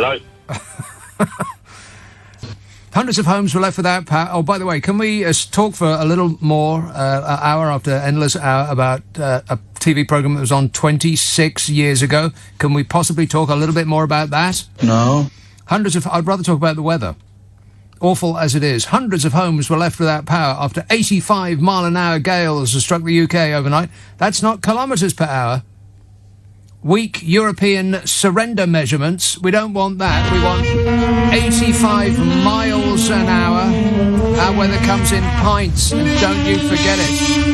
Hello? Hundreds of homes were left without power. Oh, by the way, can we talk for a little more, an hour after endless hour, about a TV programme that was on 26 years ago? Can we possibly talk a little bit more about that? No. I'd rather talk about the weather. Awful as it is. Hundreds of homes were left without power after 85-mile-an-hour gales struck the UK overnight. That's not kilometres per hour. Weak European surrender measurements. We don't want that. We want 85 miles an hour. Our weather comes in pints, and don't you forget it.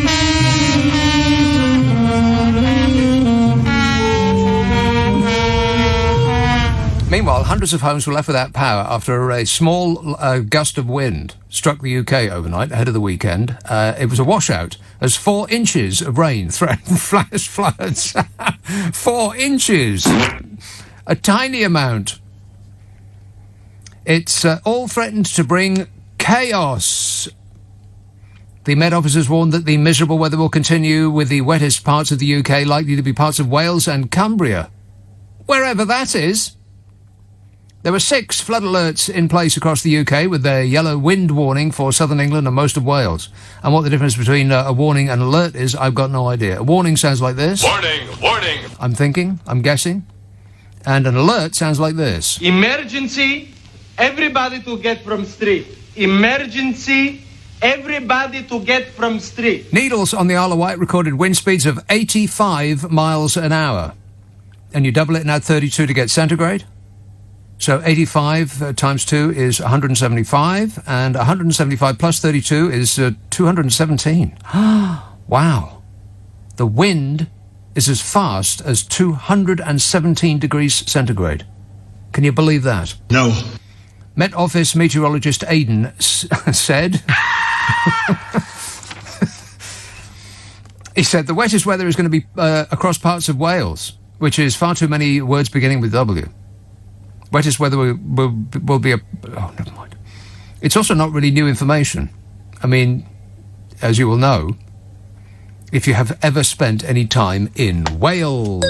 Meanwhile, hundreds of homes were left without power after a small gust of wind struck the UK overnight ahead of the weekend. It was a washout as 4 inches of rain threatened flash floods. 4 inches! A tiny amount. It's all threatened to bring chaos. The Met Office has warned that the miserable weather will continue, with the wettest parts of the UK likely to be parts of Wales and Cumbria. Wherever that is. There were 6 flood alerts in place across the UK, with their yellow wind warning for southern England and most of Wales. And what the difference between a warning and alert is, I've got no idea. A warning sounds like this. Warning! Warning! I'm guessing. And an alert sounds like this. Emergency, everybody to get from street. Emergency, everybody to get from street. Needles on the Isle of Wight recorded wind speeds of 85 miles an hour. And you double it and add 32 to get centigrade. So 85 times 2 is 175, and 175 plus 32 is 217. Wow. The wind is as fast as 217 degrees centigrade. Can you believe that? No. Met Office meteorologist Aidan said... He said the wettest weather is going to be across parts of Wales, which is far too many words beginning with W. Wettest weather will be oh, never mind. It's also not really new information. I mean, as you will know, if you have ever spent any time in Wales.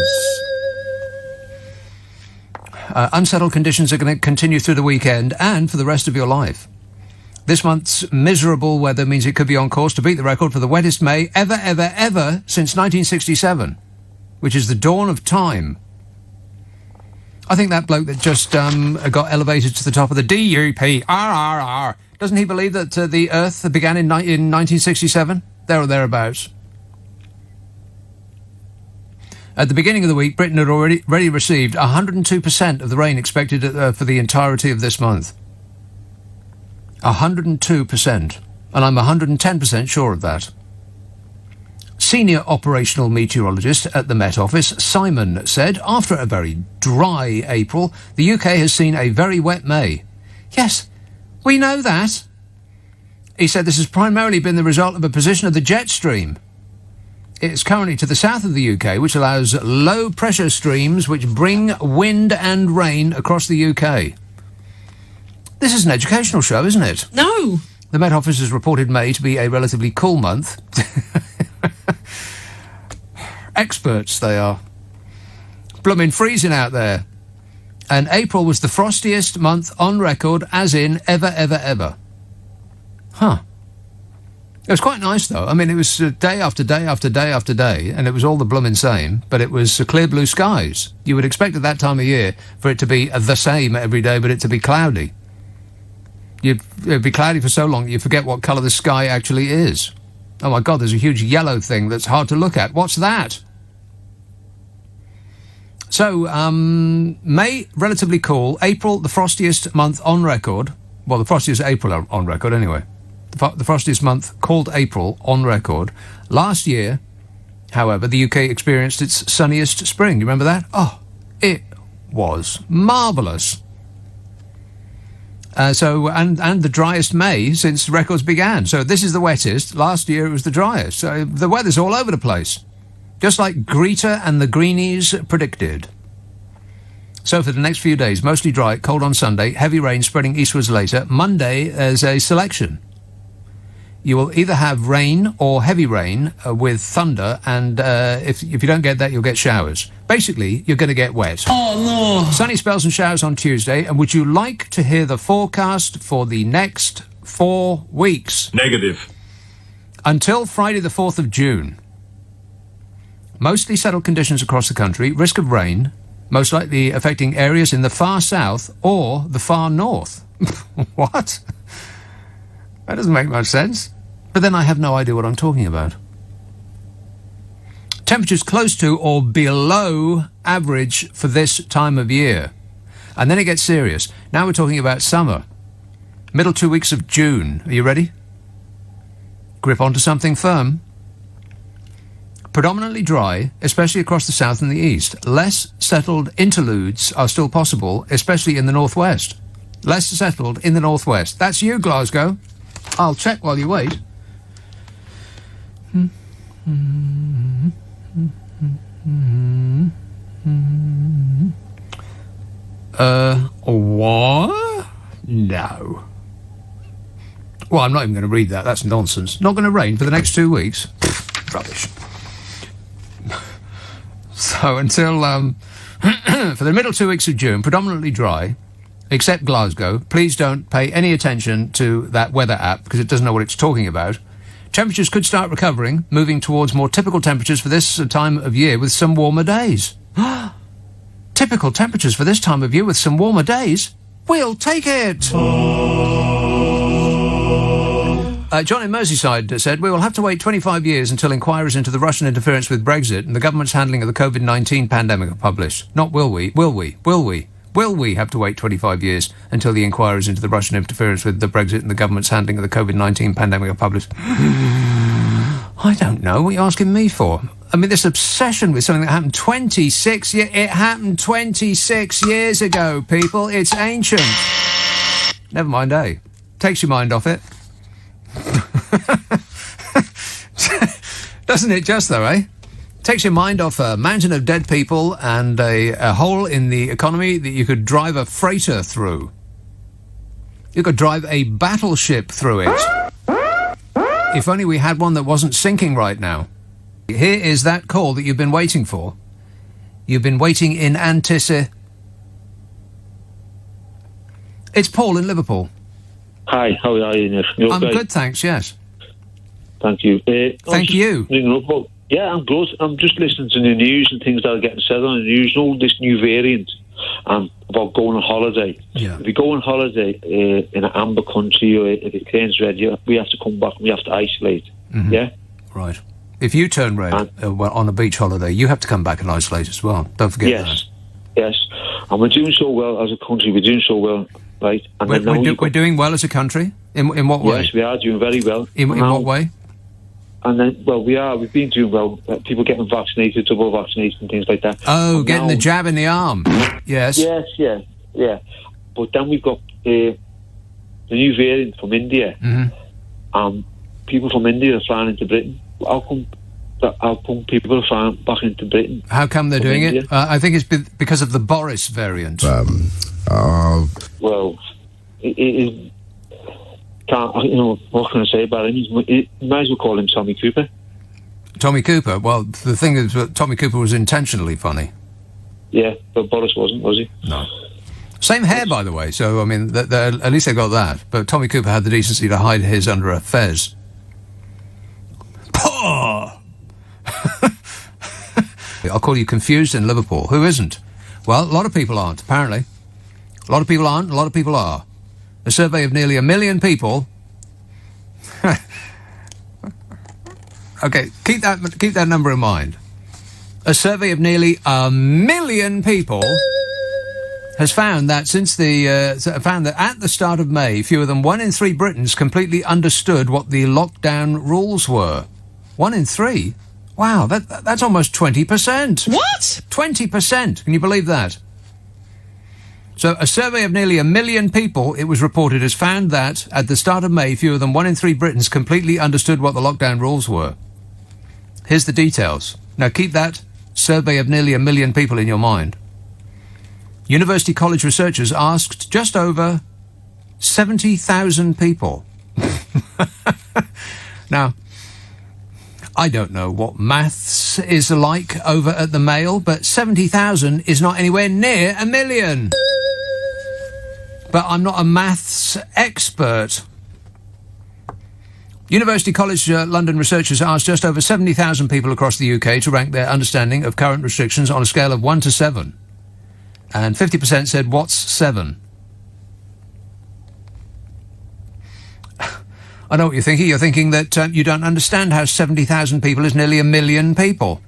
Unsettled conditions are going to continue through the weekend and for the rest of your life. This month's miserable weather means it could be on course to beat the record for the wettest May ever since 1967, which is the dawn of time. I think that bloke that just got elevated to the top of the DUP, RRR, doesn't he believe that the Earth began in 1967? There or thereabouts. At the beginning of the week, Britain had already received 102% of the rain expected for the entirety of this month. 102%. And I'm 110% sure of that. Senior operational meteorologist at the Met Office, Simon, said, after a very dry April, the UK has seen a very wet May. Yes, we know that. He said this has primarily been the result of a position of the jet stream. It's currently to the south of the UK, which allows low-pressure streams which bring wind and rain across the UK. This is an educational show, isn't it? No. The Met Office has reported May to be a relatively cool month. Experts, they are. Blooming freezing out there. And April was the frostiest month on record, as in ever. Huh. It was quite nice, though. I mean, it was day after day after day after day, and it was all the blooming same, but it was clear blue skies. You would expect at that time of year for it to be the same every day, but it to be cloudy. It'd be cloudy for so long that you forget what colour the sky actually is. Oh, my God, there's a huge yellow thing that's hard to look at. What's that? So, May, relatively cool. April, the frostiest month on record. Well, the frostiest April on record, anyway. The frostiest month called April on record. Last year, however, the UK experienced its sunniest spring. You remember that? Oh, it was marvellous. And the driest May since records began. So this is the wettest. Last year it was the driest. So the weather's all over the place. Just like Greta and the Greenies predicted. So for the next few days, mostly dry, cold on Sunday, heavy rain spreading eastwards later. Monday, there's a selection. you will either have rain or heavy rain with thunder, and if you don't get that, you'll get showers. Basically, you're going to get wet. Oh, no. Sunny spells and showers on Tuesday, and would you like to hear the forecast for the next 4 weeks? Negative. Until Friday the 4th of June. Mostly settled conditions across the country, risk of rain, most likely affecting areas in the far south or the far north. What? That doesn't make much sense. But then I have no idea what I'm talking about. Temperatures close to or below average for this time of year. And then it gets serious. Now we're talking about summer. Middle 2 weeks of June. Are you ready? Grip onto something firm. Predominantly dry, especially across the south and the east. Less settled interludes are still possible, especially in the northwest. Less settled in the northwest. That's you, Glasgow. I'll check while you wait. What? No. Well, I'm not even going to read that. That's nonsense. Not going to rain for the next 2 weeks? Pfft, rubbish. So until, for the middle 2 weeks of June, predominantly dry, except Glasgow. Please don't pay any attention to that weather app because it doesn't know what it's talking about. Temperatures could start recovering, moving towards more typical temperatures for this time of year with some warmer days. Typical temperatures for this time of year with some warmer days? We'll take it! John in Merseyside said, we will have to wait 25 years until inquiries into the Russian interference with Brexit and the government's handling of the COVID-19 pandemic are published. Not will we, will we, will we? Will we have to wait 25 years until the inquiries into the Russian interference with the Brexit and the government's handling of the COVID-19 pandemic are published? I don't know. What are you asking me for? I mean, this obsession with something that happened 26 years... It happened 26 years ago, people. It's ancient. Never mind, eh? Takes your mind off it. Doesn't it just, though, eh? Takes your mind off a mountain of dead people and a hole in the economy that you could drive a freighter through. You could drive a battleship through it. If only we had one that wasn't sinking right now. Here is that call that you've been waiting for. You've been waiting in anticipation. It's Paul in Liverpool. Hi, how are you, Nick? I'm good, thanks, yes. Thank you. Thank you. Yeah, I'm good. I'm just listening to the news and things that are getting said on the news. You know, this new variant about going on holiday. Yeah. If you go on holiday in an amber country or if it turns red, we have to come back and we have to isolate. Mm-hmm. Yeah? Right. If you turn red on a beach holiday, you have to come back and isolate as well. Don't forget that. Yes. And we're doing so well as a country. We're doing so well, right? And we're doing well as a country? In what way? Yes, we are doing very well. In what way? And then, well, we've been doing well. People getting vaccinated, double vaccinated and things like that. Oh, getting the jab in the arm. Yes. Yes, yeah. But then we've got the new variant from India. Mm-hmm. People from India are flying into Britain. How come people are flying back into Britain? How come they're doing India? It? I think it's because of the Boris variant. Well, it what can I say about him? You might as well call him Tommy Cooper. Tommy Cooper? Well, the thing is that Tommy Cooper was intentionally funny. Yeah, but Boris wasn't, was he? No. Same hair, by the way, so, I mean, at least they got that. But Tommy Cooper had the decency to hide his under a fez. I'll call you confused in Liverpool. Who isn't? Well, a lot of people aren't, apparently. A lot of people aren't, a lot of people are. A survey of nearly 1 million people... OK, keep that number in mind. A survey of nearly 1 million people has found that at the start of May, fewer than 1 in 3 Britons completely understood what the lockdown rules were. 1 in 3? Wow, that's almost 20%. What? 20%. Can you believe that? So a survey of nearly 1 million people, it was reported, has found that at the start of May, fewer than 1 in 3 Britons completely understood what the lockdown rules were. Here's the details. Now keep that survey of nearly 1 million people in your mind. University College researchers asked just over 70,000 people. Now, I don't know what maths is like over at the Mail, but 70,000 is not anywhere near a million. But I'm not a maths expert. University College London researchers asked just over 70,000 people across the UK to rank their understanding of current restrictions on a scale of 1 to 7. And 50% said, what's 7? I know what you're thinking. You're thinking that you don't understand how 70,000 people is nearly a million people.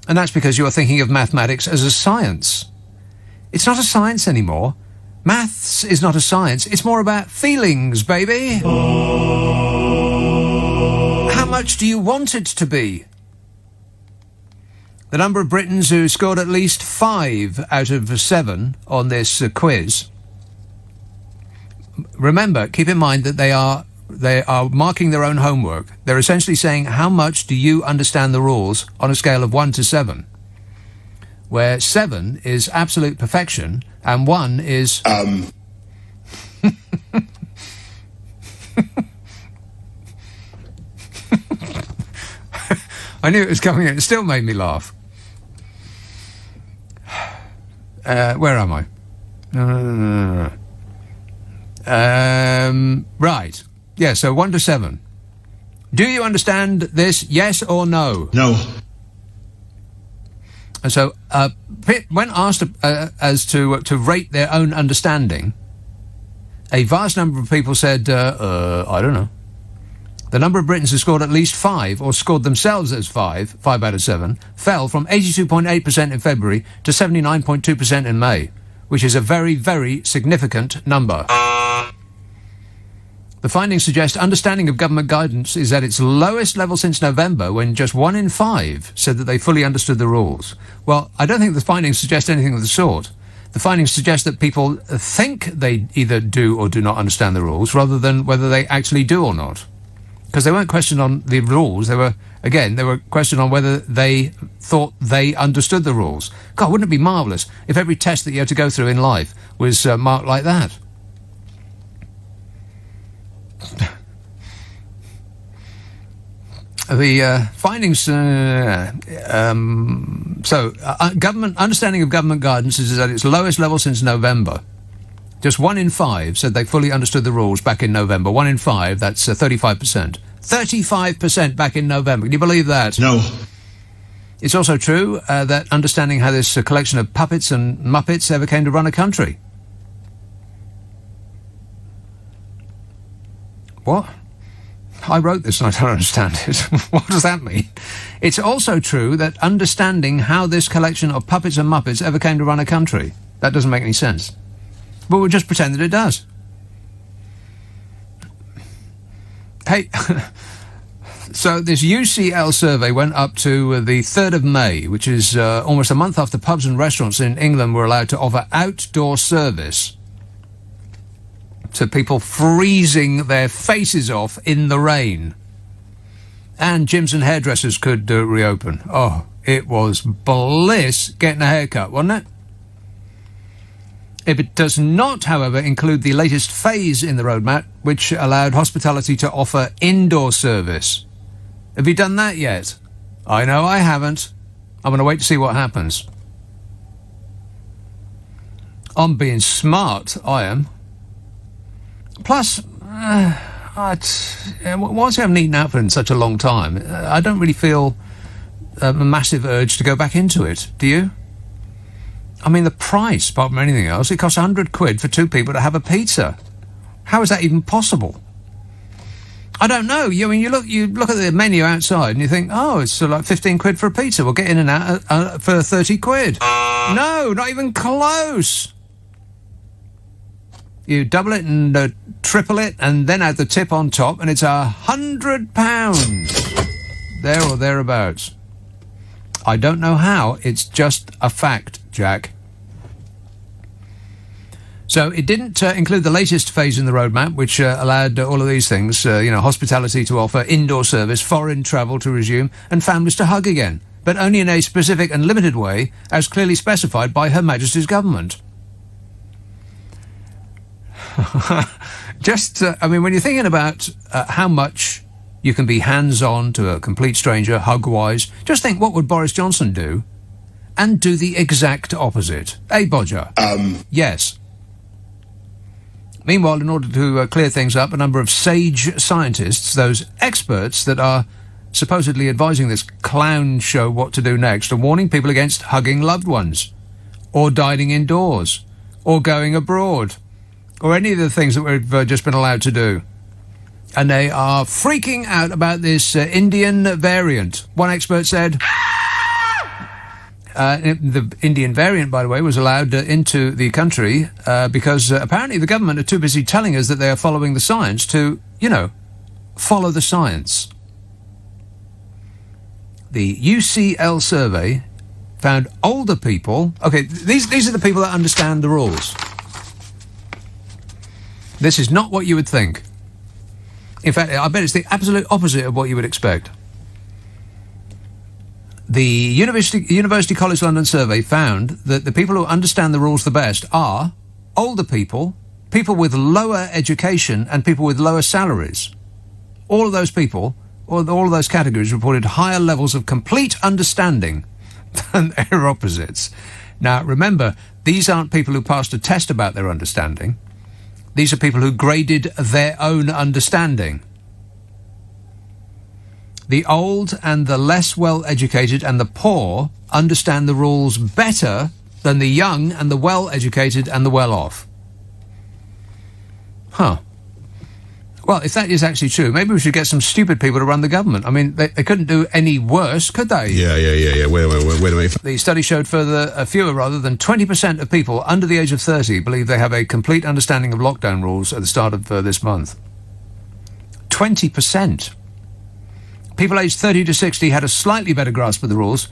And that's because you're thinking of mathematics as a science. It's not a science anymore. Maths is not a science. It's more about feelings, baby. How much do you want it to be? The number of Britons who scored at least 5 out of 7 on this quiz. Remember, keep in mind that they are marking their own homework. They're essentially saying, how much do you understand the rules on a scale of 1 to 7? Where 7 is absolute perfection and 1 is... I knew it was coming in. It still made me laugh. Where am I? Right. Yeah, so 1 to 7. Do you understand this, yes or no? No. And so, when asked as to rate their own understanding, a vast number of people said, I don't know. The number of Britons who scored at least 5, or scored themselves as 5 out of 7, fell from 82.8% in February to 79.2% in May, which is a very, very significant number. The findings suggest understanding of government guidance is at its lowest level since November, when just 1 in 5 said that they fully understood the rules. Well, I don't think the findings suggest anything of the sort. The findings suggest that people think they either do or do not understand the rules, rather than whether they actually do or not. Because they weren't questioned on the rules, they were questioned on whether they thought they understood the rules. God, wouldn't it be marvellous if every test that you had to go through in life was marked like that? The findings... government understanding of government guidance is at its lowest level since November. Just 1 in 5 said they fully understood the rules back in November. 1 in 5, that's 35%. 35% back in November. Can you believe that? No. It's also true that understanding how this collection of puppets and muppets ever came to run a country. What? I wrote this and I don't understand it. What does that mean? It's also true that understanding how this collection of puppets and muppets ever came to run a country. That doesn't make any sense. But we'll just pretend that it does. Hey, so this UCL survey went up to the 3rd of May, which is almost a month after pubs and restaurants in England were allowed to offer outdoor service to people freezing their faces off in the rain. And gyms and hairdressers could reopen. Oh, it was bliss getting a haircut, wasn't it? It does not, however, include the latest phase in the roadmap, which allowed hospitality to offer indoor service. Have you done that yet? I know I haven't. I'm going to wait to see what happens. I'm being smart, I am. Plus, once you haven't eaten out for in such a long time, I don't really feel a massive urge to go back into it. Do you? I mean, the price, apart from anything else, it costs £100 for 2 people to have a pizza. How is that even possible? I don't know. You look at the menu outside and you think, oh, it's like £15 for a pizza. We'll get in and out for £30. No, not even close. You double it and triple it and then add the tip on top and it's £100. There or thereabouts. I don't know how. It's just a fact, Jack. So it didn't include the latest phase in the roadmap, which allowed all of these things, hospitality to offer, indoor service, foreign travel to resume, and families to hug again, but only in a specific and limited way, as clearly specified by Her Majesty's government. When you're thinking about how much you can be hands-on to a complete stranger, hug-wise, just think, what would Boris Johnson do? And do the exact opposite. Bodger? Yes. Meanwhile, in order to clear things up, a number of sage scientists, those experts that are supposedly advising this clown show what to do next, are warning people against hugging loved ones, or dining indoors, or going abroad, or any of the things that we've just been allowed to do. And they are freaking out about this Indian variant. One expert said... the Indian variant, by the way, was allowed into the country because apparently the government are too busy telling us that they are following the science to, follow the science. The UCL survey found older people... Okay, these are the people that understand the rules. This is not what you would think. In fact, I bet it's the absolute opposite of what you would expect. The University College London survey found that the people who understand the rules the best are older people, people with lower education, and people with lower salaries. All of those people, or all of those categories, reported higher levels of complete understanding than their opposites. Now, remember, these aren't people who passed a test about their understanding. These are people who graded their own understanding. The old and the less well-educated and the poor understand the rules better than the young and the well-educated and the well-off. Huh. Well, if that is actually true, maybe we should get some stupid people to run the government. I mean, they couldn't do any worse, could they? Yeah. Wait a minute. The study showed fewer rather than 20% of people under the age of 30 believe they have a complete understanding of lockdown rules at the start of this month. 20%. People aged 30 to 60 had a slightly better grasp of the rules,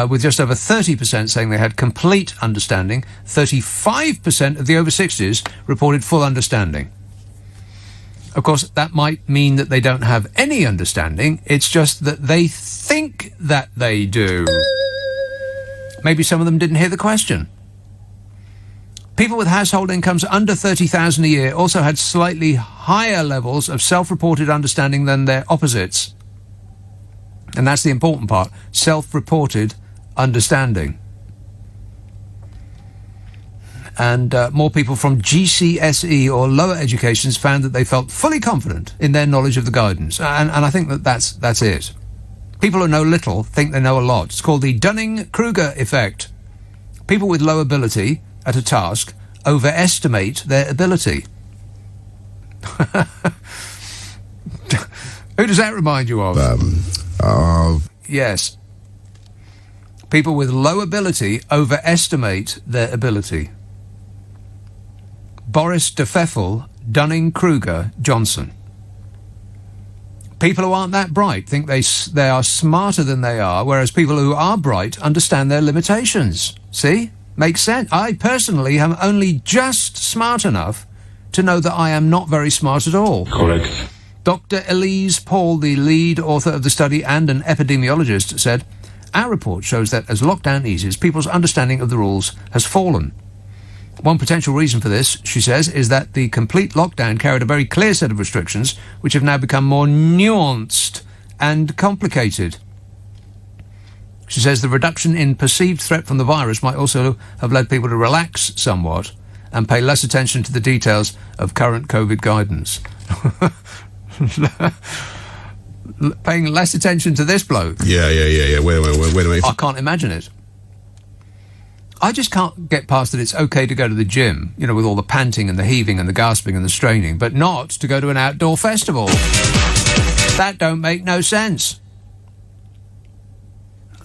with just over 30% saying they had complete understanding. 35% of the over 60s reported full understanding. Of course, that might mean that they don't have any understanding. It's just that they think that they do. Maybe some of them didn't hear the question. People with household incomes under $30,000 a year also had slightly higher levels of self-reported understanding than their opposites. And that's the important part, self-reported understanding. And more people from GCSE or lower educations found that they felt fully confident in their knowledge of the guidance. And I think that's it. People who know little think they know a lot. It's called the Dunning-Kruger effect. People with low ability at a task overestimate their ability. Who does that remind you of? Yes. People with low ability overestimate their ability. Boris de Pfeffel, Dunning-Kruger, Johnson. People who aren't that bright think they are smarter than they are, whereas people who are bright understand their limitations. See? Makes sense. I personally am only just smart enough to know that I am not very smart at all. Correct. Dr. Elise Paul, the lead author of the study and an epidemiologist, said, "Our report shows that as lockdown eases, people's understanding of the rules has fallen. One potential reason for this," she says, "is that the complete lockdown carried a very clear set of restrictions, which have now become more nuanced and complicated." She says the reduction in perceived threat from the virus might also have led people to relax somewhat and pay less attention to the details of current COVID guidance. Paying less attention to this bloke. Yeah. Wait a minute. I can't imagine it. I just can't get past that it's okay to go to the gym, with all the panting and the heaving and the gasping and the straining, but not to go to an outdoor festival. That don't make no sense.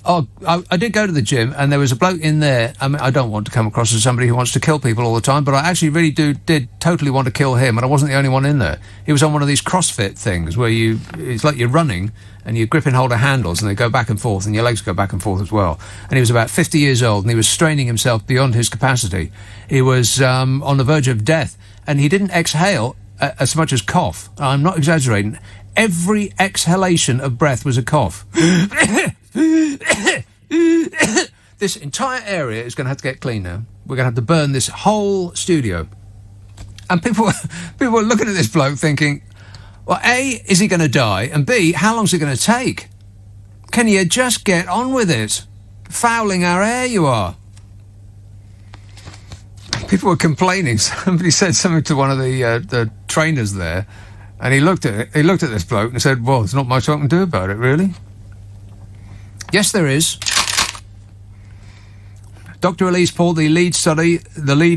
Oh, I did go to the gym, and there was a bloke in there. I mean, I don't want to come across as somebody who wants to kill people all the time, but I actually really did totally want to kill him, and I wasn't the only one in there. He was on one of these CrossFit things where it's like you're running, and you grip and hold of handles, and they go back and forth, and your legs go back and forth as well. And he was about 50 years old, and he was straining himself beyond his capacity. He was on the verge of death, and he didn't exhale as much as cough. I'm not exaggerating. Every exhalation of breath was a cough. This entire area is going to have to get clean now. We're going to have to burn this whole studio. And people were looking at this bloke thinking, well, A, is he going to die? And B, how long's it going to take? Can you just get on with it? Fouling our air you are. People were complaining. Somebody said something to one of the trainers there, and he looked at this bloke and said, well, there's not much I can do about it, really. Yes, there is. Dr. Elise Paul, the lead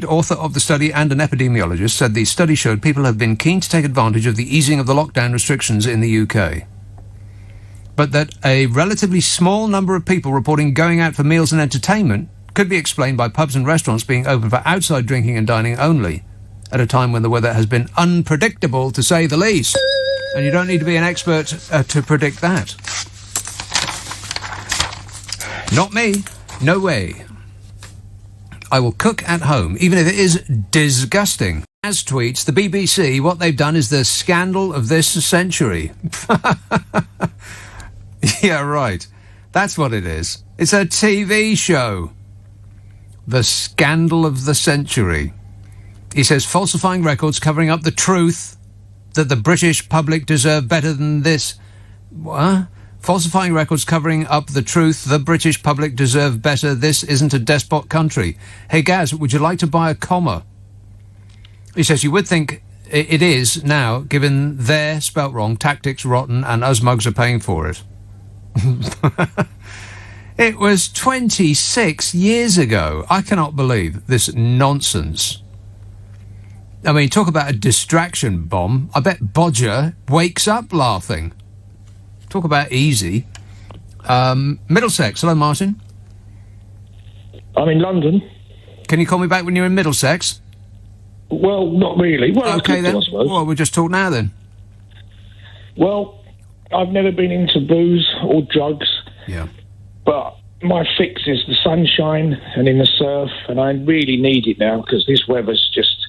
author of the study and an epidemiologist, said the study showed people have been keen to take advantage of the easing of the lockdown restrictions in the UK. But that a relatively small number of people reporting going out for meals and entertainment could be explained by pubs and restaurants being open for outside drinking and dining only, at a time when the weather has been unpredictable, to say the least. And you don't need to be an expert to predict that. Not me. No way. I will cook at home, even if it is disgusting. As tweets the BBC, what they've done is the scandal of this century. Yeah, right. That's what it is. It's a TV show. The scandal of the century. He says falsifying records, covering up the truth that the British public deserve better than this. What? Falsifying records, covering up the truth the British public deserve better. This isn't a despot country. Hey, Gaz, would you like to buy a comma? He says you would think it is now, given their, spelt wrong, tactics rotten, and us mugs are paying for it. It was 26 years ago. I cannot believe this nonsense. I mean, talk about a distraction bomb. I bet Bodger wakes up laughing. Talk about easy. Middlesex. Hello, Martin. I'm in London. Can you call me back when you're in Middlesex? Well, not really. Well, okay, then. I suppose. Well, we'll just talk now, then. Well, I've never been into booze or drugs. Yeah. But my fix is the sunshine and in the surf, and I really need it now because this weather's just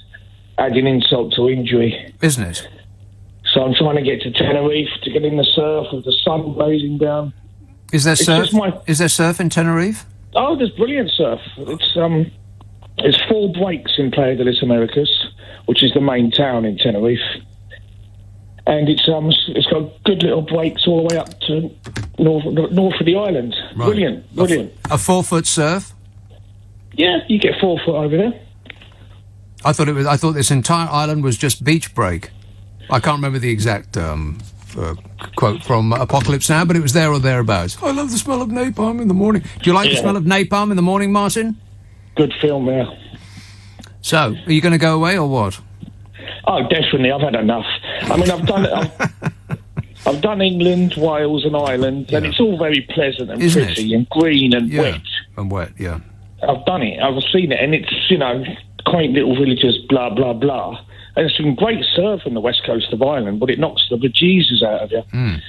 adding insult to injury. Isn't it? So I'm trying to get to Tenerife to get in the surf with the sun blazing down. Is there surf? Is there surf in Tenerife? Oh, there's brilliant surf. It's 4 breaks in Playa de las Americas, which is the main town in Tenerife, and it's got good little breaks all the way up to north of the island. Right. Brilliant. A 4-foot surf? Yeah, you get 4 foot over there. I thought this entire island was just beach break. I can't remember the exact quote from Apocalypse Now, but it was there or thereabouts. I love the smell of napalm in the morning. Do you like the smell of napalm in the morning, Martin? Good film, yeah. So, are you going to go away or what? Oh, definitely. I've had enough. I mean, I've done England, Wales and Ireland, and it's all very pleasant and Isn't pretty it? and green and wet. And wet, yeah. I've done it. I've seen it, and it's, quaint little villages, blah, blah, blah. And there's some great surf on the west coast of Ireland, but it knocks the bejesus out of you. Mm.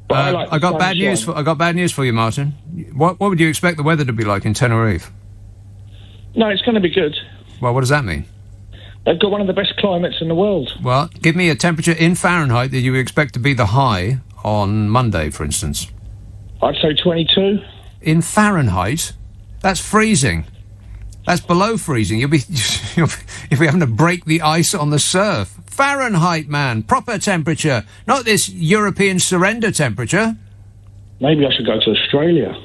But I got bad news for you, Martin. What would you expect the weather to be like in Tenerife? No, it's going to be good. Well, what does that mean? They've got one of the best climates in the world. Well, give me a temperature in Fahrenheit that you would expect to be the high on Monday, for instance. I'd say 22. In Fahrenheit? That's freezing. That's below freezing. You'll be having to break the ice on the surf. Fahrenheit, man. Proper temperature. Not this European surrender temperature. Maybe I should go to Australia.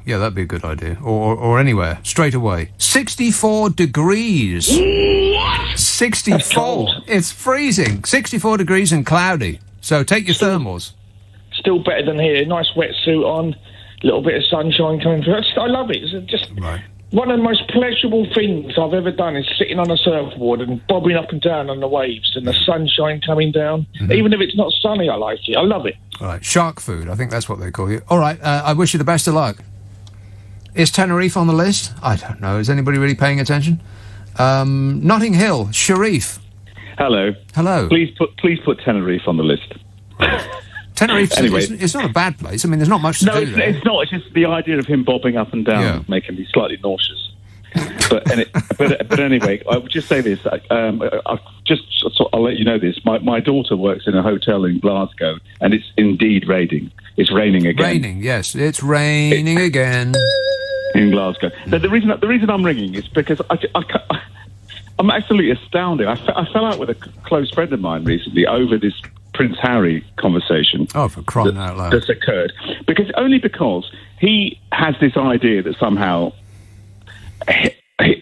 Yeah, that'd be a good idea. Or anywhere. Straight away. 64 degrees. What? 64. It's freezing. 64 degrees and cloudy. So take your thermals. Still better than here. Nice wetsuit on. Little bit of sunshine coming through. I love it. It's just... Right. One of the most pleasurable things I've ever done is sitting on a surfboard and bobbing up and down on the waves and the sunshine coming down. Mm-hmm. Even if it's not sunny, I like it. I love it. All right, shark food. I think that's what they call you. All right, I wish you the best of luck. Is Tenerife on the list? I don't know. Is anybody really paying attention? Notting Hill, Sharif. Hello. Hello. Please put Tenerife on the list. Tenerife, anyway. It's not a bad place. I mean, there's not much to do there. No, it's not. It's just the idea of him bobbing up and down making me slightly nauseous. But anyway, I would just say this. I'll let you know this. My daughter works in a hotel in Glasgow, and it's indeed raining. It's raining again. Raining, yes. It's raining again. In Glasgow. So the reason I'm ringing is because I'm absolutely astounded. I fell out with a close friend of mine recently over this Prince Harry conversation. Oh, for crying out loud. That's occurred. Because he has this idea that somehow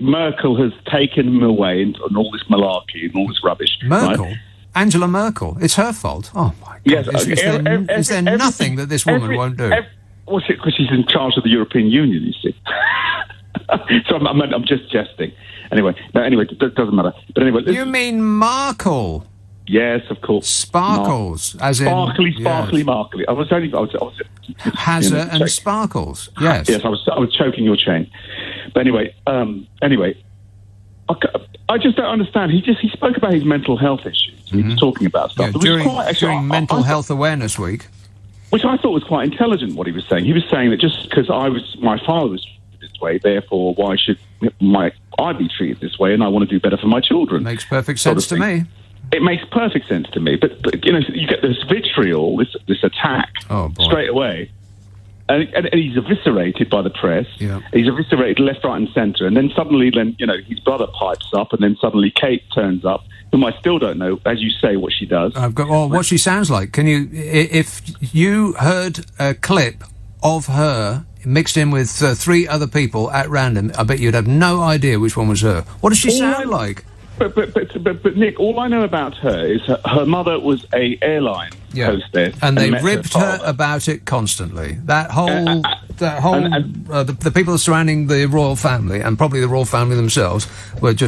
Merkel has taken him away and all this malarkey and all this rubbish. Merkel? Right? Angela Merkel? It's her fault? Oh, my God. Yes, Is there nothing that this woman won't do? What's it? Because she's in charge of the European Union, you see. So I'm just jesting. Anyway, it doesn't matter. But anyway, you mean Markle? Yes, of course. Sparkles, as in sparkly, yes. Markly. I was Hazza and Sparkles. Yes. Yes, I was choking your chain. But anyway, I just don't understand. He spoke about his mental health issues. He was talking about stuff. Yeah, during Mental Health Awareness Week, which I thought was quite intelligent. What he was saying, that just because my father was this way, therefore why should I be treated this way? And I want to do better for my children. Makes perfect sense to me. It makes perfect sense to me, but you get this vitriol, this attack straight away, and he's eviscerated by the press. Yeah. He's eviscerated left, right, and centre, and then suddenly, his brother pipes up, and then suddenly Kate turns up, whom I still don't know, as you say, what she does. What she sounds like. Can you, if you heard a clip of her mixed in with 3 other people at random, I bet you'd have no idea which one was her. What does she sound like? But Nick, all I know about her is her mother was a airline hostess, and they ribbed her about it constantly. The people surrounding the royal family, and probably the royal family themselves, went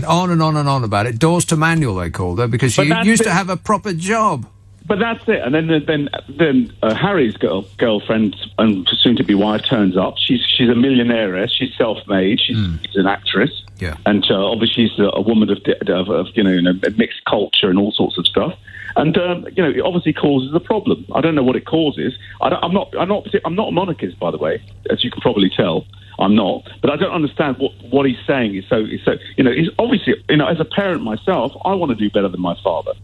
on and on and on about it. Doors to manual, they called her, because she used to have a proper job. But that's it. And then Harry's girlfriend and soon-to-be wife turns up. She's a millionairess. She's self-made. She's an actress. Yeah. And obviously she's a woman of mixed culture and all sorts of stuff. And it obviously causes a problem. I don't know what it causes. I'm not a monarchist, by the way, as you can probably tell. I'm not, but I don't understand what he's saying. He's he's obviously, as a parent myself, I want to do better than my father.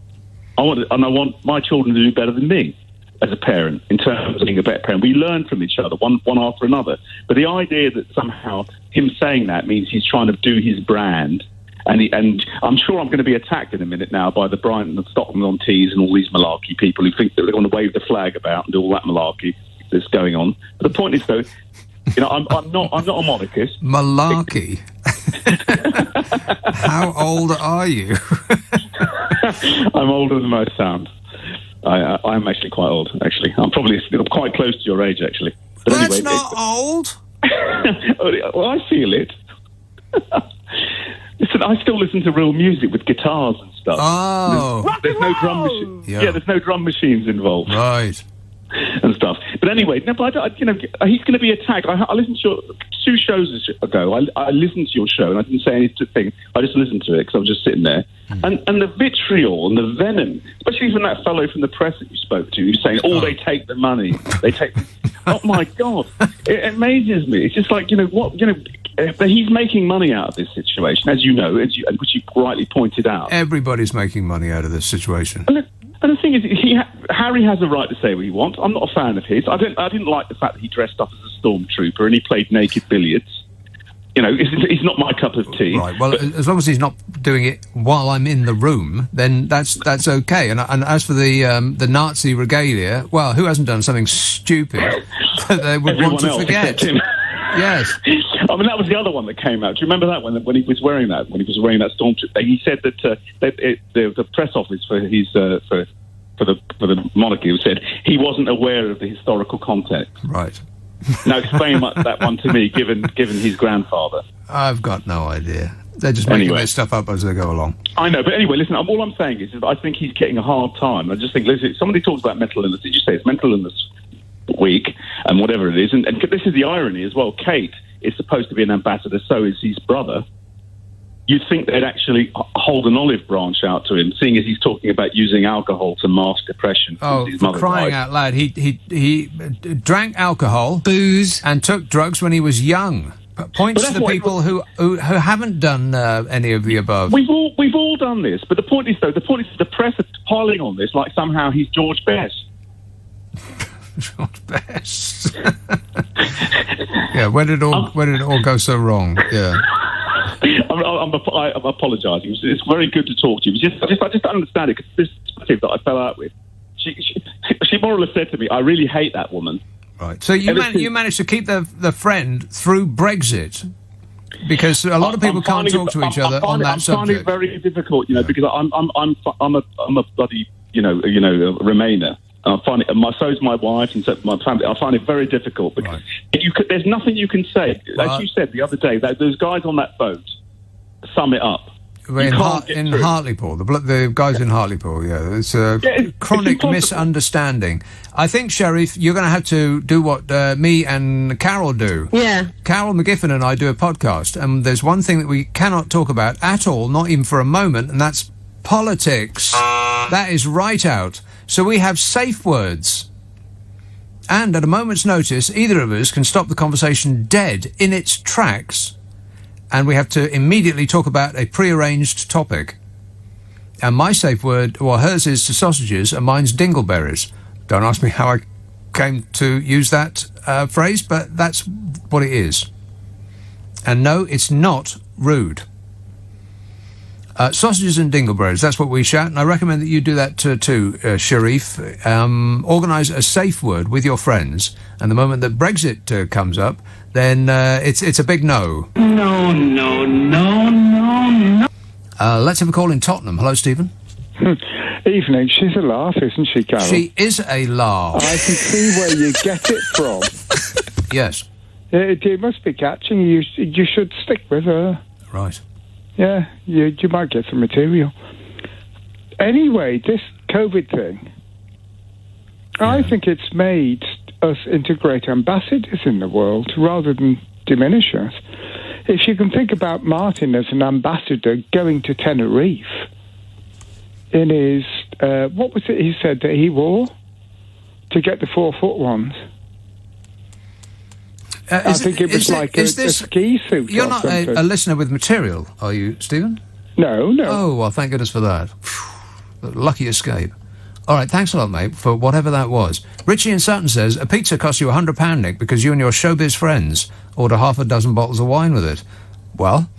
I want my children to do better than me as a parent in terms of being a better parent. We learn from each other, one after another. But the idea that somehow him saying that means he's trying to do his brand, and I'm sure I'm going to be attacked in a minute now by the Brighton and Stockton-on-Tees and all these malarkey people who think that they're going to wave the flag about and do all that malarkey that's going on. But the point is, though, I'm not a monarchist. Malarkey. How old are you? I'm older than I sound. I'm actually quite old, actually. I'm quite close to your age, actually. But that's not old. Well, I feel it. Listen, I still listen to real music with guitars and stuff. Oh. There's no drum machines. Yeah, there's no drum machines involved. Right. And stuff. But anyway, he's going to be attacked. I listened to 2 shows ago. I listened to your show and I didn't say anything. I just listened to it because I was just sitting there. And the vitriol and the venom, especially from that fellow from the press that you spoke to, who's saying, they take the money. They take... Oh, my God. It amazes me. It's just like, but he's making money out of this situation, as you know, which you rightly pointed out. Everybody's making money out of this situation. And the thing is, Harry has a right to say what he wants. I'm not a fan of his. I didn't like the fact that he dressed up as a stormtrooper and he played naked billiards. He's not my cup of tea. Right. Well, as long as he's not doing it while I'm in the room, then that's okay. And as for the Nazi regalia, well, who hasn't done something stupid that they would want to forget? Yes. I mean, that was the other one that came out. Do you remember that one when he was wearing that? When he was wearing that stormtrooper, he said that the press office for his for the monarchy said he wasn't aware of the historical context. Right. Now explain that one to me, given his grandfather. I've got no idea. They're just making their stuff up as they go along. I know, but anyway, listen. All I'm saying is I think he's getting a hard time. I just think, listen, somebody talks about mental illness. Did you say it's mental illness week and whatever it is? And this is the irony as well. Kate is supposed to be an ambassador, so is his brother. You'd think they'd actually hold an olive branch out to him, seeing as he's talking about using alcohol to mask depression. Oh, for crying out loud. He drank alcohol, booze, and took drugs when he was young. Points to the people who haven't done any of the above. We've all done this, but the point is the press are piling on this like somehow he's George Best. George Best. Yeah, where did it all go so wrong? Yeah. I'm apologising. It's very good to talk to you. I just don't understand it, because this perspective that I fell out with, she more or less said to me, "I really hate that woman." Right. So you managed to keep the friend through Brexit, because a lot of people can't talk to each other on that subject. I find it very difficult, because I'm a bloody Remainer. I find it. So's my wife, and so my family. I find it very difficult, because there's nothing you can say. As you said the other day, those guys on that boat sum it up. In Hartlepool, the guys in Hartlepool, it's a chronic misunderstanding. I think, Sheriff, you're going to have to do what me and Carol do. Yeah. Carol McGiffin and I do a podcast, and there's one thing that we cannot talk about at all, not even for a moment, and that's politics. That is right out. So we have safe words. And at a moment's notice, either of us can stop the conversation dead in its tracks, and we have to immediately talk about a prearranged topic. And my safe word, well, hers is sausages, and mine's dingleberries. Don't ask me how I came to use that phrase, but that's what it is. And no, it's not rude. Sausages and dingleberries, that's what we shout, and I recommend that you do that too, Sharif. Organise a safe word with your friends, and the moment that Brexit comes up, then it's a big no. No. Let's have a call in Tottenham. Hello, Stephen. Evening. She's a laugh, isn't she, Carol? She is a laugh. I can see where you get it from. Yes. It must be catching. You should stick with her. Right. Yeah, you might get some material. Anyway, this COVID thing, I think it's made us into great ambassadors in the world rather than diminish us. If you can think about Martin as an ambassador going to Tenerife in his, what was it he said that he wore to get the 4-foot ones? I think it was a ski suit. You're not a listener with material, are you, Stephen? No. Oh, well, thank goodness for that. Lucky escape. All right, thanks a lot, mate, for whatever that was. Richie in Sutton says, a pizza costs you £100, Nick, because you and your showbiz friends order half a dozen bottles of wine with it. Well,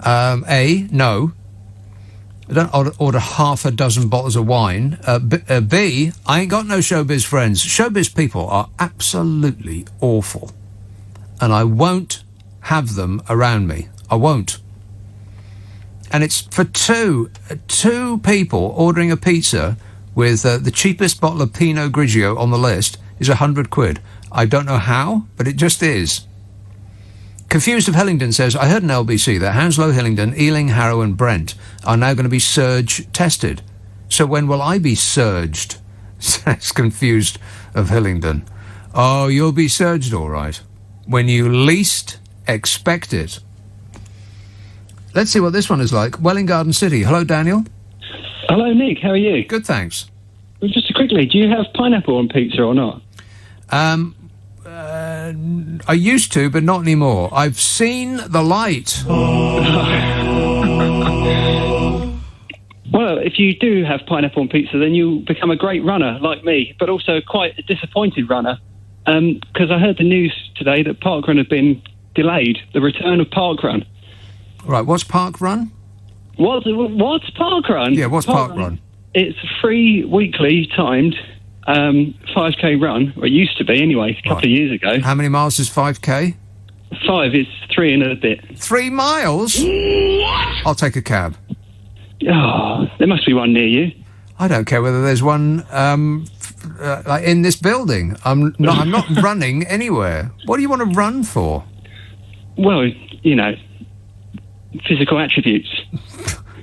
A, no. I don't order half a dozen bottles of wine. B, I ain't got no showbiz friends. Showbiz people are absolutely awful. And I won't have them around me. I won't. And it's for two people ordering a pizza with the cheapest bottle of Pinot Grigio on the list is £100. I don't know how, but it just is. Confused of Hillingdon says, I heard in LBC that Hounslow, Hillingdon, Ealing, Harrow and Brent are now going to be surge tested. So when will I be surged? Says Confused of Hillingdon. Oh, you'll be surged all right. When you least expect it. Let's see what this one is like. Welling Garden City. Hello, Daniel. Hello, Nick. How are you? Good, thanks. Well, just quickly, do you have pineapple on pizza or not? I used to, but not anymore. I've seen the light. Well, if you do have pineapple on pizza, then you'll become a great runner like me, but also quite a disappointed runner. Because I heard the news today that Parkrun had been delayed, the return of Parkrun. Right, what's Parkrun? What's Parkrun? Yeah, what's Parkrun? It's a free, weekly, timed 5k run, or it used to be anyway, a couple of years ago. How many miles is 5k? 5 is 3 and a bit. 3 miles? What? I'll take a cab. Oh, there must be one near you. I don't care whether there's one like in this building. I'm not running anywhere. What do you want to run for? Well, physical attributes.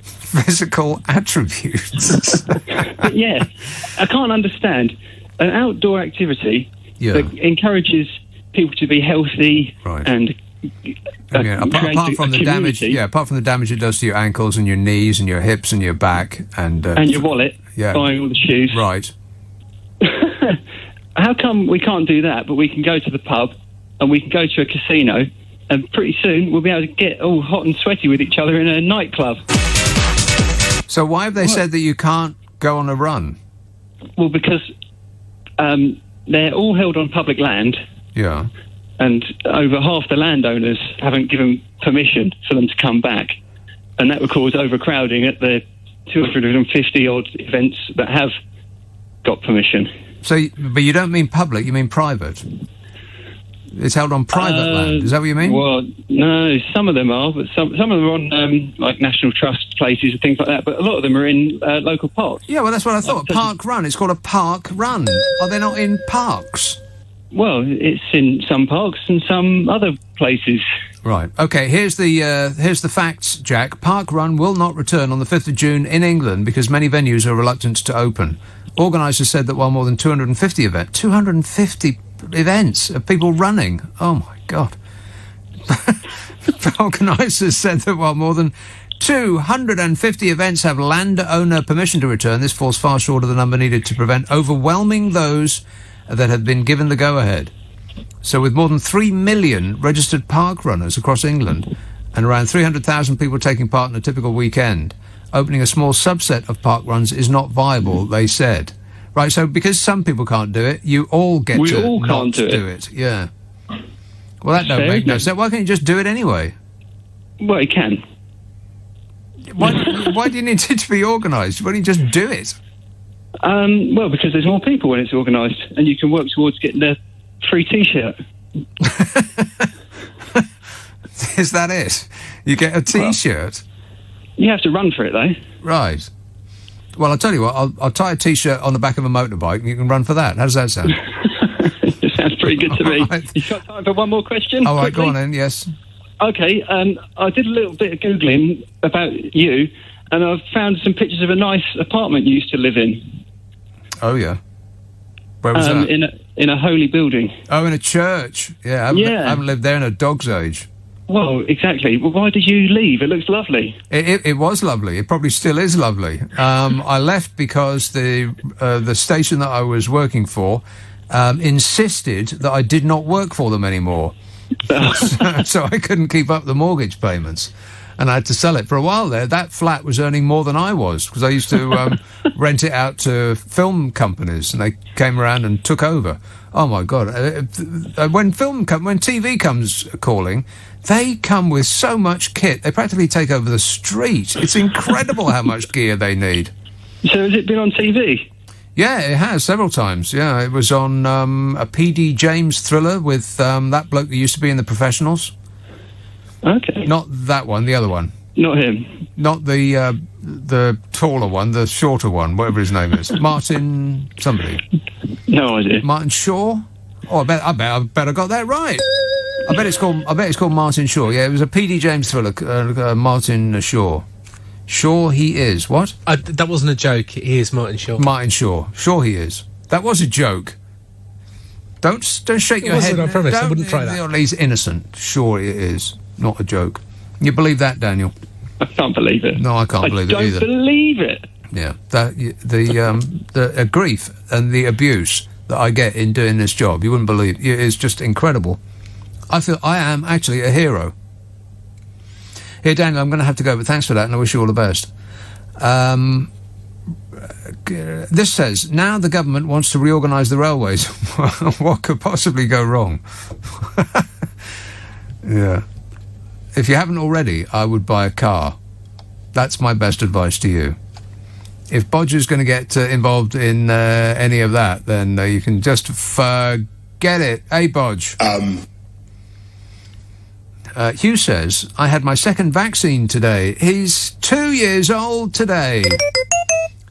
Physical attributes? Yeah, I can't understand an outdoor activity that encourages people to be healthy and apart from the damage, apart from the damage it does to your ankles and your knees and your hips and your back and your wallet, buying all the shoes. Right. How come we can't do that, but we can go to the pub and we can go to a casino, and pretty soon we'll be able to get all hot and sweaty with each other in a nightclub? So why have they said that you can't go on a run? Well, because they're all held on public land. Yeah. and over half the landowners haven't given permission for them to come back, and that would cause overcrowding at the 250 odd events that have got permission. So, but you don't mean public, you mean private? It's held on private land. Is that what you mean? Well, no, some of them are, but some of them are on like National Trust places and things like that. But a lot of them are in local parks. Yeah, well, that's what I thought. Park run. It's called a park run. Are they not in parks? Well, it's in some parks and some other places. Right. Okay. Here's the facts, Jack. Park run will not return on the 5th of June in England because many venues are reluctant to open. Organisers said that while more than 250 events of people running. Oh my God. Organisers said that while more than 250 events have landowner permission to return, this falls far short of the number needed to prevent overwhelming those that have been given the go-ahead. So with more than 3 million registered park runners across England and around 300,000 people taking part in a typical weekend, opening a small subset of park runs is not viable, they said. Right, so because some people can't do it, you all get to not do it. Yeah. Well, that don't make no sense. Why can't you just do it anyway? Well, you can. Why do you need it to be organised? Why don't you just do it? Well, because there's more people when it's organised, and you can work towards getting a free T-shirt. Is that it? You get a T-shirt? Well, you have to run for it, though. Right. Well, I'll tell you what, I'll tie a T-shirt on the back of a motorbike and you can run for that. How does that sound? It sounds pretty good to me. Right. You've got time for one more question? All right, go on then, yes. Okay, I did a little bit of Googling about you, and I've found some pictures of a nice apartment you used to live in. Oh, yeah. Where was that? In a holy building. Oh, in a church. Yeah, I haven't lived there in a dog's age. Well, exactly. Well, why did you leave? It looks lovely. It was lovely. It probably still is lovely. I left because the station that I was working for insisted that I did not work for them anymore. So I couldn't keep up the mortgage payments. And I had to sell it. For a while there, that flat was earning more than I was because I used to rent it out to film companies, and they came around and took over. Oh my God! When TV comes calling, they come with so much kit. They practically take over the street. It's incredible how much gear they need. So has it been on TV? Yeah, it has several times. Yeah, it was on a P.D. James thriller with that bloke that used to be in The Professionals. Okay. Not that one, the other one. Not him. Not the taller one, the shorter one, whatever his name is. Martin somebody. No idea. Martin Shaw? Oh, I bet I got that right. I bet it's called Martin Shaw. Yeah, it was a P.D. James thriller. Martin Shaw. Sure he is. What? That wasn't a joke. He is Martin Shaw. Martin Shaw. Sure he is. That was a joke. Don't shake your head. I promise. I wouldn't try that. He's innocent. Sure it is. Not a joke. You believe that, Daniel? I can't believe it. No, I can't believe it either. I don't believe it. Yeah, the grief and the abuse that I get in doing this job, you wouldn't believe. It's just incredible. I feel I am actually a hero. Here, Daniel, I'm going to have to go, but thanks for that, and I wish you all the best. This says, now the government wants to reorganise the railways. What could possibly go wrong? Yeah. If you haven't already, I would buy a car. That's my best advice to you. If Bodger's going to get involved in any of that, then you can just forget it. Hey, Bodge. Hugh says, I had my second vaccine today. He's 2 years old today.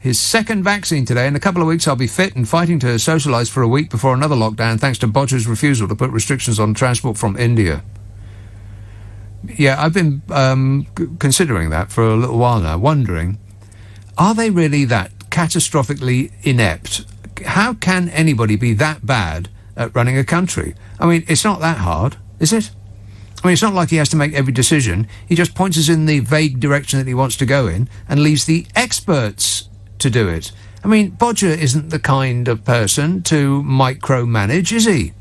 His second vaccine today. In a couple of weeks, I'll be fit and fighting to socialise for a week before another lockdown, thanks to Bodger's refusal to put restrictions on transport from India. Yeah, I've been considering that for a little while now, wondering, are they really that catastrophically inept? How can anybody be that bad at running a country? I mean, it's not that hard, is it? I mean, it's not like he has to make every decision. He just points us in the vague direction that he wants to go in and leaves the experts to do it. I mean, Bodger isn't the kind of person to micromanage, is he?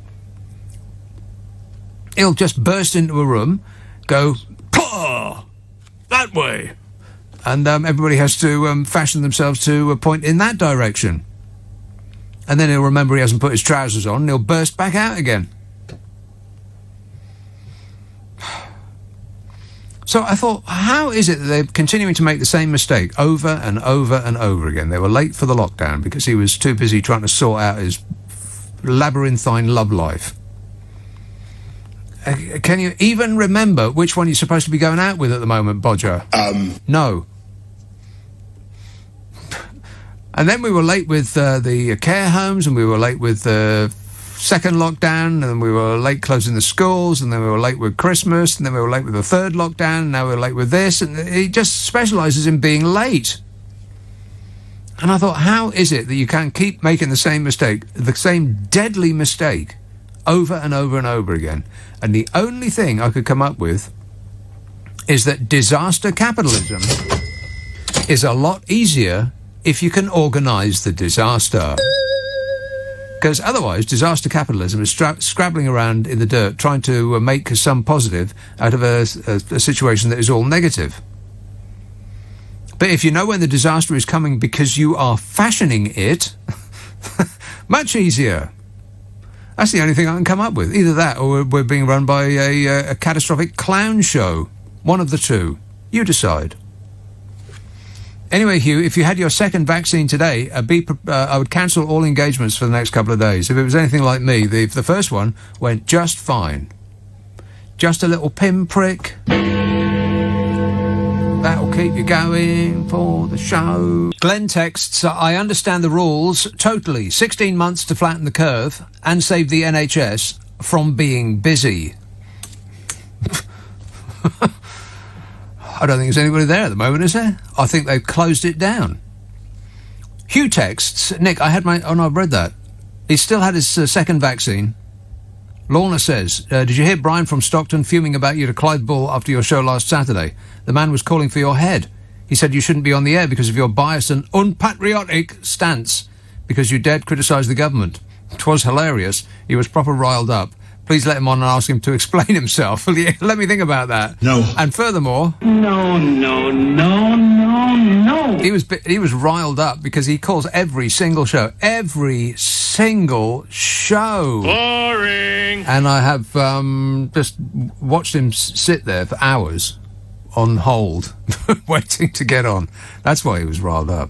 He'll just burst into a room, go, "Paw! That way!" And everybody has to fashion themselves to point in that direction. And then he'll remember he hasn't put his trousers on and he'll burst back out again. So I thought, how is it that they're continuing to make the same mistake over and over and over again? They were late for the lockdown because he was too busy trying to sort out his labyrinthine love life. Can you even remember which one you're supposed to be going out with at the moment, Bodger? No. And then we were late with the care homes, and we were late with the second lockdown, and we were late closing the schools, and then we were late with Christmas, and then we were late with the third lockdown, and now we're late with this, and he just specialises in being late. And I thought, how is it that you can keep making the same mistake, the same deadly mistake, over and over and over again? And the only thing I could come up with is that disaster capitalism is a lot easier if you can organise the disaster. Because otherwise, disaster capitalism is scrabbling around in the dirt, trying to make some positive out of a situation that is all negative. But if you know when the disaster is coming because you are fashioning it, much easier. That's the only thing I can come up with. Either that or we're being run by a catastrophic clown show. One of the two. You decide. Anyway, Hugh, if you had your second vaccine today, I would cancel all engagements for the next couple of days. If it was anything like me, the first one went just fine. Just a little pinprick. That'll keep you going for the show. Glenn texts, I understand the rules totally. 16 months to flatten the curve and save the NHS from being busy. I don't think there's anybody there at the moment, is there? I think they've closed it down. Hugh texts, Nick, I've read that. He still had his second vaccine. Lorna says, did you hear Brian from Stockton fuming about you to Clive Bull after your show last Saturday? The man was calling for your head. He said you shouldn't be on the air because of your biased and unpatriotic stance, because you dared criticise the government. 'Twas hilarious. He was proper riled up. Please let him on and ask him to explain himself. Let me think about that. No. And furthermore... No. He was riled up because he calls every single show. Every single show. Boring. And I have just watched him sit there for hours on hold, waiting to get on. That's why he was riled up.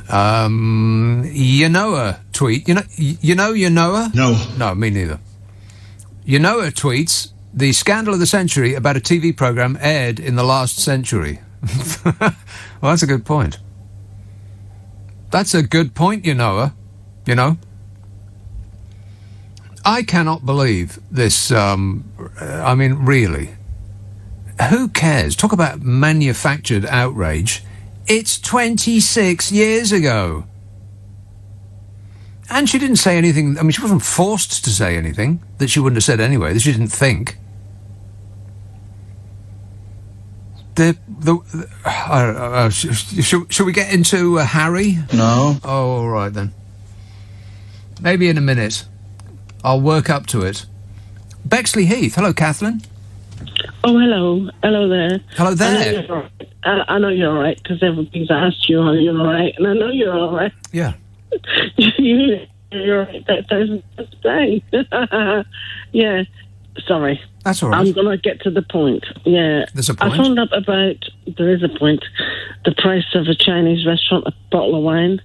Yanoa tweet. You know her? No, me neither. Yanoa tweets, the scandal of the century about a TV programme aired in the last century. Well, that's a good point. That's a good point, Yanoa. You know? I cannot believe this, I mean, really. Who cares? Talk about manufactured outrage. It's 26 years ago. And she didn't say anything. I mean, she wasn't forced to say anything that she wouldn't have said anyway, that she didn't think. Should we get into Harry? No. Oh, all right then. Maybe in a minute. I'll work up to it. Bexley Heath. Hello, Kathleen. Oh, hello. Hello there. Hello there. I know you're all right because everybody's asked you are you all right, and I know you're all right. Yeah. You're all right. That's fine. Yeah. Sorry. That's all right. I'm going to get to the point. Yeah. There's a point? I found out about, there is a point, the price of a Chinese restaurant, a bottle of wine.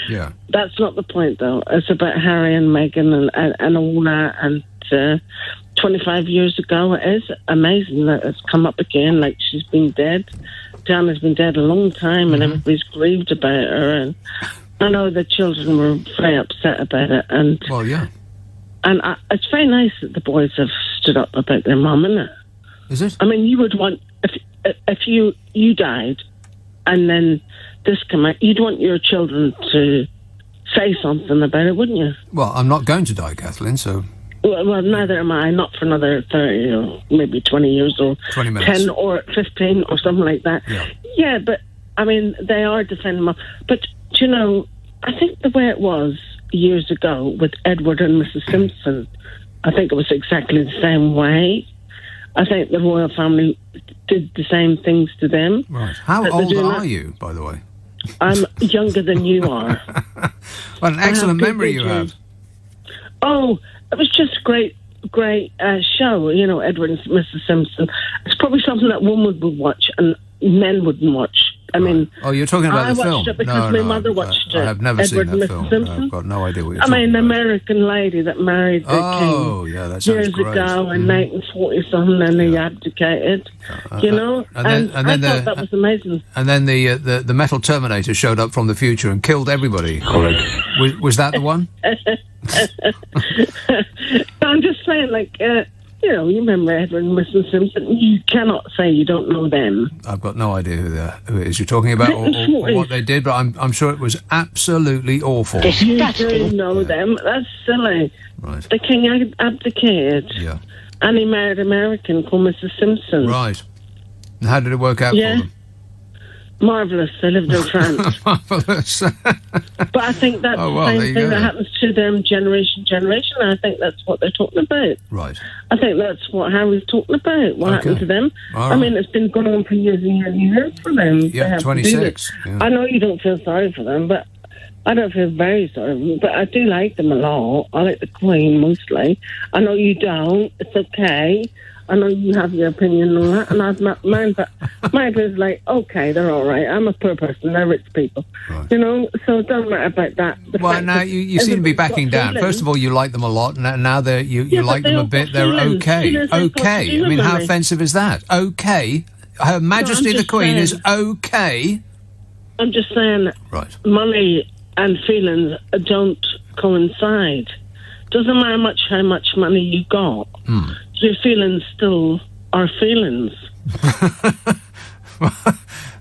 Yeah. That's not the point, though. It's about Harry and Meghan and all that, and 25 years ago. It is amazing that it's come up again, like she's been dead. Diana's been dead a long time, and everybody's grieved about her, and I know the children were very upset about it. And well, yeah. And it's very nice that the boys have stood up about their mum, isn't it? Is it? I mean, you would want, if you died and then this came out, you'd want your children to say something about it, wouldn't you? Well, I'm not going to die, Kathleen, so... Well, neither am I. Not for another 30 or maybe 20 years or 20 minutes. 10 or 15 or something like that. Yeah, but, I mean, they are defending them. But, you know, I think the way it was years ago with Edward and Mrs. Simpson, I think it was exactly the same way. I think the royal family did the same things to them. Right. How old are you, by the way? I'm younger than you are. What an excellent memory you have. Oh, it was just great great show, you know, Edward and Mrs. Simpson. It's probably something that women would watch and men wouldn't watch. I mean, oh, you're talking about the film? I watched it because my mother watched it. I have never Edward seen that and film. Mrs. Simpson. I've got no idea what you're I talking mean, about. an American lady that married the king yeah, that sounds years great. ago in 1940-something, and he abdicated, you know? And then I thought that was amazing. And then the metal Terminator showed up from the future and killed everybody. Correct. Was that the one? I'm just saying, like... you know, you remember Edward and Mrs. Simpson. You cannot say you don't know them. I've got no idea who it is you're talking about or what they did, but I'm sure it was absolutely awful. You do know them. That's silly. Right. The king abdicated. Yeah. And he married an American called Mrs. Simpson. Right. And how did it work out for them? Marvellous. They lived in France. Marvellous. But I think that's the same thing that happens to them generation. I think that's what they're talking about. Right. I think that's what Harry's talking about, what happened to them. All right. I mean, it's been going on for years and years and years for them. Yeah, 26. Yeah. I know you don't feel sorry for them, but I don't feel very sorry for them. But I do like them a lot. I like the Queen mostly. I know you don't. It's okay. I know you have your opinion on that, and I've not mine, but mine is like, okay, they're all right. I'm a poor person. They're rich people. Right. You know, so it doesn't matter about that. Well, now you seem to be backing down. First of all, you like them a lot, and now you like them a bit. They're okay. Okay. I mean, how offensive is that? Okay. Her Majesty the Queen is okay. I'm just saying, money and feelings don't coincide. Doesn't matter how much money you got. Your feelings still are feelings.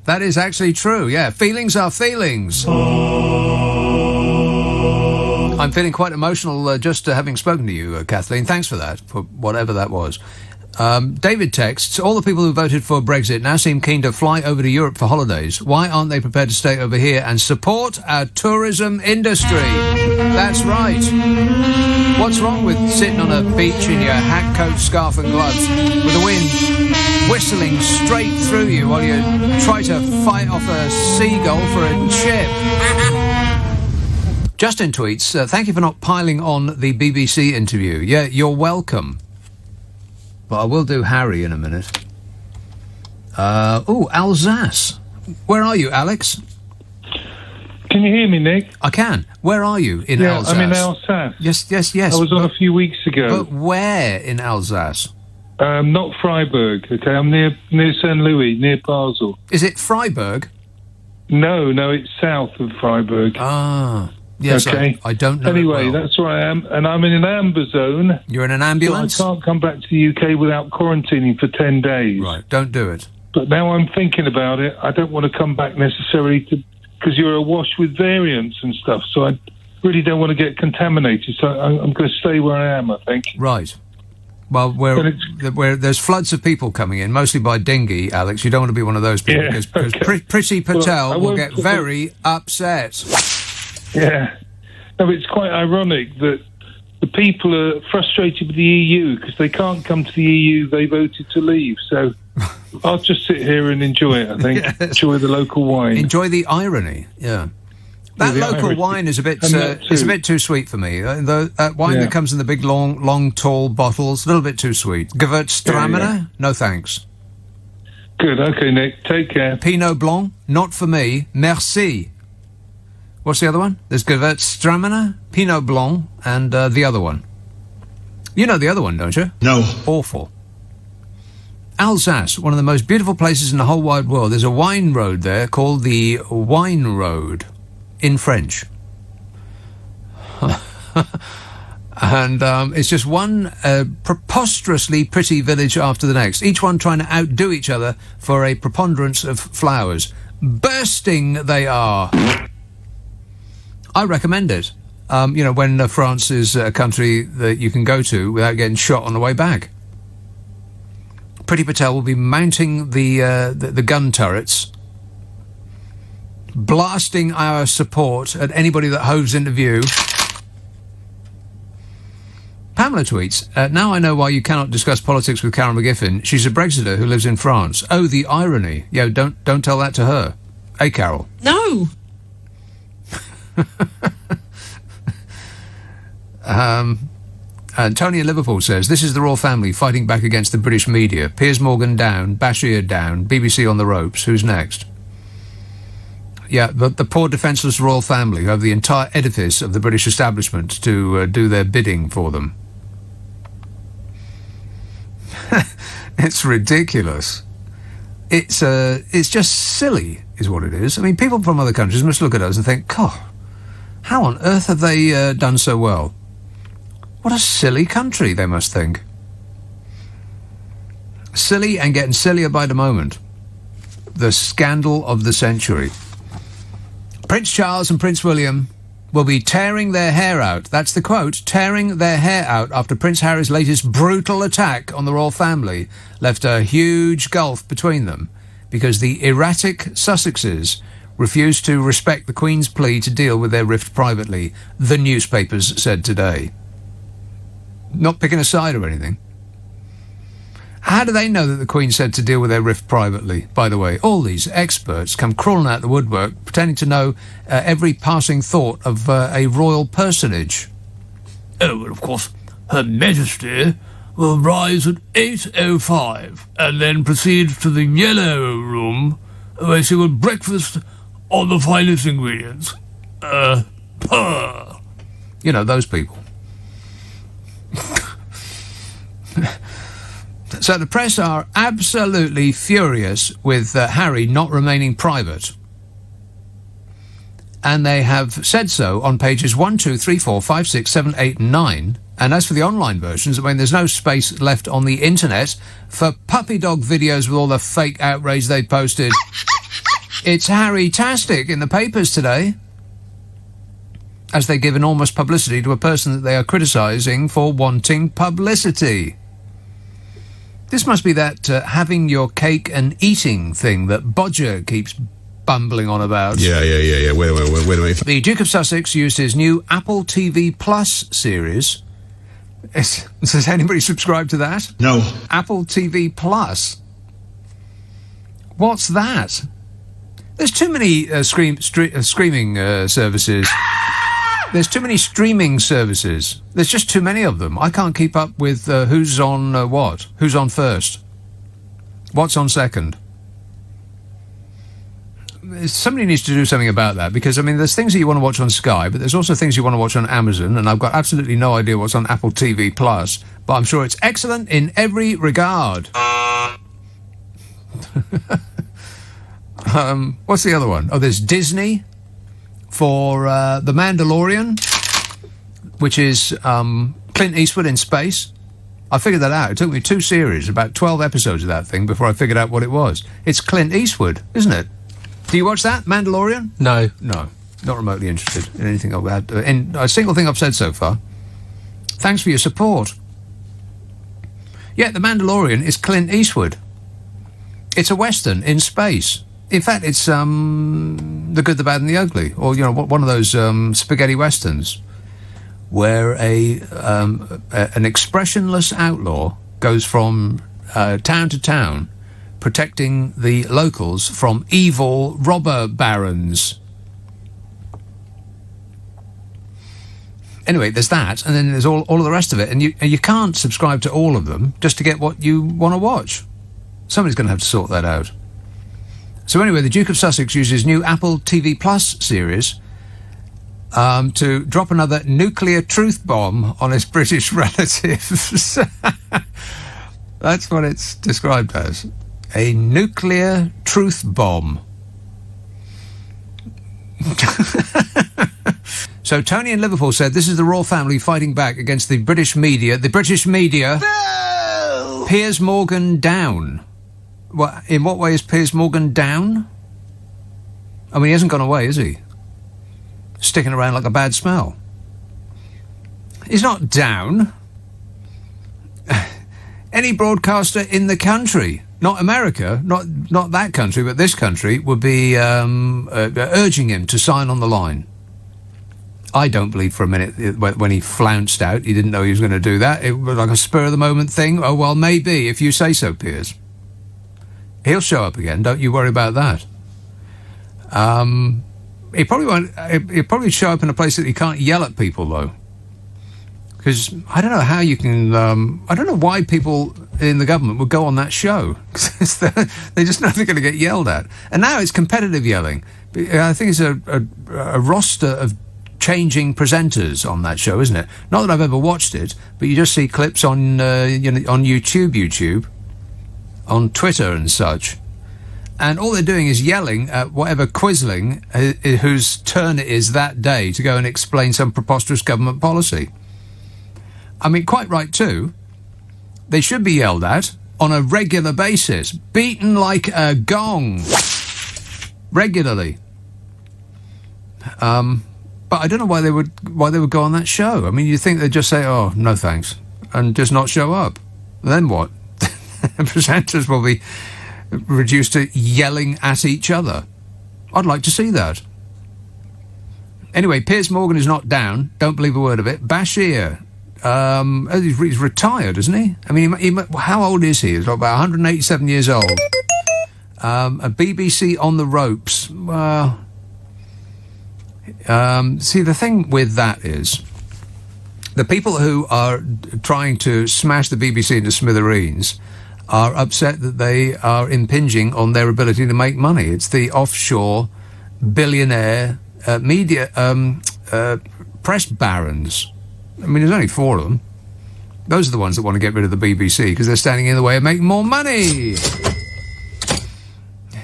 That is actually true, yeah. Feelings are feelings. I'm feeling quite emotional just having spoken to you, Kathleen. Thanks for that, for whatever that was. David texts, all the people who voted for Brexit now seem keen to fly over to Europe for holidays. Why aren't they prepared to stay over here and support our tourism industry? That's right. What's wrong with sitting on a beach in your hat, coat, scarf and gloves with the wind whistling straight through you while you try to fight off a seagull for a chip? Justin tweets, thank you for not piling on the BBC interview. Yeah, you're welcome. But I will do Harry in a minute. Alsace. Where are you, Alex? Can you hear me, Nick? I can. Where are you in Alsace? I'm in Alsace. Yes. I was on a few weeks ago. But where in Alsace? Not Freiburg, okay? I'm near St. Louis, near Basel. Is it Freiburg? No, it's south of Freiburg. Ah, yes, okay. I don't know. Anyway, that's where I am, and I'm in an amber zone. You're in an ambulance? So I can't come back to the UK without quarantining for 10 days. Right, don't do it. But now I'm thinking about it. I don't want to come back necessarily because you're awash with variants and stuff, so I really don't want to get contaminated, so I'm going to stay where I am, I think. Right. Well, where there's floods of people coming in, mostly by dinghy, Alex. You don't want to be one of those people because Priti Patel will get very upset. Yeah. No, it's quite ironic that the people are frustrated with the EU because they can't come to the EU. They voted to leave. So I'll just sit here and enjoy it, I think. Yes. Enjoy the local wine. Enjoy the irony, yeah. That local wine is a bit too sweet for me. That wine that comes in the big, long, tall bottles, a little bit too sweet. Gewürztraminer? Yeah. No thanks. Good. Okay, Nick. Take care. Pinot Blanc? Not for me. Merci. What's the other one? There's Gewürztraminer, Pinot Blanc, and the other one. You know the other one, don't you? No. Awful. Alsace, one of the most beautiful places in the whole wide world. There's a wine road there called the Wine Road. In French. And it's just one preposterously pretty village after the next, each one trying to outdo each other for a preponderance of flowers. Bursting they are. I recommend it. When France is a country that you can go to without getting shot on the way back. Priti Patel will be mounting the gun turrets, blasting our support at anybody that hoves into view. Pamela tweets, now I know why you cannot discuss politics with Carol McGiffin. She's a Brexiter who lives in France. Oh, the irony. Yo, don't tell that to her. Hey, Carol. No. And Tony in Liverpool says, this is the royal family fighting back against the British media. Piers Morgan down, Bashir down, BBC on the ropes. Who's next? Yeah, the poor defenceless royal family who have the entire edifice of the British establishment to do their bidding for them. It's ridiculous. It's just silly, is what it is. I mean, people from other countries must look at us and think, God, how on earth have they done so well? What a silly country, they must think. Silly and getting sillier by the moment. The scandal of the century. Prince Charles and Prince William will be tearing their hair out. That's the quote. Tearing their hair out after Prince Harry's latest brutal attack on the royal family left a huge gulf between them because the erratic Sussexes refused to respect the Queen's plea to deal with their rift privately, the newspapers said today. Not picking a side or anything. How do they know that the Queen said to deal with their rift privately? By the way, all these experts come crawling out the woodwork, pretending to know every passing thought of a royal personage. Oh, well, of course, Her Majesty will rise at 8:05 and then proceed to the Yellow Room, where she will breakfast on the finest ingredients. You know, those people. So the press are absolutely furious with Harry not remaining private. And they have said so on pages 1, 2, 3, 4, 5, 6, 7, 8, 9. And as for the online versions, I mean, there's no space left on the internet for puppy dog videos with all the fake outrage they posted. It's Harry-tastic in the papers today, as they give enormous publicity to a person that they are criticising for wanting publicity. This must be that having your cake and eating thing that Bodger keeps bumbling on about. Yeah. Wait a minute. The Duke of Sussex used his new Apple TV Plus series. Does anybody subscribe to that? No. Apple TV Plus. What's that? There's too many streaming services. There's too many streaming services. There's just too many of them. I can't keep up with who's on what. Who's on first? What's on second? Somebody needs to do something about that, because, I mean, there's things that you want to watch on Sky, but there's also things you want to watch on Amazon, and I've got absolutely no idea what's on Apple TV Plus, but I'm sure it's excellent in every regard. What's the other one? Oh, there's Disney for The Mandalorian, which is Clint Eastwood in space. I figured that out. It took me 2 series, about 12 episodes of that thing, before I figured out what it was. It's Clint Eastwood, isn't it? Do you watch that, Mandalorian? No. No, not remotely interested in anything I've had, in a single thing I've said so far. Thanks for your support. Yeah, The Mandalorian is Clint Eastwood. It's a Western in space. In fact, it's The Good, the Bad and the Ugly, or, you know, one of those spaghetti westerns where an expressionless outlaw goes from town to town protecting the locals from evil robber barons. Anyway, there's that, and then there's all of the rest of it, and you can't subscribe to all of them just to get what you want to watch. Somebody's going to have to sort that out. So anyway, the Duke of Sussex uses new Apple TV Plus series to drop another nuclear truth bomb on his British relatives. That's what it's described as. A nuclear truth bomb. So Tony in Liverpool said, this is the royal family fighting back against the British media. The British media. No! Piers Morgan down. What, in what way is Piers Morgan down? I mean, he hasn't gone away, is he? Sticking around like a bad smell. He's not down. Any broadcaster in the country, not America, not that country, but this country, would be urging him to sign on the line. I don't believe for a minute when he flounced out, he didn't know he was going to do that. It was like a spur-of-the-moment thing. Oh, well, maybe, if you say so, Piers. He'll show up again, don't you worry about that. He probably won't. He'll probably show up in a place that he can't yell at people, though. Because I don't know how you can... I don't know why people in the government would go on that show. They just know they're going to get yelled at. And now it's competitive yelling. I think it's a roster of changing presenters on that show, isn't it? Not that I've ever watched it, but you just see clips on on YouTube, on Twitter and such. And all they're doing is yelling at whatever quisling whose turn it is that day to go and explain some preposterous government policy. I mean, quite right too. They should be yelled at on a regular basis, beaten like a gong, regularly. But I don't know why they would go on that show. I mean, you think they'd just say, "Oh, no thanks," and just not show up. Then what? The presenters will be reduced to yelling at each other. I'd like to see that. Anyway, Piers Morgan is not down. Don't believe a word of it. Bashir, he's retired, isn't he? I mean, how old is he? He's about 187 years old. A BBC on the ropes. Well, see, the thing with that is the people who are trying to smash the BBC into smithereens are upset that they are impinging on their ability to make money. It's the offshore billionaire media press barons. I mean, there's only 4 of them. Those are the ones that want to get rid of the BBC because they're standing in the way of making more money.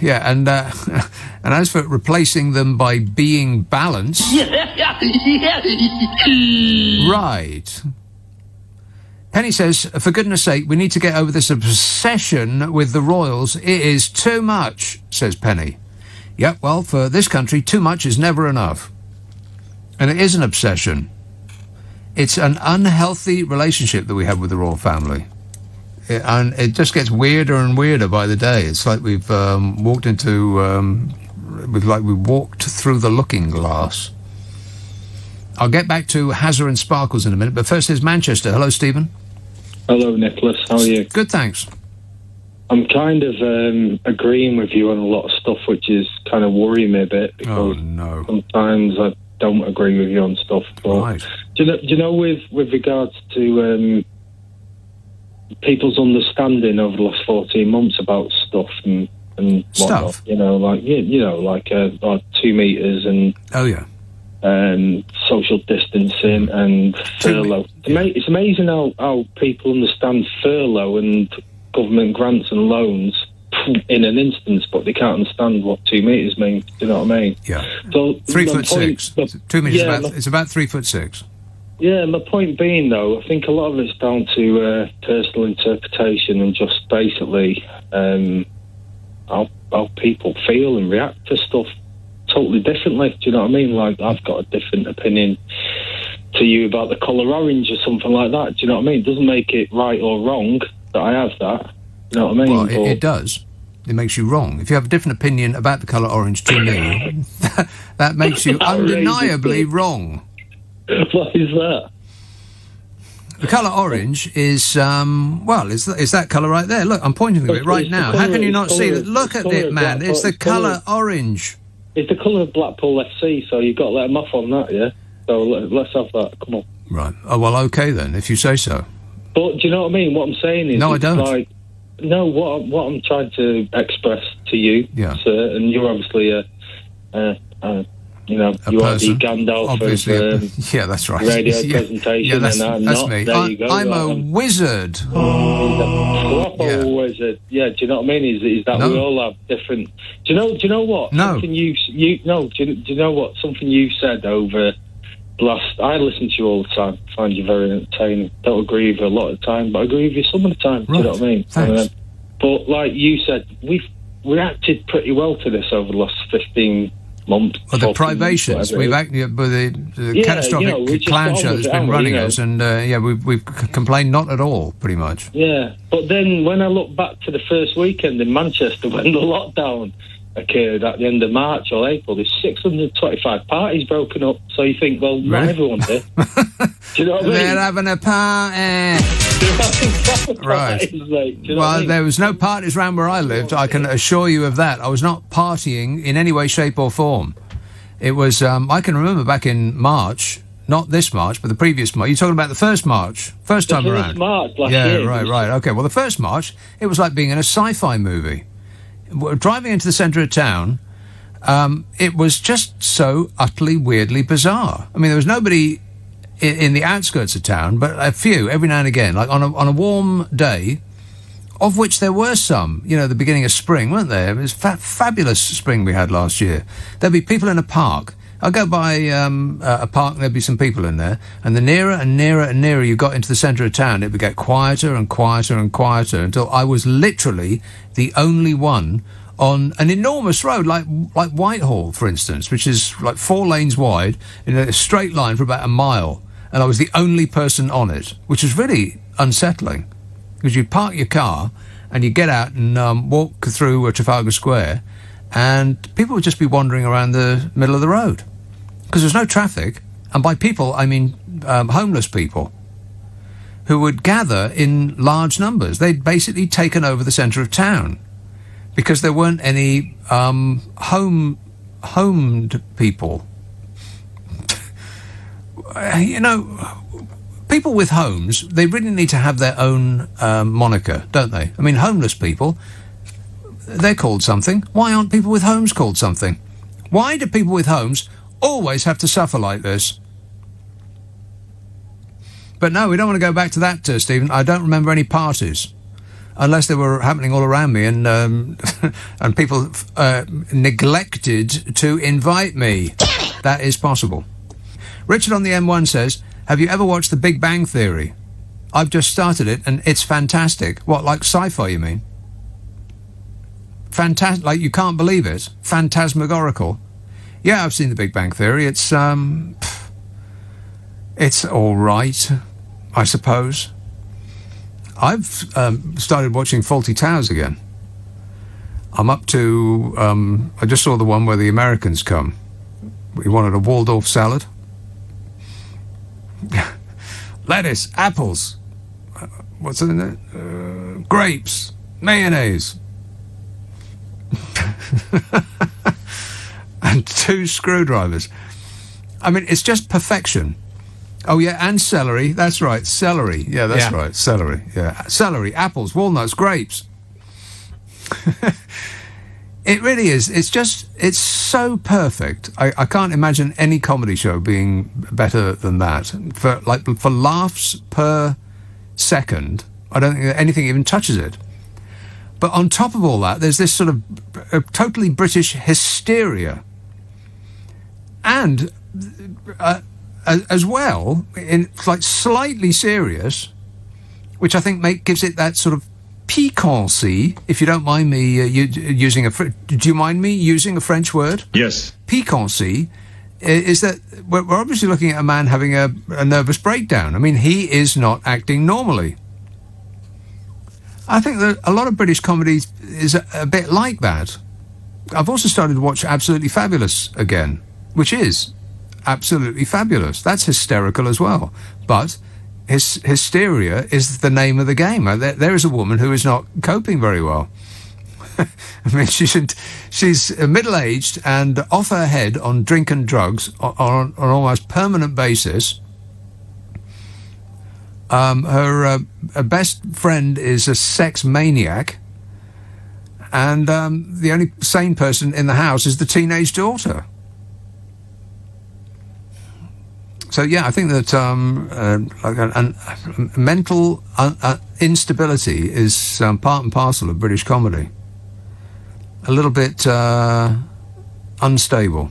Yeah, and as for replacing them by being balanced... Right. Penny says, for goodness sake, we need to get over this obsession with the royals. It is too much, says Penny. Yep, well, for this country, too much is never enough. And it is an obsession. It's an unhealthy relationship that we have with the royal family. And it just gets weirder and weirder by the day. It's like we've walked through the looking glass. I'll get back to Hazard and Sparkles in a minute, but first here's Manchester. Hello, Stephen. Hello, Nicholas. How are you? Good, thanks. I'm kind of agreeing with you on a lot of stuff, which is kind of worrying me a bit because sometimes I don't agree with you on stuff. But right. Do you know with regards to people's understanding over the last 14 months about stuff and whatnot, stuff? Like 2 meters and social distancing and furlough. It's amazing how people understand furlough and government grants and loans in an instance, but they can't understand what 2 meters mean. Do you know what I mean? Yeah. So 3'6". 2 meters. It's about 3'6". Yeah, my point being, though, I think a lot of it's down to personal interpretation and just basically how people feel and react to stuff totally differently. Do you know what I mean? Like, I've got a different opinion to you about the colour orange or something like that. Do you know what I mean? It doesn't make it right or wrong that I have that. Do you know what I mean? Well, it does. It makes you wrong. If you have a different opinion about the colour orange to me, that makes you undeniably wrong. What is that? The colour orange is, it's that colour right there. Look, I'm pointing to it right now. How can you not see that? Look at it, man. It's the colour orange. It's the colour of Blackpool FC, so you've got to let them off on that, yeah? So let's have that. Come on. Right. Oh, well, OK then, if you say so. But do you know what I mean? What I'm saying is... No, I don't. What I'm trying to express to you, sir, and you're obviously you are the Gandalf obviously, of that's right. radio presentation, that's, and I'm that's not. me. There you go. I'm a wizard. Wizard. Yeah, do you know what I mean? Is that we all have different... Do you know what? No. Something do you know what? Something you said over last... I listen to you all the time. Find you very entertaining. Don't agree with you a lot of the time, but I agree with you some of the time. Right. Do you know what I mean? Thanks. But like you said, we've reacted pretty well to this over the last 15 months. Well, the privations. We've acted with the catastrophic clown show that's been running us, and we've complained not at all, pretty much. Yeah, but then when I look back to the first weekend in Manchester when the lockdown occurred at the end of March or April, there's 625 parties broken up. So you think, well, not everyone did. Do you know what I mean? They're having a party. Right. Well, there was no parties around where I lived. I can assure you of that. I was not partying in any way, shape, or form. It was. I can remember back in March, Not this March, but the previous March. You're talking about the first March, first time around. March last yeah, year. right. Okay, well, the first March, it was like being in a sci-fi movie. Driving into the centre of town, it was just so utterly, weirdly bizarre. I mean, there was nobody in the outskirts of town, but a few, every now and again, like on a warm day, of which there were some, the beginning of spring, weren't there? It was fabulous spring we had last year. There'd be people in a park. I'd go by a park and there'd be some people in there, and the nearer and nearer and nearer you got into the centre of town, it would get quieter and quieter and quieter until I was literally the only one on an enormous road, like Whitehall, for instance, which is like 4 lanes wide in a straight line for about a mile, and I was the only person on it, which was really unsettling, because you park your car and you get out and walk through Trafalgar Square, and people would just be wandering around the middle of the road because there's no traffic. And by people, I mean homeless people who would gather in large numbers. They'd basically taken over the centre of town because there weren't any homed people. People with homes, they really need to have their own moniker, don't they? I mean, homeless people, they're called something. Why aren't people with homes called something? Why do people with homes always have to suffer like this? But no, we don't want to go back to that, Stephen. I don't remember any parties, unless they were happening all around me, and and people neglected to invite me. That is possible. Richard on the M1 says, have you ever watched The Big Bang Theory? I've just started it, and it's fantastic. What, like sci-fi, you mean? Fantastic, like you can't believe it. Phantasmagorical. Yeah, I've seen The Big Bang Theory. It's all right, I suppose. I've started watching Fawlty Towers again. I'm up to... I just saw the one where the Americans come. We wanted a Waldorf salad. Lettuce, apples, what's in it? Grapes, mayonnaise, and 2 screwdrivers. I mean, it's just perfection. Oh, yeah, and celery. That's right, celery. Yeah, that's right, celery. Yeah, celery, apples, walnuts, grapes. It really is. It's so perfect. I can't imagine any comedy show being better than that. For laughs per second, I don't think anything even touches it. But on top of all that, there's this sort of totally British hysteria. And as well, in like slightly serious, which I think gives it that sort of piquancy, if you don't mind me using do you mind me using a French word? Yes. Piquancy is that we're obviously looking at a man having a nervous breakdown. I mean, he is not acting normally. I think that a lot of British comedy is a bit like that. I've also started to watch Absolutely Fabulous again, which is absolutely fabulous. That's hysterical as well. But hysteria is the name of the game. There is a woman who is not coping very well. I mean, she's middle-aged and off her head on drink and drugs on an almost permanent basis. Her best friend is a sex maniac, and the only sane person in the house is the teenage daughter. So yeah, I think that mental instability is part and parcel of British comedy. A little bit unstable,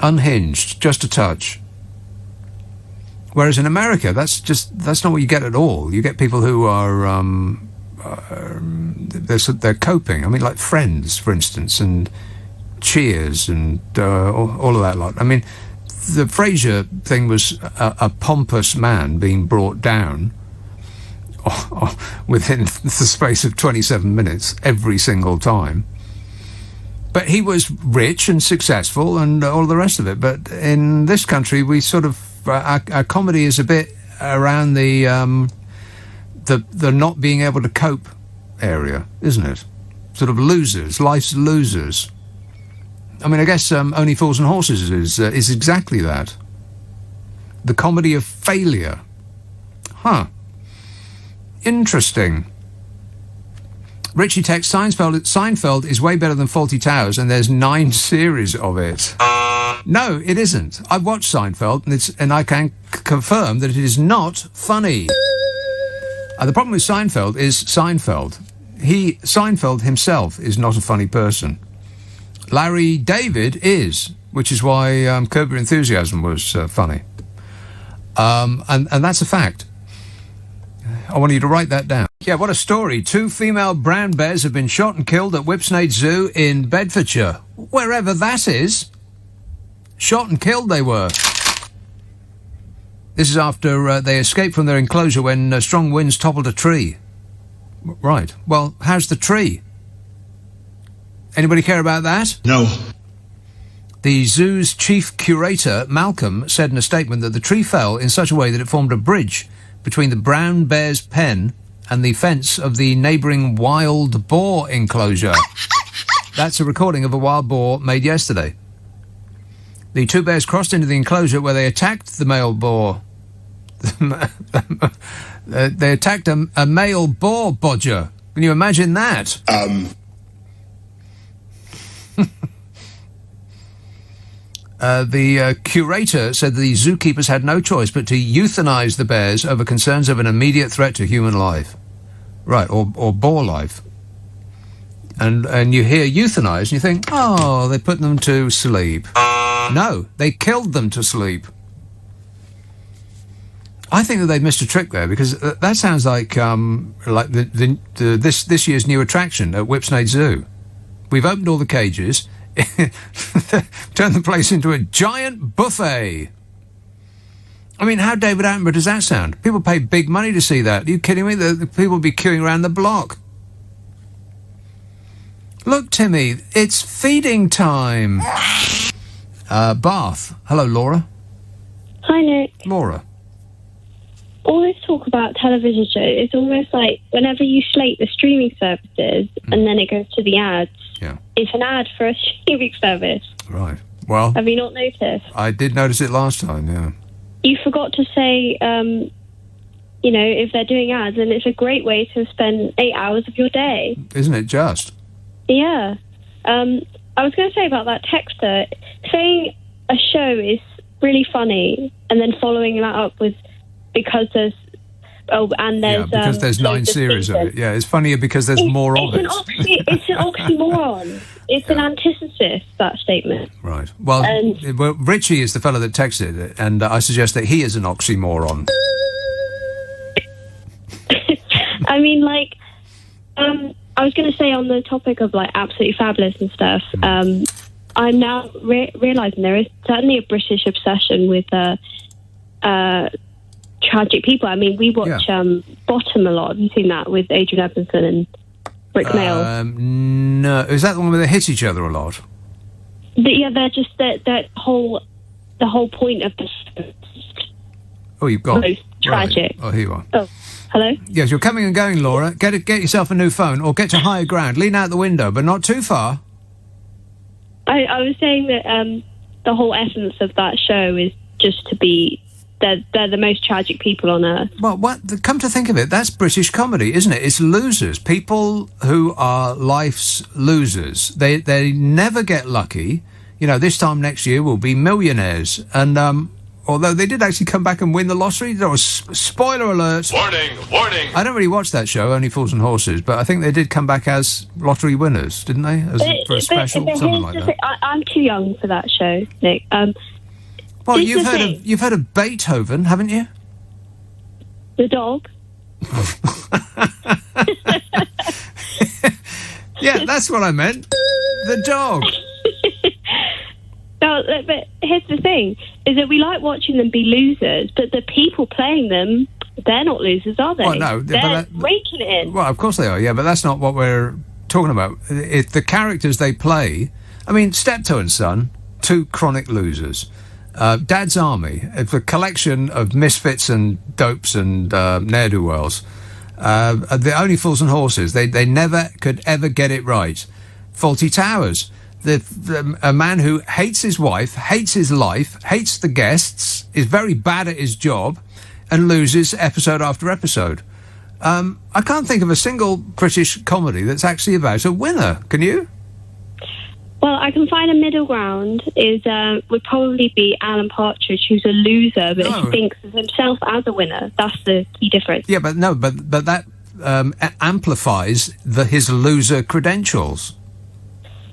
unhinged, just a touch. Whereas in America, that's not what you get at all. You get people who are they're coping. I mean, like Friends, for instance, and Cheers, and all of that lot. I mean, the Frasier thing was a pompous man being brought down within the space of 27 minutes every single time. But he was rich and successful and all the rest of it. But in this country, we sort of our comedy is a bit around the not being able to cope area, isn't it? Sort of losers, life's losers. I mean, I guess Only Fools and Horses is exactly that. The comedy of failure. Huh. Interesting. Richie texts, Seinfeld is way better than Fawlty Towers, and there's 9 series of it. No, it isn't. I've watched Seinfeld, and I can confirm that it is not funny. The problem with Seinfeld is Seinfeld. Seinfeld himself is not a funny person. Larry David is, which is why Curb Your Enthusiasm was funny. And that's a fact. I want you to write that down. Yeah, what a story. 2 female brown bears have been shot and killed at Whipsnade Zoo in Bedfordshire. Wherever that is. Shot and killed they were. This is after they escaped from their enclosure when strong winds toppled a tree. Right. Well, how's the tree? Anybody care about that? No. The zoo's chief curator, Malcolm, said in a statement that the tree fell in such a way that it formed a bridge between the brown bear's pen and the fence of the neighbouring wild boar enclosure. That's a recording of a wild boar made yesterday. The 2 bears crossed into the enclosure where they attacked the male boar. They attacked a male boar bodger. Can you imagine that? The curator said the zookeepers had no choice but to euthanize the bears over concerns of an immediate threat to human life. Right, or boar life. And you hear euthanize and you think, oh, they put them to sleep. No, they killed them to sleep. I think that they've missed a trick there, because that sounds like this year's new attraction at Whipsnade Zoo. We've opened all the cages, turned the place into a giant buffet. I mean, how David Attenborough does that sound? People pay big money to see that. Are you kidding me? The people will be queuing around the block. Look, Timmy, it's feeding time. Bath. Hello, Laura. Hi, Nick. Laura. All this talk about television shows, it's almost like whenever you slate the streaming services and then it goes to the ads, it's an ad for a streaming service. Right. Well, have you not noticed? I did notice it last time, yeah. You forgot to say, if they're doing ads, and it's a great way to spend 8 hours of your day. Isn't it just? Yeah. I was going to say about that texter, saying a show is really funny and then following that up with because there's 9 series of it. Yeah, it's funnier because there's more of it. It's an oxymoron. It's an antithesis, that statement. Right. Well, Richie is the fellow that texted it, and I suggest that he is an oxymoron. I mean, I was going to say on the topic of Absolutely Fabulous and stuff, I'm now realising there is certainly a British obsession with tragic people. I mean, we watch Bottom a lot. Have you seen that with Adrian Edmondson and Rick Mail? No. Is that the one where they hit each other a lot? They're just the whole point of this. Oh, you've got tragic. Right. Oh, here you are. Oh, hello. Yes, you're coming and going, Laura. Get yourself a new phone, or get to higher ground. Lean out the window, but not too far. I was saying that the whole essence of that show is just to be. They're the most tragic people on earth. Well, come to think of it, that's British comedy, isn't it? It's losers. People who are life's losers. They never get lucky. This time next year we'll be millionaires. And although they did actually come back and win the lottery, there was spoiler alert. Warning! I don't really watch that show, Only Fools and Horses, but I think they did come back as lottery winners, didn't they? For a special, something like that. I'm too young for that show, Nick. Well, you've heard of Beethoven, haven't you? The dog. Yeah, that's what I meant. The dog. No, but here's the thing: is that we like watching them be losers, but the people playing them, they're not losers, are they? Well, no, they're raking it in. Well, of course they are. Yeah, but that's not what we're talking about. The characters they play. I mean, Steptoe and Son, 2 chronic losers. Dad's Army, it's a collection of misfits and dopes and ne'er-do-wells. The Only Fools and Horses, they never could ever get it right. Fawlty Towers, A man who hates his wife, hates his life, hates the guests, is very bad at his job, and loses episode after episode. I can't think of a single British comedy that's actually about a winner. Can you? Well, I can find a middle ground. Would probably be Alan Partridge, who's a loser, but he thinks of himself as a winner. That's the key difference. Yeah, but that amplifies his loser credentials.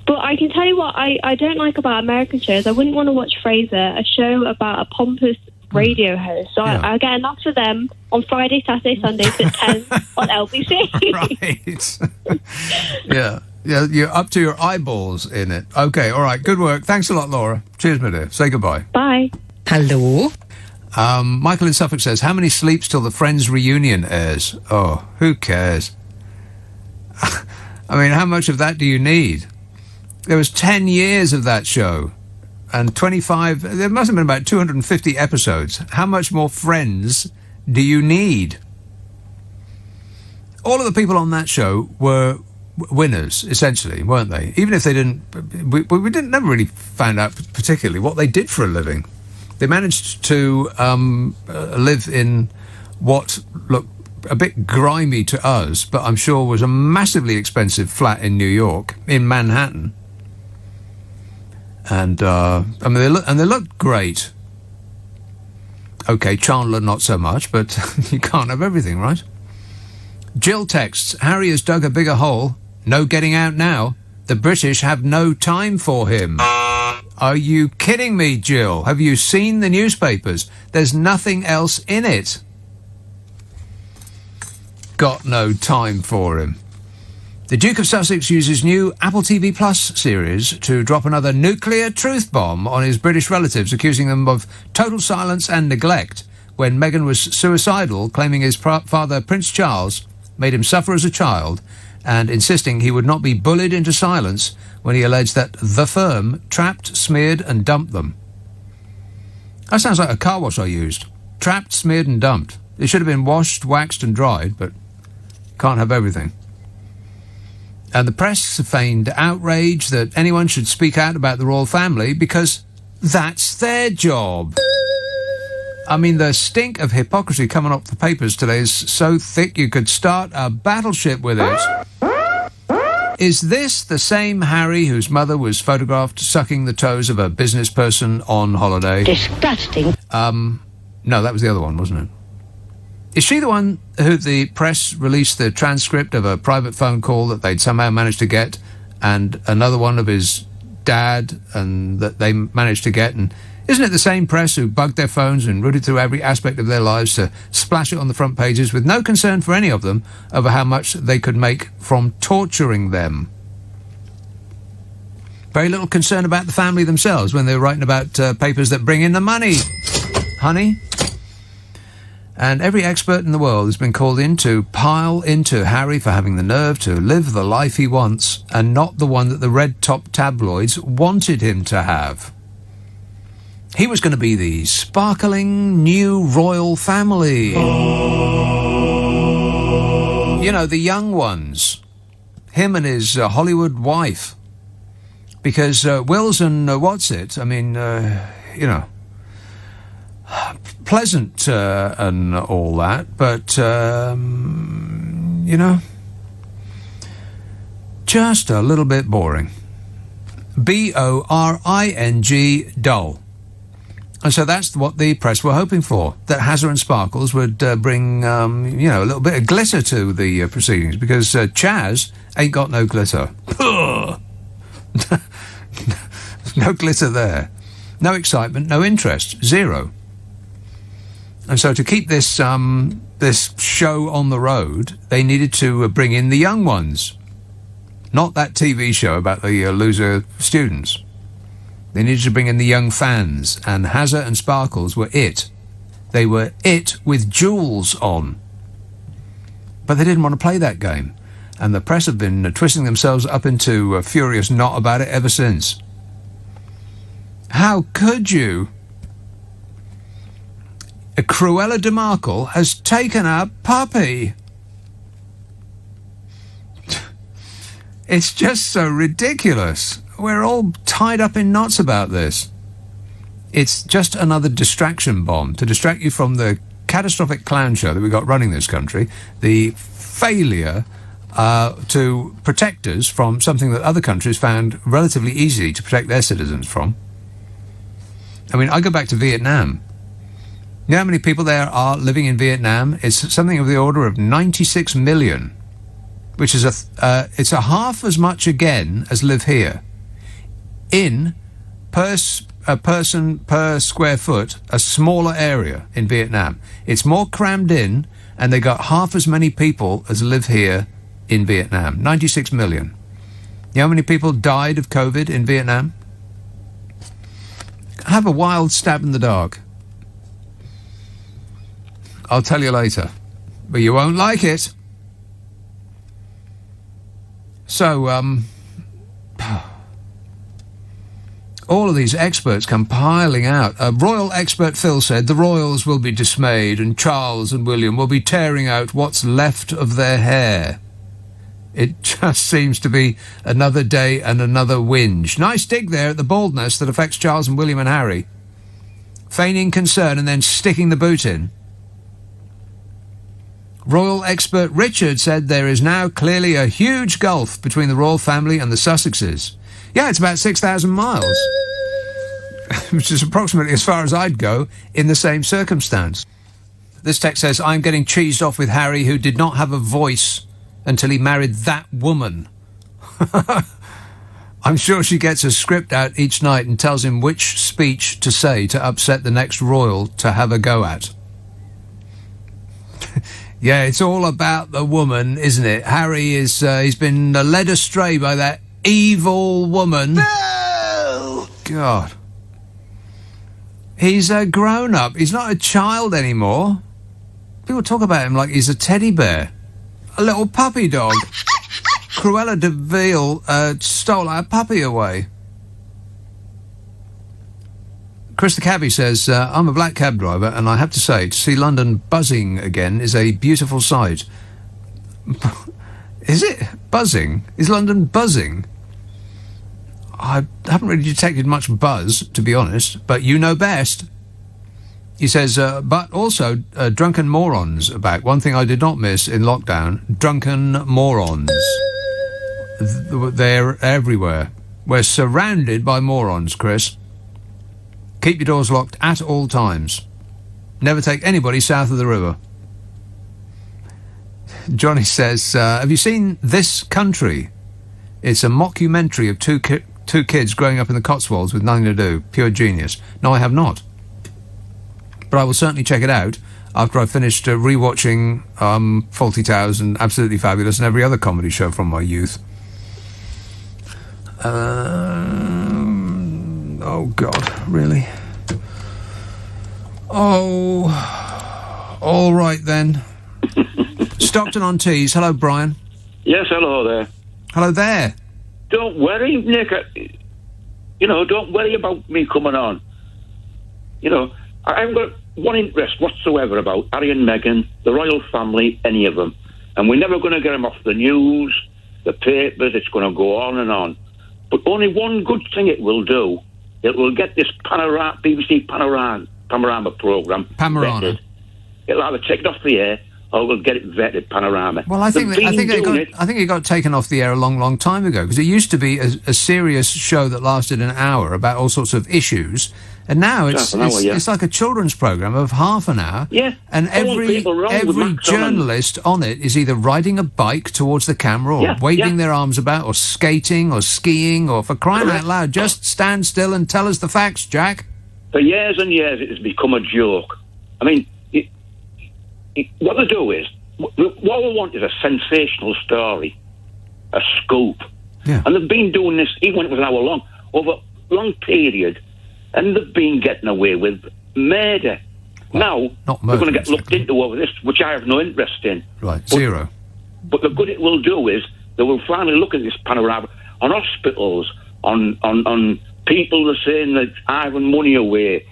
But I can tell you what I don't like about American shows. I wouldn't want to watch Frasier, a show about a pompous radio host. So I get enough of them on Friday, Saturday, Sundays at 10 on LBC. Right. Yeah. Yeah, you're up to your eyeballs in it. Okay, all right, good work. Thanks a lot, Laura. Cheers, my dear. Say goodbye. Bye. Hello. Michael in Suffolk says, how many sleeps till the Friends reunion airs? Oh, who cares? I mean, how much of that do you need? There was 10 years of that show and 25, there must have been about 250 episodes. How much more Friends do you need? All of the people on that show were winners, essentially, weren't they? Even if they didn't, we never really found out particularly what they did for a living. They managed to live in what looked a bit grimy to us, but I'm sure was a massively expensive flat in New York, in Manhattan. And I mean, they looked great. Okay, Chandler not so much, but you can't have everything, right? Jill texts, Harry has dug a bigger hole. No getting out now. The British have no time for him. Are you kidding me, Jill? Have you seen the newspapers? There's nothing else in it. Got no time for him. The Duke of Sussex uses new Apple TV Plus series to drop another nuclear truth bomb on his British relatives, accusing them of total silence and neglect when Meghan was suicidal, claiming his father, Prince Charles, made him suffer as a child, and insisting he would not be bullied into silence when he alleged that the firm trapped, smeared and dumped them. That sounds like a car wash I used. Trapped, smeared and dumped. It should have been washed, waxed and dried, but can't have everything. And the press feigned outrage that anyone should speak out about the royal family because that's their job. I mean, the stink of hypocrisy coming off the papers today is so thick you could start a battleship with it. Is this the same Harry whose mother was photographed sucking the toes of a business person on holiday? Disgusting. No, that was the other one, wasn't it? Is she the one who the press released the transcript of a private phone call that they'd somehow managed to get, and another one of his dad, and that they managed to get? And isn't it the same press who bugged their phones and rooted through every aspect of their lives to splash it on the front pages with no concern for any of them over how much they could make from torturing them? Very little concern about the family themselves when they're writing about papers that bring in the money, honey. And every expert in the world has been called in to pile into Harry for having the nerve to live the life he wants and not the one that the red-top tabloids wanted him to have. He was going to be the sparkling new royal family. You know, the young ones. Him and his Hollywood wife. Because Wills and what's-it, I mean, you know, pleasant and all that, but, you know, just a little bit boring. B-O-R-I-N-G, dull. And so that's what the press were hoping for, that Hazza and Sparkles would bring, you know, a little bit of glitter to the proceedings, because Chaz ain't got no glitter. No glitter there. No excitement, no interest, zero. And so to keep this this show on the road, they needed to bring in the young ones. Not that TV show about the loser students. They needed to bring in the young fans, and Hazza and Sparkles were it. They were it with jewels on. But they didn't want to play that game, and the press have been twisting themselves up into a furious knot about it ever since. How could you? Cruella de Marco has taken a puppy. It's just so ridiculous. We're all tied up in knots about this. It's just another distraction bomb to distract you from the catastrophic clown show that we've got running this country, the failure to protect us from something that other countries found relatively easy to protect their citizens from. I mean, I go back to Vietnam. You know how many people there are living in Vietnam? It's something of the order of 96 million, which is it's a half as much again as live here. In a person per square foot, a smaller area in Vietnam. It's more crammed in, and they got half as many people as live here in Vietnam. 96 million. You know how many people died of COVID in Vietnam? Have a wild stab in the dark. I'll tell you later, but you won't like it. So, all of these experts come piling out. Royal expert Phil said the royals will be dismayed and Charles and William will be tearing out what's left of their hair. It just seems to be another day and another whinge. Nice dig there at the baldness that affects Charles and William and Harry. Feigning concern and then sticking the boot in. Royal expert Richard said there is now clearly a huge gulf between the royal family and the Sussexes. Yeah, it's about 6,000 miles, which is approximately as far as I'd go in the same circumstance. This text says, I'm getting cheesed off with Harry, who did not have a voice until he married that woman. I'm sure she gets a script out each night and tells him which speech to say to upset the next royal to have a go at. Yeah, it's all about the woman, isn't it? Harry is, he's been led astray by that evil woman. No! God. He's a grown-up. He's not a child anymore. People talk about him like he's a teddy bear. A little puppy dog. Cruella de Vil stole our puppy away. Chris the Cabbie says, I'm a black cab driver, and I have to say, to see London buzzing again is a beautiful sight. Is it buzzing? Is London buzzing? I haven't really detected much buzz, to be honest, but you know best. He says, but also drunken morons are back. One thing I did not miss in lockdown, drunken morons. They're everywhere. We're surrounded by morons, Chris. Keep your doors locked at all times. Never take anybody south of the river. Johnny says, have you seen This Country? It's a mockumentary of two kids growing up in the Cotswolds with nothing to do. Pure genius. No, I have not. But I will certainly check it out after I've finished rewatching Fawlty Towers and Absolutely Fabulous and every other comedy show from my youth. Oh, God, really? Oh, all right then. Stockton on Tees. Hello, Brian. Yes, hello there. Hello there. Don't worry, Nick. Don't worry about me coming on. I haven't got one interest whatsoever about Harry and Meghan, the royal family, any of them. And we're never going to get them off the news, the papers. It's going to go on and on. But only one good thing it will do. It will get this BBC Panorama programme vetted. It'll either take it off the air or we'll get it vetted, Panorama. Well, I think it got taken off the air a long, long time ago, because it used to be a serious show that lasted an hour about all sorts of issues, and now it's like a children's programme of half an hour. Yeah, and every journalist on it is either riding a bike towards the camera or waving their arms about or skating or skiing or, for crying out loud, just stand still and tell us the facts, Jack. For years and years it has become a joke. I mean, what they do is, what we want is a sensational story, a scoop. Yeah. And they've been doing this, even when it was an hour long, over a long period, and they've been getting away with murder. Well, now, they're going to get looked into over this, which I have no interest in. Right, zero. But the good it will do is, they will finally look at this panorama on hospitals, on people that are saying that having money away.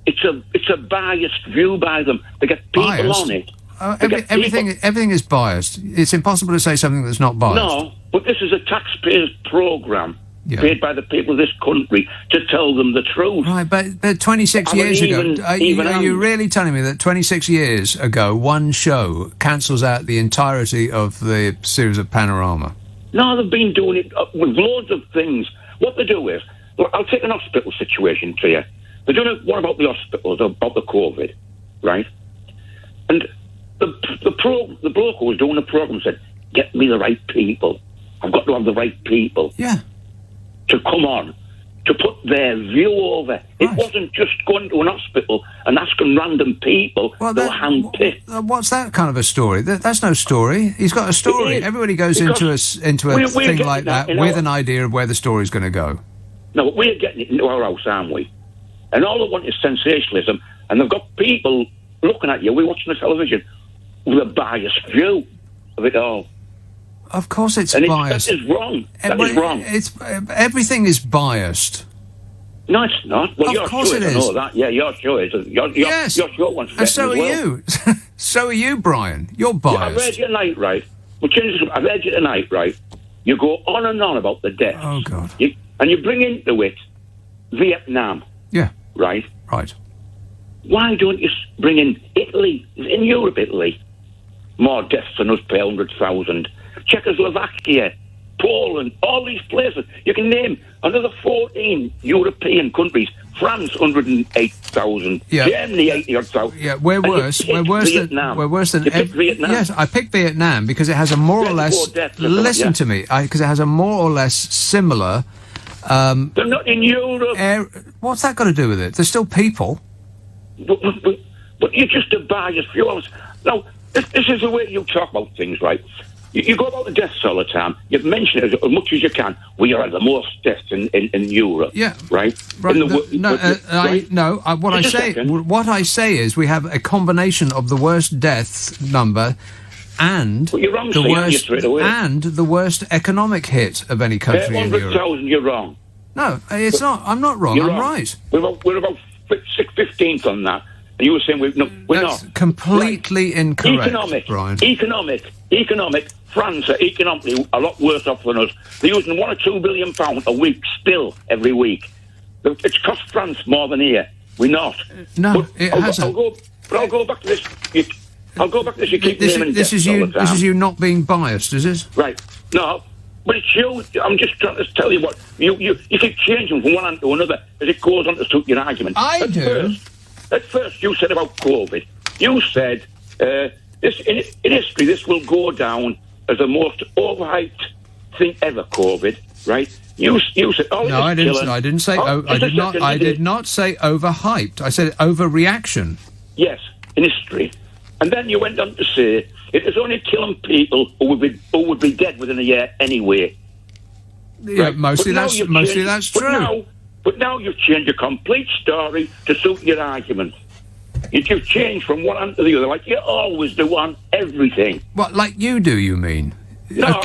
It's a biased view by them. They get people on it. Everything is biased. It's impossible to say something that's not biased. No, but this is a taxpayer's programme. paid by the people of this country to tell them the truth. Right, but 26 years ago, are you really telling me that 26 years ago, one show cancels out the entirety of the series of Panorama? No, they've been doing it with loads of things. What they do is, look, I'll take an hospital situation to you. They're doing one about the hospitals, about the COVID, right? And the bloke who was doing the programme said, get me the right people. I've got to have the right people. Yeah. To come on, to put their view over. Right. It wasn't just going to an hospital and asking random people who were handpicked. What's that kind of a story? That's no story. He's got a story. Everybody goes into a thing like that with an idea of where the story's going to go. No, but we're getting it into our house, aren't we? And all they want is sensationalism, and they've got people looking at you, we're watching the television, with a biased view of it all. Of course it's biased. That is wrong. That is wrong. Everything is biased. No, it's not. Well, of course it is. I know that. Yeah, your show is. Your show wants to. And so are you. So are you, Brian. You're biased. Yeah, I read you tonight, right? I read you tonight, right? You go on and on about the deaths. Oh, God. And you bring into it Vietnam. Yeah. Right? Right. Why don't you bring in Italy? In Europe, Italy. More deaths than us per 100,000. Czechoslovakia, Poland, all these places. You can name another 14 European countries. France, 108,000. Yeah. Germany, 80,000. Yeah, we're worse. We're worse than. You picked Vietnam. Yes, I picked Vietnam because it has a more or less. Listen to me, because it has a more or less similar. They're not in Europe. What's that got to do with it? They're still people. But you're just a biased view. Now, this is the way you talk about things, right? You go about the deaths all the time. You mention it as much as you can. We are the most deaths in Europe. Yeah. Right? What I say is we have a combination of the worst death number and the worst economic hit of any country in Europe. 100,000, you're wrong. No, it's not. I'm not wrong. I'm right. We're about 15th on that. And you were saying we're not. Completely incorrect, Brian. Economic. France are economically a lot worse off than us. They're using £1 or £2 billion a week still every week. It's cost France more than here. We're not. No, it hasn't. I'll go back to this. I'll go back to this. You keep naming this is you. This is you not being biased, is it? Right. No. But it's you. I'm just trying to tell you what you keep changing from one hand to another as it goes on to suit your argument. At first, you said about COVID. You said this in history. This will go down as the most overhyped thing ever. COVID, right? You said, no, I didn't. I didn't say. I did not say overhyped. I said overreaction. Yes, in history, and then you went on to say it is only killing people who would be dead within a year anyway. Yeah, right? mostly that's true. But now you've changed your complete story to suit your argument. You've changed from one end to the other, like you always do on everything. What, like you do, you mean? No,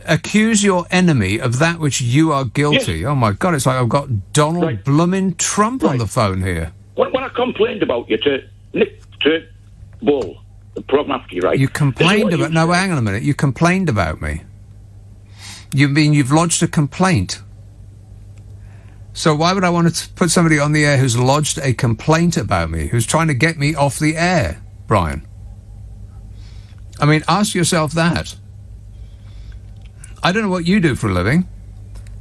accuse your enemy of that which you are guilty. Yes. Oh, my God, it's like I've got Donald Bloomin' Trump on the phone here. When I complained about you to Bull, the programme after you, right? You complained about... No, hang on a minute. You complained about me. You mean you've lodged a complaint? So why would I want to put somebody on the air who's lodged a complaint about me, who's trying to get me off the air, Brian? I mean, ask yourself that. I don't know what you do for a living,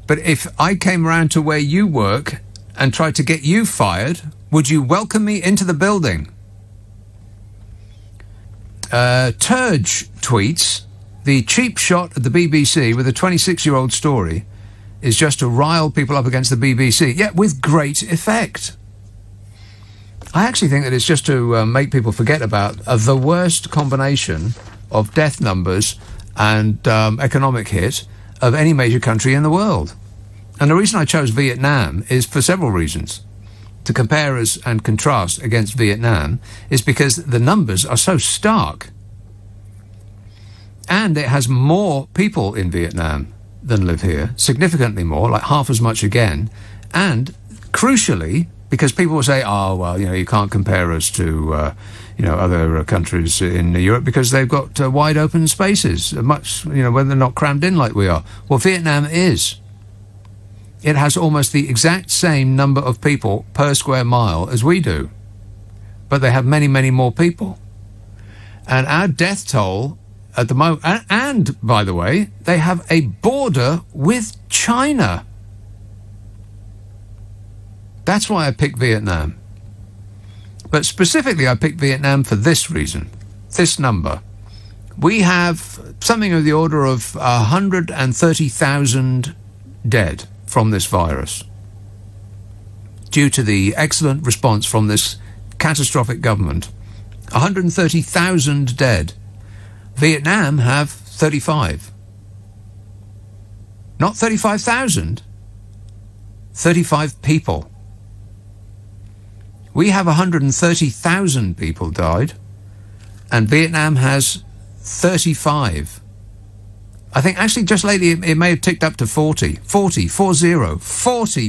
but if I came around to where you work and tried to get you fired, would you welcome me into the building? Turge tweets, the cheap shot at the BBC with a 26-year-old story is just to rile people up against the BBC, yet with great effect. I actually think that it's just to make people forget about the worst combination of death numbers and economic hit of any major country in the world. And the reason I chose Vietnam is for several reasons. To compare us and contrast against Vietnam is because the numbers are so stark. And it has more people in Vietnam than live here, significantly more, like half as much again. And crucially, because people will say, oh, well, you can't compare us to, other countries in Europe because they've got wide open spaces, much, when they're not crammed in like we are. Well, Vietnam is. it has almost the exact same number of people per square mile as we do. But they have many, many more people. And our death toll at the moment, and by the way, they have a border with China. That's why I picked Vietnam. But specifically, I picked Vietnam for this reason, this number. We have something of the order of 130,000 dead from this virus due to the excellent response from this catastrophic government. 130,000 dead. Vietnam have 35. Not 35,000. 35 people. We have 130,000 people died, and Vietnam has 35. I think actually just lately it may have ticked up to 40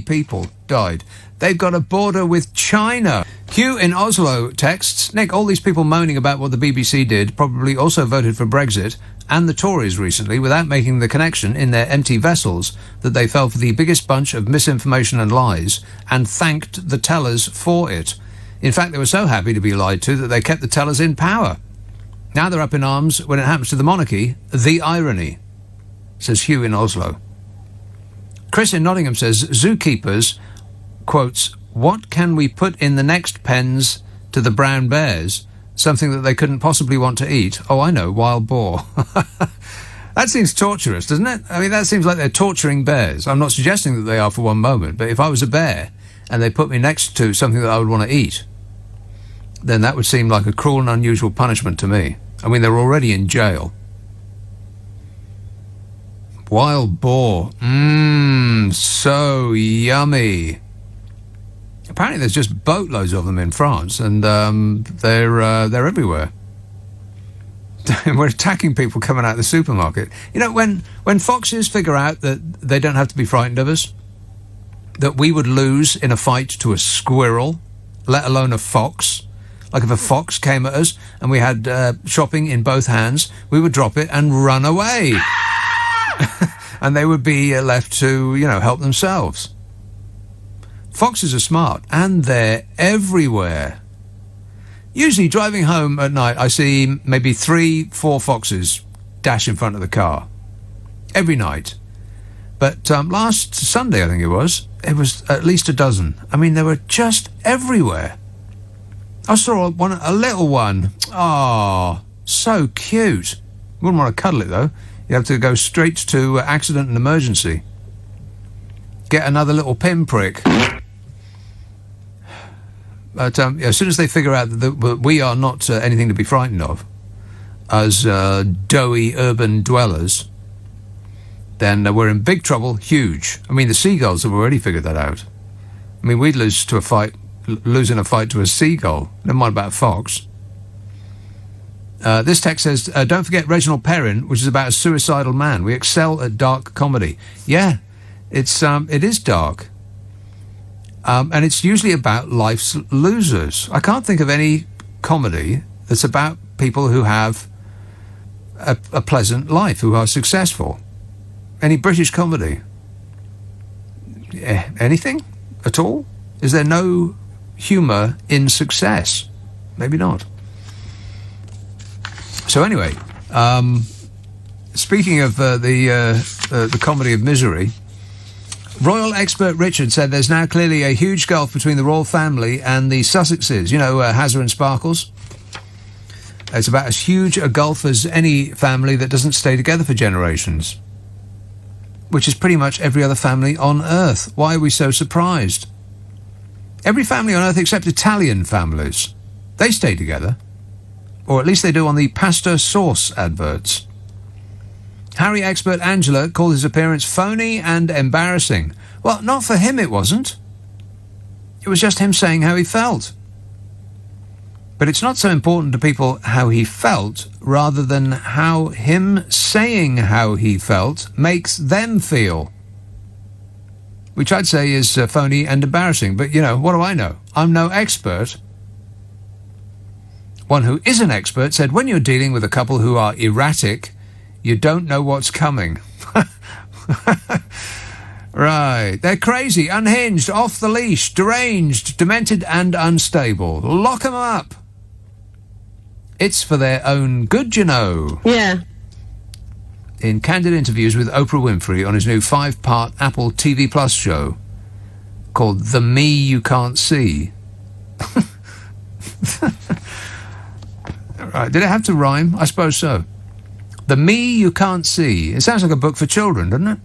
people died. They've got a border with China. Hugh in Oslo texts, Nick, all these people moaning about what the BBC did probably also voted for Brexit and the Tories recently without making the connection in their empty vessels that they fell for the biggest bunch of misinformation and lies and thanked the tellers for it. In fact, they were so happy to be lied to that they kept the tellers in power. Now they're up in arms when it happens to the monarchy. The irony, says Hugh in Oslo. Chris in Nottingham says, zookeepers, quotes, what can we put in the next pens to the brown bears? Something that they couldn't possibly want to eat. Oh, I know, wild boar. That seems torturous, doesn't it? I mean, that seems like they're torturing bears. I'm not suggesting that they are for one moment, but if I was a bear and they put me next to something that I would want to eat, then that would seem like a cruel and unusual punishment to me. I mean, they're already in jail. Wild boar. So yummy. Apparently there's just boatloads of them in France, and they're everywhere. We're attacking people coming out of the supermarket. You know, when foxes figure out that they don't have to be frightened of us, that we would lose in a fight to a squirrel, let alone a fox. Like if a fox came at us and we had shopping in both hands, we would drop it and run away. And they would be left to, help themselves. Foxes are smart, and they're everywhere. Usually driving home at night, I see maybe 3-4 foxes dash in front of the car. Every night. But last Sunday, I think it was at least a dozen. I mean, they were just everywhere. I saw a little one. Oh, so cute. Wouldn't want to cuddle it, though. You have to go straight to accident and emergency. Get another little pinprick. But as soon as they figure out that we are not anything to be frightened of, as doughy urban dwellers, then we're in big trouble, huge. I mean, the seagulls have already figured that out. I mean, we'd losing a fight to a seagull. Never mind about a fox. This text says, don't forget Reginald Perrin, which is about a suicidal man. We excel at dark comedy. Yeah, it is dark. And it's usually about life's losers. I can't think of any comedy that's about people who have a pleasant life, who are successful. Any British comedy? Anything at all? Is there no humour in success? Maybe not. So anyway, speaking of the comedy of misery, Royal expert Richard said there's now clearly a huge gulf between the royal family and the Sussexes. Hazard and Sparkles. It's about as huge a gulf as any family that doesn't stay together for generations, which is pretty much every other family on Earth. Why are we so surprised? Every family on Earth except Italian families, they stay together. Or at least they do on the pasta sauce adverts. Harry expert Angela called his appearance phony and embarrassing. Well, not for him it wasn't. It was just him saying how he felt. But it's not so important to people how he felt, rather than how him saying how he felt makes them feel. Which I'd say is phony and embarrassing. But, what do I know? I'm no expert. One who is an expert said, when you're dealing with a couple who are erratic, you don't know what's coming. Right. They're crazy, unhinged, off the leash, deranged, demented and unstable. Lock 'em up. It's for their own good, you know. Yeah. In candid interviews with Oprah Winfrey on his new 5-part Apple TV Plus show called The Me You Can't See. Right. Did it have to rhyme? I suppose so. The Me You Can't See. It sounds like a book for children, doesn't it?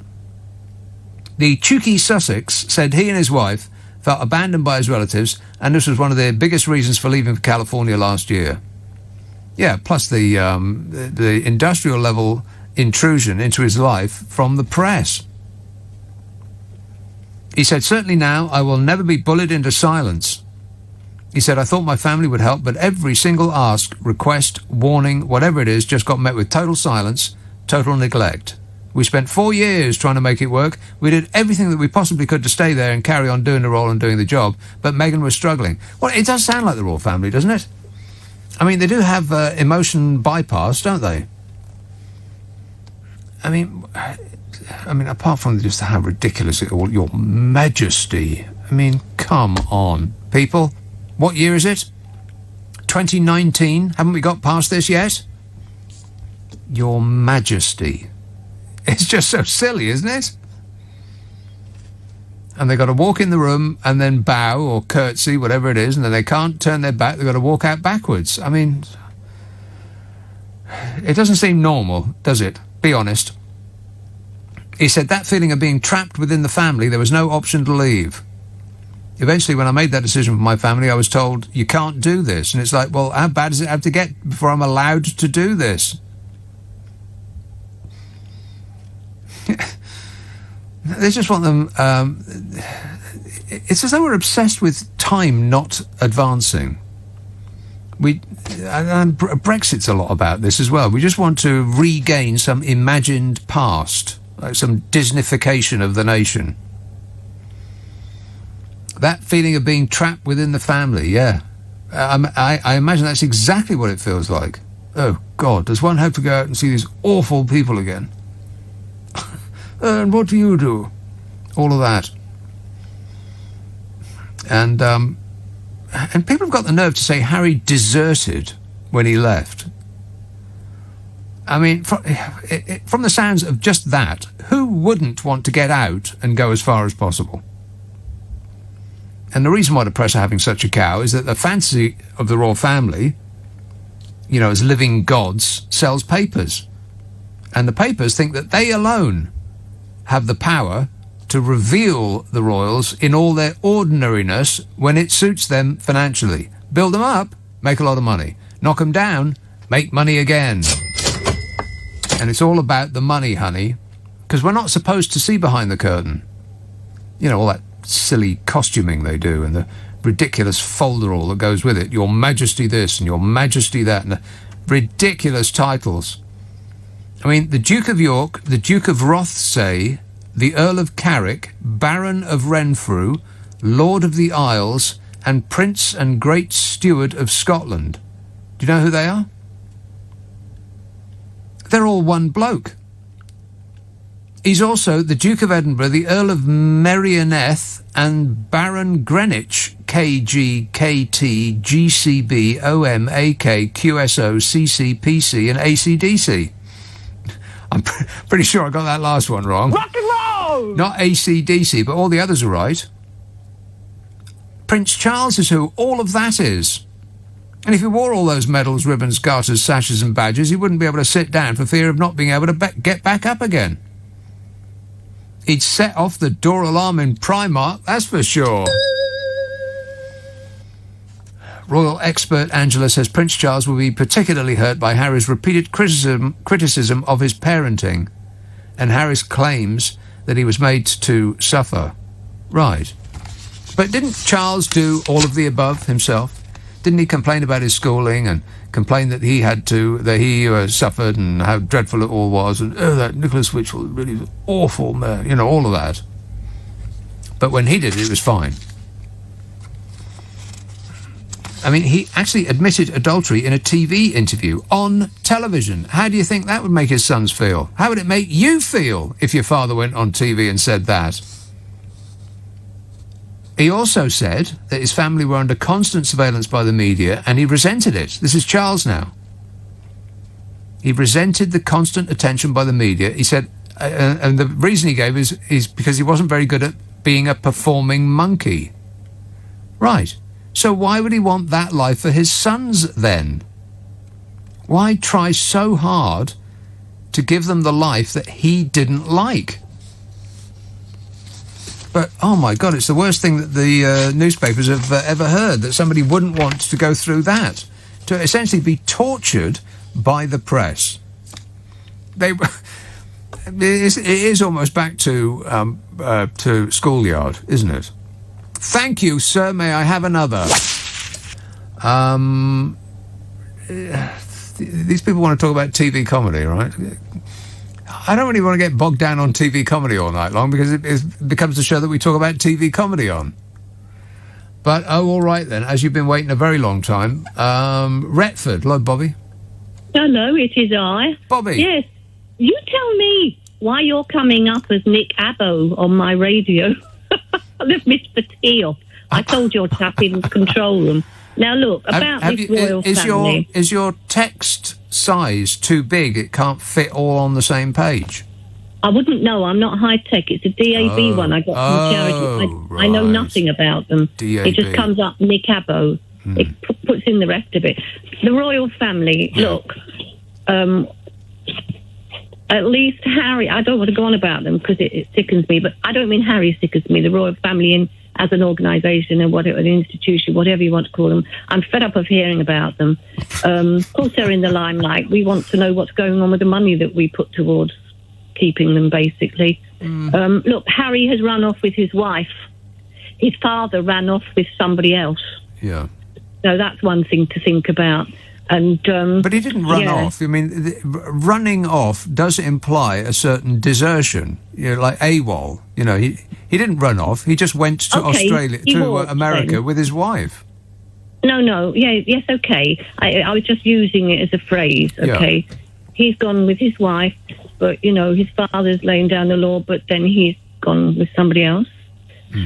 The Chukey Sussex said he and his wife felt abandoned by his relatives, and this was one of their biggest reasons for leaving for California last year. Yeah, plus the industrial level intrusion into his life from the press. He said, certainly now I will never be bullied into silence. He said, I thought my family would help, but every single ask, request, warning, whatever it is, just got met with total silence, total neglect. We spent 4 years trying to make it work. We did everything that we possibly could to stay there and carry on doing the role and doing the job, but Meghan was struggling. Well, it does sound like the royal family, doesn't it? I mean, they do have emotion bypass, don't they? I mean, apart from just how ridiculous it all, Your Majesty. I mean, come on, people. What year is it? 2019? Haven't we got past this yet? Your Majesty. It's just so silly, isn't it? And they've got to walk in the room and then bow or curtsy, whatever it is, and then they can't turn their back. They've got to walk out backwards. I mean, it doesn't seem normal, does it? Be honest. He said that feeling of being trapped within the family, there was no option to leave. Eventually, when I made that decision for my family, I was told, you can't do this. And it's like, well, how bad does it have to get before I'm allowed to do this? They just want them... it's as though we're obsessed with time not advancing. Brexit's a lot about this as well. We just want to regain some imagined past, like some Disneyfication of the nation. That feeling of being trapped within the family, yeah. I imagine that's exactly what it feels like. Oh, God, does one have to go out and see these awful people again? And what do you do? All of that. And people have got the nerve to say Harry deserted when he left. I mean, from the sounds of just that, who wouldn't want to get out and go as far as possible? And the reason why the press are having such a cow is that the fantasy of the royal family, you know, as living gods, sells papers. And the papers think that they alone have the power to reveal the royals in all their ordinariness when it suits them financially. Build them up, make a lot of money. Knock them down, make money again. And it's all about the money, honey, because we're not supposed to see behind the curtain. You know, all that silly costuming they do and the ridiculous folderol that goes with it. Your Majesty this and Your Majesty that, and the ridiculous titles. I mean, the Duke of York, the Duke of Rothesay, the Earl of Carrick, Baron of Renfrew, Lord of the Isles, and Prince and Great Steward of Scotland. Do you know who they are? They're all one bloke. He's also the Duke of Edinburgh, the Earl of Merioneth, and Baron Greenwich, KG, KT, GCB, OM, AK, QSO, CCPC, and ACDC. I'm pretty sure I got that last one wrong. Rock and roll! Not ACDC, but all the others are right. Prince Charles is who all of that is. And if he wore all those medals, ribbons, garters, sashes and badges, he wouldn't be able to sit down for fear of not being able to get back up again. He'd set off the door alarm in Primark, that's for sure. Royal expert Angela says Prince Charles will be particularly hurt by Harry's repeated criticism of his parenting and Harry's claims that he was made to suffer. Right. But didn't Charles do all of the above himself? Didn't he complain about his schooling and complain that he suffered and how dreadful it all was, and that Nicholas Witchell really was awful, man, you know, all of that. But when he did it, it was fine. I mean, he actually admitted adultery in a TV interview on television. How do you think that would make his sons feel? How would it make you feel if your father went on TV and said that? He also said that his family were under constant surveillance by the media, and he resented it. This is Charles now. He resented the constant attention by the media. He said, and the reason he gave is because he wasn't very good at being a performing monkey. Right. So why would he want that life for his sons then? Why try so hard to give them the life that he didn't like? But, oh my God, it's the worst thing that the newspapers have ever heard, that somebody wouldn't want to go through that, to essentially be tortured by the press. It is almost back to schoolyard, isn't it? Thank you, sir. May I have another? These people want to talk about TV comedy, right? I don't really want to get bogged down on TV comedy all night long, because it becomes the show that we talk about TV comedy on. But, all right then, as you've been waiting a very long time, Retford. Hello, Bobby. Hello, it is I. Bobby. Yes. You tell me why you're coming up as Nick Abbo on my radio. They've missed the tee off. I told your chap in the control room. Now, look, about this royal family... Is your text size too big? It can't fit all on the same page? I wouldn't know. I'm not high-tech. It's a DAB one I got from charity. I know nothing about them. DAB. It just comes up Nick Abbo. It puts in the rest of it. The royal family, look... at least Harry, I don't want to go on about them because it sickens me, but I don't mean Harry sickens me, the royal family as an organisation and whatever, an institution, whatever you want to call them. I'm fed up of hearing about them. Of course, they're in the limelight. We want to know what's going on with the money that we put towards keeping them, basically. Look, Harry has run off with his wife. His father ran off with somebody else. Yeah. So that's one thing to think about. And but he didn't run off. I mean, running off does imply a certain desertion, like AWOL. He didn't run off. He just went to America with his wife. No. Yes, okay. I was just using it as a phrase, okay? Yeah. He's gone with his wife, but, his father's laying down the law, but then he's gone with somebody else.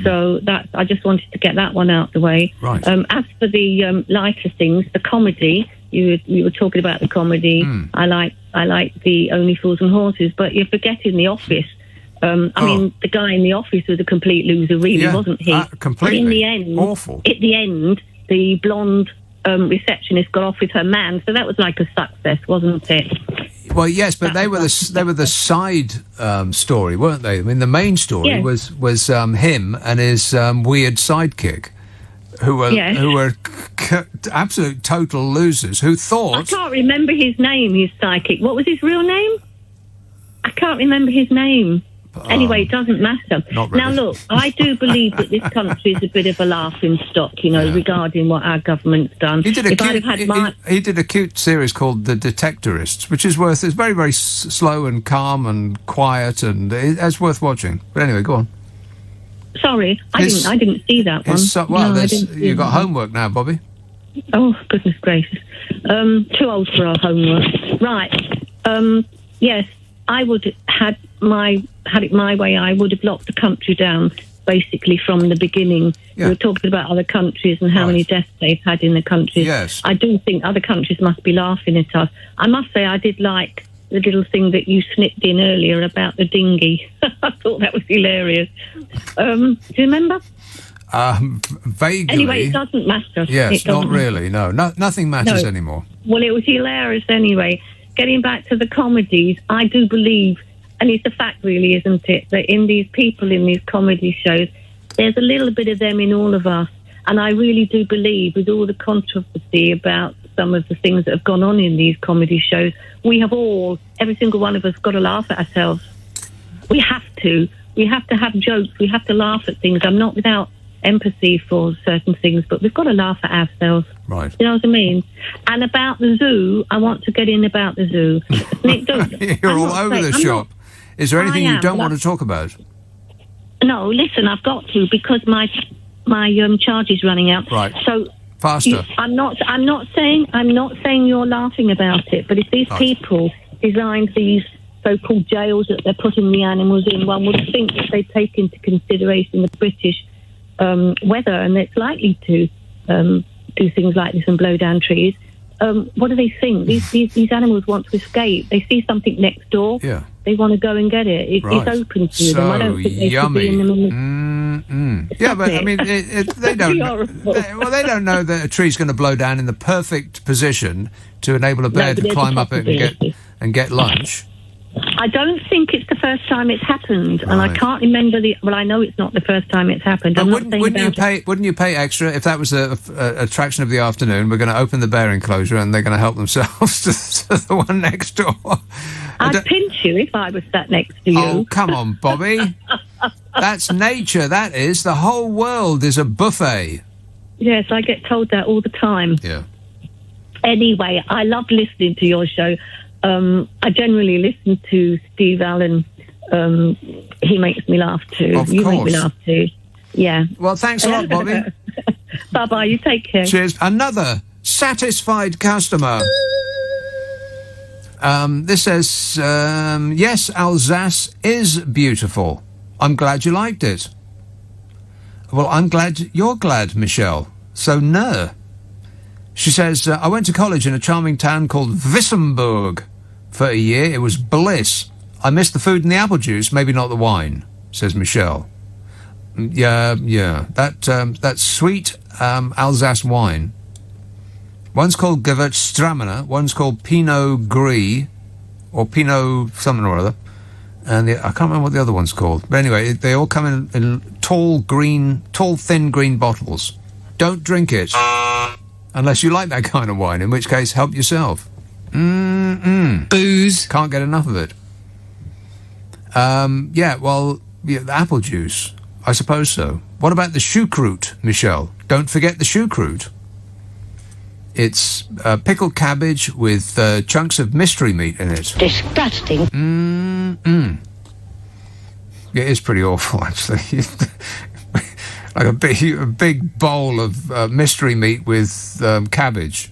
So I just wanted to get that one out the way. Right. As for the lighter things, the comedy, you were talking about the comedy. I like the Only Fools and Horses, but you're forgetting The Office. I mean, the guy in The Office was a complete loser, really, wasn't he? Completely. But in the end, awful. At the end, the blonde receptionist got off with her man, so that was like a success, wasn't it? Well, yes, but they were the side story, weren't they? I mean, the main story was him and his weird sidekick, who were absolute total losers. Who thought? I can't remember his name. His sidekick. What was his real name? I can't remember his name. Anyway, it doesn't matter. Not really. Now, look, I do believe that this country is a bit of a laughing stock, regarding what our government's done. He did a cute series called The Detectorists, which is it's very, very slow and calm and quiet, and it's worth watching. But anyway, go on. Sorry, I didn't see that one. You've got homework now, Bobby. Oh, goodness gracious. Too old for our homework. Right. Yes, I would had it my way. I would have locked the country down basically from the beginning. Yeah. We were talking about other countries and how many deaths they've had in the countries. Yes. I do think other countries must be laughing at us. I must say I did like the little thing that you snipped in earlier about the dinghy. I thought that was hilarious. Do you remember? Vaguely. Anyway, it doesn't matter. Yes, not really. No, nothing matters anymore. Well, it was hilarious anyway. Getting back to the comedies, I do believe, and it's a fact really, isn't it, that in these people in these comedy shows, there's a little bit of them in all of us. And I really do believe, with all the controversy about some of the things that have gone on in these comedy shows, we have every single one of us, got to laugh at ourselves. We have to. We have to have jokes. We have to laugh at things. I'm not without empathy for certain things, but we've got to laugh at ourselves. Right. You know what I mean? And about the zoo, I want to get in about the zoo. Nick, you're all over the shop. Is there anything you don't want to talk about? No, listen, I've got to, because my charge is running out. Right. So faster. I'm not saying you're laughing about it, but if these people designed these so-called jails that they're putting the animals in, one would think that they take into consideration the British weather, and it's likely to do things like this and blow down trees. What do they think? These animals want to escape. They see something next door. Yeah. They want to go and get it. It's open to them. I don't think they should be in them. Yeah, but I mean, they don't. They don't know that a tree's going to blow down in the perfect position to enable a bear to climb up it and get lunch. I don't think it's the first time it's happened, and I can't remember Well, I know it's not the first time it's happened. But wouldn't you pay extra if that was a attraction of the afternoon? We're going to open the bear enclosure, and they're going to help themselves to the one next door. I'd pinch you if I was sat next to you. Oh, come on, Bobby. That's nature. That is. The whole world is a buffet. Yes, I get told that all the time. Yeah. Anyway, I love listening to your show. I generally listen to Steve Allen. He makes me laugh too. Of you course. make me laugh too. Yeah. Well, thanks a lot, Bobby. Bye-bye. You take care. Cheers. Another satisfied customer. This says, yes, Alsace is beautiful. I'm glad you liked it. Well, I'm glad you're glad, Michelle. So, no. She says, I went to college in a charming town called Wissembourg for a year. It was bliss. I missed the food and the apple juice, maybe not the wine, says Michelle. Yeah. That sweet Alsace wine. One's called Gewürztraminer, one's called Pinot Gris, or Pinot something or other. And I can't remember what the other one's called. But anyway, they all come in tall, thin green bottles. Don't drink it. Unless you like that kind of wine, in which case, help yourself. Booze. Can't get enough of it. The apple juice. I suppose so. What about the choucroute, Michelle? Don't forget the choucroute. It's pickled cabbage with chunks of mystery meat in it. Disgusting. It is pretty awful, actually. Like a big bowl of mystery meat with cabbage.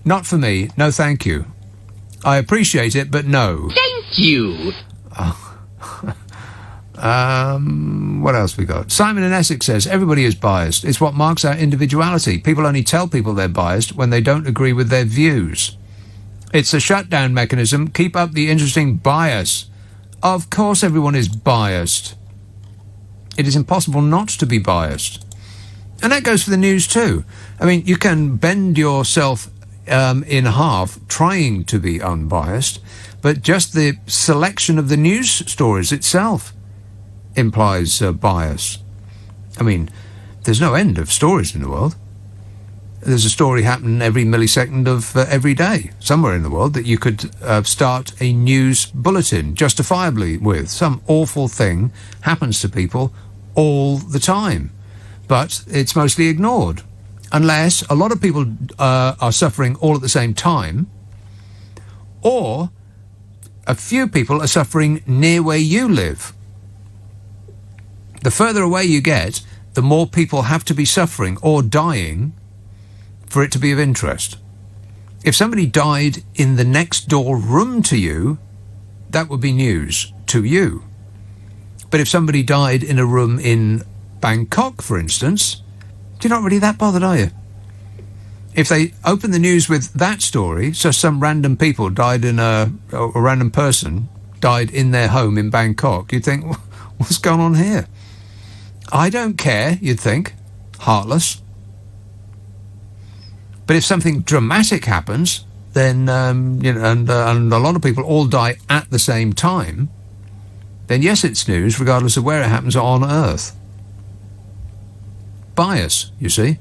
Not for me. No, thank you. I appreciate it, but no. Thank you. What else we got? Simon in Essex says, everybody is biased. It's what marks our individuality. People only tell people they're biased when they don't agree with their views. It's a shutdown mechanism. Keep up the interesting bias. Of course everyone is biased. It is impossible not to be biased. And that goes for the news too. I mean, you can bend yourself in half trying to be unbiased, but just the selection of the news stories itself implies bias. I mean, there's no end of stories in the world. There's a story happening every millisecond of every day, somewhere in the world, that you could start a news bulletin justifiably with. Some awful thing happens to people all the time, but it's mostly ignored. Unless a lot of people are suffering all at the same time, or a few people are suffering near where you live. The further away you get, the more people have to be suffering or dying for it to be of interest. If somebody died in the next door room to you, that would be news to you. But if somebody died in a room in Bangkok, for instance, you're not really that bothered, are you? If they open the news with that story, so some random people died in a random person died in their home in Bangkok, you'd think, what's going on here? I don't care, you'd think. Heartless. But if something dramatic happens, then, and a lot of people all die at the same time, then yes, it's news, regardless of where it happens on Earth. Bias, you see.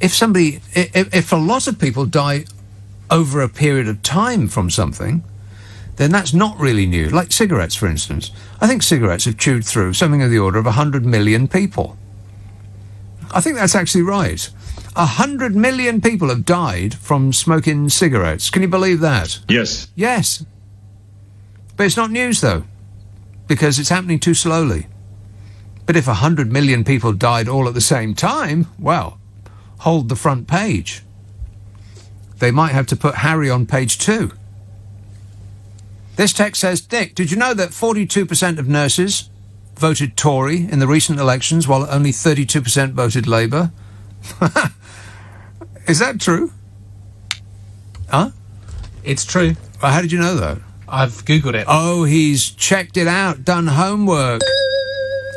If a lot of people die over a period of time from something, then that's not really new. Like cigarettes, for instance. I think cigarettes have chewed through something of the order of 100 million people. I think that's actually right. 100 million people have died from smoking cigarettes. Can you believe that? Yes. Yes. But it's not news, though, because it's happening too slowly. But if 100 million people died all at the same time, well, hold the front page. They might have to put Harry on page 2. This text says, Dick, did you know that 42% of nurses, voted Tory in the recent elections, while only 32% voted Labour. Is that true? Huh? It's true. Well, how did you know that? I've Googled it. Oh, he's checked it out, done homework.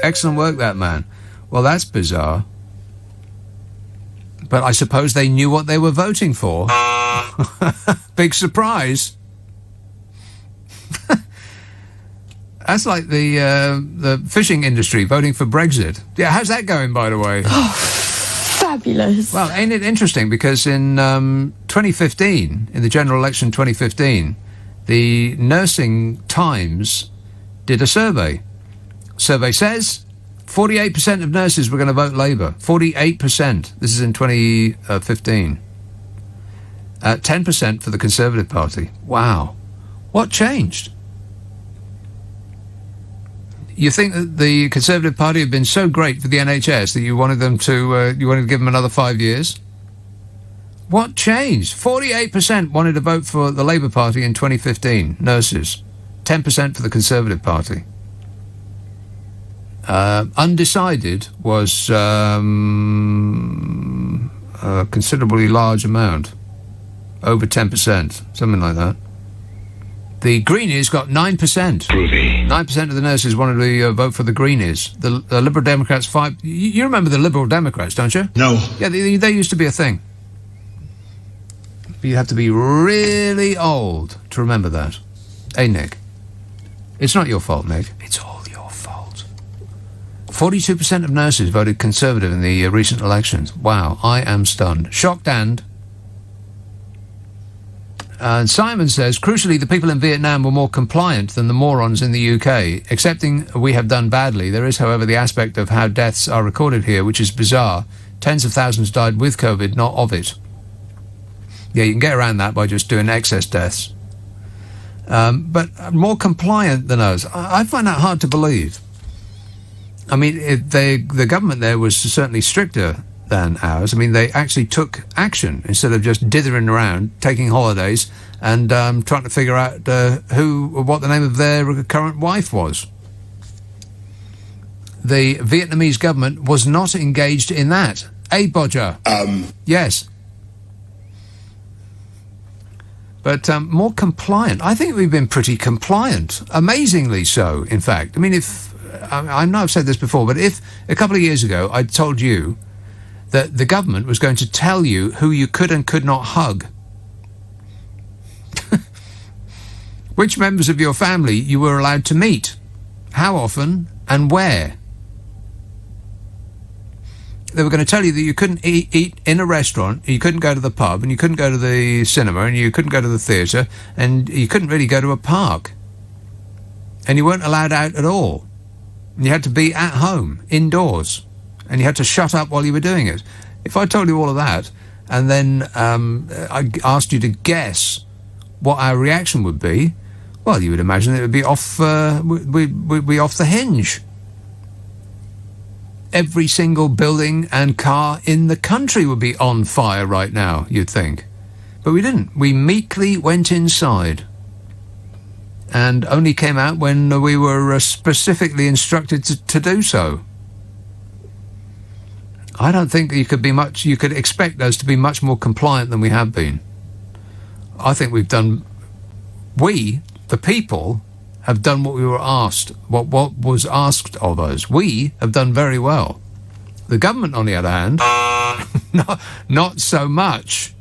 Excellent work, that man. Well, that's bizarre. But I suppose they knew what they were voting for. Big surprise. That's like the fishing industry voting for Brexit. Yeah, how's that going, by the way? Oh, fabulous. Well, ain't it interesting? Because in 2015, in the general election 2015, the Nursing Times did a survey. Survey says 48% of nurses were going to vote Labour. 48%. This is in 2015. 10% for the Conservative Party. Wow. What changed? You think that the Conservative Party have been so great for the NHS that you wanted them to, you wanted to give them another 5 years? What changed? 48% wanted to vote for the Labour Party in 2015, nurses. 10% for the Conservative Party. Undecided was a considerably large amount. Over 10%, something like that. The Greenies got 9%. Groovy. 9% of the nurses wanted to vote for the Greenies. The Liberal Democrats, 5%. You remember the Liberal Democrats, don't you? No. Yeah, they used to be a thing. But you have to be really old to remember that. Hey, Nick. It's not your fault, Nick. It's all your fault. 42% of nurses voted Conservative in the recent elections. Wow, I am stunned. Shocked and Simon says, crucially, the people in Vietnam were more compliant than the morons in the UK. Accepting we have done badly, there is, however, the aspect of how deaths are recorded here, which is bizarre. Tens of thousands died with COVID, not of it. Yeah, you can get around that by just doing excess deaths. But more compliant than us. I find that hard to believe. I mean, the government there was certainly stricter than ours. I mean, they actually took action instead of just dithering around, taking holidays, and trying to figure out what the name of their current wife was. The Vietnamese government was not engaged in that. Bodger. Yes. But more compliant. I think we've been pretty compliant. Amazingly so, in fact. I mean, I know I've said this before, but if a couple of years ago I'd told you that the government was going to tell you who you could and could not hug, which members of your family you were allowed to meet, how often and where. They were going to tell you that you couldn't eat in a restaurant, you couldn't go to the pub, and you couldn't go to the cinema, and you couldn't go to the theatre, and you couldn't really go to a park. And you weren't allowed out at all. And you had to be at home, indoors. And you had to shut up while you were doing it. If I told you all of that, and then I asked you to guess what our reaction would be, well, you would imagine it would be off the hinge. Every single building and car in the country would be on fire right now, you'd think. But we didn't. We meekly went inside and only came out when we were specifically instructed to do so. I don't think you could expect us to be much more compliant than we have been. I think the people, have done what we were asked, what was asked of us. We have done very well. The government, on the other hand, not so much.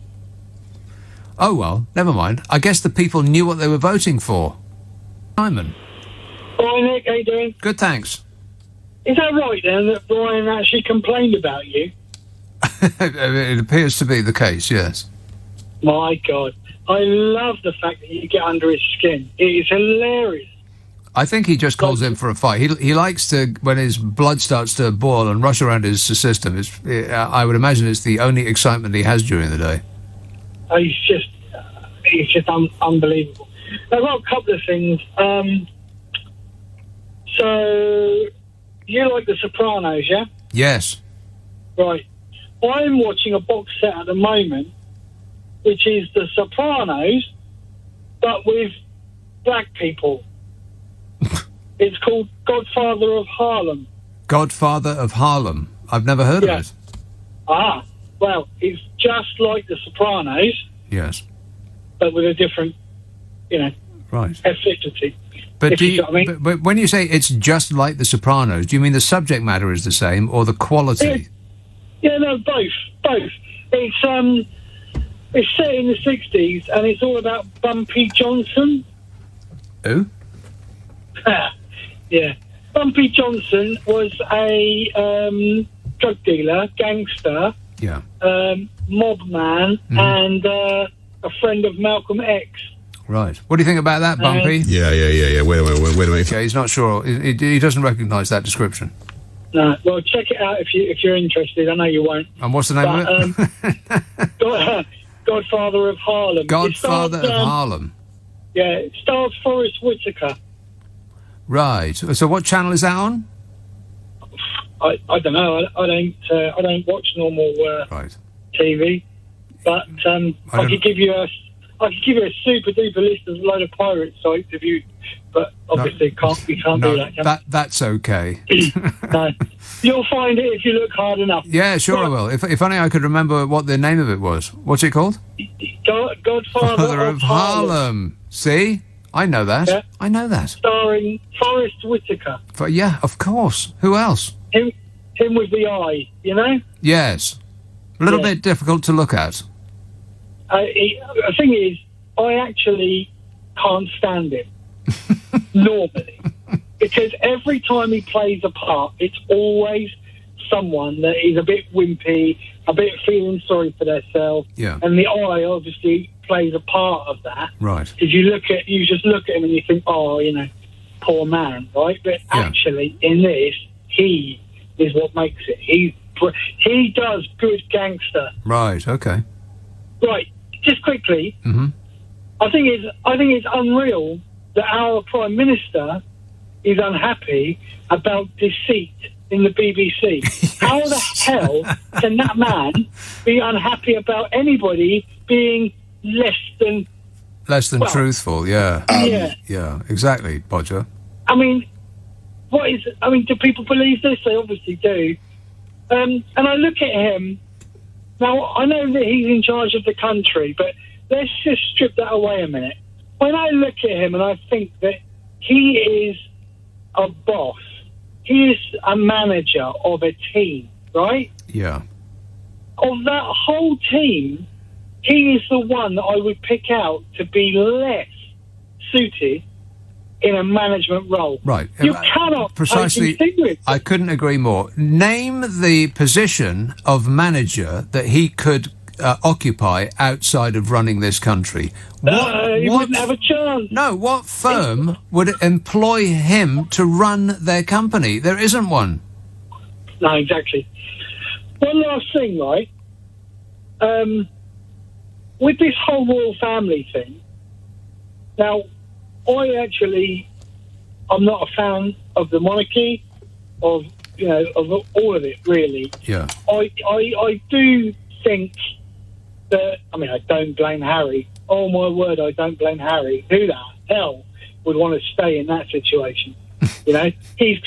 Oh well, never mind. I guess the people knew what they were voting for. Simon. Hi Nick, how you doing? Good, thanks. Is that right then that Brian actually complained about you? It appears to be the case, yes. My God. I love the fact that you get under his skin. It is hilarious. I think he just calls in for a fight. He likes to, when his blood starts to boil and rush around his system, I would imagine it's the only excitement he has during the day. He's just unbelievable. I've got a couple of things. So, you like The Sopranos, yeah? Yes. Right. I'm watching a box set at the moment, which is The Sopranos, but with black people. It's called Godfather of Harlem. Godfather of Harlem. I've never heard of it. Ah, well, it's just like The Sopranos, Yes. but with a different, Right. ethnicity. But, If do you you, see what I mean. but when you say it's just like The Sopranos, do you mean the subject matter is the same or the quality? Yeah, no, both. It's set in the 60s, and it's all about Bumpy Johnson. Who? Yeah. Bumpy Johnson was a drug dealer, gangster, Yeah. mob man, and a friend of Malcolm X. Right. What do you think about that, Bumpy? Yeah. Wait a minute. Okay, he's not sure. He doesn't recognise that description. No, well, check it out if you're interested. I know you won't. And what's the name of it? Godfather of Harlem. Godfather of Harlem. Yeah, it stars Forrest Whitaker. Right. So what channel is that on? I don't know. I don't watch normal TV, but I could give you a super duper list of a load of pirate sites if you. But obviously, we can't do that. Can we? That's okay. No, you'll find it if you look hard enough. Yeah, sure I will. If only I could remember what the name of it was. What's it called? Godfather of Harlem. See? I know that. Yeah. I know that. Starring Forrest Whitaker. Yeah, of course. Who else? Him with the eye, you know? Yes. A little bit difficult to look at. The thing is, I actually can't stand him. Normally. Because every time he plays a part, it's always someone that is a bit wimpy, a bit feeling sorry for themselves. Yeah. And the eye obviously plays a part of that. Right. Because you just look at him and you think, oh, poor man, right? But actually, in this, he is what makes it. He does good gangster. Right, okay. Right, just quickly, Mm-hmm. I think it's unreal that our Prime Minister is unhappy about deceit in the BBC. How the hell can that man be unhappy about anybody being less than truthful? Yeah. Yeah, exactly, Bodger. I mean, do people believe this? They obviously do. And I look at him now. I know that he's in charge of the country, but let's just strip that away a minute. When I look at him and I think that he is a boss, he is a manager of a team, right? Yeah. Of that whole team, he is the one that I would pick out to be less suited in a management role. Right. You cannot precisely. I couldn't agree more. Name the position of manager that he could occupy outside of running this country. He wouldn't have a chance. No, what firm would employ him to run their company? There isn't one. No, exactly. One last thing, right? With this whole royal family thing, now, I'm not a fan of the monarchy, of all of it, really. Yeah. I do think that, I don't blame Harry. Oh, my word, I don't blame Harry. Who the hell would want to stay in that situation? He's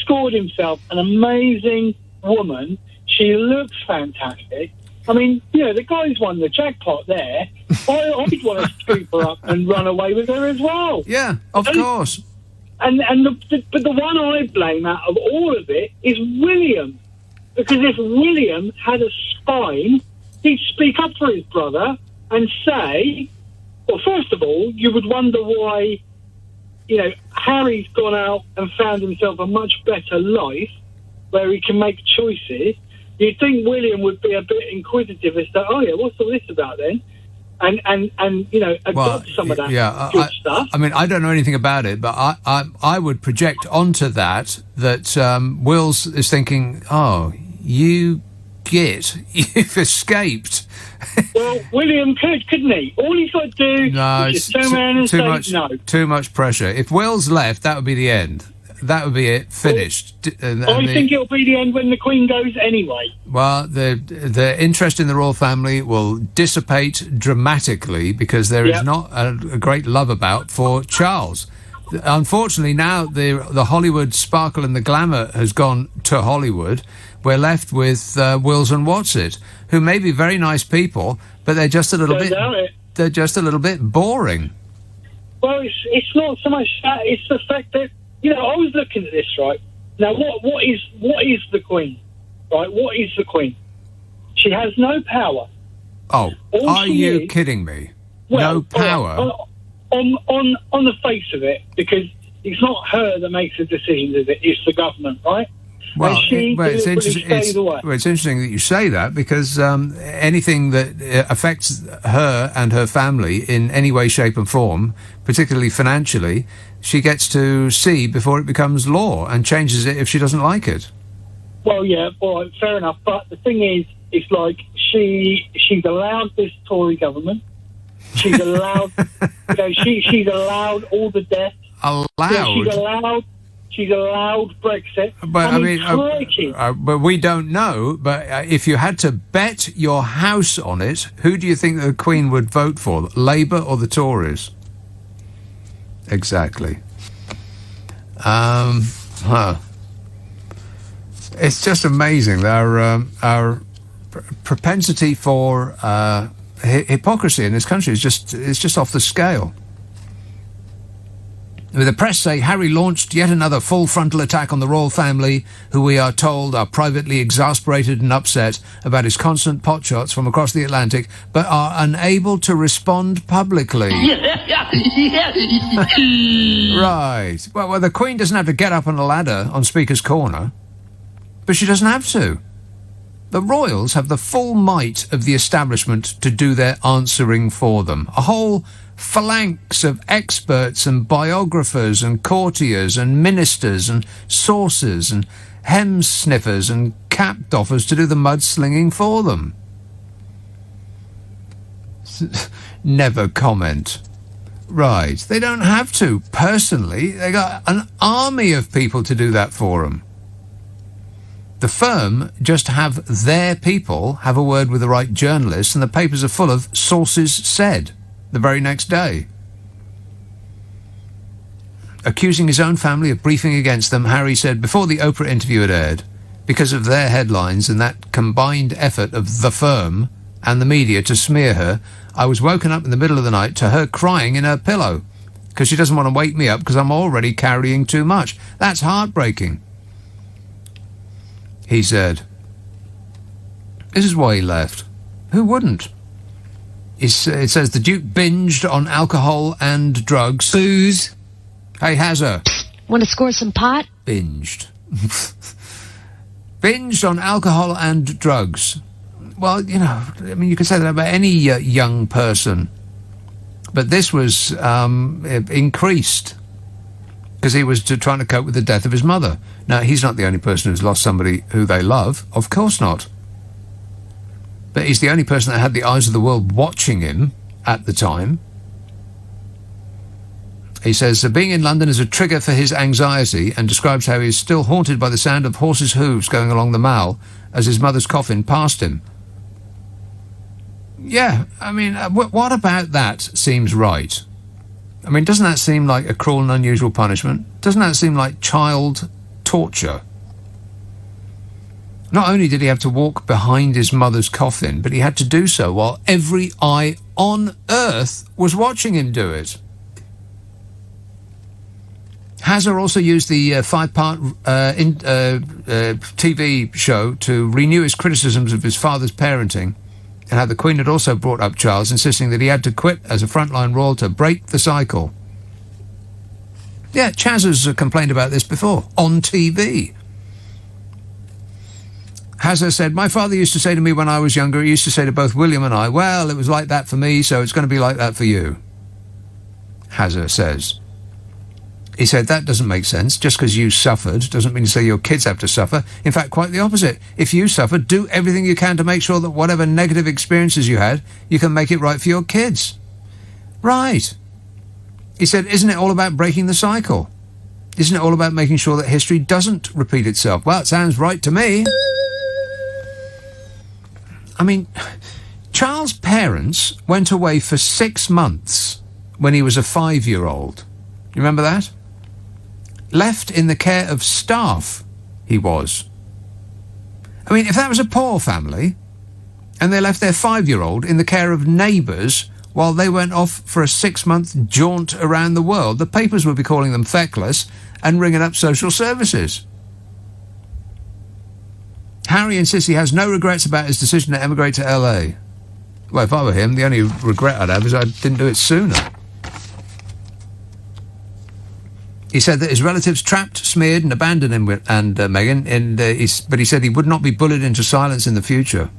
scored himself an amazing woman. She looks fantastic. The guy's won the jackpot there. I'd want to scoop her up and run away with her as well. Yeah, of course. But the one I blame out of all of it is William. Because if William had a spine, he'd speak up for his brother and say, well, first of all, you would wonder why, Harry's gone out and found himself a much better life where he can make choices. You'd think William would be a bit inquisitive as to, oh yeah, what's all this about then? And adopt some of that good stuff. I don't know anything about it, but I would project onto that Wills is thinking, oh, you've escaped. Well, William couldn't he? All he's got to do is just turn around and say no. Too much pressure. If Wills left, that would be the end. That would be it, finished. I think it'll be the end when the Queen goes anyway. Well, the interest in the royal family will dissipate dramatically because there is not a great love about for Charles. Unfortunately, now the Hollywood sparkle and the glamour has gone to Hollywood. We're left with Wills and Watsit, who may be very nice people, but they're just a little bit. They're just a little bit boring. Well, it's not so much that; it's the fact that I was looking at this right now. What is the Queen? Right? What is the Queen? She has no power. Oh, are you kidding me? Well, no power. On the face of it, because it's not her that makes the decisions, is it? It's the government, right? Well, it's interesting that you say that, because anything that affects her and her family in any way, shape and form, particularly financially, she gets to see before it becomes law and changes it if she doesn't like it. Well, yeah, all right, fair enough. But the thing is, it's like she's allowed this Tory government. She's allowed, she's allowed all the death. Allowed? She's allowed Brexit. But but we don't know. But if you had to bet your house on it, who do you think the Queen would vote for? Labour or the Tories? Exactly. It's just amazing. Our propensity for hypocrisy in this country is just off the scale. The press say Harry launched yet another full frontal attack on the royal family, who we are told are privately exasperated and upset about his constant potshots from across the Atlantic, but are unable to respond publicly. Right. Well, the Queen doesn't have to get up on a ladder on Speaker's Corner, but she doesn't have to. The royals have the full might of the establishment to do their answering for them. A whole phalanx of experts and biographers and courtiers and ministers and sources and hem sniffers and cap doffers to do the mudslinging for them. Never comment. Right, they don't have to. Personally, they got an army of people to do that for them. The firm just have their people have a word with the right journalists, and the papers are full of sources said the very next day. Accusing his own family of briefing against them, Harry said before the Oprah interview had aired, because of their headlines and that combined effort of the firm and the media to smear her, I was woken up in the middle of the night to her crying in her pillow because she doesn't want to wake me up because I'm already carrying too much. That's heartbreaking, he said. This is why he left. Who wouldn't? It says the Duke binged on alcohol and drugs. Booze. Hey, has her. Want to score some pot? Binged. Binged on alcohol and drugs. Well, you could say that about any young person. But this was increased because he was trying to cope with the death of his mother. Now, he's not the only person who's lost somebody who they love. Of course not. But he's the only person that had the eyes of the world watching him at the time. He says, being in London is a trigger for his anxiety, and describes how he is still haunted by the sound of horses' hooves going along the Mall as his mother's coffin passed him. Yeah, what about that seems right? Doesn't that seem like a cruel and unusual punishment? Doesn't that seem like child torture? Not only did he have to walk behind his mother's coffin, but he had to do so while every eye on earth was watching him do it. Hazard also used the five-part TV show to renew his criticisms of his father's parenting, and how the Queen had also brought up Charles, insisting that he had to quit as a frontline royal to break the cycle. Yeah, Chaz has complained about this before, on TV. Hazard said, my father used to say to me when I was younger, he used to say to both William and I, well, it was like that for me, so it's going to be like that for you. Hazard says. He said, that doesn't make sense. Just because you suffered doesn't mean to say your kids have to suffer. In fact, quite the opposite. If you suffered, do everything you can to make sure that whatever negative experiences you had, you can make it right for your kids. Right. He said, isn't it all about breaking the cycle? Isn't it all about making sure that history doesn't repeat itself? Well, it sounds right to me. Charles' parents went away for 6 months when he was a 5-year-old. You remember that? left in the care of staff, he was. I mean, if that was a poor family, and they left their 5-year-old in the care of neighbours while they went off for a 6-month jaunt around the world, the papers would be calling them feckless and ringing up social services. Harry insists he has no regrets about his decision to emigrate to LA. Well, if I were him, the only regret I'd have is I didn't do it sooner. He said that his relatives trapped, smeared and abandoned him and Meghan, but he said he would not be bullied into silence in the future.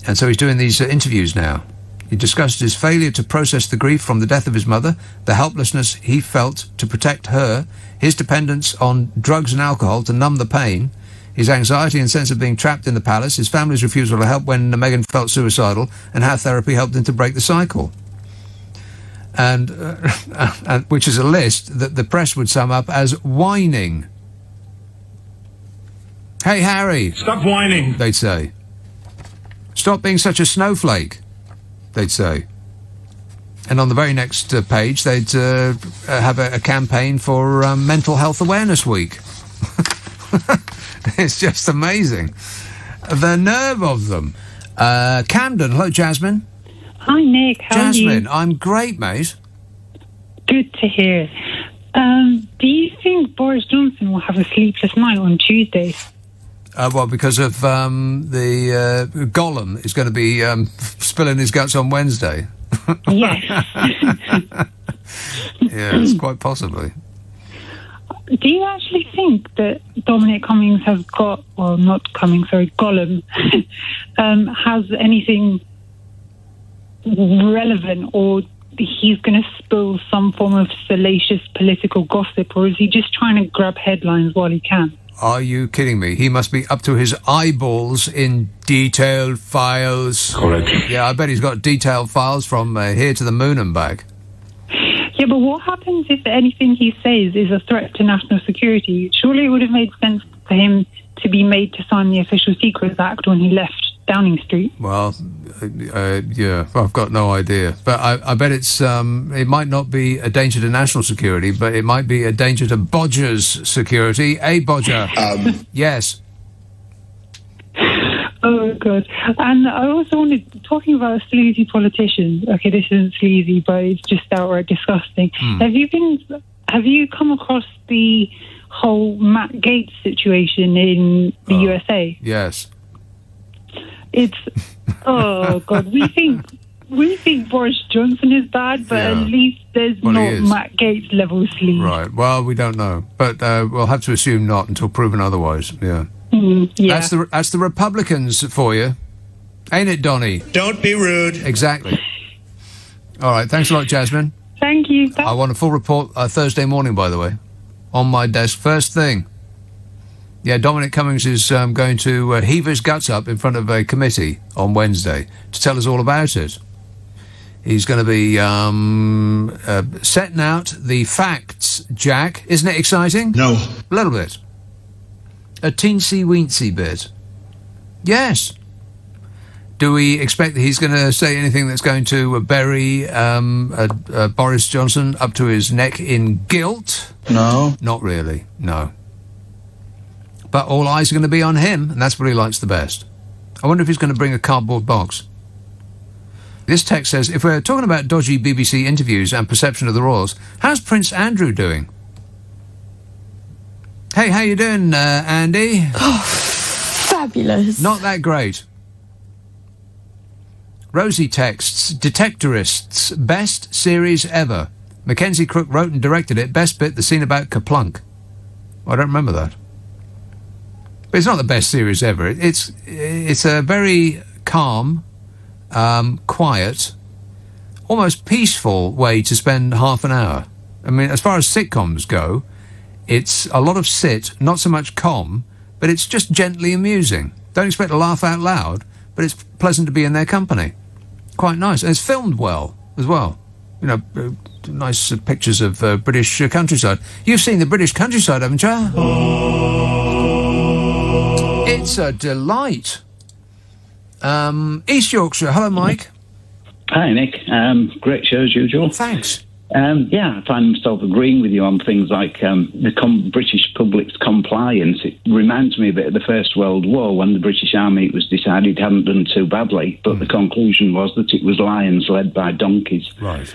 And so he's doing these interviews now. He discussed his failure to process the grief from the death of his mother, the helplessness he felt to protect her, his dependence on drugs and alcohol to numb the pain, his anxiety and sense of being trapped in the palace, his family's refusal to help when Meghan felt suicidal, and how therapy helped him to break the cycle. And which is a list that the press would sum up as whining. Hey, Harry. Stop whining, they'd say. Stop being such a snowflake, they'd say. And on the very next page, they'd have a campaign for Mental Health Awareness Week. It's just amazing. The nerve of them. Camden, hello, Jasmine. Hi, Nick. How Jasmine, are you? I'm great, mate. Good to hear. Do you think Boris Johnson will have a sleepless night on Tuesday? Well, because of the Gollum is going to be spilling his guts on Wednesday. Yes. Yes, quite possibly. Do you actually think that Dominic Cummings has got, or not Cummings, sorry, Gollum, has anything relevant, or he's going to spill some form of salacious political gossip, or is he just trying to grab headlines while he can? Are you kidding me? He must be up to his eyeballs in detailed files. Correct. Yeah, I bet he's got detailed files from here to the moon and back. Yeah, but what happens if anything he says is a threat to national security? Surely it would have made sense for him to be made to sign the Official Secrets Act when he left Downing Street. Well, yeah, I've got no idea. But I bet it's it might not be a danger to national security, but it might be a danger to Bodger's security. Bodger. Yes. Oh, God. And I also wanted, talking about sleazy politicians, okay, this isn't sleazy, but it's just outright disgusting. Have you come across the whole Matt Gaetz situation in the USA? Yes. It's, oh, God, we think Boris Johnson is bad, but at least there's not Matt Gaetz level sleaze. Right, well, we don't know. But we'll have to assume not until proven otherwise, yeah. Yeah. That's the Republicans for you. Ain't it, Donny? Don't be rude. Exactly. All right, thanks a lot, Jasmine. Thank you. I want a full report Thursday morning, by the way, on my desk. First thing. Yeah, Dominic Cummings is going to heave his guts up in front of a committee on Wednesday to tell us all about it. He's going to be setting out the facts, Jack. Isn't it exciting? No. A little bit. A teensy-weensy bit. Yes. Do we expect that he's going to say anything that's going to bury Boris Johnson up to his neck in guilt? No. Not really, no. But all eyes are going to be on him, and that's what he likes the best. I wonder if he's going to bring a cardboard box. This text says, if we're talking about dodgy BBC interviews and perception of the royals, how's Prince Andrew doing? Hey, how you doing, Andy? Oh, fabulous. Not that great. Rosie texts, Detectorists, best series ever. Mackenzie Crook wrote and directed it. Best bit, the scene about Kaplunk. Well, I don't remember that. But it's not the best series ever. It's a very calm, quiet, almost peaceful way to spend half an hour. I mean, as far as sitcoms go, it's a lot of sit, not so much com, but it's just gently amusing. Don't expect to laugh out loud, but it's pleasant to be in their company. Quite nice. And it's filmed well, as well. You know, nice pictures of British countryside. You've seen the British countryside, haven't you? It's a delight. East Yorkshire. Hello, Mike. Hi, Nick. Great show as usual. Thanks. I find myself agreeing with you on things like the British public's compliance. It reminds me a bit of the First World War, when the British Army, it was decided, hadn't done too badly, but the conclusion was that it was lions led by donkeys. Right.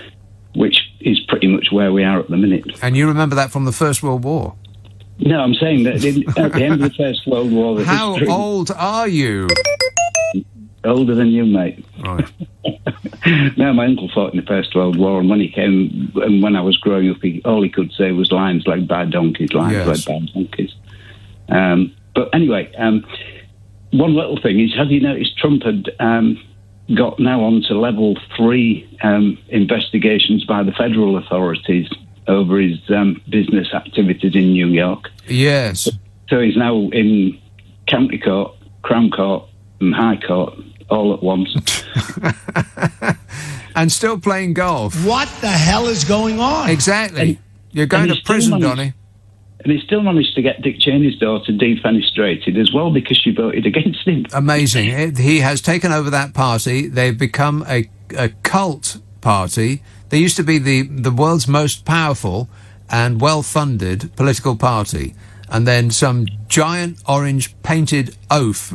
Which is pretty much where we are at the minute. And you remember that from the First World War? No, I'm saying that at the end of the First World War... The How old are you? Older than you, mate. Right. No, my uncle fought in the First World War, and when he came, and when I was growing up, all he could say was lions led by donkeys, lions led by donkeys. But anyway, one little thing is, have you noticed Trump had got now on to level 3 investigations by the federal authorities over his business activities in New York? Yes. So he's now in county court, Crown Court, and High Court all at once. And still playing golf. What the hell is going on? Exactly. You're going to prison, Donny. And he still managed to get Dick Cheney's daughter defenestrated as well, because she voted against him. Amazing. He has taken over that party. They've become a cult party. They used to be the world's most powerful and well-funded political party. And then some giant orange painted oaf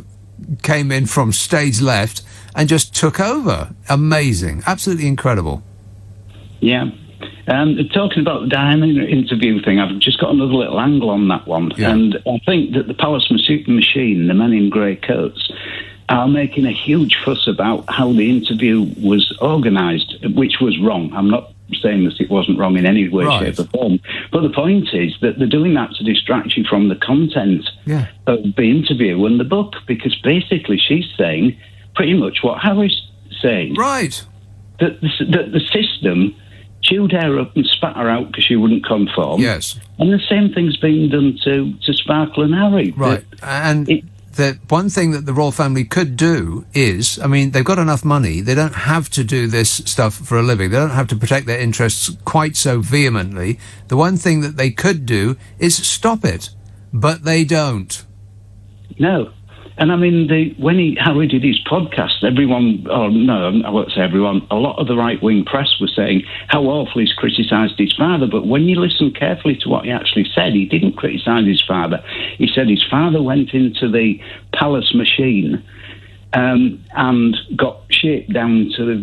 came in from stage left and just took over. Amazing. Absolutely incredible. Yeah. Talking about the Diamond interview thing, I've just got another little angle on that one. Yeah. And I think that the Palace Machine, the men in grey coats, are making a huge fuss about how the interview was organised, which was wrong. I'm not saying that it wasn't wrong in any way, shape or form. But the point is that they're doing that to distract you from the content of the interview and the book, because basically she's saying pretty much what Harry's saying. Right. That the system chewed her up and spat her out because she wouldn't conform. Yes. And the same thing's being done to Sparkle and Harry. Right. The one thing that the royal family could do is, I mean, they've got enough money. They don't have to do this stuff for a living. They don't have to protect their interests quite so vehemently. The one thing that they could do is stop it. But they don't. No. And I mean, when Harry did his podcast, everyone, I won't say everyone, a lot of the right-wing press was saying how awful he's criticised his father. But when you listen carefully to what he actually said, he didn't criticise his father. He said his father went into the Palace Machine and got shaped down to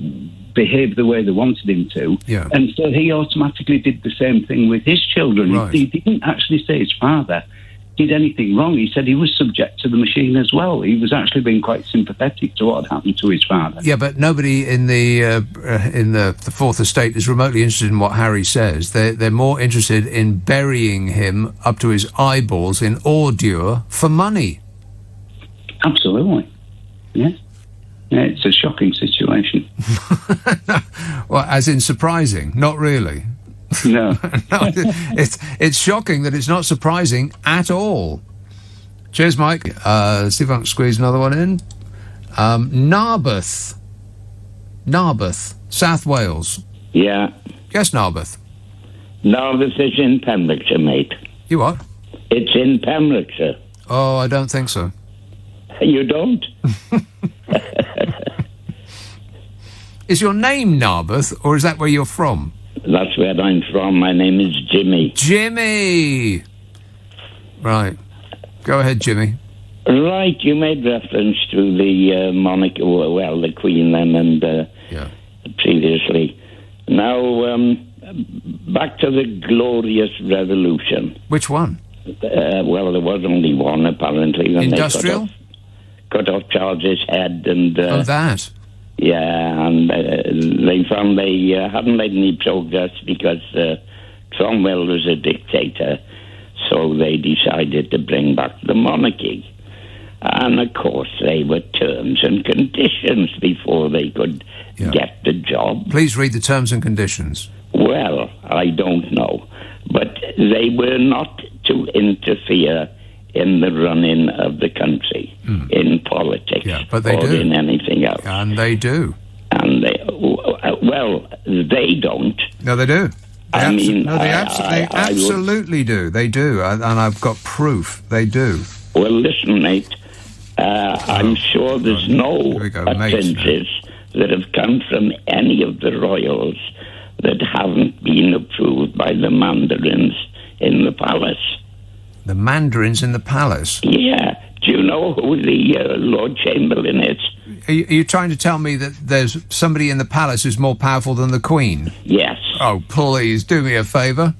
behave the way they wanted him to. Yeah. And so he automatically did the same thing with his children. Right. He didn't actually say his father did anything wrong. He said he was subject to the machine as well. He was actually being quite sympathetic to what had happened to his father. Yeah, but nobody in the Fourth Estate is remotely interested in what Harry says. They're more interested in burying him up to his eyeballs in ordure for money. Absolutely. Yes. Yeah, it's a shocking situation. Well, as in surprising, not really. No. No, it's shocking that it's not surprising at all. Cheers, Mike. Let's see if I can squeeze another one in. Narberth, South Wales. Yeah. Yes, Narberth. Narberth is in Pembrokeshire, mate. You what? It's in Pembrokeshire. Oh, I don't think so. You don't? Is your name Narberth, or is that where you're from? That's where I'm from. My name is Jimmy. Jimmy! Right. Go ahead, Jimmy. Right, you made reference to the monarch, well, the Queen then, and previously. Now, back to the Glorious Revolution. Which one? Well, there was only one, apparently. When Industrial? They cut off Charles's head and... that. Yeah, and they found they hadn't made any progress because Cromwell was a dictator, so they decided to bring back the monarchy. And, of course, they were terms and conditions before they could get the job. Please read the terms and conditions. Well, I don't know. But they were not to interfere in the running of the country, in politics, but they or do. in anything else. And they do. And they, well, they don't. No, they do. They absolutely do. They do. And I've got proof. They do. Well, listen, mate. I'm sure there's no utterances that have come from any of the royals that haven't been approved by the mandarins in the palace. The mandarins in the palace? Yeah. Do you know who the Lord Chamberlain is? Are you trying to tell me that there's somebody in the palace who's more powerful than the Queen? Yes. Oh, please, do me a favour.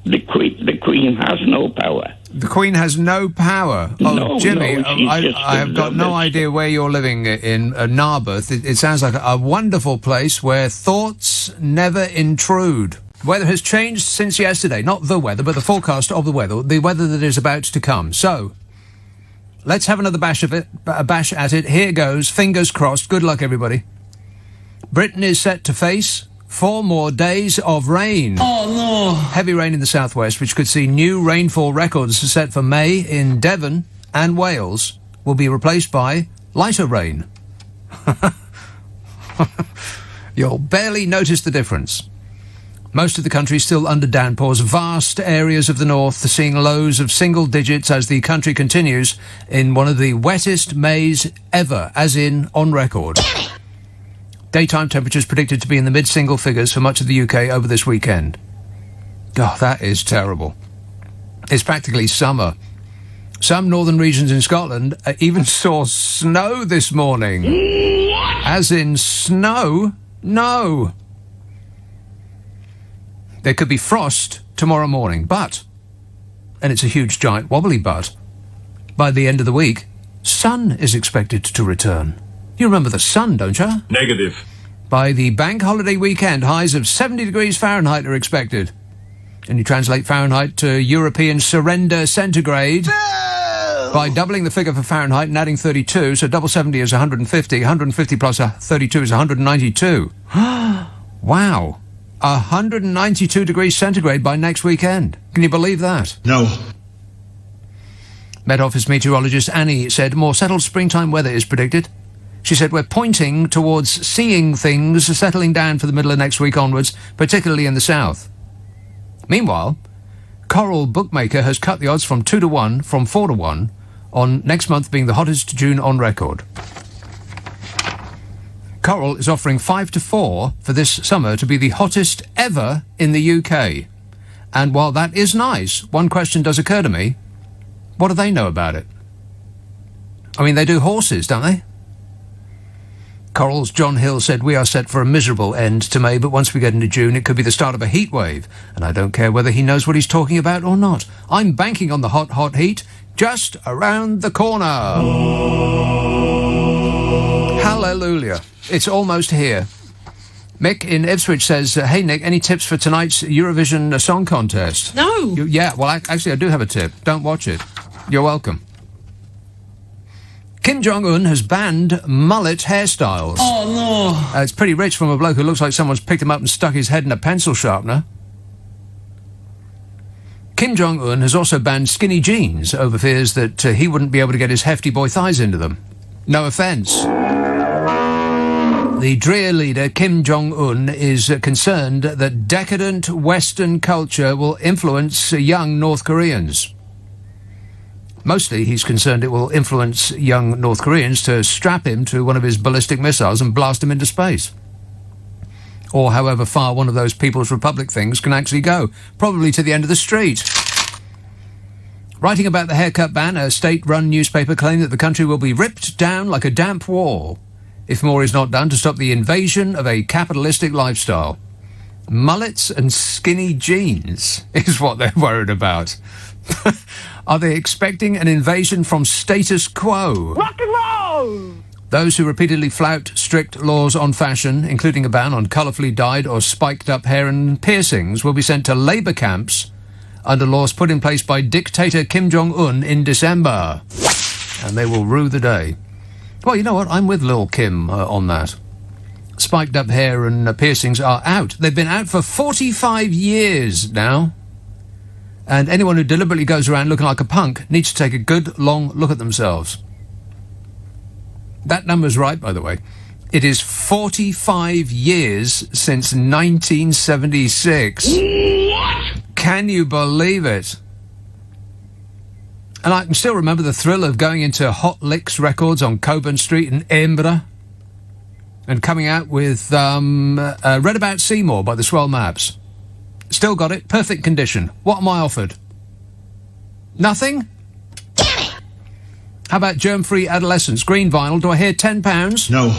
The Queen has no power. The Queen has no power? Oh, No, Jimmy, no, she's just I have got no idea where you're living in Narberth. It sounds like a wonderful place where thoughts never intrude. Weather has changed since yesterday. Not the weather, but the forecast of the weather that is about to come. So, let's have another bash at it. Here goes. Fingers crossed. Good luck, everybody. Britain is set to face 4 more days of rain. Oh, no. Heavy rain in the southwest, which could see new rainfall records set for May in Devon and Wales, will be replaced by lighter rain. You'll barely notice the difference. Most of the country is still under downpours. Vast areas of the north seeing lows of single digits as the country continues in one of the wettest Mays ever, as in on record. Daytime temperatures predicted to be in the mid-single figures for much of the UK over this weekend. God, that is terrible. It's practically summer. Some northern regions in Scotland even saw snow this morning. What? As in snow? No. There could be frost tomorrow morning, but, and it's a huge, giant, wobbly but, by the end of the week, sun is expected to return. You remember the sun, don't you? Negative. By the bank holiday weekend, highs of 70 degrees Fahrenheit are expected. And you translate Fahrenheit to European surrender centigrade by doubling the figure for Fahrenheit and adding 32, so double 70 is 150, 150 plus 32 is 192. Wow. 192 degrees centigrade by next weekend. Can you believe that? No. Met Office meteorologist Annie said more settled springtime weather is predicted. She said we're pointing towards seeing things settling down for the middle of next week onwards, particularly in the south. Meanwhile, Coral Bookmaker has cut the odds from 2 to 1 from 4 to 1 on next month being the hottest June on record. Coral is offering 5 to 4 for this summer to be the hottest ever in the UK. And while that is nice, one question does occur to me. What do they know about it? I mean, they do horses, don't they? Coral's John Hill said, we are set for a miserable end to May, but once we get into June, it could be the start of a heat wave. And I don't care whether he knows what he's talking about or not. I'm banking on the hot, hot heat just around the corner. Hallelujah. It's almost here. Mick in Ipswich says, hey, Nick, any tips for tonight's Eurovision Song Contest? No. Yeah, well, actually, I do have a tip. Don't watch it. You're welcome. Kim Jong-un has banned mullet hairstyles. Oh, no. It's pretty rich from a bloke who looks like someone's picked him up and stuck his head in a pencil sharpener. Kim Jong-un has also banned skinny jeans over fears that he wouldn't be able to get his hefty boy thighs into them. No offence. The drear leader, Kim Jong-un, is concerned that decadent Western culture will influence young North Koreans. Mostly, he's concerned it will influence young North Koreans to strap him to one of his ballistic missiles and blast him into space. Or however far one of those People's Republic things can actually go. Probably to the end of the street. Writing about the haircut ban, a state-run newspaper claimed that the country will be ripped down like a damp wall if more is not done to stop the invasion of a capitalistic lifestyle. Mullets and skinny jeans is what they're worried about. Are they expecting an invasion from status quo? Rock and roll! Those who repeatedly flout strict laws on fashion, including a ban on colourfully dyed or spiked-up hair and piercings, will be sent to labour camps under laws put in place by dictator Kim Jong-un in December. And they will rue the day. Well, you know what? I'm with Lil Kim on that. Spiked-up hair and piercings are out. They've been out for 45 years now. And anyone who deliberately goes around looking like a punk needs to take a good, long look at themselves. That number's right, by the way. It is 45 years since 1976. What? Can you believe it? And I can still remember the thrill of going into Hot Licks Records on Coburn Street in Edinburgh. And coming out with Read About Seymour by the Swell Maps. Still got it. Perfect condition. What am I offered? Nothing? How about Germ-Free Adolescence? Green vinyl. Do I hear £10? No.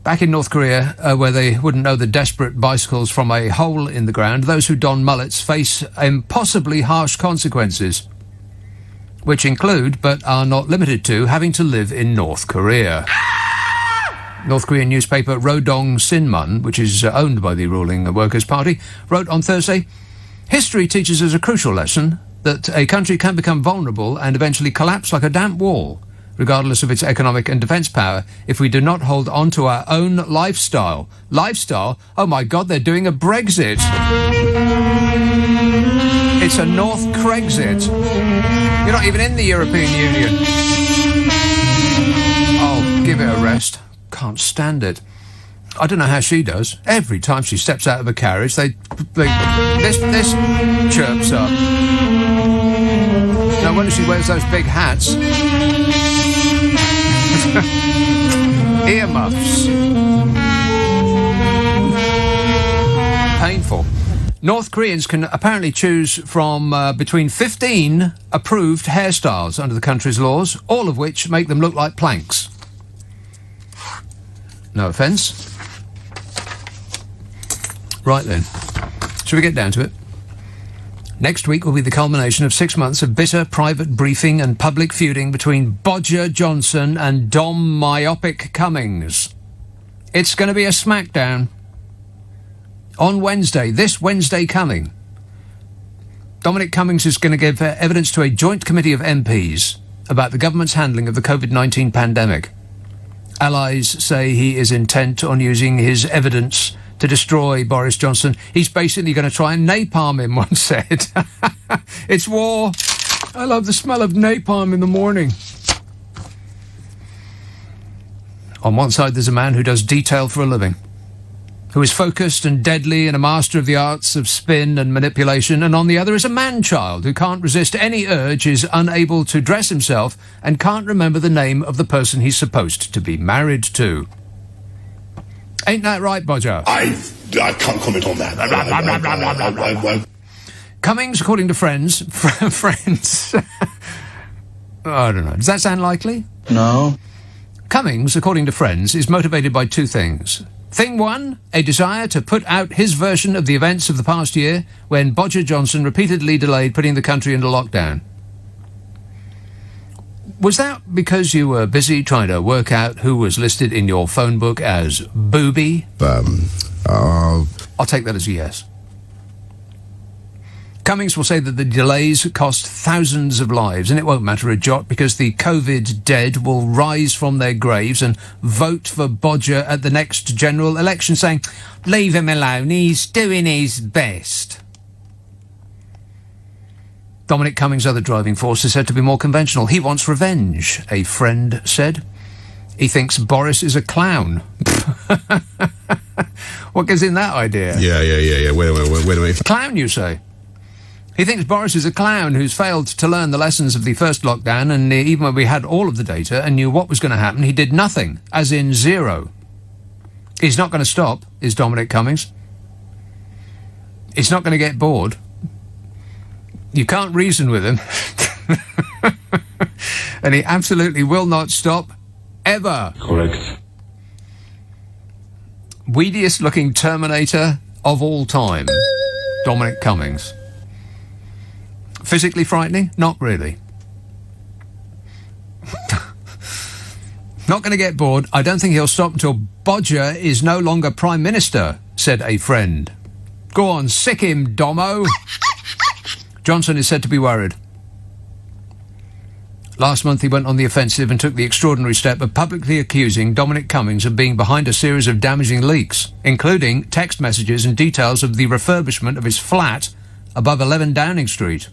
Back in North Korea, where they wouldn't know the desperate bicycles from a hole in the ground, those who don mullets face impossibly harsh consequences, which include, but are not limited to, having to live in North Korea. North Korean newspaper Rodong Sinmun, which is owned by the ruling Workers' Party, wrote on Thursday, "History teaches us a crucial lesson that a country can become vulnerable and eventually collapse like a damp wall, regardless of its economic and defence power, if we do not hold on to our own lifestyle." Lifestyle? Oh my God, they're doing a Brexit. It's a North Crexit. You're not even in the European Union. Oh, give it a rest. Can't stand it. I don't know how she does. Every time she steps out of a carriage, this chirps up. No wonder she wears those big hats. Earmuffs. Painful. North Koreans can apparently choose from between 15 approved hairstyles under the country's laws, all of which make them look like planks. No offence. Right then. Shall we get down to it? Next week will be the culmination of 6 months of bitter private briefing and public feuding between Bodger Johnson and Dom Myopic Cummings. It's going to be a smackdown. On Wednesday, this Wednesday coming, Dominic Cummings is going to give evidence to a joint committee of MPs about the government's handling of the COVID-19 pandemic. Allies say he is intent on using his evidence to destroy Boris Johnson. He's basically going to try and napalm him, one said. It's war. I love the smell of napalm in the morning. On one side, there's a man who does detail for a living, who is focused and deadly and a master of the arts of spin and manipulation, and on the other is a man-child who can't resist any urge, is unable to dress himself, and can't remember the name of the person he's supposed to be married to. Ain't that right, Bodger? I can't comment on that. Cummings, according to friends... friends... I don't know. Does that sound likely? No. Cummings, according to friends, is motivated by two things. Thing one, a desire to put out his version of the events of the past year when Bodger Johnson repeatedly delayed putting the country into lockdown. Was that because you were busy trying to work out who was listed in your phone book as Booby? I'll take that as a yes. Cummings will say that the delays cost thousands of lives, and it won't matter a jot because the COVID dead will rise from their graves and vote for Bodger at the next general election, saying, "Leave him alone, he's doing his best." Dominic Cummings' other driving force is said to be more conventional. He wants revenge, a friend said. He thinks Boris is a clown. What gives him that idea? Yeah. Wait a minute. Clown, you say? He thinks Boris is a clown who's failed to learn the lessons of the first lockdown, and even when we had all of the data and knew what was going to happen, he did nothing, as in zero. He's not going to stop, is Dominic Cummings. He's not going to get bored. You can't reason with him. And he absolutely will not stop, ever. Correct. Weediest looking Terminator of all time, Dominic Cummings. Physically frightening? Not really. Not going to get bored. I don't think he'll stop until Bodger is no longer Prime Minister, said a friend. Go on, sick him, Domo. Johnson is said to be worried. Last month he went on the offensive and took the extraordinary step of publicly accusing Dominic Cummings of being behind a series of damaging leaks, including text messages and details of the refurbishment of his flat above 11 Downing Street.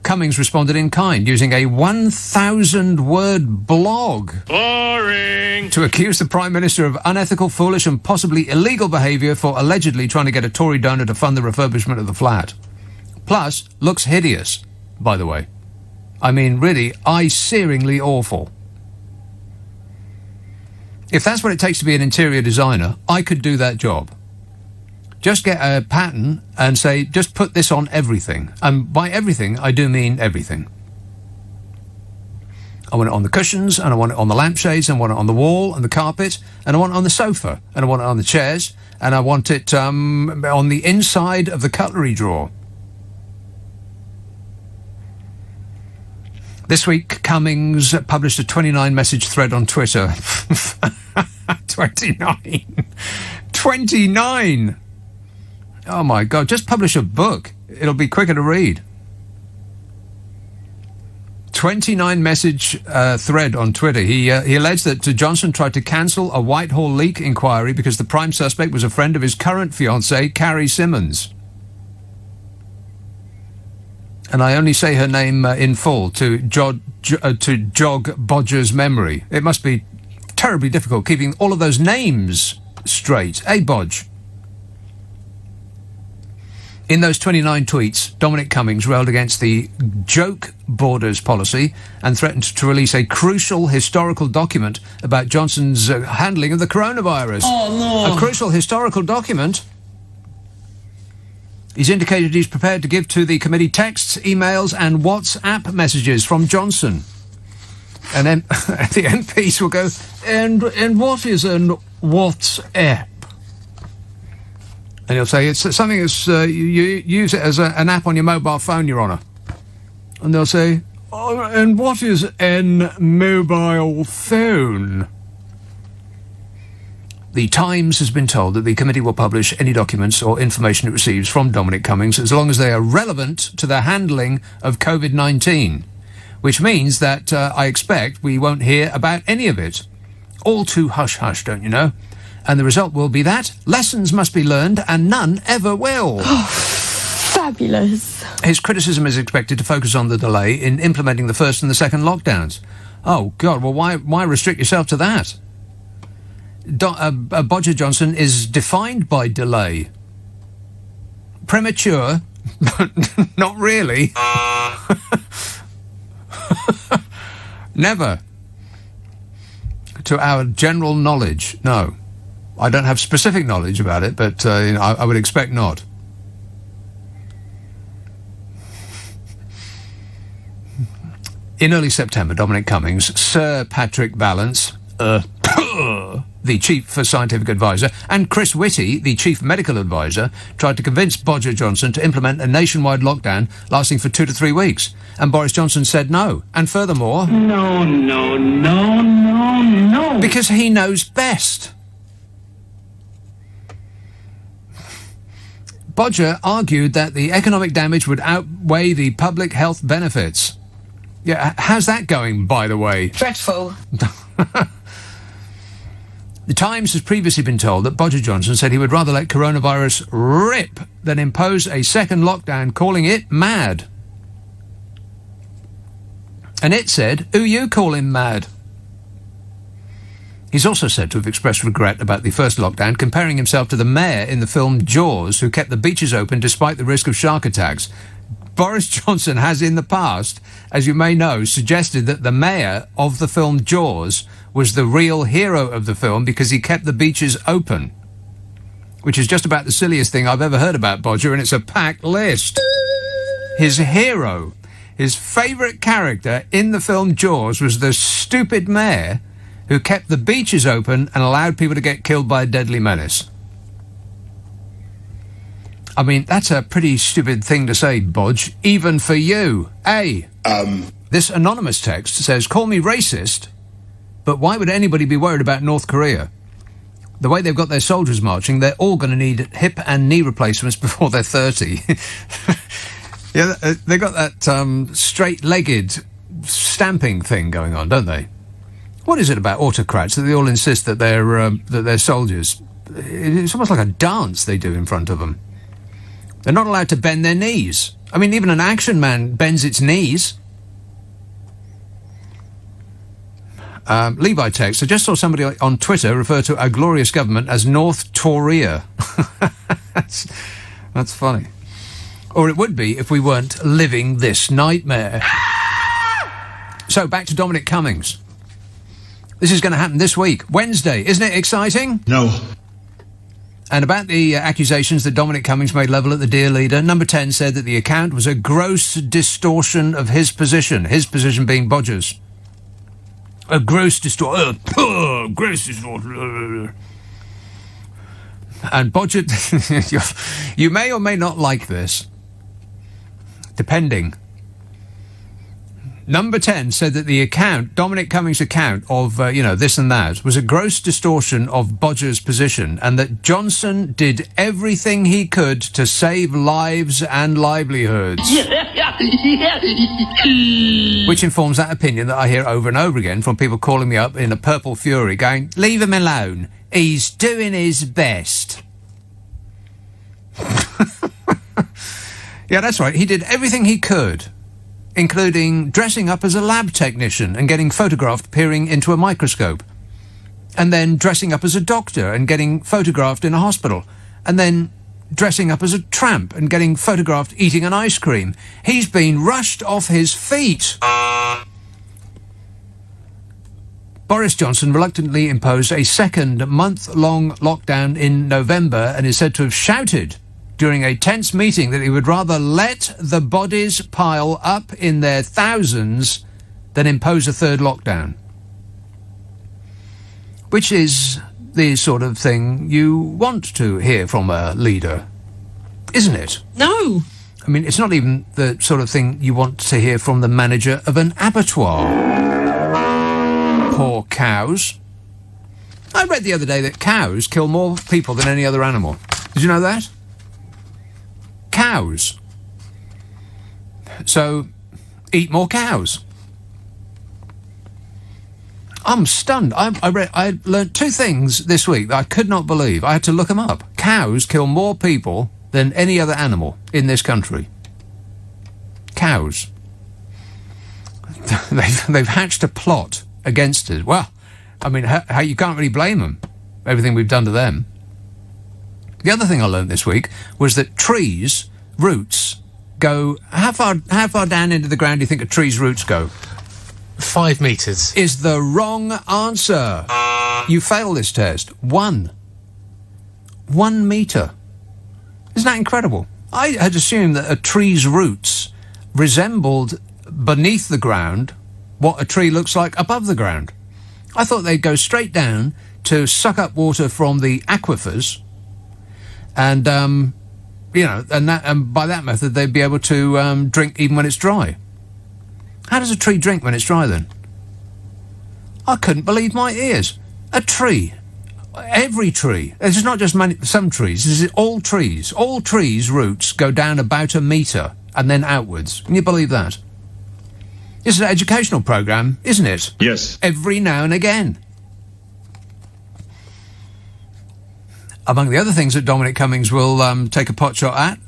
Cummings responded in kind, using a 1,000-word blog. Boring! To accuse the Prime Minister of unethical, foolish and possibly illegal behaviour for allegedly trying to get a Tory donor to fund the refurbishment of the flat. Plus, looks hideous, by the way. I mean, really, eye-searingly awful. If that's what it takes to be an interior designer, I could do that job. Just get a pattern and say, just put this on everything. And by everything, I do mean everything. I want it on the cushions, and I want it on the lampshades, and I want it on the wall and the carpet, and I want it on the sofa, and I want it on the chairs, and I want it on the inside of the cutlery drawer. This week, Cummings published a 29-message thread on Twitter. 29! 29! Oh, my God. Just publish a book. It'll be quicker to read. 29-message thread on Twitter. He alleged that Johnson tried to cancel a Whitehall leak inquiry because the prime suspect was a friend of his current fiancée, Carrie Simmons. And I only say her name in full to jog Bodger's memory. It must be terribly difficult keeping all of those names straight. Hey, Bodge. In those 29 tweets, Dominic Cummings railed against the joke borders policy and threatened to release a crucial historical document about Johnson's handling of the coronavirus. Oh, no. A crucial historical document? He's indicated he's prepared to give to the committee texts, emails and WhatsApp messages from Johnson. And then the MPs will go, and what is an WhatsApp? And he'll say, it's something that's, you use it as an app on your mobile phone, Your Honour. And they'll say, oh, and what is an mobile phone? The Times has been told that the committee will publish any documents or information it receives from Dominic Cummings as long as they are relevant to the handling of COVID-19, which means that I expect we won't hear about any of it. All too hush-hush, don't you know? And the result will be that lessons must be learned and none ever will. Oh, fabulous. His criticism is expected to focus on the delay in implementing the first and the second lockdowns. Oh, God, well, why restrict yourself to that? Bodger Johnson is defined by delay. Premature, but not really. Never. To our general knowledge, no. I don't have specific knowledge about it, but I would expect not. In early September, Dominic Cummings, Sir Patrick Vallance, the Chief Scientific Advisor, and Chris Whitty, the Chief Medical Advisor, tried to convince Bodger Johnson to implement a nationwide lockdown lasting for 2 to 3 weeks. And Boris Johnson said no. And furthermore... No. Because he knows best. Bodger argued that the economic damage would outweigh the public health benefits. Yeah, how's that going, by the way? Dreadful. The Times has previously been told that Bodger Johnson said he would rather let coronavirus rip than impose a second lockdown, calling it mad. And it said, who you call him mad? He's also said to have expressed regret about the first lockdown, comparing himself to the mayor in the film Jaws, who kept the beaches open despite the risk of shark attacks. Boris Johnson has in the past, as you may know, suggested that the mayor of the film Jaws was the real hero of the film because he kept the beaches open, which is just about the silliest thing I've ever heard about Bodger, and it's a packed list. His hero, his favourite character in the film Jaws was the stupid mayor who kept the beaches open and allowed people to get killed by a deadly menace. I mean, that's a pretty stupid thing to say, Bodge, even for you. This anonymous text says, call me racist, but why would anybody be worried about North Korea? The way they've got their soldiers marching, they're all going to need hip and knee replacements before they're 30. Yeah, they got that straight-legged stamping thing going on, don't they? What is it about autocrats that they all insist that they're soldiers? It's almost like a dance they do in front of them. They're not allowed to bend their knees. I mean, even an action man bends its knees. Levi text, I just saw somebody on Twitter refer to a glorious government as North Toria. That's funny. Or it would be if we weren't living this nightmare. So, back to Dominic Cummings. This is going to happen this week, Wednesday. Isn't it exciting? No. And about the accusations that Dominic Cummings made level at the Dear Leader, Number 10 said that the account was a gross distortion of his position being Bodger's. A gross distortion. Gross distortion. And Bodger, you may or may not like this, depending. Number 10 said that the account, Dominic Cummings' account of, this and that, was a gross distortion of Bodger's position, and that Johnson did everything he could to save lives and livelihoods. Which informs that opinion that I hear over and over again from people calling me up in a purple fury, going, leave him alone. He's doing his best. Yeah, that's right. He did everything he could, including dressing up as a lab technician and getting photographed peering into a microscope, and then dressing up as a doctor and getting photographed in a hospital, and then dressing up as a tramp and getting photographed eating an ice cream. He's been rushed off his feet. Boris Johnson reluctantly imposed a second month-long lockdown in November and is said to have shouted during a tense meeting that he would rather let the bodies pile up in their thousands than impose a third lockdown. Which is the sort of thing you want to hear from a leader, isn't it? No. I mean, it's not even the sort of thing you want to hear from the manager of an abattoir. Poor cows. I read the other day that cows kill more people than any other animal. Did you know that? Cows. So, eat more cows. I'm stunned. I learnt two things this week that I could not believe. I had to look them up. Cows kill more people than any other animal in this country. Cows. They've hatched a plot against us. Well, I mean, how you can't really blame them. Everything we've done to them. The other thing I learnt this week was that trees' roots go... How far down into the ground do you think a tree's roots go? 5 metres. Is the wrong answer. You fail this test. 1 metre. Isn't that incredible? I had assumed that a tree's roots resembled beneath the ground what a tree looks like above the ground. I thought they'd go straight down to suck up water from the aquifers, and and by that method they'd be able to drink even when it's dry. How does a tree drink when it's dry then? I couldn't believe my ears. A tree. Every tree. This is not just some trees. This is all trees. All trees' roots go down about 1 metre and then outwards. Can you believe that? It's an educational programme, isn't it? Yes. Every now and again. Among the other things that Dominic Cummings will take a pot shot at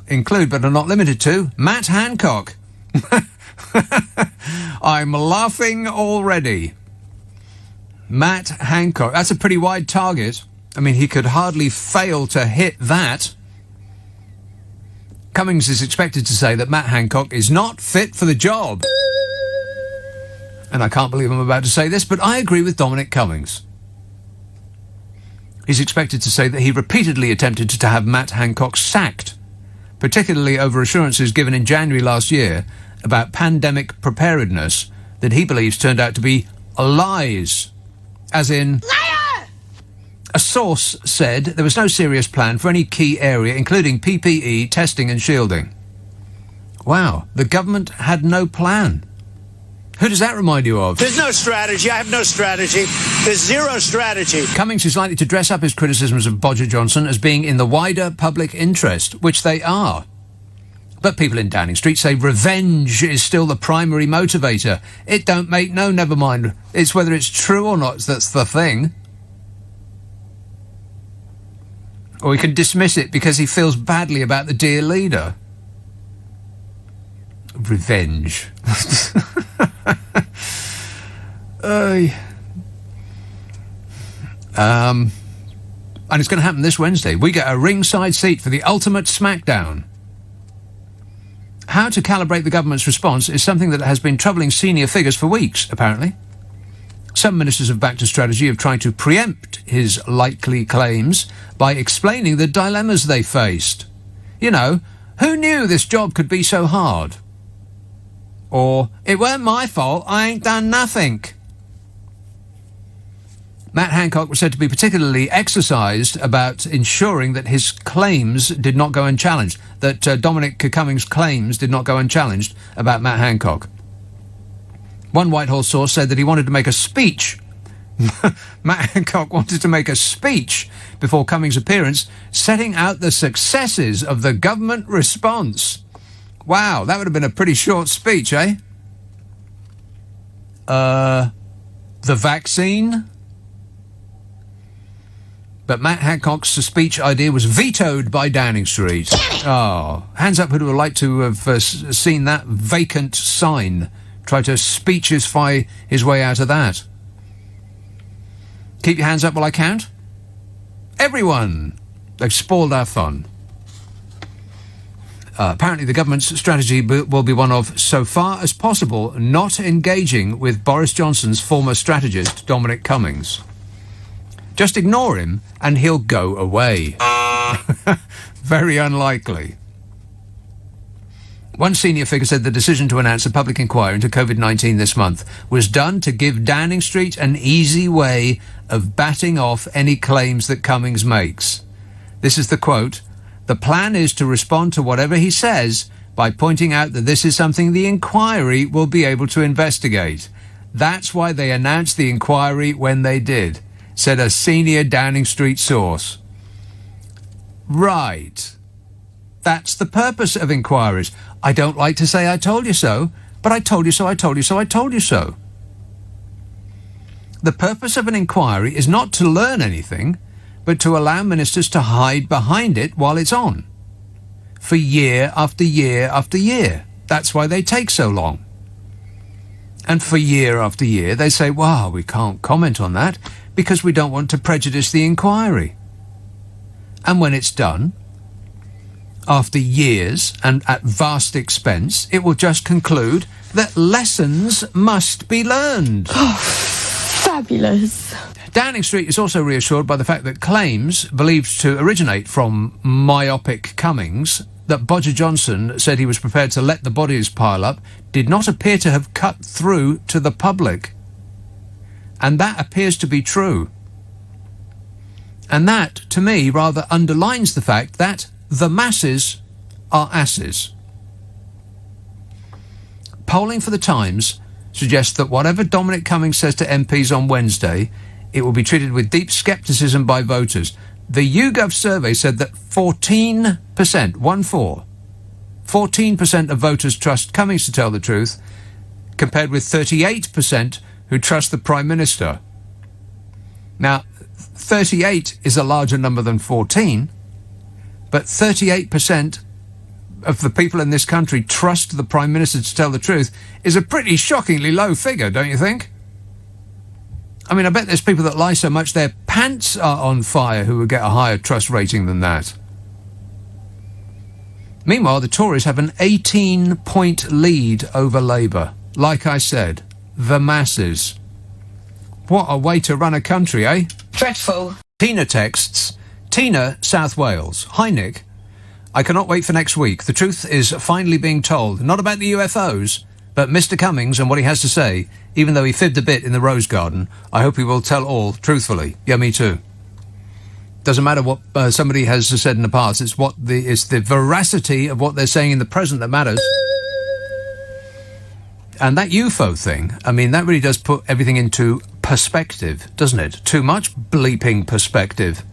include, but are not limited to, Matt Hancock. I'm laughing already. Matt Hancock. That's a pretty wide target. I mean, he could hardly fail to hit that. Cummings is expected to say that Matt Hancock is not fit for the job. And I can't believe I'm about to say this, but I agree with Dominic Cummings. He's expected to say that he repeatedly attempted to have Matt Hancock sacked, particularly over assurances given in January last year about pandemic preparedness that he believes turned out to be lies. As in... Liar! A source said there was no serious plan for any key area, including PPE, testing and shielding. Wow, the government had no plan. Who does that remind you of? There's no strategy. I have no strategy. There's zero strategy. Cummings is likely to dress up his criticisms of Bodger Johnson as being in the wider public interest, which they are. But people in Downing Street say revenge is still the primary motivator. It don't make no, never mind. It's whether it's true or not that's the thing. Or he can dismiss it because he feels badly about the dear leader. Revenge. And it's going to happen this Wednesday. We get a ringside seat for the ultimate smackdown. How to calibrate the government's response is something that has been troubling senior figures for weeks, apparently. Some ministers have backed a strategy of trying to preempt his likely claims by explaining the dilemmas they faced. You know, who knew this job could be so hard? Or, it weren't my fault, I ain't done nothing. Matt Hancock was said to be particularly exercised about ensuring that his claims did not go unchallenged, that Dominic Cummings' claims did not go unchallenged about Matt Hancock. One Whitehall source said that he wanted to make a speech. Matt Hancock wanted to make a speech before Cummings' appearance, setting out the successes of the government response. Wow, that would have been a pretty short speech, eh? The vaccine? But Matt Hancock's speech idea was vetoed by Downing Street. Oh, hands up who would like to have seen that vacant sign. Try to speechify his way out of that. Keep your hands up while I count. Everyone! They've spoiled our fun. Apparently the government's strategy will be one of, so far as possible, not engaging with Boris Johnson's former strategist, Dominic Cummings. Just ignore him and he'll go away. Very unlikely. One senior figure said the decision to announce a public inquiry into COVID-19 this month was done to give Downing Street an easy way of batting off any claims that Cummings makes. This is the quote: "The plan is to respond to whatever he says by pointing out that this is something the inquiry will be able to investigate. That's why they announced the inquiry when they did," said a senior Downing Street source. Right. That's the purpose of inquiries. I don't like to say I told you so, but I told you so, I told you so, I told you so. The purpose of an inquiry is not to learn anything, but to allow ministers to hide behind it while it's on. For year after year after year. That's why they take so long. And for year after year they say, well, we can't comment on that because we don't want to prejudice the inquiry. And when it's done, after years and at vast expense, it will just conclude that lessons must be learned. Oh, fabulous. Downing Street is also reassured by the fact that claims believed to originate from myopic Cummings that Bodger Johnson said he was prepared to let the bodies pile up did not appear to have cut through to the public. And that appears to be true. And that, to me, rather underlines the fact that the masses are asses. Polling for the Times suggests that whatever Dominic Cummings says to MPs on Wednesday, it will be treated with deep scepticism by voters. The YouGov survey said that 14%, 14% of voters trust Cummings to tell the truth, compared with 38% who trust the Prime Minister. Now, 38 is a larger number than 14, but 38% of the people in this country trust the Prime Minister to tell the truth is a pretty shockingly low figure, don't you think? I mean, I bet there's people that lie so much their pants are on fire who would get a higher trust rating than that. Meanwhile, the Tories have an 18-point lead over Labour. Like I said, the masses. What a way to run a country, eh? Dreadful. Tina texts, Tina, South Wales. Hi, Nick. I cannot wait for next week. The truth is finally being told. Not about the UFOs, but Mr. Cummings and what he has to say. Even though he fibbed a bit in the Rose Garden, I hope he will tell all truthfully. Yeah, me too. Doesn't matter what somebody has said in the past. It's the veracity of what they're saying in the present that matters. And that UFO thing, I mean, that really does put everything into perspective, doesn't it? Too much bleeping perspective.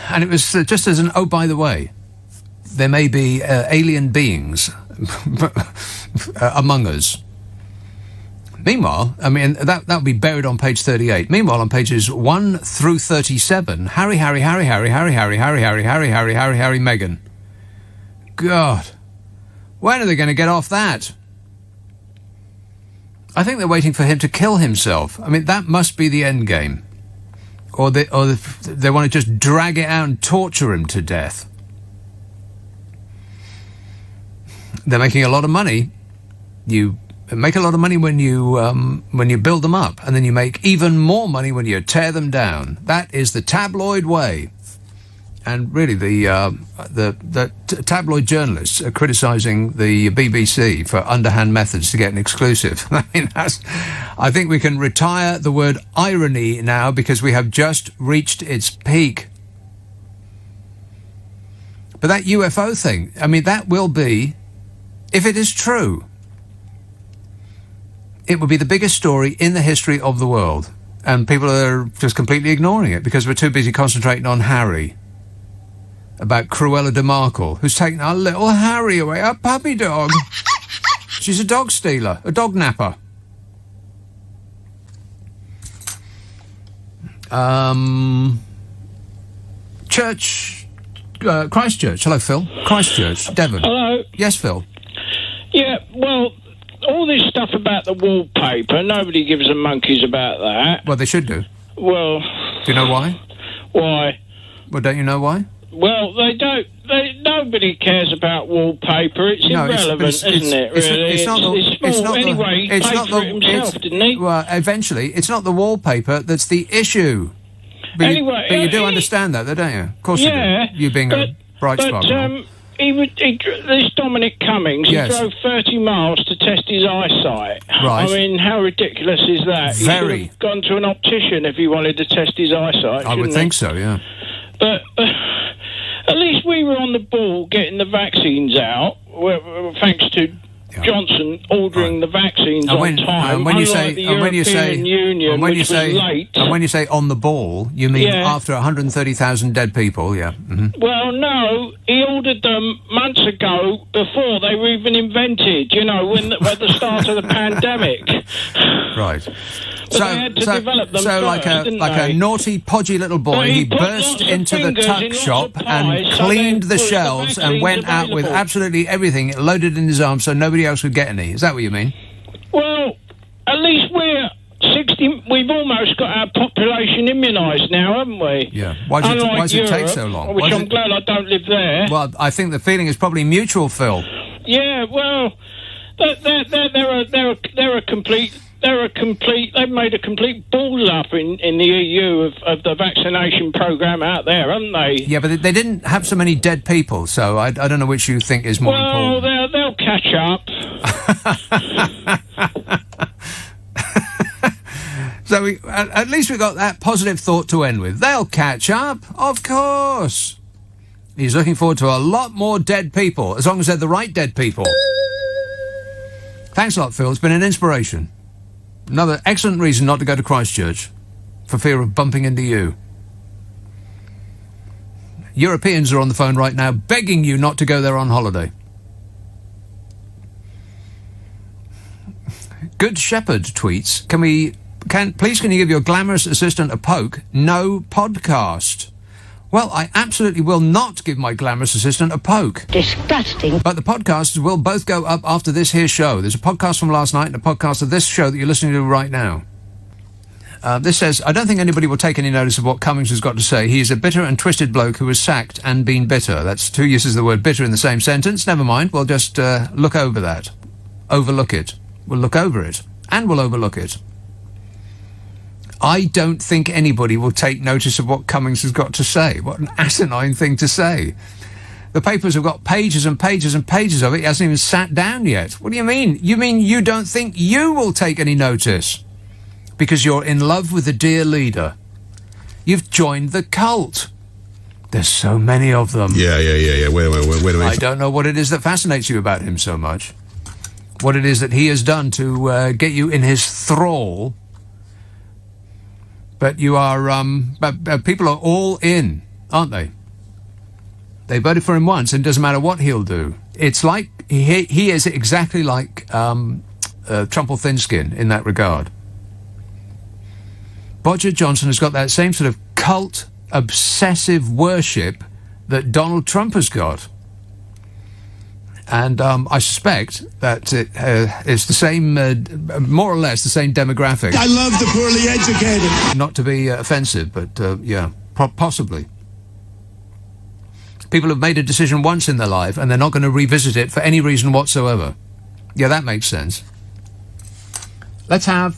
And it was just as an, oh, by the way, there may be alien beings among us. Meanwhile, I mean, that would be buried on page 38. Meanwhile, on pages 1 through 37, Harry, Meghan. God, when are they going to get off that? I think they're waiting for him to kill himself. I mean, that must be the end game. Or they want to just drag it out and torture him to death. They're making a lot of money, you Make a lot of money when you build them up, and then you make even more money when you tear them down. That is the tabloid way. And really, the tabloid journalists are criticising the BBC for underhand methods to get an exclusive. I mean, I think we can retire the word irony now, because we have just reached its peak. But that UFO thing, I mean, that will be, if it is true, it will be the biggest story in the history of the world. And people are just completely ignoring it because we're too busy concentrating on Harry. About Cruella de Marco, who's taken our little Harry away, our puppy dog. She's a dog stealer, a dog napper. Christchurch. Hello, Phil. Christchurch, Devon. Hello. Yes, Phil. Yeah, well, all this stuff about the wallpaper, nobody gives a monkeys about that. Well, they should do. Well... Do you know why? Why? Well, don't you know why? Well, they don't. Nobody cares about wallpaper. It's irrelevant, isn't it? Really, it's not small. Anyway, he paid for it himself, didn't he? Well, eventually, it's not the wallpaper that's the issue. But anyway, you do understand that, though, don't you? Of course you do. You being a bright spark. This Dominic Cummings, he drove 30 miles to test his eyesight. Right. I mean, how ridiculous is that? Very. He should have gone to an optician if he wanted to test his eyesight. I would think so, yeah. But at least we were on the ball getting the vaccines out, thanks to Johnson ordering the vaccines on time. And when you say on the ball, you mean after 130,000 dead people? Yeah. Mm-hmm. Well, no, he ordered them months ago, before they were even invented. You know, at the start of the pandemic. Right. But they had to develop them first, like a naughty, podgy little boy, he burst into the tuck shop and cleaned the shelves and went out with absolutely everything loaded in his arms so nobody else would get any. Is that what you mean? Well, at least we're 60. We've almost got our population immunised now, haven't we? Yeah. Why does it take so long? Which I'm glad I don't live there. Well, I think the feeling is probably mutual, Phil. Yeah. Well, they're a complete. They've made a complete balls up in the EU of the vaccination programme out there, haven't they? Yeah, but they didn't have so many dead people, so I don't know which you think is more important. Well, they'll catch up. So at least we got that positive thought to end with. They'll catch up, of course. He's looking forward to a lot more dead people, as long as they're the right dead people. Thanks a lot, Phil. It's been an inspiration. Another excellent reason not to go to Christchurch, for fear of bumping into you. Europeans are on the phone right now begging you not to go there on holiday. Good Shepherd tweets, can you give your glamorous assistant a poke? No podcast. Well, I absolutely will not give my glamorous assistant a poke. Disgusting. But the podcasts will both go up after this here show. There's a podcast from last night and a podcast of this show that you're listening to right now. This says, I don't think anybody will take any notice of what Cummings has got to say. He is a bitter and twisted bloke who was sacked and been bitter. That's two uses of the word bitter in the same sentence. Never mind, we'll just look over that. Overlook it. We'll look over it. And we'll overlook it. I don't think anybody will take notice of what Cummings has got to say. What an asinine thing to say. The papers have got pages and pages and pages of it. He hasn't even sat down yet. What do you mean? You mean you don't think you will take any notice? Because you're in love with the dear leader. You've joined the cult. There's so many of them. Yeah. Wait a minute. I don't know what it is that fascinates you about him so much. What it is that he has done to get you in his thrall. But you are, people are all in, aren't they? They voted for him once, and it doesn't matter what he'll do. It's like, he is exactly like Trumple Thinskin in that regard. Bodger Johnson has got that same sort of cult, obsessive worship that Donald Trump has got. And I suspect that it's the same, more or less the same demographic. I love the poorly educated. Not to be offensive, but possibly. People have made a decision once in their life and they're not going to revisit it for any reason whatsoever. Yeah, that makes sense. Let's have...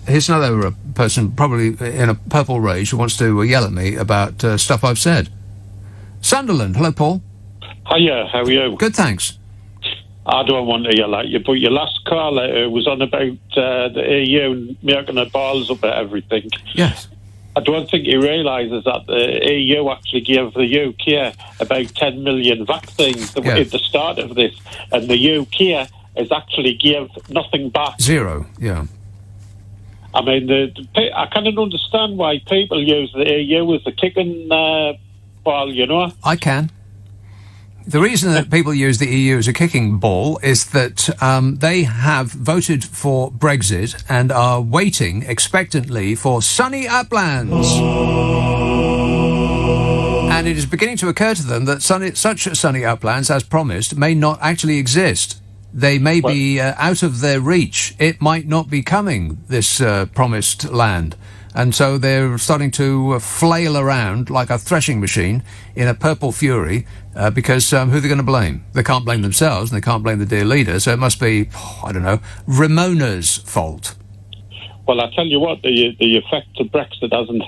here's another person, probably in a purple rage, who wants to yell at me about stuff I've said. Sunderland. Hello, Paul. Hiya, how are you? Good, thanks. I don't want to yell at you, but your last caller was on about the EU making their balls up at everything. Yes. I don't think he realises that the EU actually gave the UK about 10 million vaccines at the start of this, and the UK has actually gave nothing back. Zero, yeah. I mean, I can't understand why people use the EU as a kicking ball, you know? I can. The reason that people use the EU as a kicking ball is that they have voted for Brexit and are waiting expectantly for sunny uplands. And it is beginning to occur to them that such sunny uplands, as promised, may not actually exist. They may be out of their reach. It might not be coming, this promised land. And so they're starting to flail around like a threshing machine in a purple fury because who are they going to blame? They can't blame themselves and they can't blame the dear leader, so it must be, I don't know, Ramona's fault. Well, I tell you what, the effect of Brexit hasn't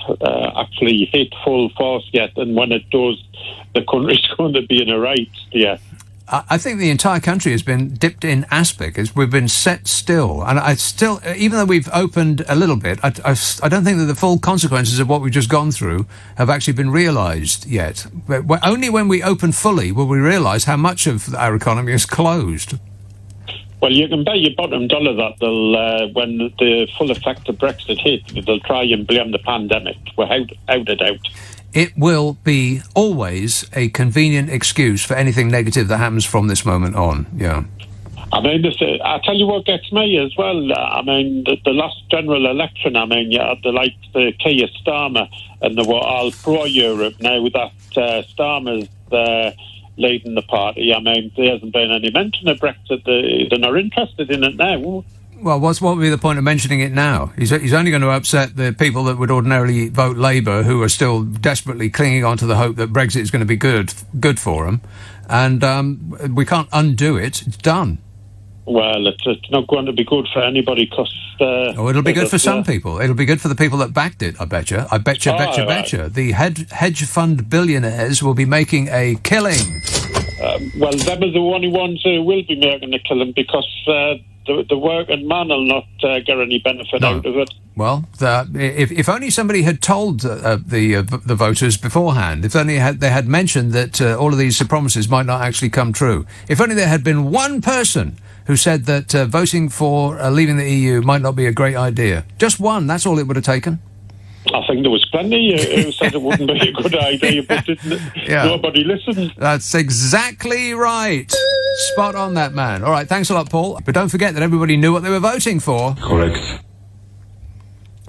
actually hit full force yet, and when it does, the country's going to be in a right steer. I think the entire country has been dipped in aspic. We've been set still. And I still, even though we've opened a little bit, I don't think that the full consequences of what we've just gone through have actually been realised yet. But only when we open fully will we realise how much of our economy is closed. Well, you can bet your bottom dollar that they'll, when the full effect of Brexit hit, they'll try and blame the pandemic, without a doubt. It will be always a convenient excuse for anything negative that happens from this moment on, yeah. I mean, I tell you what gets me as well. I mean, the last general election, I mean, you had the Keir Starmer, and they were all pro-Europe. Now that Starmer's leading the party, I mean, there hasn't been any mention of Brexit. They're not interested in it now. Well, what would be the point of mentioning it now? He's only going to upset the people that would ordinarily vote Labour, who are still desperately clinging on to the hope that Brexit is going to be good for them. And we can't undo it. It's done. Well, it's not going to be good for anybody because... it'll be good for some people. It'll be good for the people that backed it, I betcha. I betcha. The hedge fund billionaires will be making a killing. Well, them are the only ones who will be making a killing because... The working man will not get any benefit out of it. Well, if only somebody had told the voters beforehand, if only they had mentioned that all of these promises might not actually come true. If only there had been one person who said that voting for leaving the EU might not be a great idea. Just one, that's all it would have taken. I think there was plenty who said it wouldn't be a good idea, but nobody listened. That's exactly right. Spot on that, man. All right, thanks a lot, Paul. But don't forget that everybody knew what they were voting for. Correct.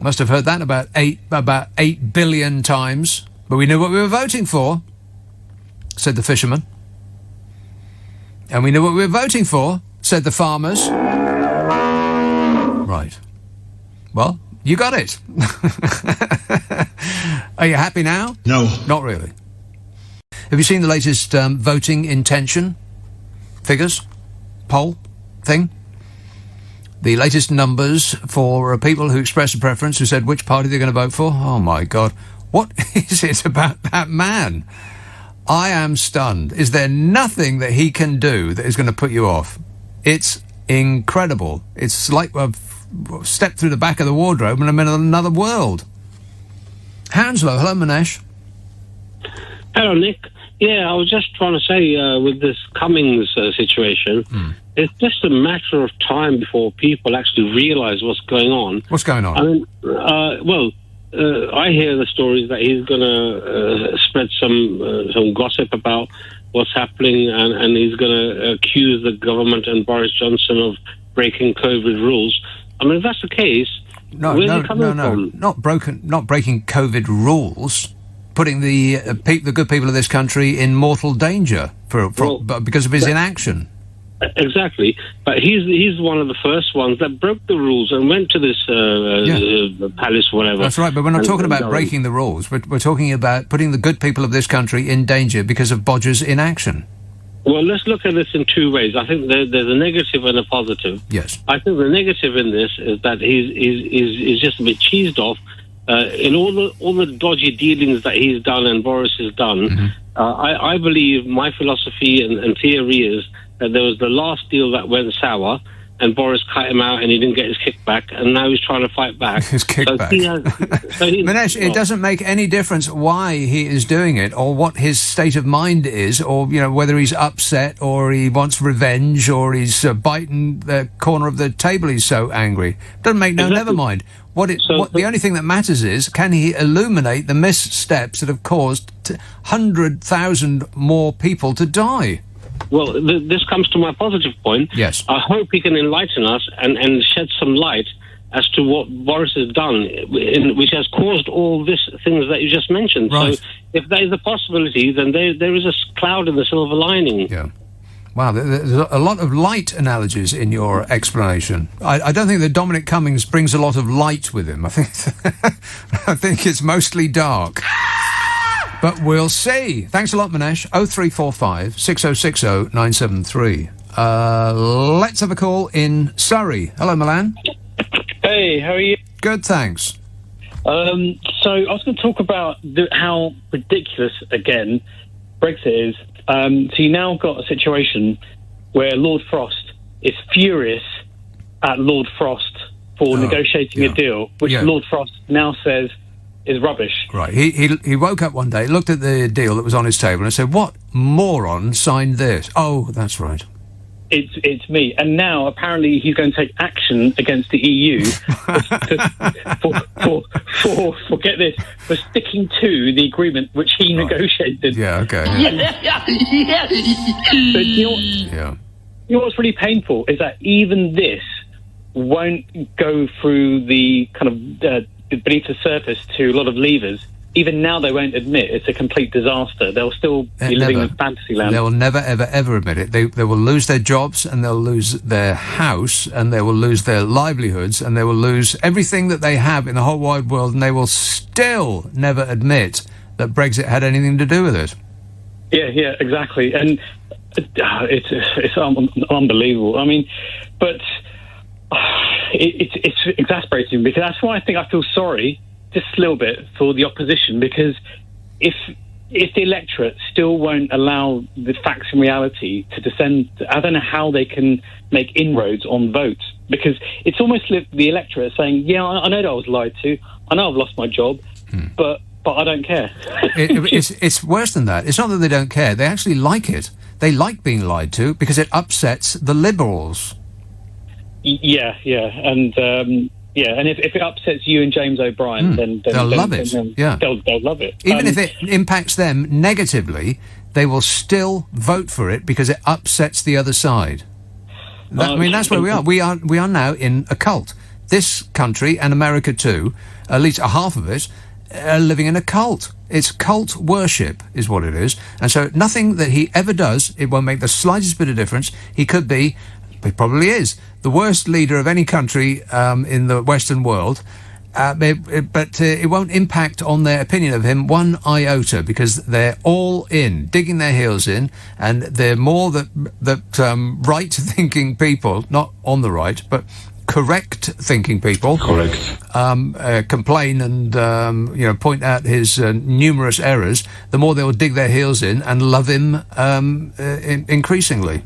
Must have heard that about 8 billion times. But we knew what we were voting for, said the fisherman. And we knew what we were voting for, said the farmers. Right. Well, you got it. Are you happy now? No. Not really. Have you seen the latest voting intention figures? Poll thing? The latest numbers for people who expressed a preference, who said which party they're going to vote for? Oh, my God. What is it about that man? I am stunned. Is there nothing that he can do that is going to put you off? It's incredible. It's like I've stepped through the back of the wardrobe and I'm in another world. Hounslow, hello, Manesh. Hello, Nick. Yeah, I was just trying to say, with this Cummings situation, it's just a matter of time before people actually realise what's going on. What's going on? I mean, I hear the stories that he's going to spread some gossip about what's happening, and he's going to accuse the government and Boris Johnson of breaking COVID rules. I mean, if that's the case, where's he coming from? Not breaking COVID rules. Putting the good people of this country in mortal danger because of his inaction. Exactly, but he's one of the first ones that broke the rules and went to this palace, whatever. That's right, but we're not talking about breaking the rules. We're talking about putting the good people of this country in danger because of Bodger's inaction. Well, let's look at this in two ways. I think there's a negative and a positive. Yes. I think the negative in this is that he's just a bit cheesed off. In all the dodgy dealings that he's done and Boris has done, I believe my philosophy and theory is that there was the last deal that went sour, and Boris cut him out and he didn't get his kickback, and now he's trying to fight back. His kickback. Manesh, it doesn't make any difference why he is doing it or what his state of mind is, or whether he's upset or he wants revenge or he's biting the corner of the table. He's so angry. Doesn't make never mind. The only thing that matters is, can he illuminate the missteps that have caused 100,000 more people to die? Well, this comes to my positive point. Yes. I hope he can enlighten us and shed some light as to what Boris has done, which has caused all these things that you just mentioned. Right. So if there is a possibility, then there is a cloud in the silver lining. Yeah. Wow, there's a lot of light analogies in your explanation. I don't think that Dominic Cummings brings a lot of light with him. I think it's mostly dark. But we'll see. Thanks a lot, Manesh. 0345 6060 973. Let's have a call in Surrey. Hello, Milan. Hey, how are you? Good, thanks. So I was going to talk about how ridiculous, again, Brexit is. So you now got a situation where Lord Frost is furious at Lord Frost for negotiating a deal, which Lord Frost now says is rubbish. Right. He woke up one day, looked at the deal that was on his table and said, "What moron signed this?" Oh, that's right. It's me. And now apparently he's going to take action against the EU for get this, for sticking to the agreement which he negotiated. Yeah, okay. But you know what's really painful is that even this won't go through the kind of beneath the surface to a lot of levers. Even now they won't admit it's a complete disaster. They'll still be living in fantasy land. They will never, ever, ever admit it. They will lose their jobs, and they'll lose their house, and they will lose their livelihoods, and they will lose everything that they have in the whole wide world, and they will still never admit that Brexit had anything to do with it. Yeah, exactly. And it's unbelievable. I mean, but it's exasperating, because that's why I think I feel sorry just a little bit for the opposition, because if the electorate still won't allow the facts and reality to descend, I don't know how they can make inroads on votes, because it's almost like the electorate saying, yeah, I know that I was lied to, I know I've lost my job, but I don't care. It's worse than that. It's not that they don't care, they actually like it. They like being lied to because it upsets the Liberals. Yeah, and if it upsets you and James O'Brien, then they'll love it. They'll love it. Even if it impacts them negatively, they will still vote for it because it upsets the other side. That's where we are. We are now in a cult. This country, and America too, at least a half of it, are living in a cult. It's cult worship is what it is. And so nothing that he ever does, it won't make the slightest bit of difference. He could be, he probably is, the worst leader of any country in the Western world, but it won't impact on their opinion of him one iota, because they're all in, digging their heels in, and they're more that right-thinking people, not on the right, but correct-thinking people, complain and point out his numerous errors. The more they will dig their heels in and love him increasingly.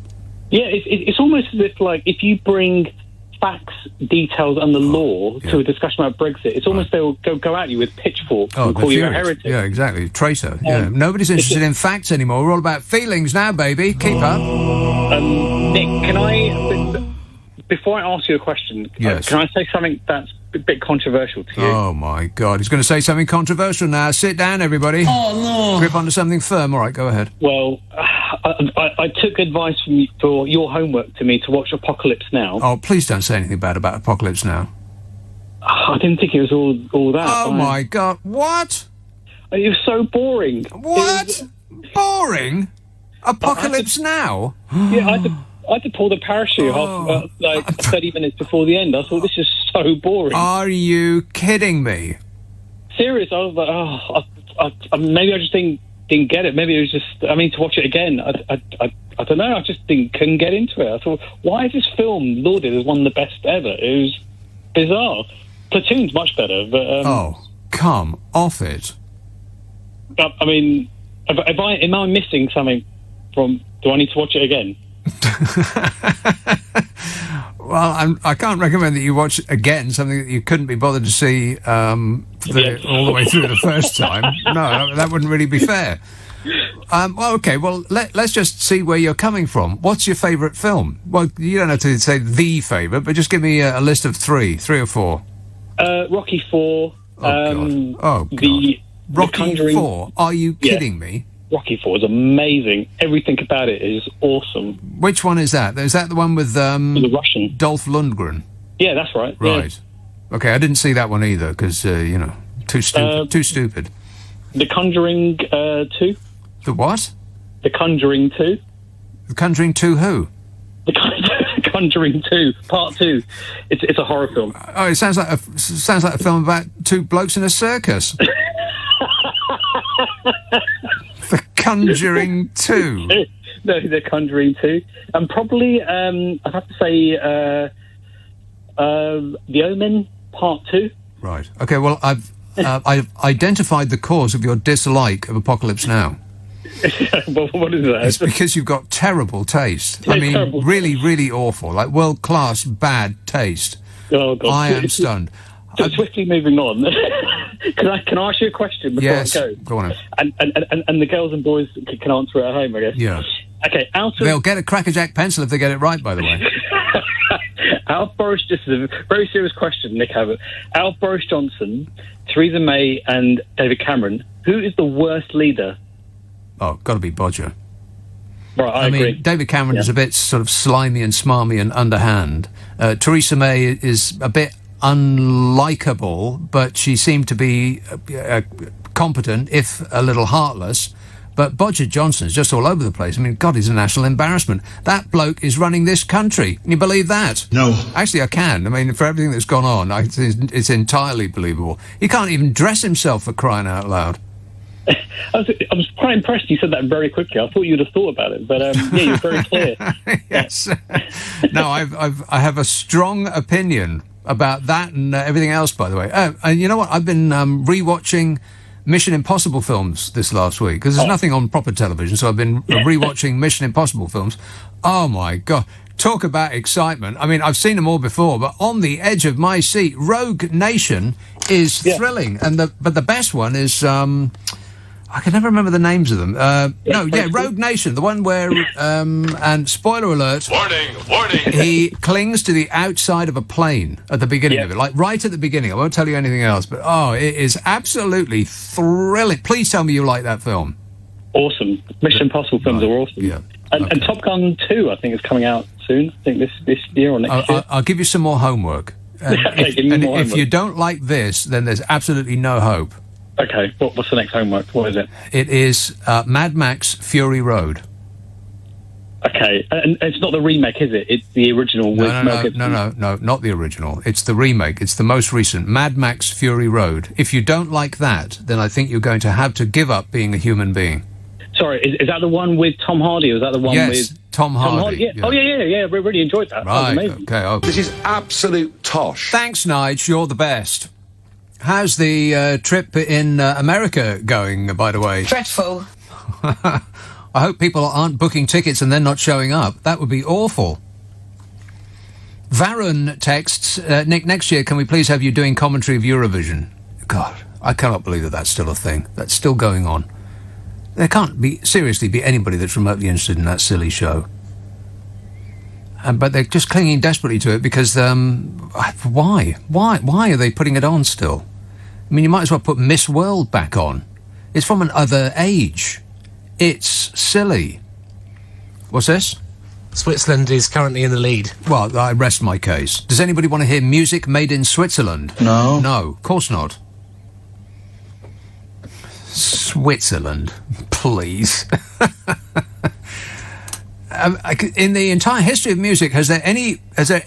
Yeah, it's almost as if, like, if you bring facts, details, and the law to a discussion about Brexit, it's almost they'll go at you with pitchforks and call you a heretic. Yeah, exactly. Traitor. Nobody's interested in facts anymore. We're all about feelings now, baby. Keep up. Nick, can I... Before I ask you a question, yes. Can I say something that's a bit controversial to you? Oh, my God. He's going to say something controversial now. Sit down, everybody. Oh, no. Grip onto something firm. All right, go ahead. Well, I took advice from you for your homework to me to watch Apocalypse Now. Oh, please don't say anything bad about Apocalypse Now. I didn't think it was all that. Oh, my God. What? It was so boring. What? Boring? Apocalypse Now? Yeah, I had to pull the parachute off 30 minutes before the end. I thought, this is so boring. Are you kidding me? Serious. I was like, maybe I just didn't get it. Maybe it was just, to watch it again. I don't know. I just couldn't get into it. I thought, why is this film lauded as one of the best ever? It was bizarre. Platoon's much better, but oh, come off it. I mean, am I missing something from? Do I need to watch it again? Well, I can't recommend that you watch again something that you couldn't be bothered to see all the way through the first time. No, that wouldn't really be fair. Well, okay. Well, let's just see where you're coming from. What's your favourite film? Well, you don't have to say the favourite, but just give me a list of three or four. Rocky IV. God. Rocky IV? Are you kidding me? Rocky IV is amazing. Everything about it is awesome. Which one is that? Is that the one with the Russian Dolph Lundgren? Yeah, that's right. Right. Yeah. Okay, I didn't see that one either because too stupid. The Conjuring 2. The what? The Conjuring 2. The Conjuring 2 who? The Conjuring 2, Part 2. It's a horror film. Oh, it sounds like a film about two blokes in a circus. The Conjuring 2. No, The Conjuring 2. And probably, I'd have to say, The Omen, Part 2. Right. Okay, well, I've identified the cause of your dislike of Apocalypse Now. What is that? It's because you've got terrible taste. I mean, really, really awful. Like world-class bad taste. Oh, God. I am stunned. So swiftly moving on. Can I ask you a question before I go? Go on. And the girls and boys can answer at home, I guess. Yeah. Okay, they'll get a Cracker Jack pencil if they get it right, by the way. Out of Boris, this is a very serious question, Nick Abbott. Out of Boris Johnson, Theresa May and David Cameron, who is the worst leader? Oh, got to be Bodger. Right, I agree. mean, David Cameron is a bit sort of slimy and smarmy and underhand. Theresa May is a bit unlikable, but she seemed to be competent, if a little heartless. But Bodger Johnson's just all over the place. I mean, God, he's a national embarrassment. That bloke is running this country. Can you believe that? No. Actually, I can. I mean, for everything that's gone on, it's entirely believable. He can't even dress himself, for crying out loud. I was quite impressed you said that very quickly. I thought you'd have thought about it, but yeah, you're very clear. Yes. No, I have a strong opinion about that and everything else, by the way. And you know what? I've been rewatching Mission Impossible films this last week because there's nothing on proper television, so I've been rewatching Mission Impossible films. Oh, my God. Talk about excitement. I mean, I've seen them all before, but on the edge of my seat, Rogue Nation is thrilling. But the best one is... I can never remember the names of them. Rogue Nation, the one where, and spoiler alert... Warning! He clings to the outside of a plane at the beginning of it, like right at the beginning. I won't tell you anything else, but it is absolutely thrilling. Please tell me you like that film. Awesome. Mission Impossible films are awesome. Yeah. And Top Gun 2, I think, is coming out soon. I think this year or next year. I'll give you some more homework. If you don't like this, then there's absolutely no hope. Okay, what's the next homework? What is it? It is Mad Max Fury Road. Okay, and it's not the remake, is it? It's the original with Mel Gibson. No, not the original. It's the remake. It's the most recent, Mad Max Fury Road. If you don't like that, then I think you're going to have to give up being a human being. Sorry, is that the one with Tom Hardy, or is that the one with... Tom Hardy. Yeah. Oh, yeah, we really enjoyed that. Right, that was amazing. Okay. This is absolute tosh. Thanks, Nige, you're the best. How's the trip in America going, by the way? Dreadful. I hope people aren't booking tickets and then not showing up. That would be awful. Varun texts, Nick, next year can we please have you doing commentary of Eurovision? God, I cannot believe that that's still a thing. That's still going on. There can't seriously be anybody that's remotely interested in that silly show. But they're just clinging desperately to it because, why? Why are they putting it on still? I mean, you might as well put Miss World back on. It's from an other age. It's silly. What's this? Switzerland is currently in the lead. Well, I rest my case. Does anybody want to hear music made in Switzerland? No. No, of course not. Switzerland, please. In the entire history of music, has there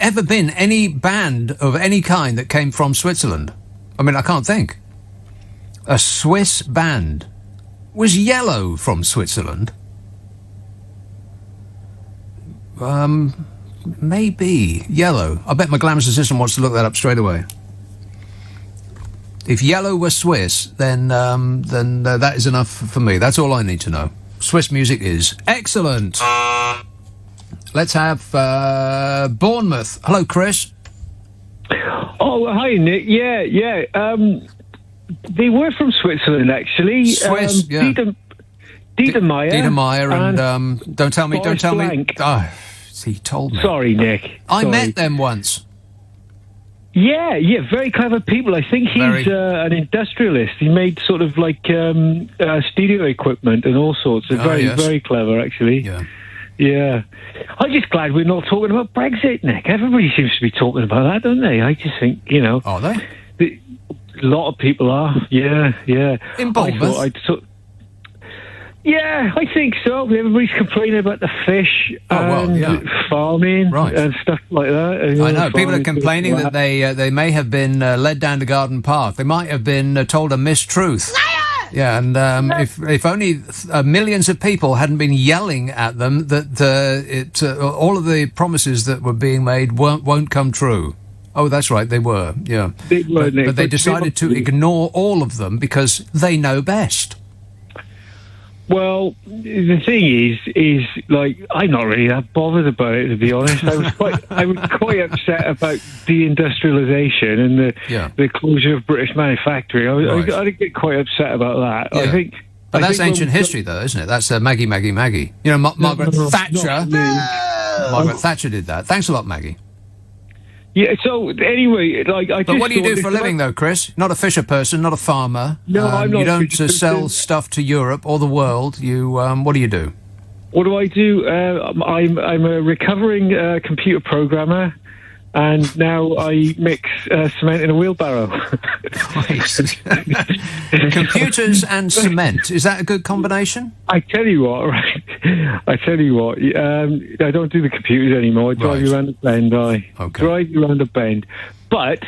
ever been any band of any kind that came from Switzerland? I mean, I can't think. A Swiss band. Was Yellow from Switzerland? Maybe yellow. I bet my glamorous assistant wants to look that up straight away. If yellow were Swiss, then that is enough for me. That's all I need to know. Swiss music is excellent. Let's have Bournemouth. Hello, Chris. Oh, hi, Nick. Yeah. They were from Switzerland, actually. Swiss, yeah. Dieter Meyer and don't tell me. Blank. Oh, he told me. Sorry, Nick. I met them once. Yeah, very clever people. I think he's an industrialist. He made sort of like studio equipment and all sorts. Very clever, actually. Yeah. I'm just glad we're not talking about Brexit, Nick. Everybody seems to be talking about that, don't they? I just think, Are they? A lot of people are. Yeah. In Bournemouth? Yeah, I think so. Everybody's complaining about the fish and farming and stuff like that. I know. People are complaining that they may have been led down the garden path. They might have been told a mistruth. Yeah, and if only millions of people hadn't been yelling at them that all of the promises that were being made won't come true. Oh, that's right, they were. Yeah, they were, but they decided to ignore all of them because they know best. Well, the thing is like I'm not really that bothered about it, to be honest. I was quite upset about deindustrialisation and the closure of British manufacturing. I'd get quite upset about that. Yeah. But that's ancient history, though, isn't it? That's Maggie. You know, Margaret Thatcher. Margaret Thatcher did that. Thanks a lot, Maggie. Yeah, so anyway, But what do you do for a living, though, Chris? Not a fisher person, not a farmer. No, I'm not. You don't sell stuff to Europe or the world. You, what do you do? What do I do? I'm a recovering computer programmer, and now I mix cement in a wheelbarrow. Computers and cement, is that a good combination? I tell you what, right? I don't do the computers anymore. I drive you around the bend. Drive you around the bend. But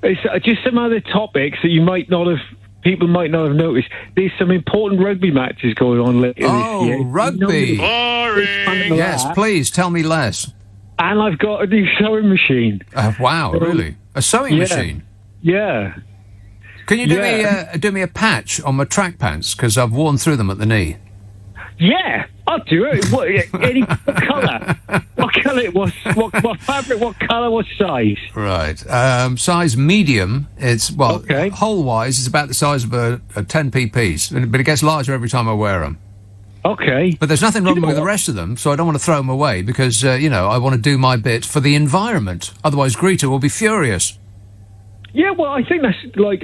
it's just some other topics that people might not have noticed. There's some important rugby matches going on later this year. Rugby. Boring. Yes, please tell me less. And I've got a new sewing machine. Wow, really? A sewing machine? Yeah. Can you do me a patch on my track pants because I've worn through them at the knee? Yeah, I'll do it. What colour? What colour? What fabric? What colour? What size? Right. Size medium. It's hole-wise, it's about the size of a 10p piece, but it gets larger every time I wear them. Okay. But there's nothing wrong with the rest of them, so I don't want to throw them away because, I want to do my bit for the environment. Otherwise, Greta will be furious. Yeah, well, I think that's,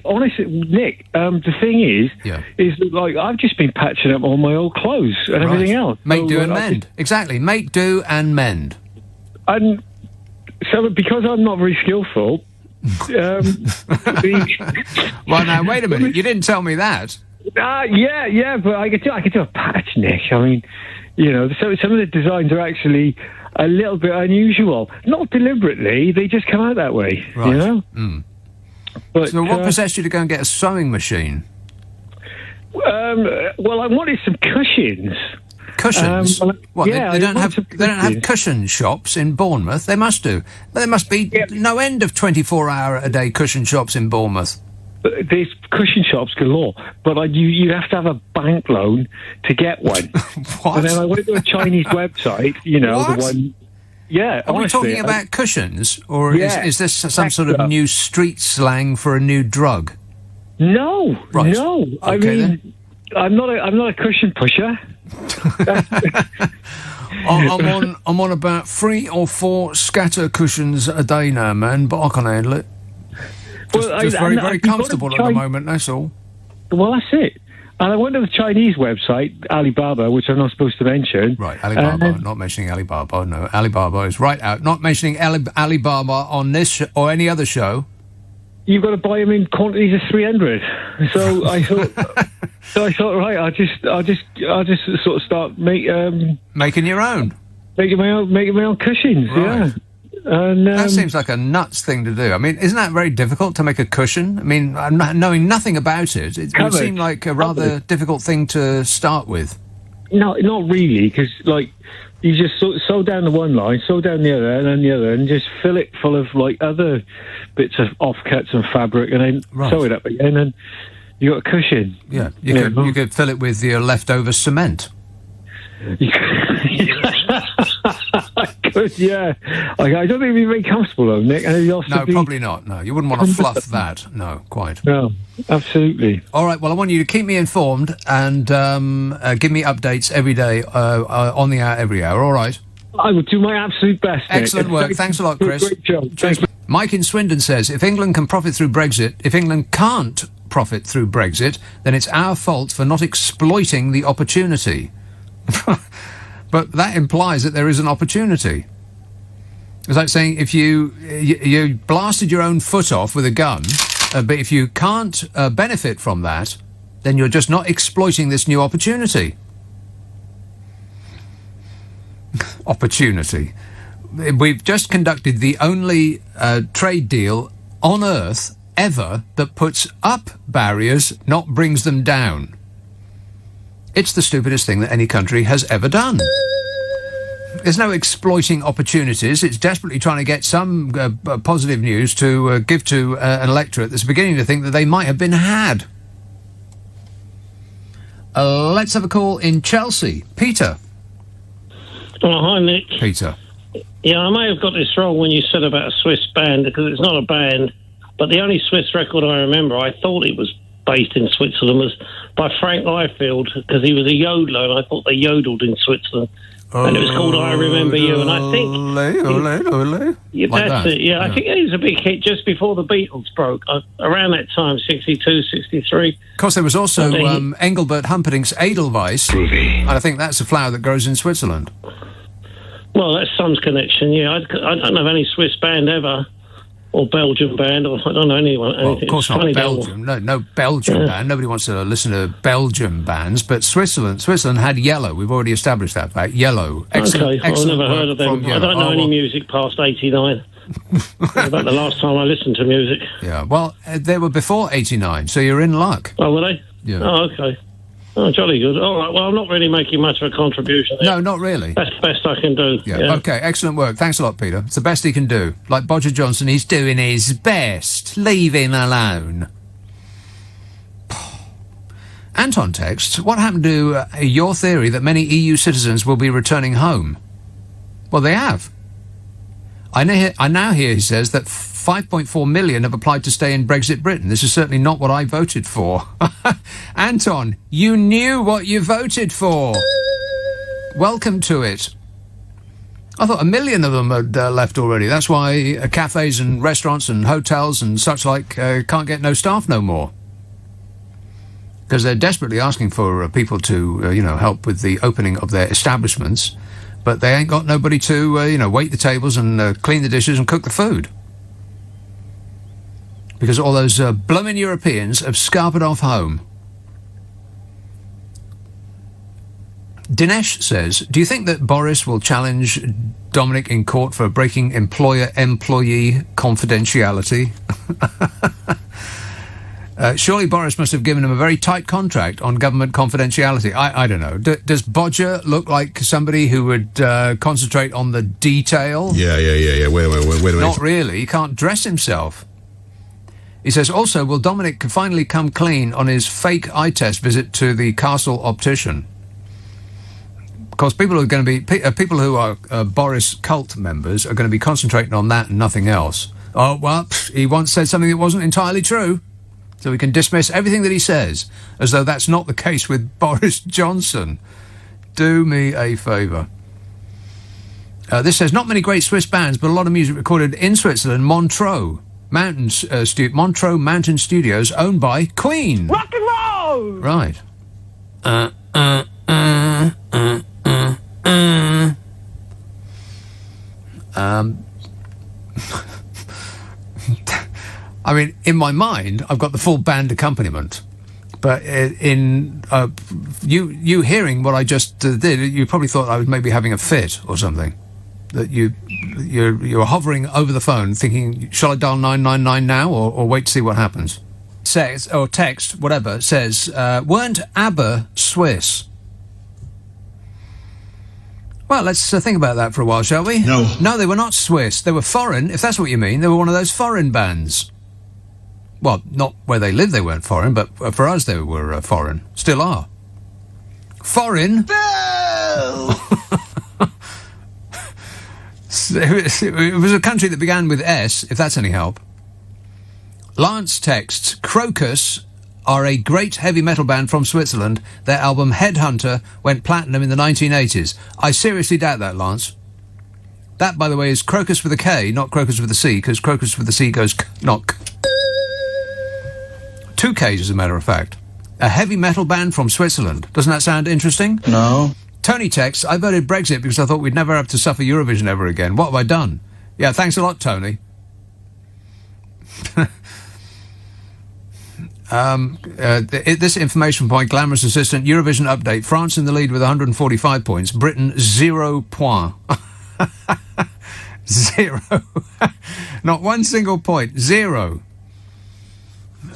honestly, Nick, the thing is that, I've just been patching up all my old clothes and everything else. Make do and mend. Exactly. Make do and mend. And so, because I'm not very skillful... Well, now, wait a minute. You didn't tell me that. Yeah, but I could do a patch, Nick. I mean, so some of the designs are actually a little bit unusual. Not deliberately, they just come out that way, Right. But, so what possessed you to go and get a sewing machine? Well, I wanted some cushions. Cushions? They don't have cushion shops in Bournemouth. They must do. There must be no end of 24-hour-a-day cushion shops in Bournemouth. There's cushion shops galore, but you have to have a bank loan to get one. What? And then I went to a Chinese website, what? the one... Yeah, Are we talking about cushions, or is this some sort of new street slang for a new drug? No, right. No. I mean, I'm not a cushion pusher. I'm on about 3 or 4 scatter cushions a day now, man, but I can handle it. Just very comfortable at the moment, that's all. Well, that's it. And I went to the Chinese website, Alibaba, which I'm not supposed to mention. Right, Alibaba, not mentioning Alibaba, no. Alibaba is right out. Not mentioning Alibaba on this or any other show. You've got to buy them in quantities of 300. So I thought, right, I'll just sort of start making your own. Making my own cushions, right. Yeah. And, that seems like a nuts thing to do. I mean, isn't that very difficult to make a cushion? I mean, knowing nothing about it, it would seem like a rather difficult thing to start with. No, not really, because You just sew down the one line, sew down the other, and then the other, and just fill it full of like other bits of offcuts and fabric, and then sew it up again, and you got a cushion. Yeah, you could fill it with your leftover cement. I could, yeah. I don't think it'd be very comfortable, though, Nick. And no, probably not. No, you wouldn't want to fluff that. No, quite. No, absolutely. All right. Well, I want you to keep me informed and give me updates every day on the hour, every hour. All right. I will do my absolute best. Excellent work. Thanks a lot, Chris. Great job. Thanks. Mike in Swindon says, if England can profit through Brexit, if England can't profit through Brexit, then it's our fault for not exploiting the opportunity. But that implies that there is an opportunity. It's like saying if you blasted your own foot off with a gun, but if you can't benefit from that, then you're just not exploiting this new opportunity. Opportunity. We've just conducted the only trade deal on Earth ever that puts up barriers, not brings them down. It's the stupidest thing that any country has ever done. There's no exploiting opportunities. It's desperately trying to get some positive news to give to an electorate that's beginning to think that they might have been had. Let's have a call in Chelsea. Peter. Oh, hi, Nick. Peter. Yeah, I may have got this wrong when you said about a Swiss band, because it's not a band, but the only Swiss record I remember, I thought it was based in Switzerland, was by Frank Ifield, because he was a yodeler, and I thought they yodeled in Switzerland. And it was called I Remember You, and I think... Yeah, like that's it, yeah. I think it was a big hit just before the Beatles broke, around that time, 62, 63. Of course, there was also Engelbert Humperdinck's Edelweiss, and I think that's a flower that grows in Switzerland. Well, that's some connection, yeah. I don't know of any Swiss band ever, or Belgian band, or I don't know anyone. Well, of course not Belgium. No Belgian band. Nobody wants to listen to Belgian bands. But Switzerland had Yellow. We've already established that fact. Yellow. Excellent, okay, I've never heard of them. I don't know any music past 89. About the last time I listened to music. Yeah, well, they were before 89, so you're in luck. Oh, were they? Yeah. Oh, okay. Oh, jolly good. All right, well, I'm not really making much of a contribution there. No, not really. That's the best I can do. Yeah. Okay, excellent work. Thanks a lot, Peter. It's the best he can do. Like Bodger Johnson, he's doing his best. Leave him alone. Anton texts, what happened to your theory that many EU citizens will be returning home? Well, they have. I now hear, he says, that 5.4 million have applied to stay in Brexit Britain. This is certainly not what I voted for. Anton, you knew what you voted for. Welcome to it. I thought 1 million of them had left already. That's why cafes and restaurants and hotels and such like can't get no staff no more. Because they're desperately asking for people to, help with the opening of their establishments. But they ain't got nobody to, wait the tables and clean the dishes and cook the food. Because all those blooming Europeans have scarpered off home. Dinesh says, do you think that Boris will challenge Dominic in court for breaking employer-employee confidentiality? Surely Boris must have given him a very tight contract on government confidentiality. I don't know. Does Bodger look like somebody who would concentrate on the detail? Yeah. Wait a minute. Not really. He can't dress himself. He says, also, will Dominic finally come clean on his fake eye test visit to the Castle optician? Of course, people who are Boris cult members are going to be concentrating on that and nothing else. Oh, well, he once said something that wasn't entirely true. So we can dismiss everything that he says, as though that's not the case with Boris Johnson. Do me a favour. This says, not many great Swiss bands, but a lot of music recorded in Switzerland, Montreux Mountain Studios, owned by Queen. Rock and roll! Right. I mean, in my mind, I've got the full band accompaniment, but in you hearing what I just did, you probably thought I was maybe having a fit or something. That you're hovering over the phone, thinking, shall I dial 999 now or wait to see what happens? Says or text, whatever says, weren't ABBA Swiss? Well, let's think about that for a while, shall we? No, they were not Swiss. They were foreign, if that's what you mean. They were one of those foreign bands. Well, not where they lived, they weren't foreign, but for us they were foreign. Still are. Foreign? It was a country that began with S, if that's any help. Lance texts, Crocus are a great heavy metal band from Switzerland. Their album Headhunter went platinum in the 1980s. I seriously doubt that, Lance. That, by the way, is Crocus with a K, not Crocus with a C, because Crocus with a C goes not k. 2 Ks, as a matter of fact. A heavy metal band from Switzerland. Doesn't that sound interesting? No. Tony texts, I voted Brexit because I thought we'd never have to suffer Eurovision ever again. What have I done? Yeah, thanks a lot, Tony. This information point, glamorous assistant, Eurovision update. France in the lead with 145 points. Britain, 0 points. 0. Not one single point. 0.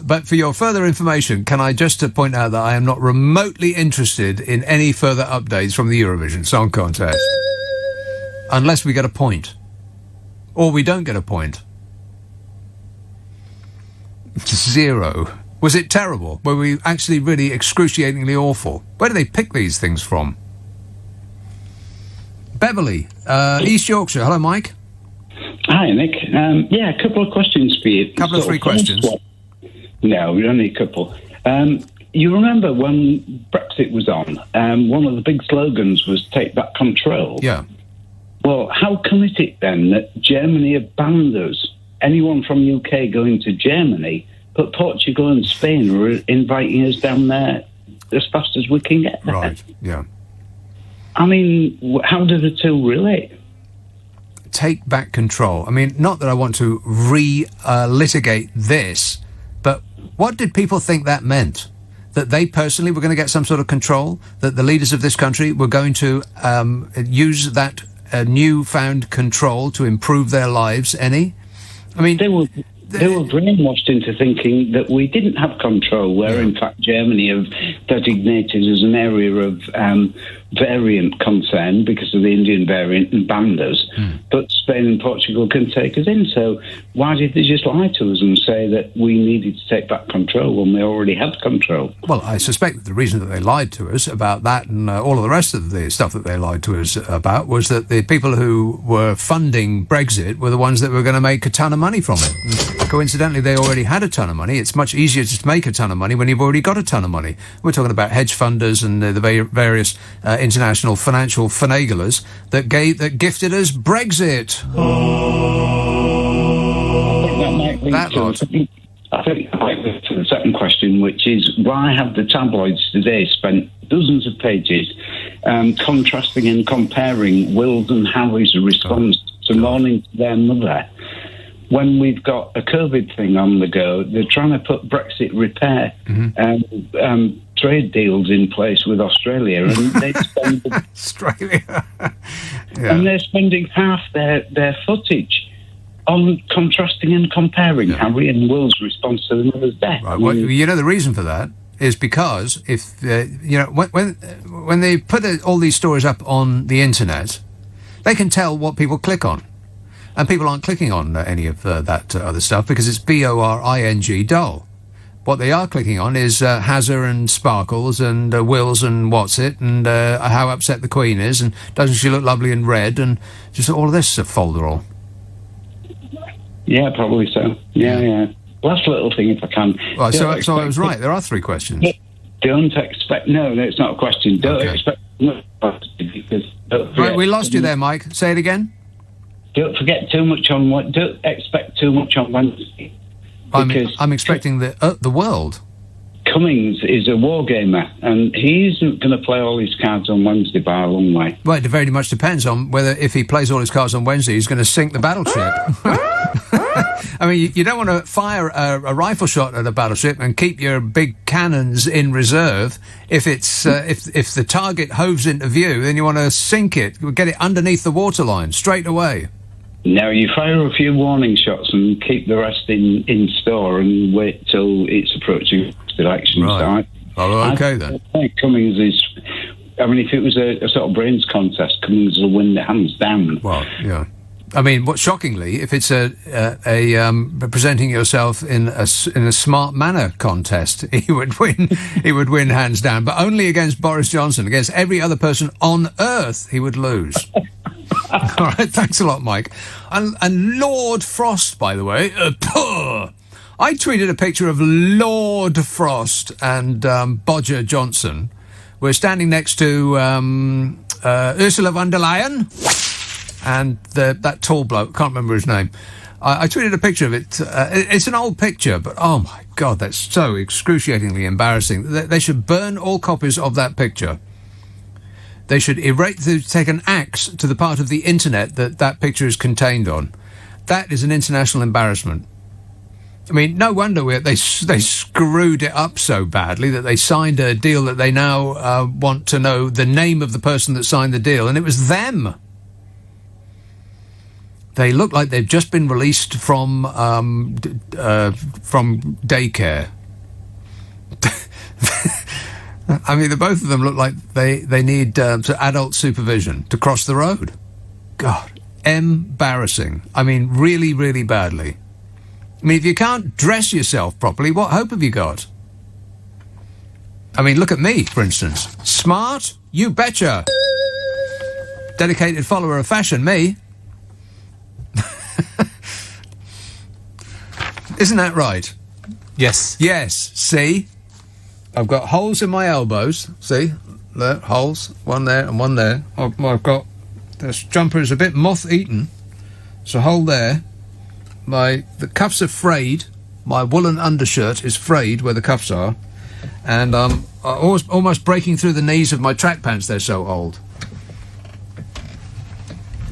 But for your further information, can I just point out that I am not remotely interested in any further updates from the Eurovision Song Contest. Unless we get a point. Or we don't get a point. 0. Was it terrible? Were we actually really excruciatingly awful? Where do they pick these things from? Beverly, East Yorkshire. Hello, Mike. Hi, Nick. Yeah, a couple of questions for you. Couple of 3 questions. No, only a couple. You remember when Brexit was on, one of the big slogans was take back control. Yeah. Well, how come is it then that Germany have banned us? Anyone from UK going to Germany, but Portugal and Spain are inviting us down there as fast as we can get there. Right, yeah. I mean, how do the two relate? Take back control. I mean, not that I want to litigate this, but what did people think that meant? That they personally were going to get some sort of control? That the leaders of this country were going to use that newfound control to improve their lives any? I mean, they were brainwashed into thinking that we didn't have control, where in fact Germany have designated as an area of variant concern because of the Indian variant and banned us. But Spain and Portugal can take us in. So why did they just lie to us and say that we needed to take back control when we already had control? Well, I suspect that the reason that they lied to us about that and all of the rest of the stuff that they lied to us about was that the people who were funding Brexit were the ones that were going to make a ton of money from it. And coincidentally, they already had a ton of money. It's much easier to make a ton of money when you've already got a ton of money. We're talking about hedge funders and the various international financial finaglers that gifted us Brexit. That lot. I think that might lead to the second question, which is why have the tabloids today spent dozens of pages contrasting and comparing Will's and Harry's response to mourning their mother? When we've got a COVID thing on the go, they're trying to put Brexit repair trade deals in place with Australia, and they spend Australia, and they're spending half their footage on contrasting and comparing Harry and Will's response to the mother's death. Right. Well, you know the reason for that is because if when they put all these stories up on the internet, they can tell what people click on. And people aren't clicking on any of that other stuff because it's boring dull. What they are clicking on is Hazard and Sparkles and Wills and What's It and how upset the Queen is and doesn't she look lovely in red and just all of this folderol. Yeah, probably so. Yeah. Last little thing, if I can. Well, so I was right. There are 3 questions. Don't expect... No, it's not a question. Don't expect... Because right, we lost you there, Mike. Say it again. Don't expect too much on Wednesday. I'm expecting the world. Cummings is a war gamer, and he isn't going to play all his cards on Wednesday by a long way. Well, it very much depends on whether, if he plays all his cards on Wednesday, he's going to sink the battleship. I mean, you don't want to fire a rifle shot at a battleship and keep your big cannons in reserve. If it's if the target hoves into view, then you want to sink it, get it underneath the waterline straight away. No, you fire a few warning shots and keep the rest in store and wait till it's approaching the election. Right. Oh, okay then. I think Cummings is I mean, if it was a sort of brains contest, Cummings will win the hands down. Well, yeah. I mean, what shockingly, if it's a presenting yourself in a smart manner contest, he would win. He would win hands down, but only against Boris Johnson. Against every other person on earth, he would lose. All right, thanks a lot, Mike. And Lord Frost, by the way, I tweeted a picture of Lord Frost and Bodger Johnson. We're standing next to Ursula von der Leyen and that tall bloke. Can't remember his name. I tweeted a picture of it. It's an old picture, but oh my God, that's so excruciatingly embarrassing. They should burn all copies of that picture. They should take an axe to the part of the internet that picture is contained on. That is an international embarrassment. I mean, no wonder they screwed it up so badly that they signed a deal that they now want to know the name of the person that signed the deal, and it was them. They look like they've just been released from daycare. I mean, the both of them look like they need adult supervision to cross the road. God, embarrassing. I mean, really, really badly. I mean, if you can't dress yourself properly, what hope have you got? I mean, look at me, for instance. Smart? You betcha. Dedicated follower of fashion, me. Isn't that right? Yes. Yes. See? I've got holes in my elbows. See? There, holes. One there and one there. I've got... This jumper is a bit moth-eaten. There's a hole there. The cuffs are frayed. My woolen undershirt is frayed where the cuffs are. And I'm almost breaking through the knees of my track pants. They're so old.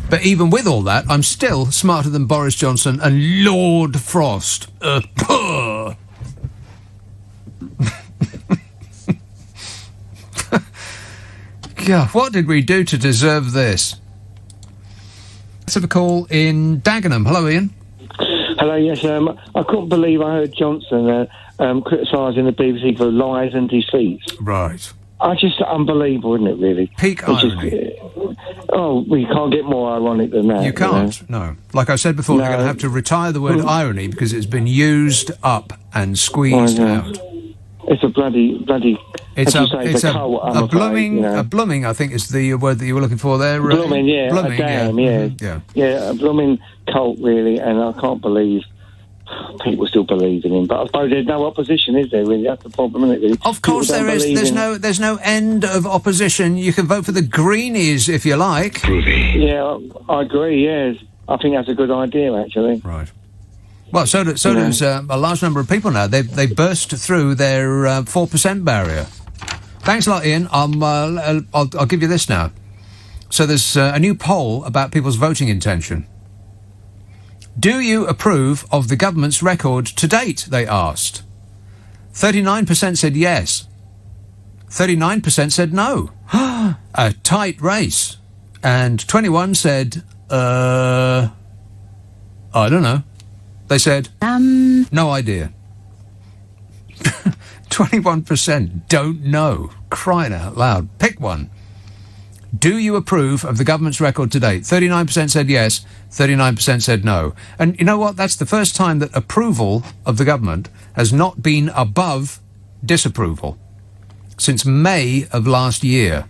But even with all that, I'm still smarter than Boris Johnson and Lord Frost. God, what did we do to deserve this? Let's have a call in Dagenham. Hello, Ian. Hello, yes. I couldn't believe I heard Johnson criticising the BBC for lies and deceits. Right. Just unbelievable, isn't it, really? Peak irony. We can't get more ironic than that. You can't, no. Like I said before, they're going to have to retire the word irony because it's been used up and squeezed out. It's a bloody... It's a blooming, I think is the word that you were looking for there. Blooming, yeah. Blooming, a damn, yeah. Yeah, a blooming cult, really, and I can't believe people still believe in him. But I suppose there's no opposition, is there, really? That's the problem, isn't it, really? Of course there is. There's no end of opposition. You can vote for the Greenies if you like. Yeah, I agree, yes. I think that's a good idea, actually. Right. Well, so does a large number of people now. They burst through their 4% barrier. Thanks a lot, Ian. I'll give you this now. So there's a new poll about people's voting intention. Do you approve of the government's record to date, they asked. 39% said yes. 39% said no. A tight race. And 21 said, I don't know. They said, no idea. 21% don't know. Crying out loud. Pick one. Do you approve of the government's record to date? 39% said yes, 39% said no. And you know what? That's the first time that approval of the government has not been above disapproval since May of last year.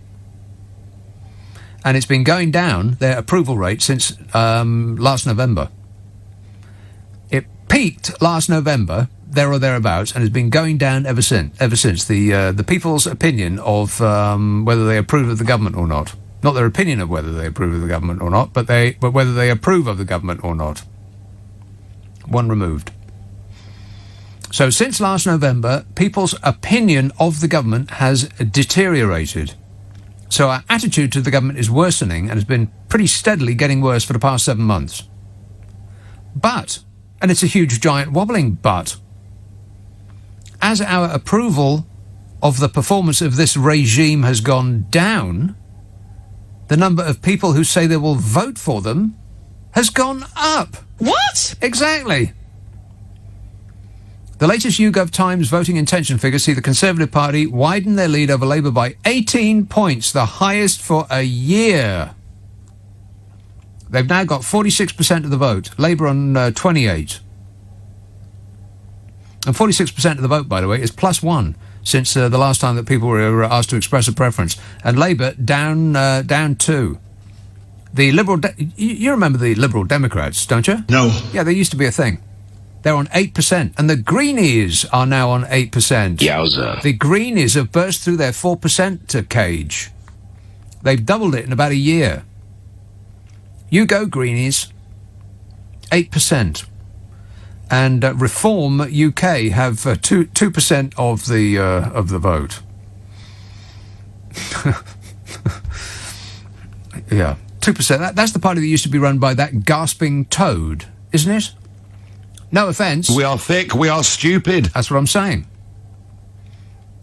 And it's been going down, their approval rate, since last November. It peaked last November, there or thereabouts, and has been going down ever since. The people's opinion of whether they approve of the government or not. Not their opinion of whether they approve of the government or not, but whether they approve of the government or not. One removed. So since last November, people's opinion of the government has deteriorated. So our attitude to the government is worsening and has been pretty steadily getting worse for the past 7 months. But, and it's a huge, giant, wobbling but, as our approval of the performance of this regime has gone down, the number of people who say they will vote for them has gone up. What? Exactly. The latest YouGov Times voting intention figures see the Conservative Party widen their lead over Labour by 18 points, the highest for a year. They've now got 46% of the vote, Labour on 28. And 46% of the vote, by the way, is +1 since the last time that people were asked to express a preference. And Labour down 2. The Liberal... you remember the Liberal Democrats, don't you? No. Yeah, they used to be a thing. They're on 8%. And the Greenies are now on 8%. Yowza. The Greenies have burst through their 4% cage. They've doubled it in about a year. You go, Greenies. 8%. And Reform UK have 2% of the vote. Yeah, 2%. That's the party that used to be run by that gasping toad, isn't it? No offence. We are thick, we are stupid. That's what I'm saying.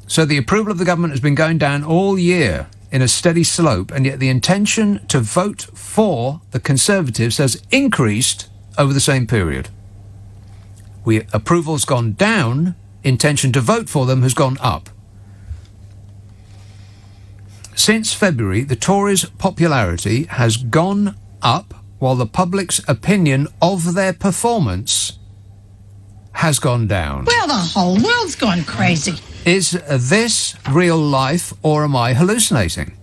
So the approval of the government has been going down all year in a steady slope, and yet the intention to vote for the Conservatives has increased over the same period. Approval's gone down, intention to vote for them has gone up. Since February, the Tories' popularity has gone up while the public's opinion of their performance has gone down. Well, the whole world's gone crazy. Is this real life, or am I hallucinating?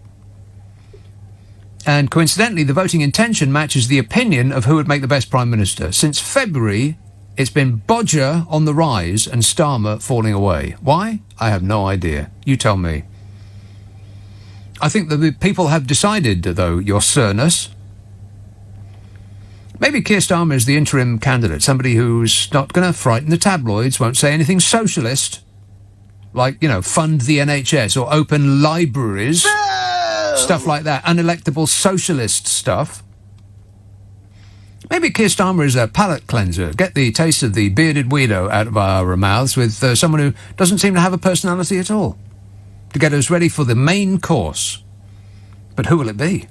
And coincidentally, the voting intention matches the opinion of who would make the best Prime Minister. Since February, it's been Bodger on the rise and Starmer falling away. Why? I have no idea. You tell me. I think that the people have decided, though, Your Sirness. Maybe Keir Starmer is the interim candidate, somebody who's not going to frighten the tabloids, won't say anything socialist, like, fund the NHS or open libraries, stuff like that, unelectable socialist stuff. Maybe Keir Starmer is a palate cleanser, get the taste of the bearded weirdo out of our mouths with someone who doesn't seem to have a personality at all, to get us ready for the main course. But who will it be?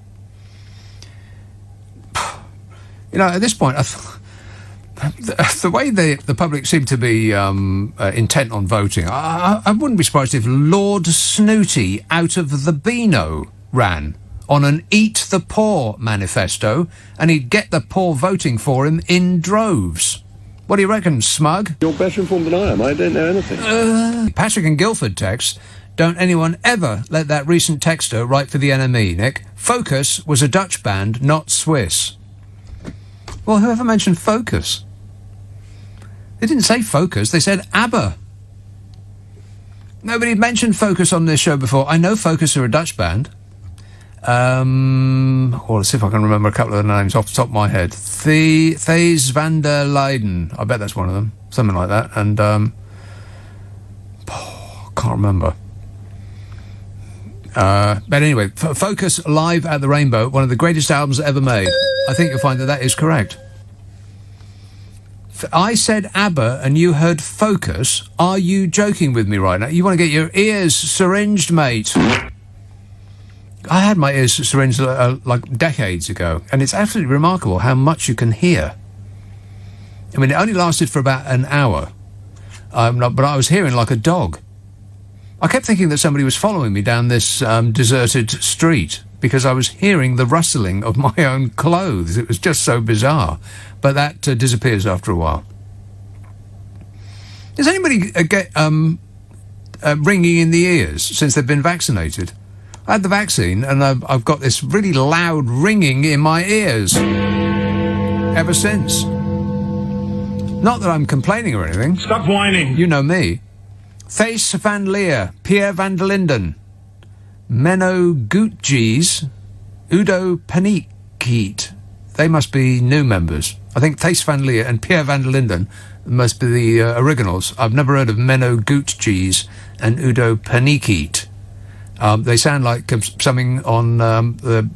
At this point, the way the public seem to be intent on voting, I wouldn't be surprised if Lord Snooty out of the Beano ran on an Eat the Poor manifesto, and he'd get the poor voting for him in droves. What do you reckon, Smug? You're better informed than I am. I don't know anything. Patrick in Guildford texts, don't anyone ever let that recent texter write for the NME, Nick. Focus was a Dutch band, not Swiss. Well, whoever mentioned Focus? They didn't say Focus, they said ABBA. Nobody mentioned Focus on this show before. I know Focus are a Dutch band. Let's see if I can remember a couple of the names off the top of my head. Thijs van der Leyden. I bet that's one of them. Something like that. And, can't remember. But anyway, Focus live at the Rainbow, one of the greatest albums ever made. I think you'll find that is correct. I said ABBA and you heard Focus. Are you joking with me right now? You want to get your ears syringed, mate? I had my ears syringed like decades ago, and it's absolutely remarkable how much you can hear. I mean, it only lasted for about an hour, but I was hearing like a dog. I kept thinking that somebody was following me down this deserted street because I was hearing the rustling of my own clothes. It was just so bizarre. But that disappears after a while. Does anybody get ringing in the ears since they've been vaccinated? I had the vaccine and I've got this really loud ringing in my ears ever since. Not that I'm complaining or anything. Stop whining. You know me. Thijs van Leer, Pierre van der Linden, Menno Goetjes, Udo Paniekiet. They must be new members. I think Thijs van Leer and Pierre van der Linden must be the originals. I've never heard of Menno Goetjes and Udo Paniekiet. They sound like something on the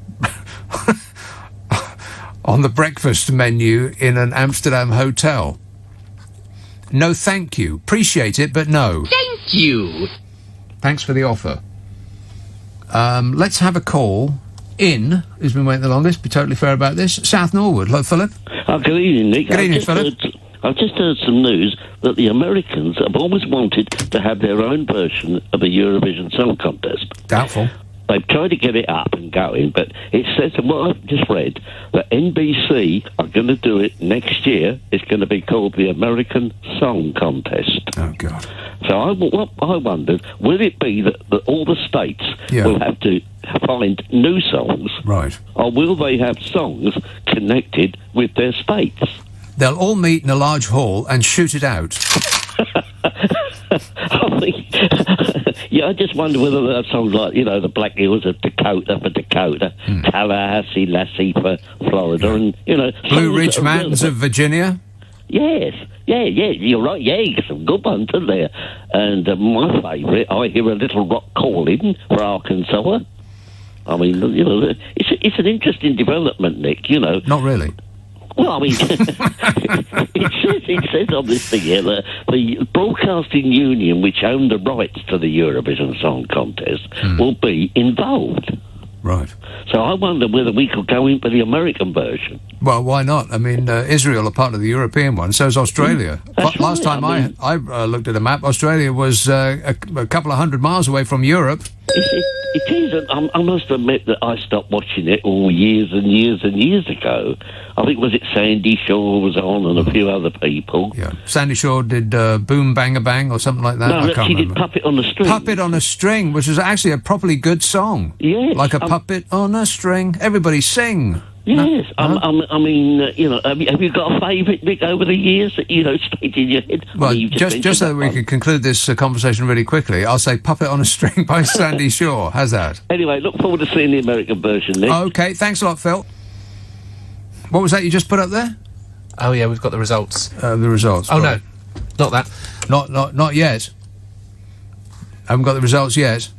on the breakfast menu in an Amsterdam hotel. No, thank you. Appreciate it, but no. Thank you. Thanks for the offer. Let's have a call. In, who's been waiting the longest, be totally fair about this. South Norwood. Hello, Philip. Good evening, Nick. Good evening, Philip. I've just heard some news that the Americans have always wanted to have their own version of the Eurovision Song Contest. Doubtful. They've tried to get it up and going, but it says, and what I've just read, that NBC are going to do it next year. It's going to be called the American Song Contest. Oh, God. So I wondered, will it be that all the states will have to find new songs? Right. Or will they have songs connected with their states? They'll all meet in a large hall and shoot it out. I just wonder whether there are songs like, the Black Hills of Dakota for Dakota, Tallahassee Lassie for Florida, and, Blue Ridge Mountains of Virginia? Yes. Yeah, you're right. Yeah, some good ones, isn't there? And my favourite, I Hear a Little Rock Calling for Arkansas. I mean, it's an interesting development, Nick, Not really. Well, I mean, it says on this thing here that the Broadcasting Union, which owned the rights to the Eurovision Song Contest, will be involved. Right. So I wonder whether we could go in for the American version. Well, why not? I mean, Israel are part of the European one, so is Australia. Last time I looked at a map, Australia was a couple of 100 miles away from Europe. It is. I must admit that I stopped watching it all years and years and years ago. I think, was it Sandy Shaw was on and a few other people? Yeah. Sandy Shaw did Boom Bang a Bang or something like that. No, I can't remember. did Puppet on a String. Puppet on a String, which is actually a properly good song. Yes. Like a puppet on a string. Everybody sing. Yes, no? I mean, have you got a favourite, Nick, over the years that, stayed in your head? Well, just so that we can conclude this conversation really quickly, I'll say Puppet on a String by Sandy Shaw. How's that? Anyway, look forward to seeing the American version, Nick. OK, thanks a lot, Phil. What was that you just put up there? Oh, yeah, we've got the results. The results. Oh, right. No, not that. Not yet. Haven't got the results yet.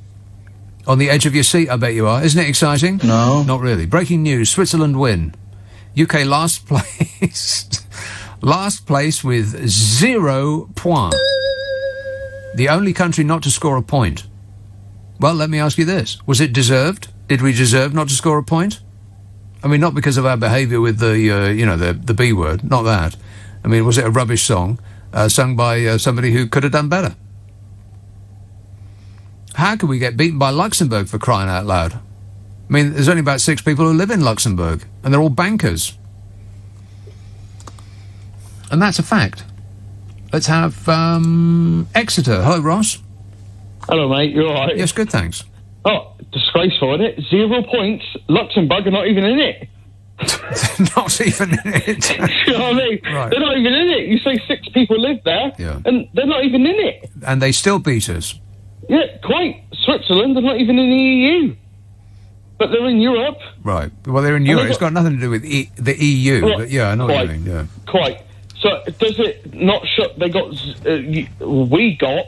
On the edge of your seat, I bet you are. Isn't it exciting? No. Not really. Breaking news, Switzerland win. UK last place. Last place with 0 points. The only country not to score a point. Well, let me ask you this. Was it deserved? Did we deserve not to score a point? I mean, not because of our behaviour with the B word. Not that. I mean, was it a rubbish song sung by somebody who could have done better? How could we get beaten by Luxembourg, for crying out loud? I mean, there's only about 6 people who live in Luxembourg, and they're all bankers. And that's a fact. Let's have Exeter. Hello, Ross. Hello, mate. You all right? Yes, good, thanks. Oh, disgraceful, isn't it? 0 points. Luxembourg are not even in it. Not even in it. You know what I mean? Right. They're not even in it. You say 6 people live there, and they're not even in it. And they still beat us. Yeah, quite. Switzerland are not even in the EU. But they're in Europe. Right. Well, they're in Europe. It's got nothing to do with the EU. Well, but yeah, I know what you mean. Yeah. Quite. So does it not show they got... we got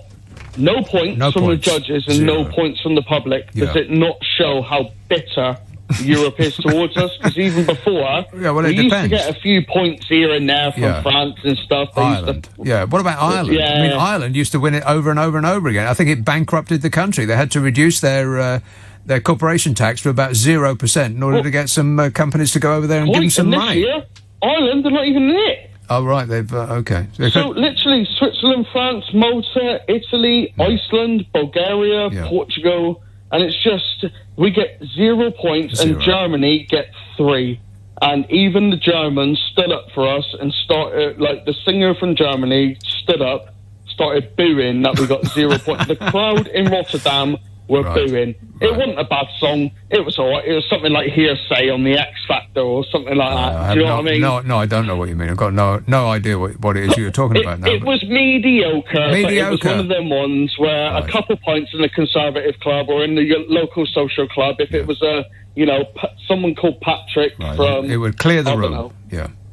no points from the judges and 0. no points from the public. Yeah. Does it not show how bitter Europe is towards us? Because even before, we used to get a few points here and there from France and stuff. Ireland. Yeah. What about Ireland? Yeah. I mean, Ireland used to win it over and over and over again. I think it bankrupted the country. They had to reduce their corporation tax to about 0% in order to get some companies to go over there and give them some money. Year, Ireland are not even in it. Oh, right. They've... OK. So, literally, Switzerland, France, Malta, Italy, Iceland, Bulgaria, Portugal... And it's just, we get 0 points and Germany get 3. And even the Germans stood up for us and started, like the singer from Germany stood up, started booing that we got 0 points. The crowd in Rotterdam were booing. It wasn't a bad song. It was all right. It was something like Hearsay on the X Factor or something like that. Do you know what I mean? No, I don't know what you mean. I've got no idea what it is you're talking about now. It was mediocre. But it was one of them ones where a couple points in the Conservative Club or in the local social club, if it was someone called Patrick from... It would clear the room.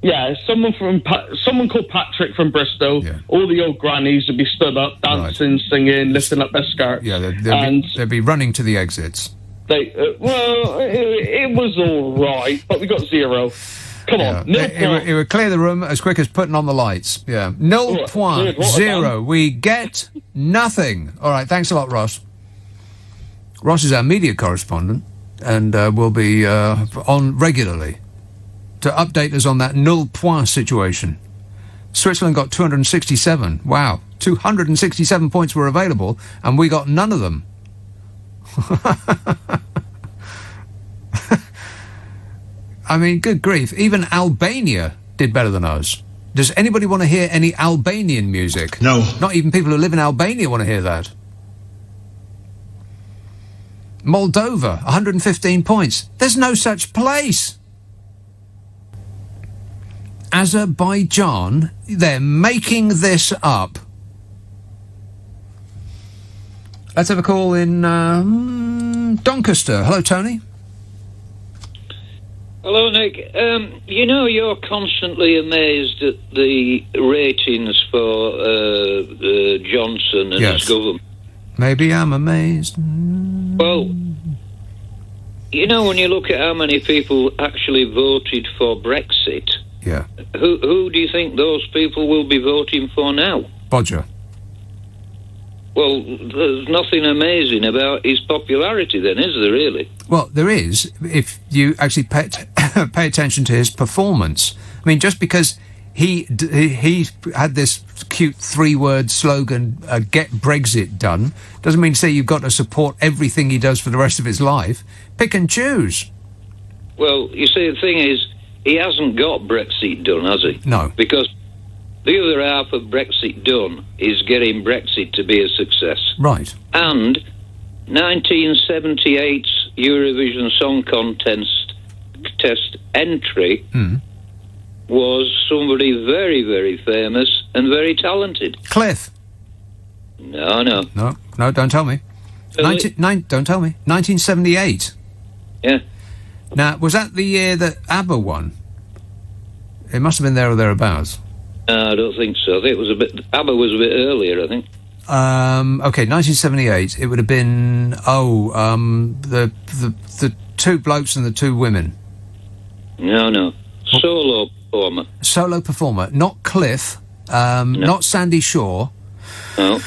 Yeah, someone called Patrick from Bristol. Yeah. All the old grannies would be stood up, dancing, singing, lifting up their skirts. Yeah, they'd be running to the exits. It was all right, but we got 0. Come on, it would clear the room as quick as putting on the lights. Yeah, 0 point 0. We get nothing. All right, thanks a lot, Ross. Ross is our media correspondent and will be on regularly to update us on that 0 point situation. Switzerland got 267. Wow. 267 points were available, and we got none of them. I mean, good grief. Even Albania did better than us. Does anybody want to hear any Albanian music? No. Not even people who live in Albania want to hear that. Moldova, 115 points. There's no such place. Azerbaijan, they're making this up. Let's have a call in Doncaster. Hello, Tony. Hello, Nick. You know, you're constantly amazed at the ratings for Johnson and his government. Maybe I'm amazed. Well, you know, when you look at how many people actually voted for Brexit, yeah, who do you think those people will be voting for now? Bodger. Well, there's nothing amazing about his popularity then, is there, really? Well, there is, if you actually pay attention to his performance. I mean, just because he had this cute three-word slogan, get Brexit done, doesn't mean to say you've got to support everything he does for the rest of his life. Pick and choose. Well, you see, the thing is, he hasn't got Brexit done, has he? No. Because the other half of Brexit done is getting Brexit to be a success. Right. And 1978's Eurovision Song Contest entry was somebody very, very famous and very talented. Cliff. No, don't tell me. Don't tell me. 1978. Yeah. Now, was that the year that ABBA won? It must have been there or thereabouts. No, I don't think so. I think it was ABBA was a bit earlier, I think. Okay, 1978. It would have been the two blokes and the two women. No. Solo performer. Solo performer, not Cliff, not Sandy Shaw. No.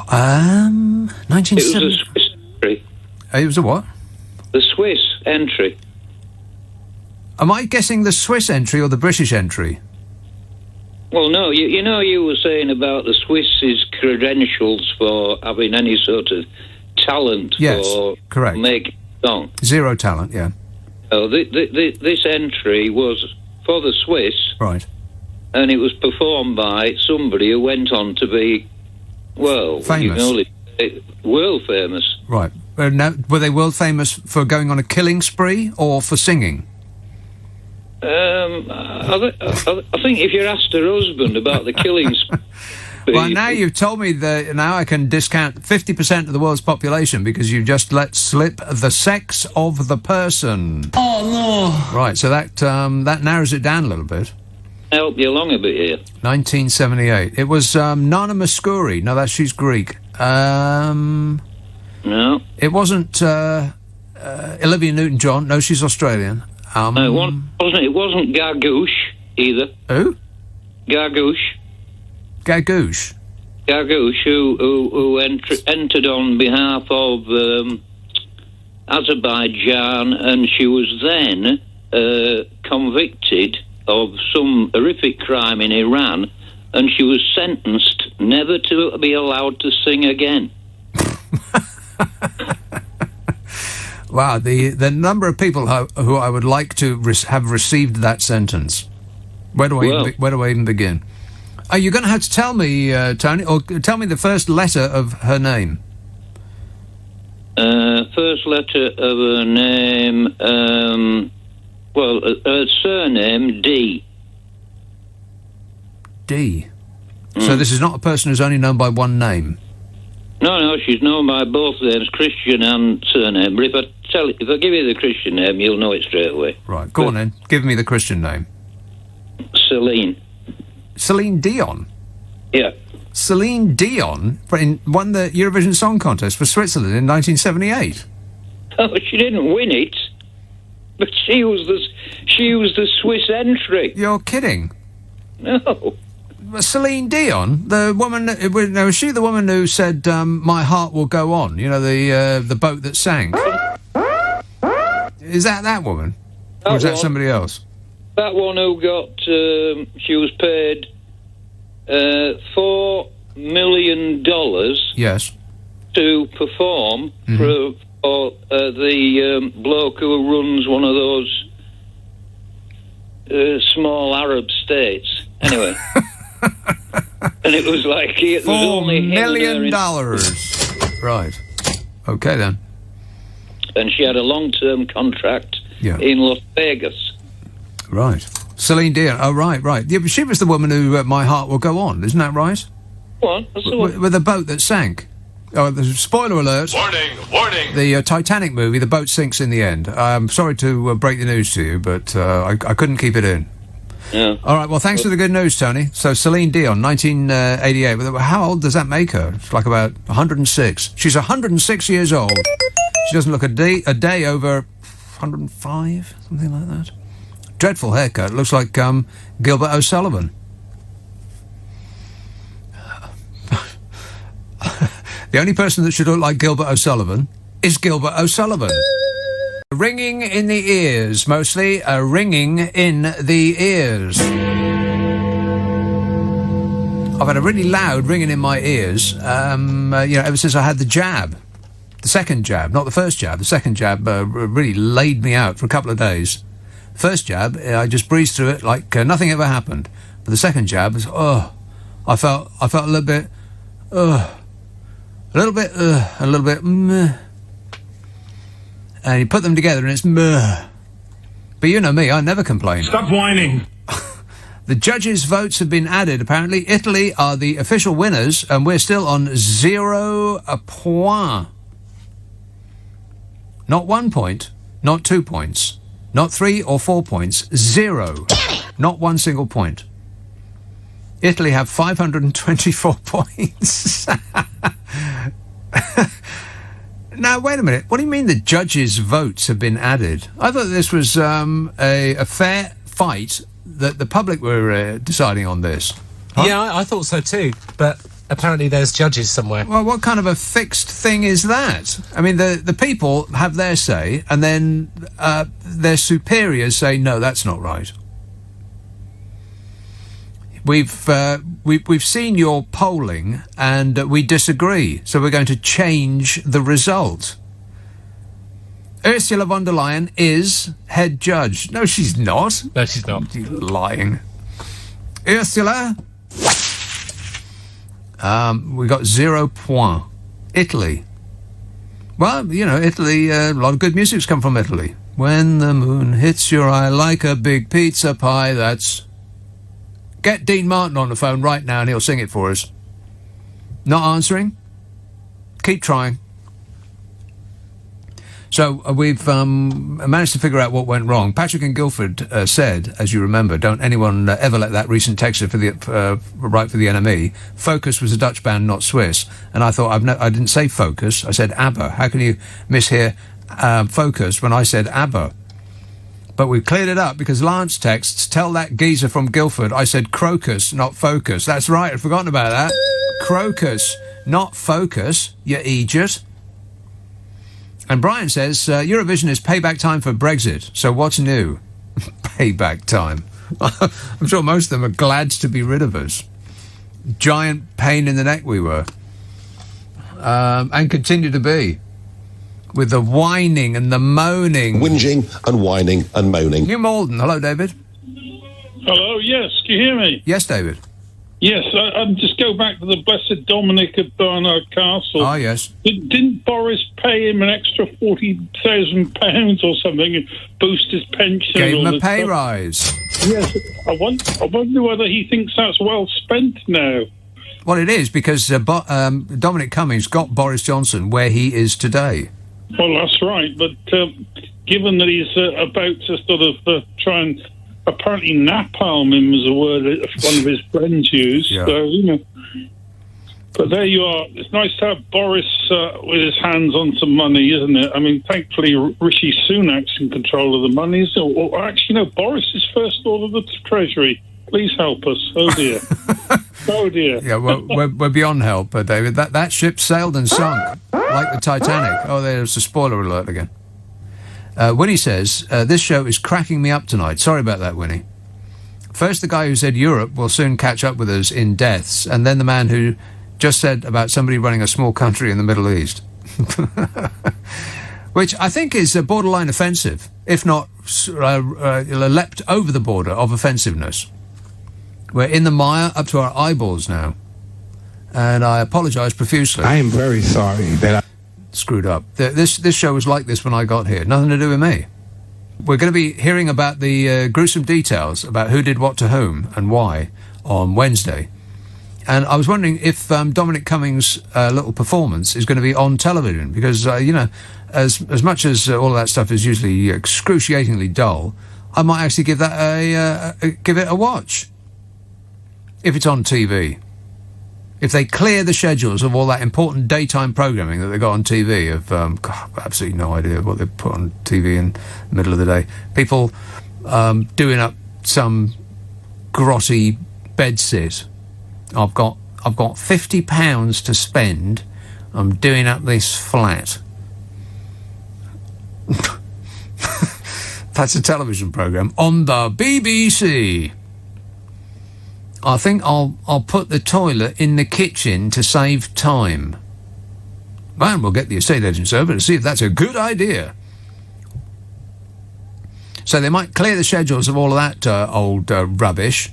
1970. It was a Swiss entry. It was a what? The Swiss entry. Am I guessing the Swiss entry or the British entry? Well, no, you know, you were saying about the Swiss's credentials for having any sort of talent for correct. making a song. Zero talent, yeah. Oh, this entry was for the Swiss. Right. And it was performed by somebody who went on to be, well, famous. You can only say world famous. Right. Now, were they world famous for going on a killing spree or for singing? I think if you're asked her husband about the killings. Well, now you've told me that now I can discount 50% of the world's population because you just let slip the sex of the person. Oh, no. Right, so that narrows it down a little bit. Help you along a bit here. 1978. It was Nana Mouskouri. No, she's Greek. No. It wasn't Olivia Newton-John. No, she's Australian. No, it wasn't Gargouche either. Who? Gargouche. Gargouche, who entered on behalf of Azerbaijan, and she was then convicted of some horrific crime in Iran, and she was sentenced never to be allowed to sing again. Wow, the number of people who I would like to have received that sentence. Where do I even begin? Are you going to have to tell me, Tony, or tell me the first letter of her name? First letter of her name, her surname, D. D. So this is not a person who's only known by one name? No, she's known by both names, Christian and surname. But if I give you the Christian name, you'll know it straight away. Right, go on then. Give me the Christian name. Celine. Celine Dion? Yeah. Celine Dion won the Eurovision Song Contest for Switzerland in 1978. Oh, she didn't win it, but she was the Swiss entry. You're kidding? No. Celine Dion, the woman. Was she the woman who said, "My heart will go on"? You know, the boat that sank. Is that woman, or is that somebody else? that one who got, she was paid $4 million. Yes. To perform for the bloke who runs one of those small Arab states. Anyway. And it was like it was only $4 million. Right. Okay, then. And she had a long-term contract in Las Vegas. Right. Celine Dion. Oh, right. Yeah, but she was the woman who My Heart Will Go On, isn't that right? What? With the boat that sank. Oh, spoiler alert. Warning. The Titanic movie, the boat sinks in the end. I'm sorry to break the news to you, but I couldn't keep it in. Yeah. All right, well, thanks for the good news, Tony. So, Celine Dion, 1988. How old does that make her? It's like about 106. She's 106 years old. She doesn't look a day over 105, something like that. Dreadful haircut. Looks like Gilbert O'Sullivan. The only person that should look like Gilbert O'Sullivan is Gilbert O'Sullivan. Ringing in the ears, mostly. Ringing in the ears. I've had a really loud ringing in my ears, ever since I had the jab. The second jab, not the first jab. The second jab really laid me out for a couple of days. First jab, I just breezed through it like nothing ever happened. But the second jab was, I felt a little bit, a little bit, meh. And you put them together and it's meh. But you know me, I never complain. Stop whining. The judges' votes have been added. Apparently, Italy are the official winners, and we're still on 0 point. Not 1 point, not 2 points, not 3 or 4 points, 0. Not one single point. Italy have 524 points. Now, wait a minute. What do you mean the judges' votes have been added? I thought this was a fair fight, that the public were deciding on this. Huh? Yeah, I thought so too, but apparently there's judges somewhere. Well, what kind of a fixed thing is that? I mean, the people have their say, and then their superiors say, no, that's not right. We've seen your polling, and we disagree, so we're going to change the result. Ursula von der Leyen is head judge. No, she's not. No, she's not. You're lying. Ursula. We got 0 point. Italy. Well, Italy, a lot of good music's come from Italy. When the moon hits your eye like a big pizza pie, that's... Get Dean Martin on the phone right now and he'll sing it for us. Not answering? Keep trying. So we've managed to figure out what went wrong. Patrick in Guildford said, as you remember, don't anyone ever let that recent texter write for the NME. Focus was a Dutch band, not Swiss. And I thought, I didn't say Focus, I said ABBA. How can you mishear Focus when I said ABBA? But we cleared it up because Lance texts, tell that geezer from Guildford I said Crocus, not Focus. That's right, I'd forgotten about that. Crocus, not Focus, you idiot. And Brian says, Eurovision is payback time for Brexit, so what's new? Payback time. I'm sure most of them are glad to be rid of us. Giant pain in the neck we were. And continue to be. With the whining and the moaning. Whinging and whining and moaning. New Malden. Hello, David. Hello, yes. Can you hear me? Yes, David. Yes, I'll just go back to the Blessed Dominic of Barnard Castle. Ah, yes. Didn't Boris pay him an extra £40,000 or something and boost his pension? Gave him a pay rise. Yes. I wonder whether he thinks that's well spent now. Well, it is, because Dominic Cummings got Boris Johnson where he is today. Well, that's right, but given that he's about to sort of try and apparently napalm him is a word that one of his friends used, yeah. So, but there you are. It's nice to have Boris with his hands on some money, isn't it? I mean, thankfully, Rishi Sunak's in control of the money, or actually, no, Boris is First Lord of the Treasury. Please help us. Oh, dear. Oh, dear. Yeah, we're beyond help, David. That ship sailed and sunk like the Titanic. Oh, there's a spoiler alert again. Winnie says, this show is cracking me up tonight. Sorry about that, Winnie. First the guy who said Europe will soon catch up with us in deaths, and then the man who just said about somebody running a small country in the Middle East. Which I think is borderline offensive, if not leapt over the border of offensiveness. We're in the mire up to our eyeballs now. And I apologise profusely. I am very sorry that I screwed up. This show was like this when I got here. Nothing to do with me. We're going to be hearing about the gruesome details about who did what to whom and why on Wednesday. And I was wondering if Dominic Cummings' little performance is going to be on television, because, you know, as much as all of that stuff is usually excruciatingly dull, I might actually give that give it a watch if it's on TV. If they clear the schedules of all that important daytime programming that they got on TV of, God, absolutely no idea what they put on TV in the middle of the day. People doing up some grotty bedsit. I've got £50 to spend. I'm doing up this flat. That's a television programme on the BBC. I think I'll put the toilet in the kitchen to save time. And we'll get the estate agents over to see if that's a good idea. So they might clear the schedules of all of that old rubbish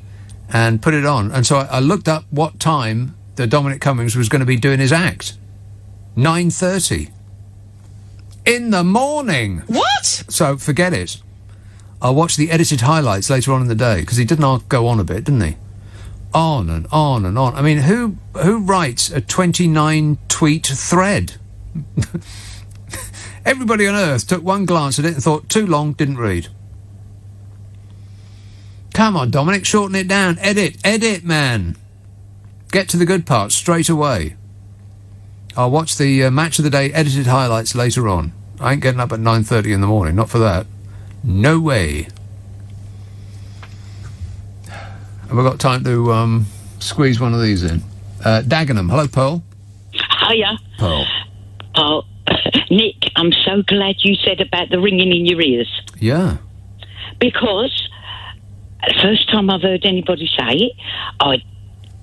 and put it on. And so I looked up what time the Dominic Cummings was going to be doing his act. 9:30. In the morning. What? So forget it. I'll watch the edited highlights later on in the day, because he did not go on a bit, didn't he? On and on and on. I mean, who writes a 29-tweet thread? Everybody on Earth took one glance at it and thought, too long, didn't read. Come on, Dominic, shorten it down. Edit, man. Get to the good parts straight away. I'll watch the Match of the Day edited highlights later on. I ain't getting up at 9:30 in the morning, not for that. No way. Have I got time to squeeze one of these in? Dagenham. Hello, Pearl. Hiya. Pearl. Oh, Nick, I'm so glad you said about the ringing in your ears. Yeah. Because the first time I've heard anybody say it,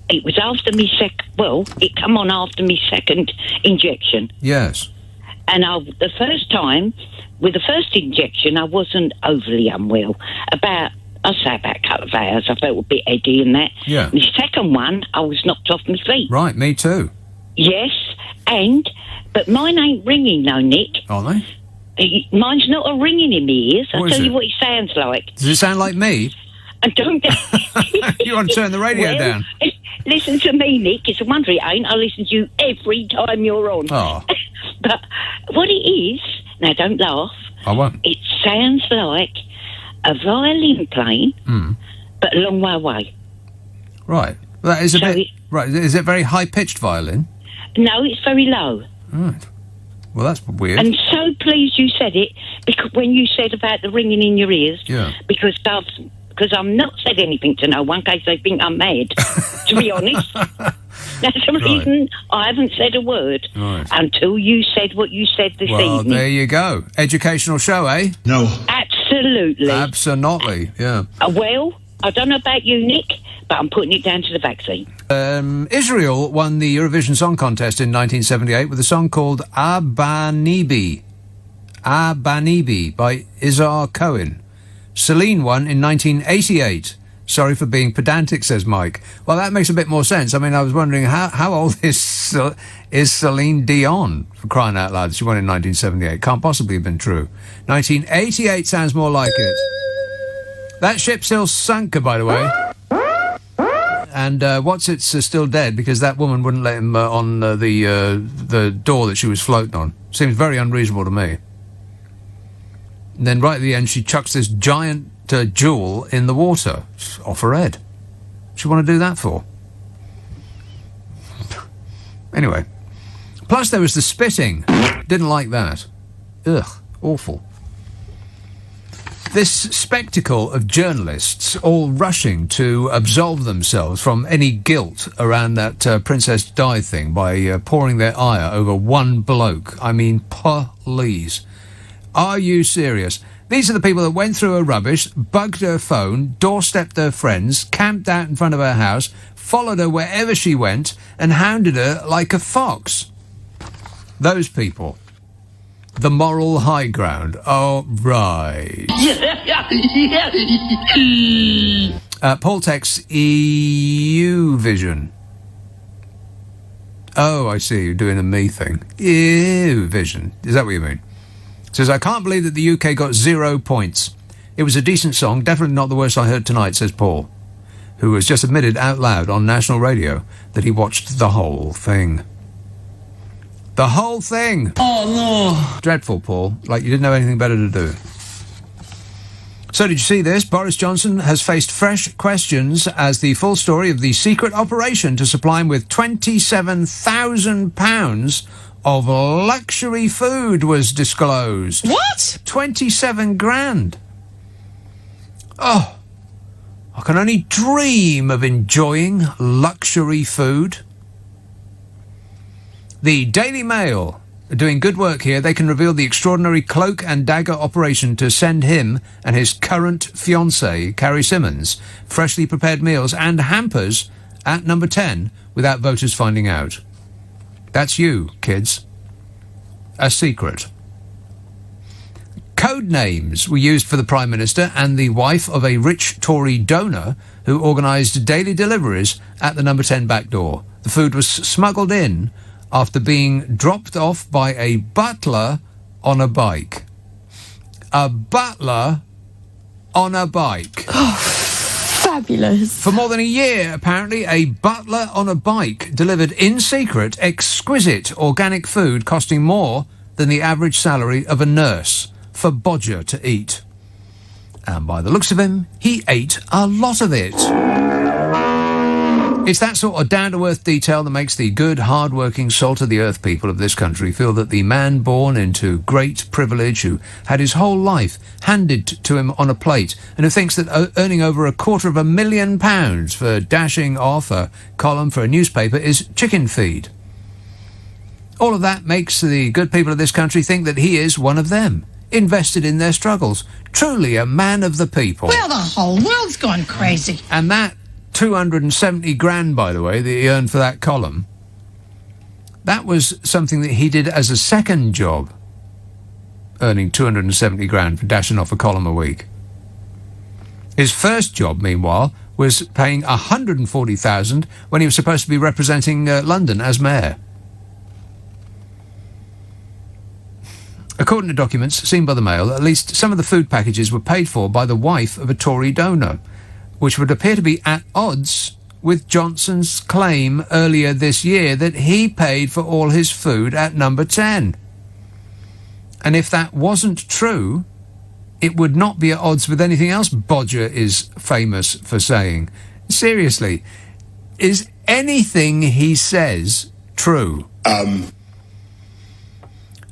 it was after me it come on after me second injection. Yes. And the first time, with the first injection, I wasn't overly unwell. I'd say about a couple of hours. I felt a bit heady and that. Yeah. The second one, I was knocked off my feet. Right, me too. Yes, but mine ain't ringing, no, Nick. Are they? Mine's not a ringing in my ears. I'll tell you what it sounds like. Does it sound like me? And don't... You want to turn the radio down? Listen to me, Nick. It's a wonder it ain't. I listen to you every time you're on. Oh. But what it is... Now, don't laugh. I won't. It sounds like a violin playing, but a long way away. Right. That is a bit... Right. Is it very high-pitched violin? No, it's very low. Right. Well, that's weird. I'm so pleased you said it, because when you said about the ringing in your ears, yeah. because I've not said anything to no one in case they think I'm mad, to be honest. That's the reason I haven't said a word until you said what you said this evening. Well, there you go. Educational show, eh? No. Absolutely. Absolutely, yeah. Well, I don't know about you, Nick, but I'm putting it down to the vaccine. Israel won the Eurovision Song Contest in 1978 with a song called Abanibi by Izar Cohen. Celine won in 1988. Sorry for being pedantic, says Mike. Well, that makes a bit more sense. I mean, I was wondering how old is Celine Dion, for crying out loud? She won in 1978. Can't possibly have been true. 1988 sounds more like it. That ship still sunk, by the way. And What's-It's still dead because that woman wouldn't let him on the door that she was floating on. Seems very unreasonable to me. And then right at the end, she chucks this giant jewel in the water. Off her head. What do you want to do that for? Anyway. Plus there was the spitting. Didn't like that. Ugh. Awful. This spectacle of journalists all rushing to absolve themselves from any guilt around that Princess Di thing by pouring their ire over one bloke. I mean, please. Are you serious? These are the people that went through her rubbish, bugged her phone, doorstepped her friends, camped out in front of her house, followed her wherever she went, and hounded her like a fox. Those people. The moral high ground. Oh, right. Paul texts EU Vision. Oh, I see. You're doing a me thing. EU Vision. Is that what you mean? Says, I can't believe that the UK got 0 points. It was a decent song, definitely not the worst I heard tonight, says Paul, who has just admitted out loud on national radio that he watched the whole thing. The whole thing! Oh, no! Dreadful, Paul. Like you didn't have anything better to do. So did you see this? Boris Johnson has faced fresh questions as the full story of the secret operation to supply him with £27,000 of luxury food was disclosed. What? 27 grand. Oh, I can only dream of enjoying luxury food. The Daily Mail are doing good work here. They can reveal the extraordinary cloak and dagger operation to send him and his current fiancée, Carrie Simmons, freshly prepared meals and hampers at number 10 without voters finding out. That's you, kids. A secret. Code names were used for the Prime Minister and the wife of a rich Tory donor who organised daily deliveries at the number 10 back door. The food was smuggled in after being dropped off by a butler on a bike. A butler on a bike. Oh, fabulous. For more than a year, apparently, a butler on a bike delivered in secret exquisite organic food costing more than the average salary of a nurse for Bodger to eat. And by the looks of him, he ate a lot of it. It's that sort of down-to-earth detail that makes the good, hard-working, salt-of-the-earth people of this country feel that the man born into great privilege, who had his whole life handed to him on a plate, and who thinks that earning over £250,000 for dashing off a column for a newspaper is chicken feed. All of that makes the good people of this country think that he is one of them, invested in their struggles, truly a man of the people. Well, the whole world's gone crazy. And that 270 grand, by the way, that he earned for that column, that was something that he did as a second job, earning 270 grand for dashing off a column a week. His first job, meanwhile, was paying 140,000 when he was supposed to be representing London as mayor. According to documents seen by the Mail, at least some of the food packages were paid for by the wife of a Tory donor, which would appear to be at odds with Johnson's claim earlier this year that he paid for all his food at number 10. And if that wasn't true, it would not be at odds with anything else Bodger is famous for saying. Seriously, is anything he says true?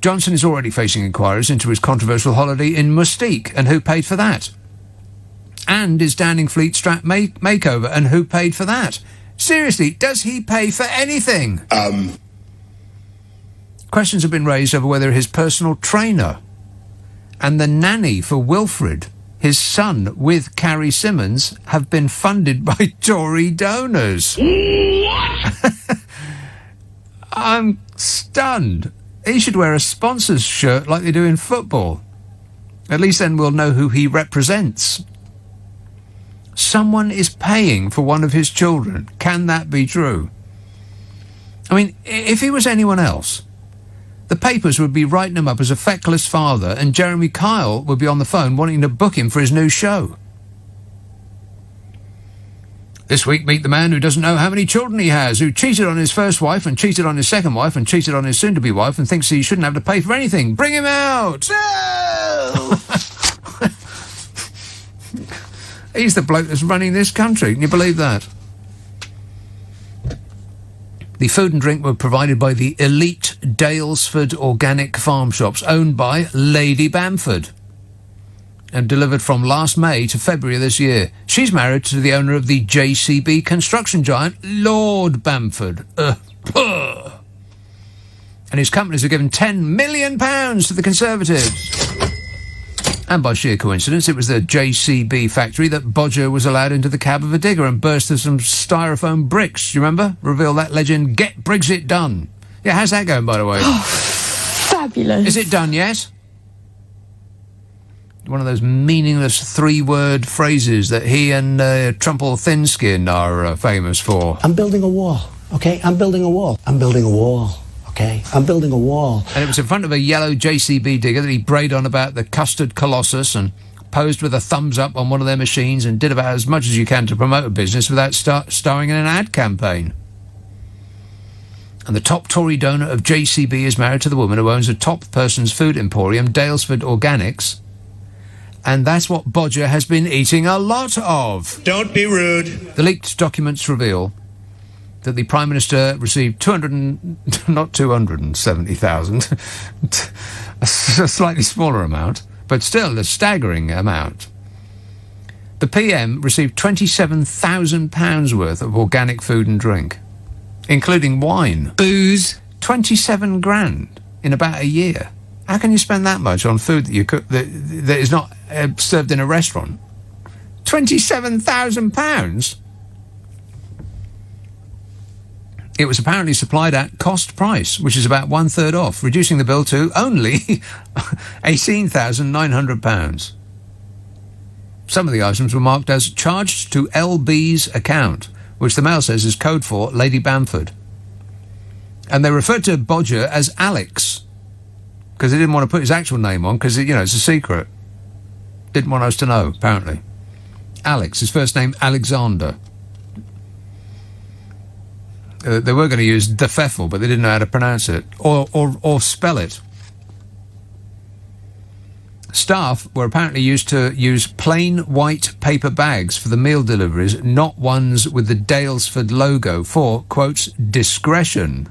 Johnson is already facing inquiries into his controversial holiday in Mustique, and who paid for that? And his Downing Fleet strap makeover, and who paid for that? Seriously, does he pay for anything? Questions have been raised over whether his personal trainer and the nanny for Wilfred, his son with Carrie Simmons, have been funded by Tory donors. What? I'm stunned. He should wear a sponsor's shirt like they do in football. At least then we'll know who he represents. Someone is paying for one of his children. Can that be true? I mean, if he was anyone else, the papers would be writing him up as a feckless father, and Jeremy Kyle would be on the phone wanting to book him for his new show. This week, meet the man who doesn't know how many children he has, who cheated on his first wife and cheated on his second wife and cheated on his soon-to-be wife and thinks he shouldn't have to pay for anything. Bring him out! No! He's the bloke that's running this country. Can you believe that? The food and drink were provided by the elite Dalesford Organic Farm Shops, owned by Lady Bamford, and delivered from last May to February this year. She's married to the owner of the JCB construction giant, Lord Bamford. And his companies are given £10 million to the Conservatives. And by sheer coincidence, it was the JCB factory that Bodger was allowed into the cab of a digger and burst through some styrofoam bricks. Do you remember? Reveal that legend, Get Brexit Done. Yeah, how's that going, by the way? Oh, fabulous. Is it done, yes? One of those meaningless three-word phrases that he and Trumple Thinskin are famous for. I'm building a wall, okay? I'm building a wall. I'm building a wall. Okay, I'm building a wall. And it was in front of a yellow JCB digger that he brayed on about the custard colossus and posed with a thumbs up on one of their machines and did about as much as you can to promote a business without starring in an ad campaign. And the top Tory donor of JCB is married to the woman who owns a top person's food emporium, Dalesford Organics. And that's what Bodger has been eating a lot of. Don't be rude. The leaked documents reveal that the Prime Minister received 270,000, a slightly smaller amount, but still a staggering amount. The PM received £27,000 worth of organic food and drink, including wine. Booze. 27 grand in about a year. How can you spend that much on food that you cook that is not served in a restaurant? £27,000? It was apparently supplied at cost price, which is about 1/3 off, reducing the bill to only £18,900. Some of the items were marked as charged to LB's account, which the Mail says is code for Lady Bamford. And they referred to Bodger as Alex, because they didn't want to put his actual name on, because, it's a secret. Didn't want us to know, apparently. Alex, his first name Alexander. They were going to use the Pfeffel, but they didn't know how to pronounce it or spell it. Staff were apparently used to use plain white paper bags for the meal deliveries, not ones with the Dalesford logo for, quotes, discretion.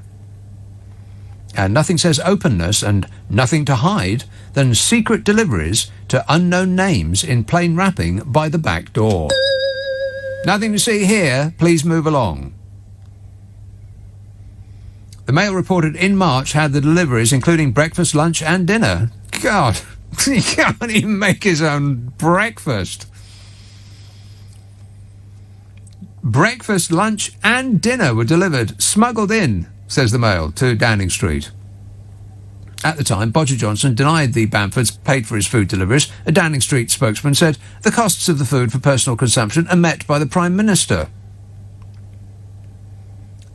And nothing says openness and nothing to hide than secret deliveries to unknown names in plain wrapping by the back door. Nothing to see here. Please move along. The Mail reported in March had the deliveries, including breakfast, lunch and dinner. God, he can't even make his own breakfast. Breakfast, lunch and dinner were delivered, smuggled in, says the Mail, to Downing Street. At the time, Bodger Johnson denied the Bamfords paid for his food deliveries. A Downing Street spokesman said the costs of the food for personal consumption are met by the Prime Minister.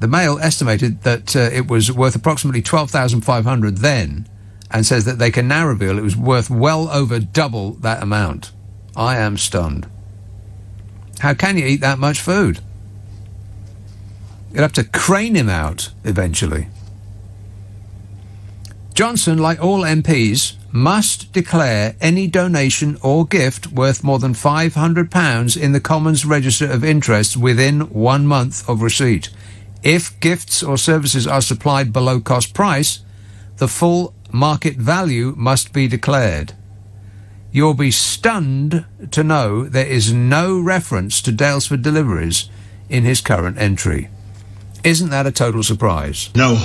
The Mail estimated that it was worth approximately $12,500 then, and says that they can now reveal it was worth well over double that amount. I am stunned. How can you eat that much food? You'd have to crane him out eventually. Johnson, like all MPs, must declare any donation or gift worth more than £500 in the Commons Register of Interests within 1 month of receipt. If gifts or services are supplied below cost price, the full market value must be declared. You'll be stunned to know there is no reference to Dalesford deliveries in his current entry. Isn't that a total surprise? No.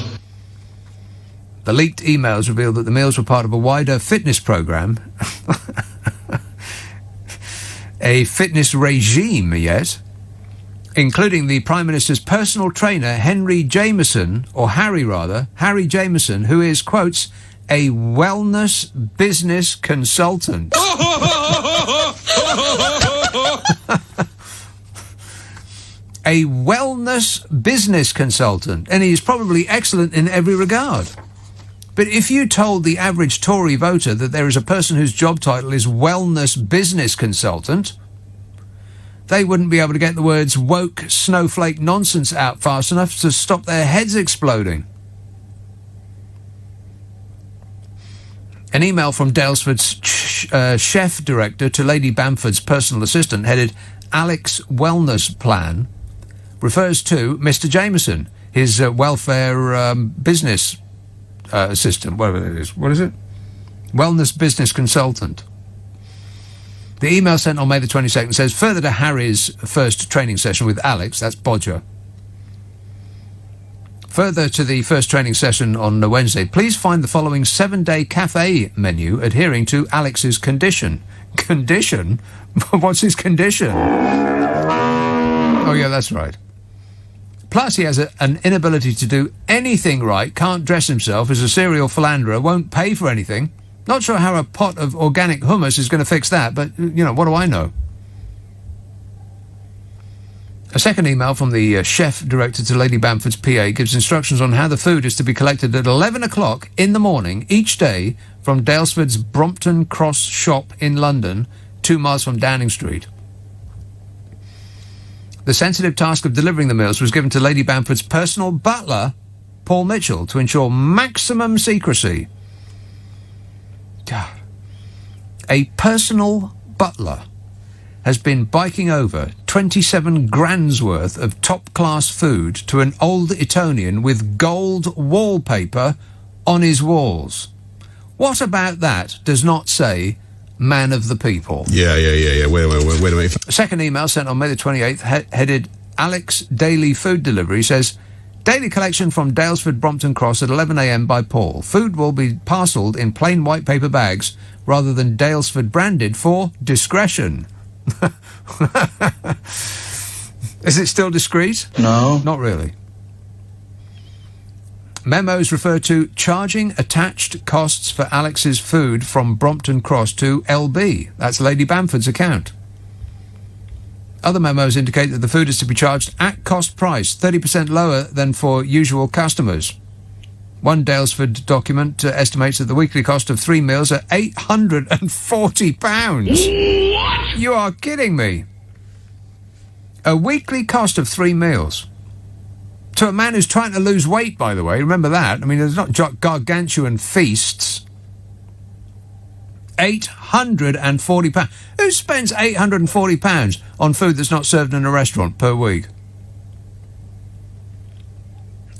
The leaked emails revealed that the meals were part of a wider fitness programme. A fitness regime, yet, including the Prime Minister's personal trainer, Harry Jameson, who is, quotes, a wellness business consultant. A wellness business consultant, and he's probably excellent in every regard. But if you told the average Tory voter that there is a person whose job title is wellness business consultant, they wouldn't be able to get the words woke snowflake nonsense out fast enough to stop their heads exploding. An email from Dalesford's chef director to Lady Bamford's personal assistant, headed Alex Wellness Plan, refers to Mr. Jameson, his welfare business assistant, whatever it is. What is it? Wellness business consultant. The email sent on May the 22nd says, further to Harry's first training session with Alex, that's Bodger, Further to the first training session on Wednesday, please find the following 7-day cafe menu adhering to Alex's condition. Condition? What's his condition? Oh, yeah, that's right. Plus, he has an inability to do anything right, can't dress himself, is a serial philanderer, won't pay for anything. Not sure how a pot of organic hummus is going to fix that, but, what do I know? A second email from the chef director to Lady Bamford's PA gives instructions on how the food is to be collected at 11 o'clock in the morning each day from Dalesford's Brompton Cross shop in London, 2 miles from Downing Street. The sensitive task of delivering the meals was given to Lady Bamford's personal butler, Paul Mitchell, to ensure maximum secrecy. A personal butler has been biking over 27 grand's worth of top-class food to an old Etonian with gold wallpaper on his walls. What about that does not say man of the people? Yeah. Wait a minute. A second email sent on May the 28th, headed Alex Daily Food Delivery, says, daily collection from Dalesford Brompton Cross at 11 a.m. by Paul. Food will be parcelled in plain white paper bags rather than Dalesford branded for discretion. Is it still discreet? No. Not really. Memos refer to charging attached costs for Alex's food from Brompton Cross to LB. That's Lady Bamford's account. Other memos indicate that the food is to be charged at cost price, 30% lower than for usual customers. One Dalesford document estimates that the weekly cost of 3 meals are £840. What? You are kidding me. A weekly cost of 3 meals. To a man who's trying to lose weight, by the way. Remember that. I mean, there's not gargantuan feasts. £840. Who spends £840 on food that's not served in a restaurant per week?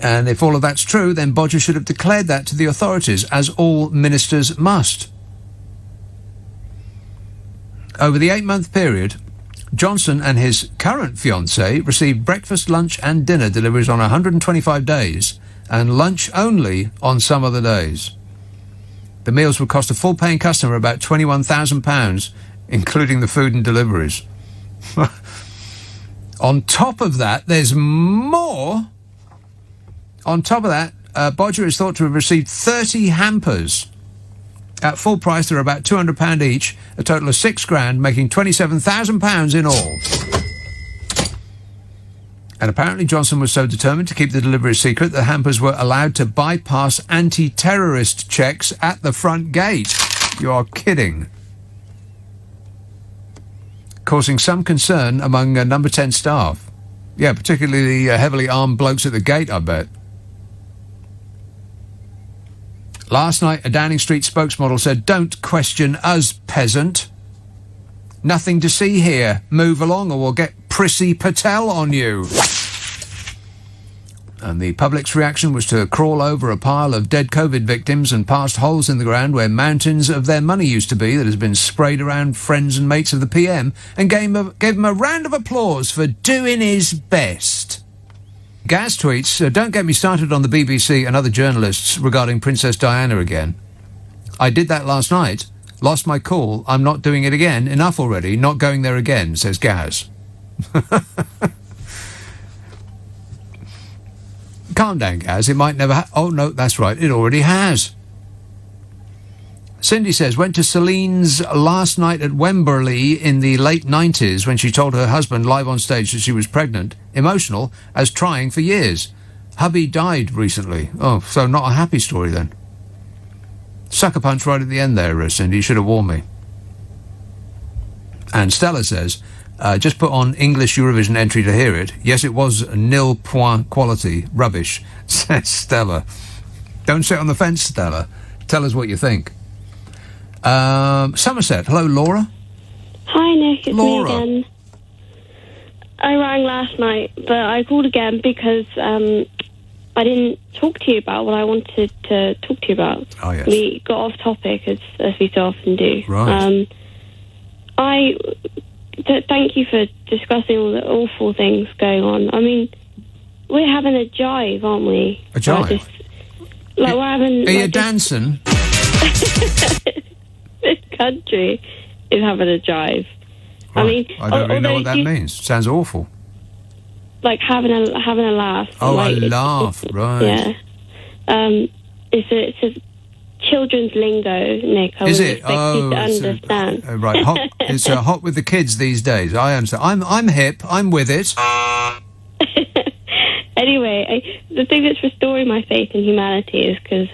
And if all of that's true, then Bodger should have declared that to the authorities, as all ministers must. Over the 8-month period, Johnson and his current fiancée received breakfast, lunch and dinner deliveries on 125 days and lunch only on some other days. The meals would cost a full-paying customer about £21,000, including the food and deliveries. On top of that, there's more. On top of that, Bodger is thought to have received 30 hampers. At full price, they're about £200 each, a total of £6,000, making £27,000 in all. And apparently Johnson was so determined to keep the delivery secret that hampers were allowed to bypass anti-terrorist checks at the front gate. You are kidding. Causing some concern among number 10 staff. Yeah, particularly the heavily armed blokes at the gate, I bet. Last night, a Downing Street spokesmodel said, "Don't question us, peasant. Nothing to see here. Move along or we'll get Prissy Patel on you." And the public's reaction was to crawl over a pile of dead COVID victims and past holes in the ground where mountains of their money used to be that has been sprayed around friends and mates of the PM, and gave him a round of applause for doing his best. Gaz tweets, "Don't get me started on the BBC and other journalists regarding Princess Diana again. I did that last night. Lost my cool. I'm not doing it again. Enough already. Not going there again," says Gaz. Calm down, Gaz. It might never oh, no, that's right. It already has. Cindy says, went to Celine's last night at Wembley in the late 90s when she told her husband live on stage that she was pregnant. Emotional, as trying for years. Hubby died recently. Oh, so not a happy story then. Sucker punch right at the end there, Cindy. You should have warned me. And Stella says, just put on English Eurovision entry to hear it. Yes, it was nil point quality. Rubbish, says Stella. Don't sit on the fence, Stella. Tell us what you think. Somerset. Hello, Laura. Hi, Nick. It's Laura. me again. I rang last night, but I called again because I didn't talk to you about what I wanted to talk to you about. Oh, yes. We got off topic, as we so often do. Right. Thank you for discussing all the awful things going on. I mean, we're having a jive, aren't we? A jive? We're having... Are you dancing? This country is having a jive. Right. I mean... I don't really know what that means. Sounds awful. Like having a laugh. Oh, like, a laugh, right. Yeah. It's a children's lingo, Nick. I Is would it? expect you to understand. Right. It's hot with the kids these days. I understand. I'm hip. I'm with it. Anyway, the thing that's restoring my faith in humanity is because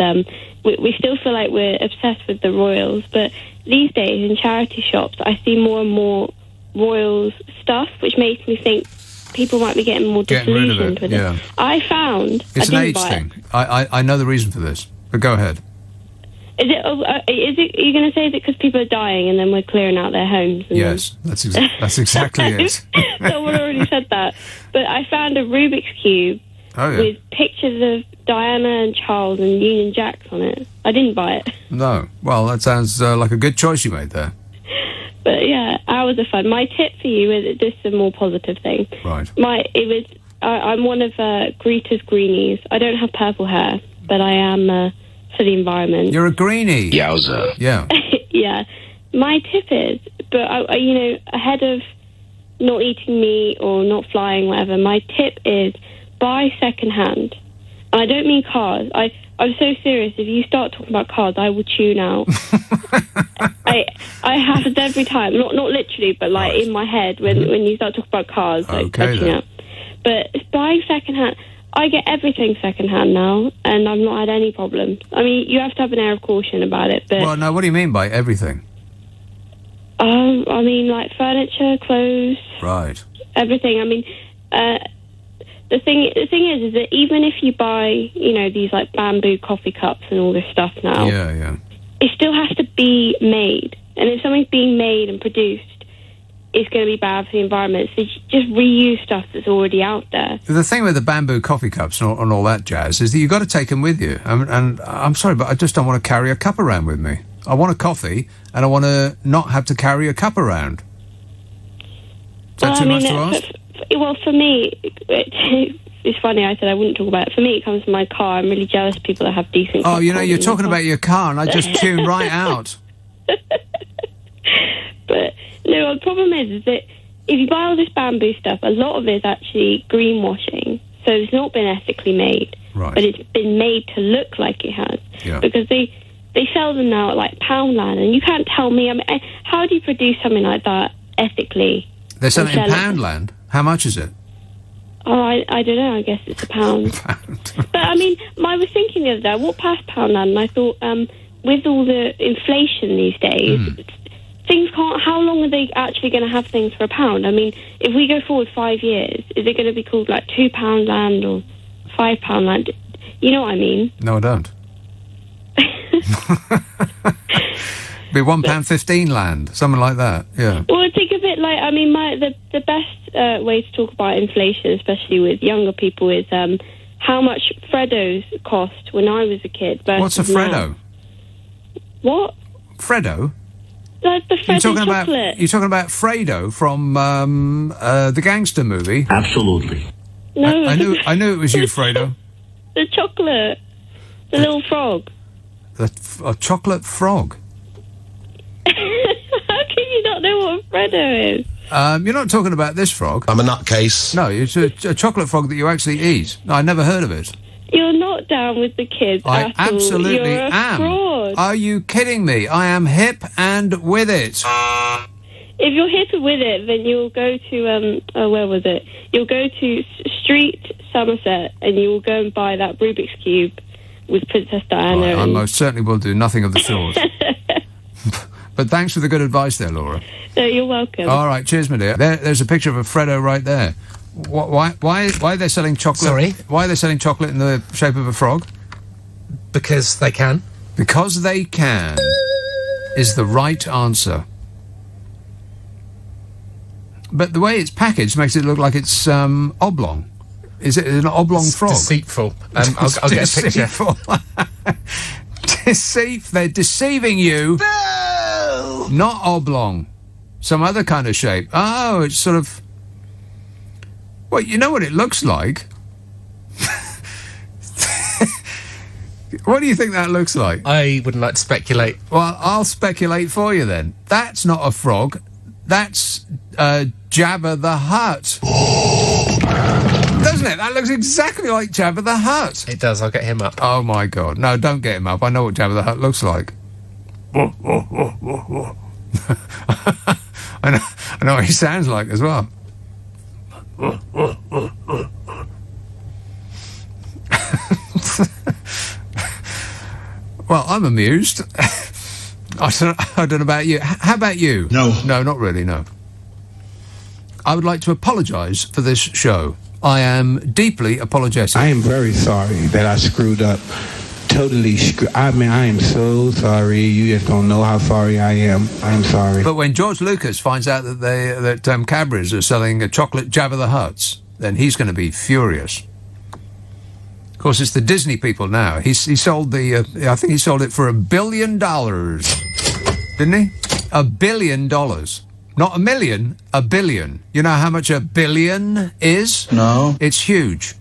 we still feel like we're obsessed with the royals, but these days in charity shops I see more and more royals stuff, which makes me think people might be getting more disillusioned with it. I found... It's an age thing. I know the reason for this, but go ahead. Is it? Are you going to say that because people are dying and then we're clearing out their homes? And yes, that's exactly it. Someone already said that. But I found a Rubik's Cube with pictures of Diana and Charles and Union Jacks on it. I didn't buy it. No. Well, that sounds like a good choice you made there. But yeah, hours of fun. My tip for you is just a more positive thing. Right. I'm one of Greta's greenies. I don't have purple hair, but I am... for the environment. You're a greenie. Yowza. Yeah. Yeah. My tip is, but ahead of not eating meat or not flying, whatever, my tip is buy second-hand. And I don't mean cars. I'm so serious. If you start talking about cars, I will tune out. I have it every time. Not literally, but like in my head when you start talking about cars, I tune out. But buying second-hand... I get everything second-hand now, and I've not had any problems. I mean, you have to have an air of caution about it, but... Well, no, what do you mean by everything? I mean, like furniture, clothes... Right. Everything. I mean, the thing is that even if you buy, these, like, bamboo coffee cups and all this stuff now... Yeah. It still has to be made. And if something's being made and produced, it's going to be bad for the environment. So just reuse stuff that's already out there. The thing with the bamboo coffee cups and all that jazz is that you've got to take them with you. And I'm sorry, but I just don't want to carry a cup around with me. I want a coffee, and I want to not have to carry a cup around. Is that too much to ask? Well, for me, it's funny I said I wouldn't talk about it. For me, it comes from my car. I'm really jealous of people that have decent cars. Oh, you're talking about your car, and I just tuned right out. But... No, the problem is that if you buy all this bamboo stuff, a lot of it is actually greenwashing. So it's not been ethically made, but it's been made to look like it has. Yeah. Because they sell them now at like Poundland, and you can't tell me. I mean, how do you produce something like that ethically? They're selling in Poundland. How much is it? Oh, I don't know. I guess it's a pound. But I mean, I was thinking the other day, I walked past Poundland, and I thought, with all the inflation these days. Things can't... How long are they actually going to have things for a pound? I mean, if we go forward 5 years, is it going to be called like £2 land or £5 land? You know what I mean? No, I don't. Be £1.15 land, something like that. Yeah. Well, I think of it like... I mean, the best way to talk about inflation, especially with younger people, is how much Freddos cost when I was a kid. What's a Freddo? Now. What? Freddo? Like the Freddo chocolate. You're talking about Fredo from the gangster movie? Absolutely. No. I knew it was you, Fredo. The chocolate. The little frog. A chocolate frog? How can you not know what a Freddo is? You're not talking about this frog. I'm a nutcase. No, it's a chocolate frog that you actually eat. No, I never heard of it. You're not down with the kids. I absolutely am. Fraud. Are you kidding me? I am hip and with it. If you're hip and with it, then you'll go to where was it? You'll go to Street Somerset, and you will go and buy that Rubik's Cube with Princess Diana. I most certainly will do nothing of the sort. But thanks for the good advice there, Laura. No, you're welcome. All right, cheers, my dear. There's a picture of a Freddo right there. Why are they selling chocolate? Sorry? Why are they selling chocolate in the shape of a frog? Because they can. Because they can is the right answer. But the way it's packaged makes it look like it's oblong. Is it an oblong frog? Deceitful. I'll get a picture. They're deceiving you. No! Not oblong. Some other kind of shape. Oh, it's sort of... Well, you know what it looks like? What do you think that looks like? I wouldn't like to speculate. Well, I'll speculate for you then. That's not a frog. That's Jabba the Hutt. Doesn't it? That looks exactly like Jabba the Hutt. It does. I'll get him up. Oh, my God. No, don't get him up. I know what Jabba the Hutt looks like. I know what he sounds like as well. Well, I'm amused. I don't know about you. How about you? No. No, not really, no. I would like to apologise for this show. I am deeply apologetic. I am very sorry that I screwed up. Totally I mean, I am so sorry. You just don't know how sorry I am. I'm sorry. But when George Lucas finds out that Cadbury's are selling a chocolate Jabba the Hutts, then he's going to be furious. Of course, it's the Disney people now. He sold I think he sold it for $1 billion, didn't he? $1 billion. Not a million, $1 billion. You know how much $1 billion is? No. It's huge.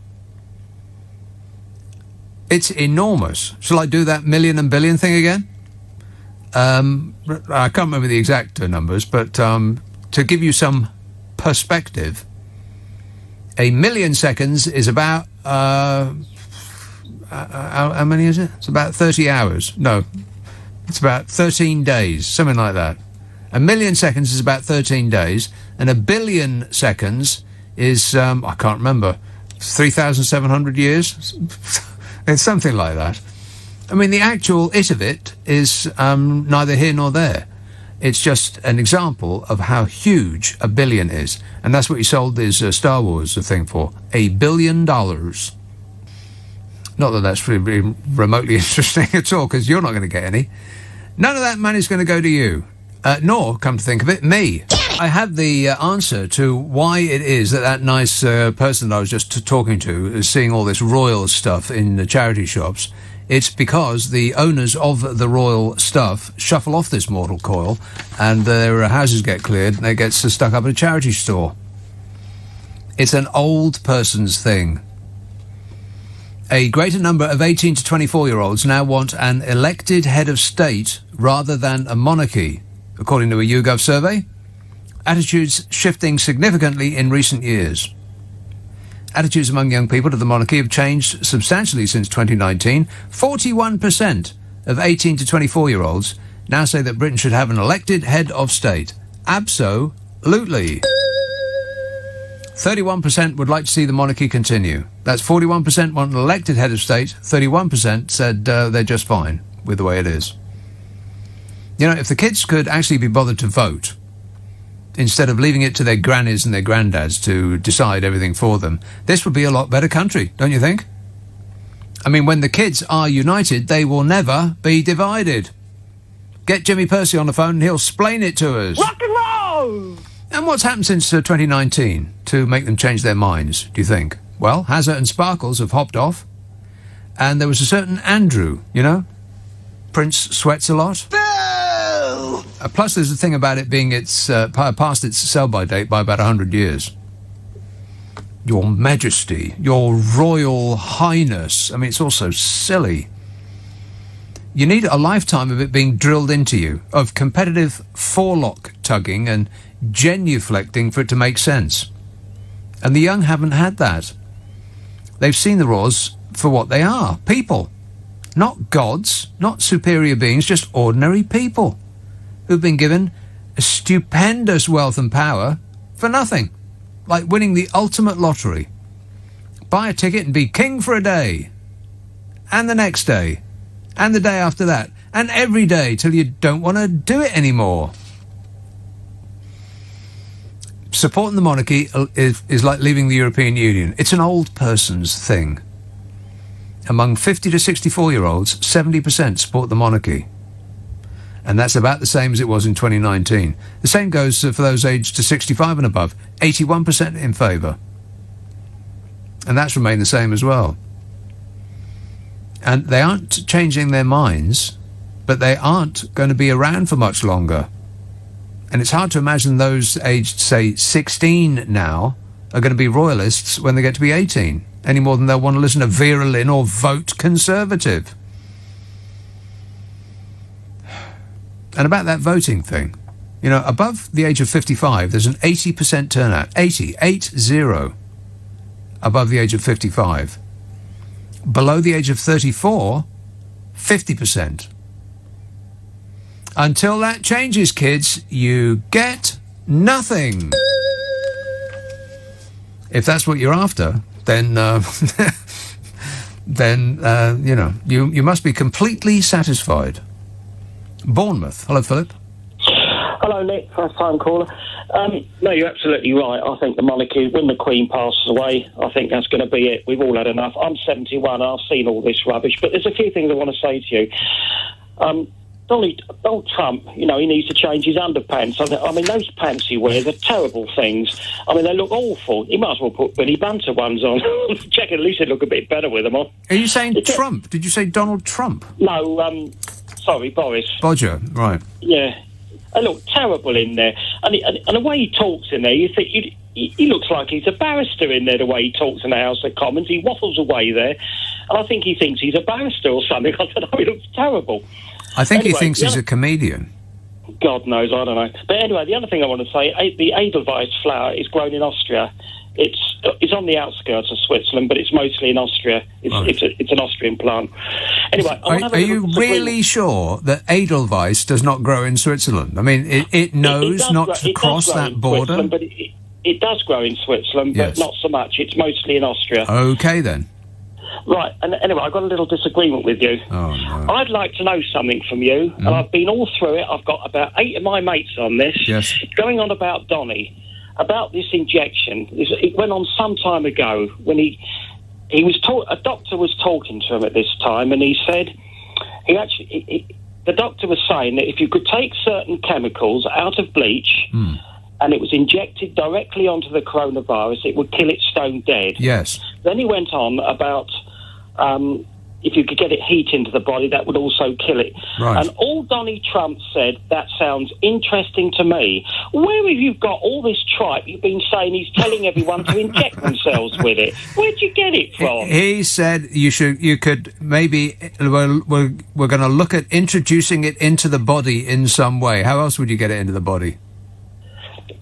It's enormous. Shall I do that million and billion thing again? I can't remember the exact numbers, but to give you some perspective, 1 million seconds is about... how many is it? It's about 30 hours. No, it's about 13 days, something like that. 1 million seconds is about 13 days, and 1 billion seconds is, I can't remember, 3,700 years? It's something like that. I mean, the actual it of it is neither here nor there. It's just an example of how huge 1 billion is. And that's what he sold his Star Wars thing for. $1 billion. Not that that's really remotely interesting at all, because you're not going to get any. None of that money's going to go to you. Nor, come to think of it, me. I have the answer to why it is that nice person that I was just talking to is seeing all this royal stuff in the charity shops. It's because the owners of the royal stuff shuffle off this mortal coil and their houses get cleared and they get stuck up at a charity store. It's an old person's thing. A greater number of 18 to 24-year-olds now want an elected head of state rather than a monarchy, according to a YouGov survey. Attitudes shifting significantly in recent years. Attitudes among young people to the monarchy have changed substantially since 2019. 41% of 18 to 24-year-olds now say that Britain should have an elected head of state. Absolutely. 31% would like to see the monarchy continue. That's 41% want an elected head of state. 31% said they're just fine with the way it is. You know, if the kids could actually be bothered to vote, instead of leaving it to their grannies and their granddads to decide everything for them, this would be a lot better country, don't you think? I mean, when the kids are united, they will never be divided. Get Jimmy Percy on the phone and he'll explain it to us. Rock and roll! And what's happened since 2019 to make them change their minds, do you think? Well, Hazard and Sparkles have hopped off. And there was a certain Andrew, you know? Prince sweats a lot. Plus, there's a thing about it being past its sell-by date by about 100 years. Your Majesty, Your Royal Highness. I mean, it's all so silly. You need a lifetime of it being drilled into you, of competitive forelock tugging and genuflecting for it to make sense. And the young haven't had that. They've seen the royals for what they are, people. Not gods, not superior beings, just ordinary people who've been given a stupendous wealth and power for nothing, like winning the ultimate lottery. Buy a ticket and be king for a day, and the next day, and the day after that, and every day till you don't want to do it anymore. Supporting the monarchy is like leaving the European Union. It's an old person's thing. Among 50 to 64-year-olds, 70% support the monarchy. And that's about the same as it was in 2019. The same goes for those aged to 65 and above. 81% in favour. And that's remained the same as well. And they aren't changing their minds, but they aren't going to be around for much longer. And it's hard to imagine those aged, say, 16 now are going to be royalists when they get to be 18, any more than they'll want to listen to Vera Lynn or vote Conservative. And about that voting thing, you know, above the age of 55, there's an 80% turnout. 80 above the age of 55. Below the age of 34, 50%. Until that changes, kids, you get nothing. If that's what you're after, then you know, you must be completely satisfied. Bournemouth. Hello, Philip. Hello, Nick. First time caller. No, you're absolutely right. I think the monarchy, when the Queen passes away, I think that's going to be it. We've all had enough. I'm 71. I've seen all this rubbish, but there's a few things I want to say to you. Donald Trump, you know, he needs to change his underpants. I mean, those pants he wears are terrible things. I mean, they look awful. He might as well put Billy Bunter ones on. Check, at least he'd look a bit better with them on. Are you saying Trump? Did you say Donald Trump? No, sorry, Boris. Bodger, right. Yeah. They look terrible in there. And the way he talks in there, you think he looks like he's a barrister in there, the way he talks in the House of Commons. He waffles away there. And I think he thinks he's a barrister or something. I don't know, he looks terrible. I think he thinks he's a comedian. God knows, I don't know. But anyway, the other thing I want to say, the Edelweiss flower is grown in Austria. It's on the outskirts of Switzerland, but it's mostly in Austria. It's an Austrian plant. Anyway, are you really sure that Edelweiss does not grow in Switzerland? I mean, it knows not to cross that border. But it does grow in Switzerland, but not so much. It's mostly in Austria. Okay, then. Right, and anyway, I've got a little disagreement with you. Oh, no. I'd like to know something from you, and I've been all through it. I've got about 8 of my mates on this, going on about Donny, about this injection. It went on some time ago when a doctor was talking to him at this time, and he said, the doctor was saying that if you could take certain chemicals out of bleach, and it was injected directly onto the coronavirus, it would kill it stone dead. Yes. Then he went on about if you could get it heat into the body, that would also kill it. Right. And all Donald Trump said, that sounds interesting to me. Where have you got all this tripe you've been saying he's telling everyone to inject themselves with it? Where'd you get it from? He said you could maybe, we're going to look at introducing it into the body in some way. How else would you get it into the body?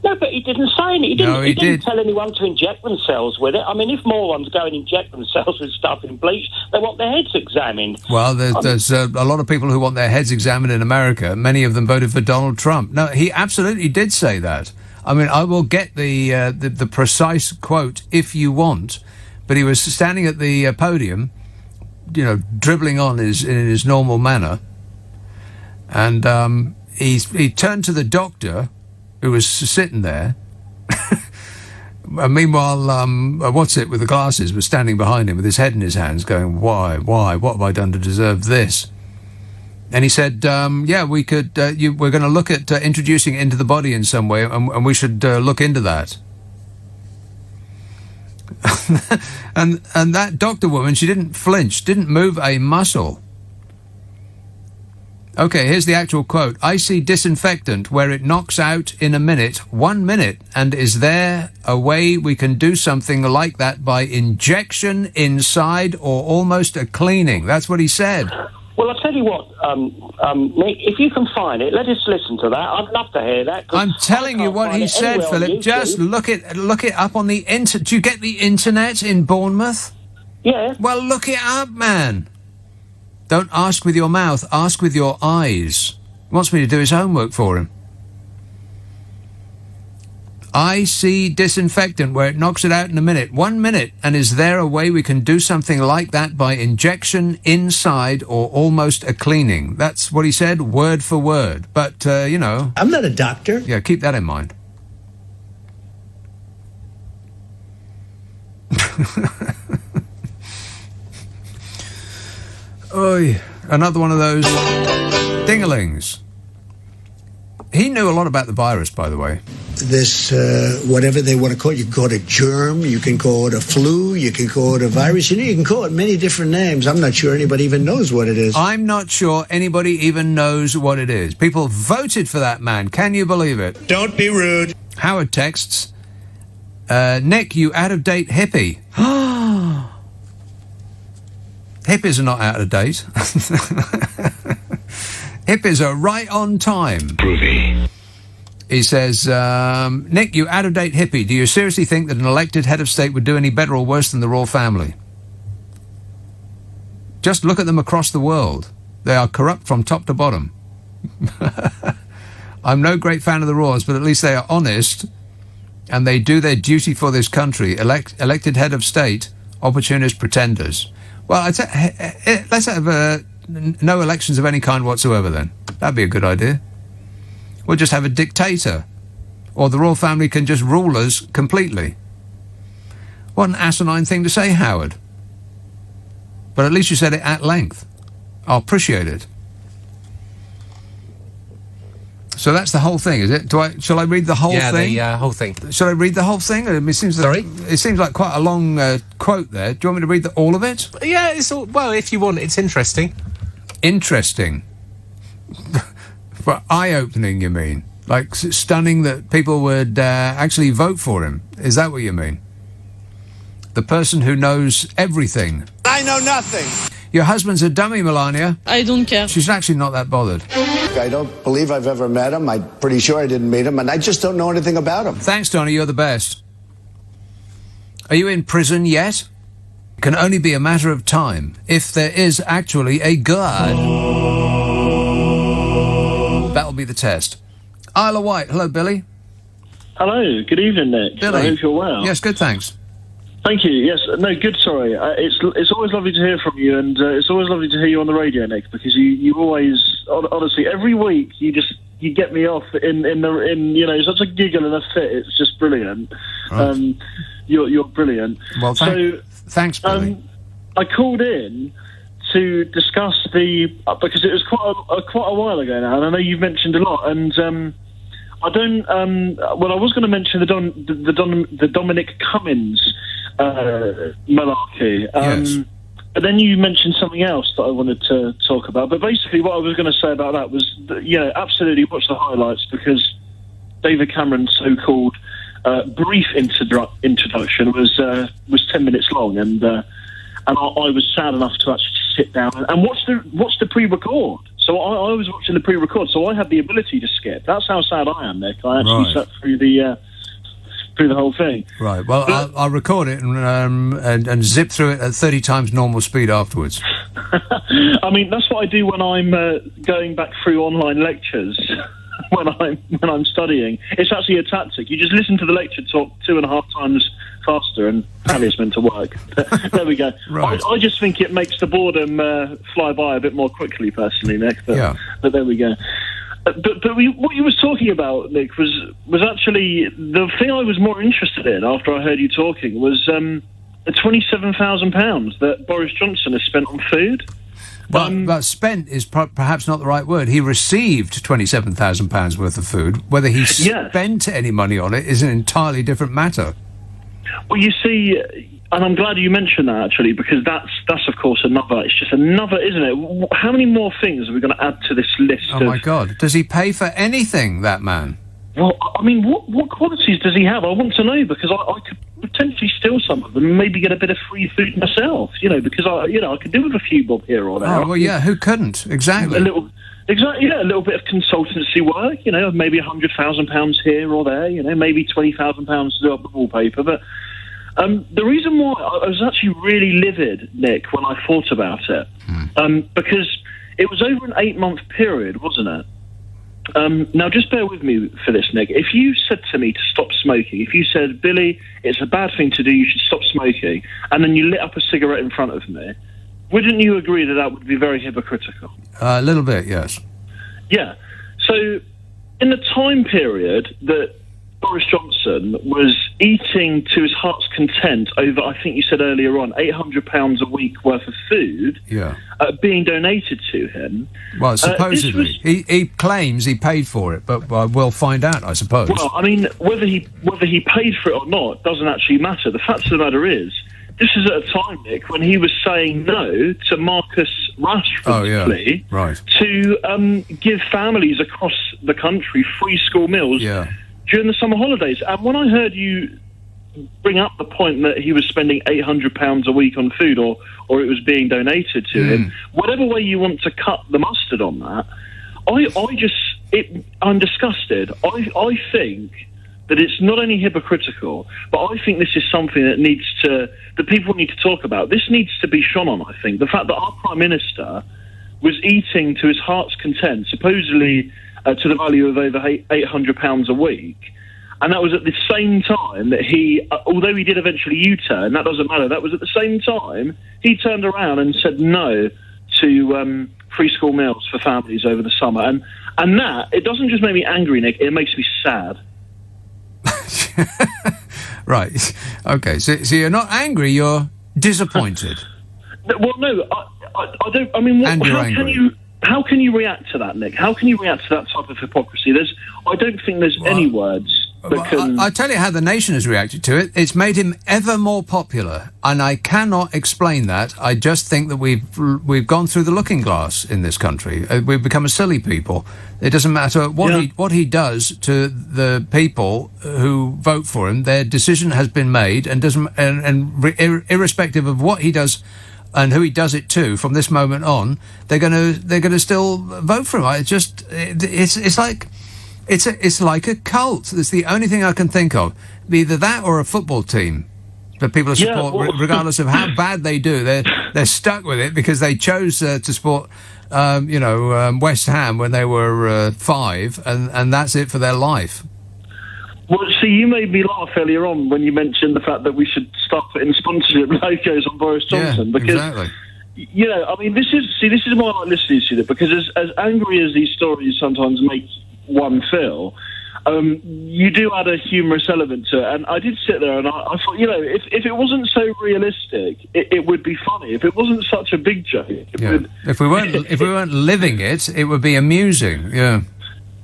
No, but he didn't say anything. He didn't tell anyone to inject themselves with it. I mean, if morons go and inject themselves with stuff in bleach, they want their heads examined. Well, there's a lot of people who want their heads examined in America. Many of them voted for Donald Trump. No, he absolutely did say that. I mean, I will get the precise quote if you want, but he was standing at the podium, you know, dribbling on in his normal manner, and he turned to the doctor, who was sitting there. And meanwhile, with the glasses was standing behind him with his head in his hands going, why, what have I done to deserve this? And he said, we could, we're going to look at introducing it into the body in some way, and we should look into that. and that doctor woman, she didn't flinch, didn't move a muscle. Okay, here's the actual quote. I see disinfectant where it knocks out in a minute, 1 minute, and is there a way we can do something like that by injection inside or almost a cleaning? That's what he said. Well, I'll tell you what, Nick, if you can find it, let us listen to that. I'd love to hear that. I'm telling you what he said, Philip. Just look it up on the internet. Do you get the internet in Bournemouth? Yeah. Well, look it up, man. Don't ask with your mouth, ask with your eyes. He wants me to do his homework for him. I see disinfectant where it knocks it out in a minute. 1 minute. And is there a way we can do something like that by injection inside or almost a cleaning? That's what he said, word for word. But, you know... I'm not a doctor. Yeah, keep that in mind. Oy, another one of those ding-a-lings. He knew a lot about the virus, by the way. This, whatever they want to call it, you can call it a germ, you can call it a flu, you can call it a virus, you can call it many different names. I'm not sure anybody even knows what it is. I'm not sure anybody even knows what it is. People voted for that man. Can you believe it? Don't be rude. Howard texts, Nick, you out-of-date hippie. Hippies are not out of date. Hippies are right on time. Groovy. He says, Nick, you out-of-date hippie, do you seriously think that an elected head of state would do any better or worse than the royal family? Just look at them across the world. They are corrupt from top to bottom. I'm no great fan of the royals, but at least they are honest and they do their duty for this country. Elected head of state, opportunist pretenders. Well, let's have no elections of any kind whatsoever then. That'd be a good idea. We'll just have a dictator. Or the royal family can just rule us completely. What an asinine thing to say, Howard. But at least you said it at length. I'll appreciate it. So that's the whole thing, is it? Shall I read the whole thing? Yeah, the whole thing. Shall I read the whole thing? It seems like quite a long quote there. Do you want me to read all of it? Yeah, if you want, it's interesting. Interesting. For eye-opening, you mean? Like stunning that people would actually vote for him. Is that what you mean? The person who knows everything. I know nothing. Your husband's a dummy, Melania. I don't care. She's actually not that bothered. I don't believe I've ever met him. I'm pretty sure I didn't meet him, and I just don't know anything about him. Thanks, Donny. You're the best. Are you in prison yet? It can only be a matter of time if there is actually a God. That'll be the test. Isle of Wight. Hello, Billy. Hello. Good evening, Nick. Billy. I hope you're well. Yes, good, thanks. Thank you. Yes. No, good. Sorry. It's always lovely to hear from you, and it's always lovely to hear you on the radio, Nick, because you always, honestly, every week you get me off in such a giggle and a fit. It's just brilliant. Right. You're brilliant. Well, thanks, Billy. I called in to discuss because it was quite a while ago now, and I know you've mentioned a lot, and I don't. I was going to mention the Dominic Cummings malarkey. Yes. But then you mentioned something else that I wanted to talk about. But basically, what I was going to say about that was, absolutely watch the highlights, because David Cameron's so-called brief introduction was 10 minutes long, and I was sad enough to actually sit down and watch the pre-record. So I was watching the pre-record, so I had the ability to skip. That's how sad I am, Nick. I actually sat through the whole thing. Right. Well, I'll record it and zip through it at 30 times normal speed afterwards. I mean, that's what I do when I'm going back through online lectures. when I'm studying, it's actually a tactic. You just listen to the lecture talk 2.5 times faster, and apparently it's meant to work. There we go. Right. I just think it makes the boredom fly by a bit more quickly, personally, Nick. But there we go. But what you was talking about, Nick, was actually the thing I was more interested in after I heard you talking was the £27,000 that Boris Johnson has spent on food. Well, spent is perhaps not the right word. He received £27,000 worth of food. Whether he spent any money on it is an entirely different matter. Well, you see, and I'm glad you mentioned that, actually, because that's of course another. It's just another, isn't it? How many more things are we going to add to this list? Oh my God! Does he pay for anything, that man? Well, I mean, what qualities does he have? I want to know, because I could potentially steal some of them and maybe get a bit of free food myself. Because I could do with a few bob here or there. Oh well, yeah. Who couldn't? Exactly. A little bit of consultancy work. Maybe £100,000 here or there. Maybe £20,000 to do up the wallpaper. But the reason why I was actually really livid, Nick, when I thought about it, because it was over an 8-month period, wasn't it? Now, just bear with me for this, Nick. If you said to me to stop smoking, if you said, Billy, it's a bad thing to do, you should stop smoking, and then you lit up a cigarette in front of me, wouldn't you agree that would be very hypocritical? A little bit, yes. Yeah. So, in the time period that Boris Johnson was eating to his heart's content over, I think you said earlier on, £800 a week worth of food being donated to him. Well, supposedly. He claims he paid for it, but we'll find out, I suppose. Well, I mean, whether he paid for it or not doesn't actually matter. The fact of the matter is, this is at a time, Nick, when he was saying no to Marcus Rashford's plea to give families across the country free school meals during the summer holidays. And when I heard you bring up the point that he was spending £800 a week on food, or it was being donated to him, whatever way you want to cut the mustard on that, I'm disgusted. I think that it's not only hypocritical, but I think this is something that people need to talk about. This needs to be shone on, I think. The fact that our Prime Minister was eating to his heart's content, supposedly to the value of over £800 a week, and that was at the same time that he, although he did eventually U-turn, that doesn't matter, that was at the same time he turned around and said no to free school meals for families over the summer. And that, it doesn't just make me angry, Nick, it makes me sad. Right. Okay, so you're not angry, you're disappointed. Well, no, I don't. I mean, how can you react to that, Nick? How can you react to that type of hypocrisy? I don't think there's any words that can. I'll tell you how the nation has reacted to it. It's made him ever more popular, and I cannot explain that. I just think that we've gone through the looking glass in this country. We've become a silly people. It doesn't matter what he does to the people who vote for him. Their decision has been made, and irrespective of what he does and who he does it to from this moment on, they're gonna still vote for him. It's like a cult. That's the only thing I can think of. Either that or a football team that people support, regardless of how bad they do. They're stuck with it because they chose to support, West Ham when they were 5, and that's it for their life. Well, see, you made me laugh earlier on when you mentioned the fact that we should start putting sponsorship logos on Boris Johnson. Because, exactly. I mean, this is why I like listening to it, because as angry as these stories sometimes make one feel, you do add a humorous element to it. And I did sit there and I thought, if it wasn't so realistic, it would be funny. If it wasn't such a big joke, if we weren't living it, it would be amusing. Yeah.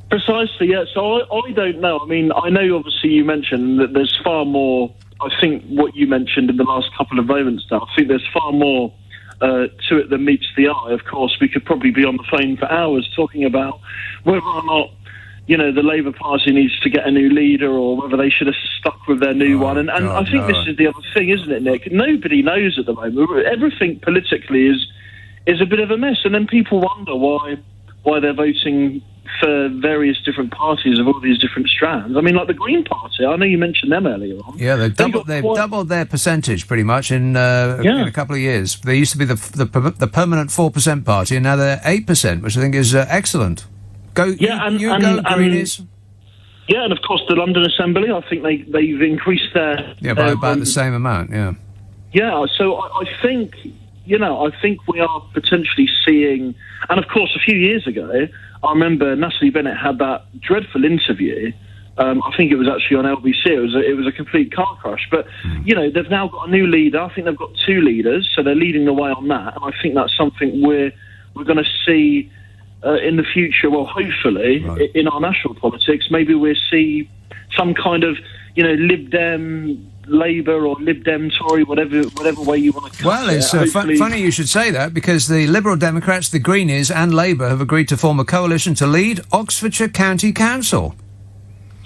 Precisely, yeah. So I don't know. I mean, I know obviously you mentioned that there's far more, I think what you mentioned in the last couple of moments now, I think there's far more to it than meets the eye. Of course, we could probably be on the phone for hours talking about whether or not, the Labour Party needs to get a new leader or whether they should have stuck with their new one. And I think this is the other thing, isn't it, Nick? Nobody knows at the moment. Everything politically is a bit of a mess. And then people wonder why they're voting for various different parties of all these different strands. I mean, like the Green Party, I know you mentioned them earlier on. Yeah, they've doubled their percentage pretty much in a couple of years. They used to be the permanent 4% party, and now they're 8%, which I think is excellent. Go Greenies. Yeah, and of course the London Assembly, I think they've increased their... Yeah, by about the same amount, yeah. Yeah, so I think, I think we are potentially seeing... And of course, a few years ago, I remember Natalie Bennett had that dreadful interview. I think it was actually on LBC. It was a complete car crash. But, they've now got a new leader. I think they've got 2 leaders, so they're leading the way on that. And I think that's something we're going to see in the future, well, hopefully, in our national politics. Maybe we'll see some kind of, Lib Dem, Labour or Lib Dem, Tory, whatever way you want to cut it. Well, it's funny you should say that, because the Liberal Democrats, the Greenies and Labour have agreed to form a coalition to lead Oxfordshire County Council.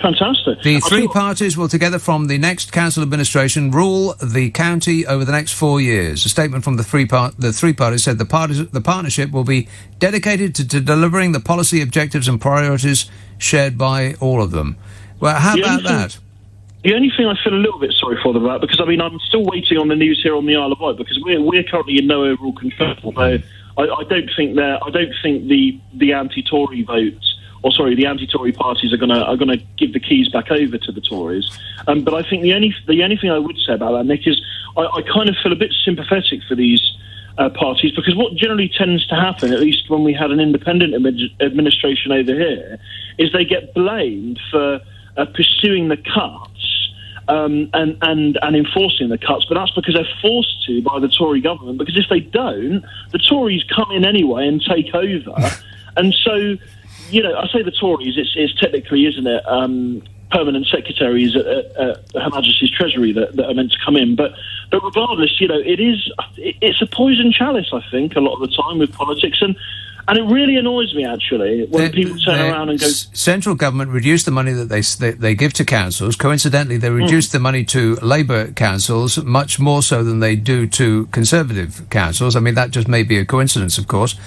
Fantastic. The 3 parties will together from the next council administration rule the county over the next 4 years. A statement from the three parties said the partnership will be dedicated to delivering the policy objectives and priorities shared by all of them. Well, how about that? The only thing I feel a little bit sorry for them about, because I'm still waiting on the news here on the Isle of Wight, because we're currently in no overall control. Although I don't think the anti-Tory votes, the anti-Tory parties are gonna give the keys back over to the Tories. But I think the only thing I would say about that, Nick, is I kind of feel a bit sympathetic for these parties, because what generally tends to happen, at least when we had an independent administration over here, is they get blamed for pursuing the cuts. And enforcing the cuts, but that's because they're forced to by the Tory government, because if they don't, the Tories come in anyway and take over. And so, I say the Tories, it's technically, isn't it, permanent secretaries at Her Majesty's Treasury that are meant to come in, but regardless, it's a poison chalice, I think, a lot of the time with politics, and it really annoys me, actually, when people turn around and go... Central government reduced the money that they give to councils. Coincidentally, they reduced the money to Labour councils much more so than they do to Conservative councils. I mean, that just may be a coincidence, of course.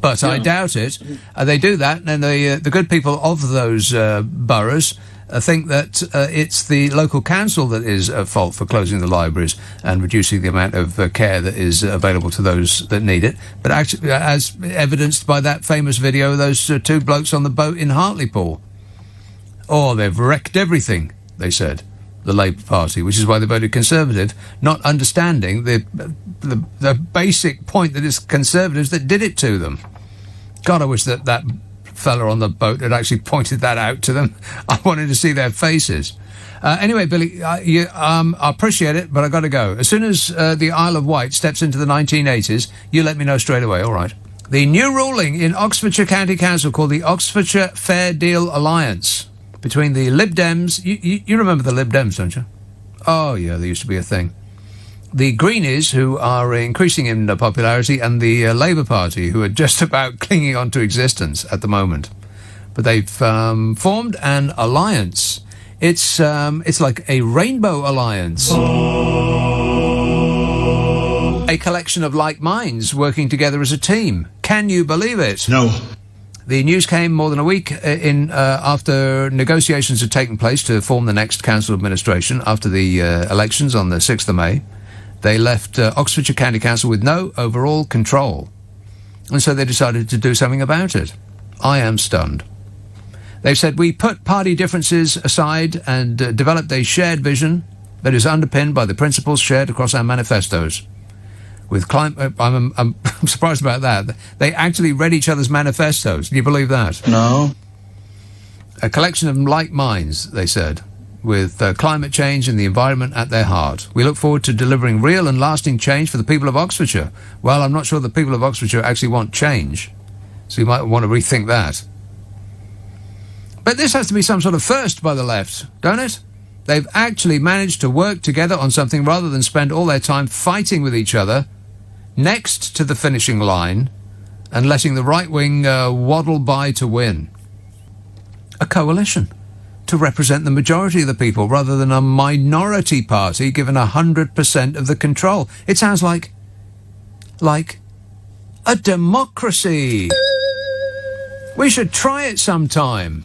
But I doubt it. They do that, and the good people of those boroughs think that it's the local council that is at fault for closing the libraries and reducing the amount of care that is available to those that need it. But actually, as evidenced by that famous video of those two blokes on the boat in Hartlepool. Oh, they've wrecked everything, they said, the Labour Party, which is why they voted Conservative, not understanding the basic point that it's Conservatives that did it to them. God, I wish that fella on the boat had actually pointed that out to them. I wanted to see their faces. Anyway, Billy, I appreciate it, but I got to go. As soon as the Isle of Wight steps into the 1980s, you let me know straight away. All right. The new ruling in Oxfordshire County Council called the Oxfordshire Fair Deal Alliance between the Lib Dems. You remember the Lib Dems, don't you? Oh, yeah, they used to be a thing. The Greenies, who are increasing in popularity, and the Labour Party, who are just about clinging on to existence at the moment. But they've formed an alliance. It's like a rainbow alliance. A collection of like minds working together as a team. Can you believe it? No. The news came more than a week after negotiations had taken place to form the next council administration after the elections on the 6th of May. They left Oxfordshire County Council with no overall control. And so they decided to do something about it. I am stunned. They've said, we put party differences aside and developed a shared vision that is underpinned by the principles shared across our manifestos. With I'm surprised about that. They actually read each other's manifestos. Can you believe that? No. A collection of like minds, they said, with climate change and the environment at their heart. We look forward to delivering real and lasting change for the people of Oxfordshire. Well, I'm not sure the people of Oxfordshire actually want change, so you might want to rethink that. But this has to be some sort of first by the left, don't it? They've actually managed to work together on something rather than spend all their time fighting with each other next to the finishing line and letting the right wing waddle by to win. A coalition to represent the majority of the people rather than a minority party given 100% of the control. It sounds like a democracy. We should try it sometime.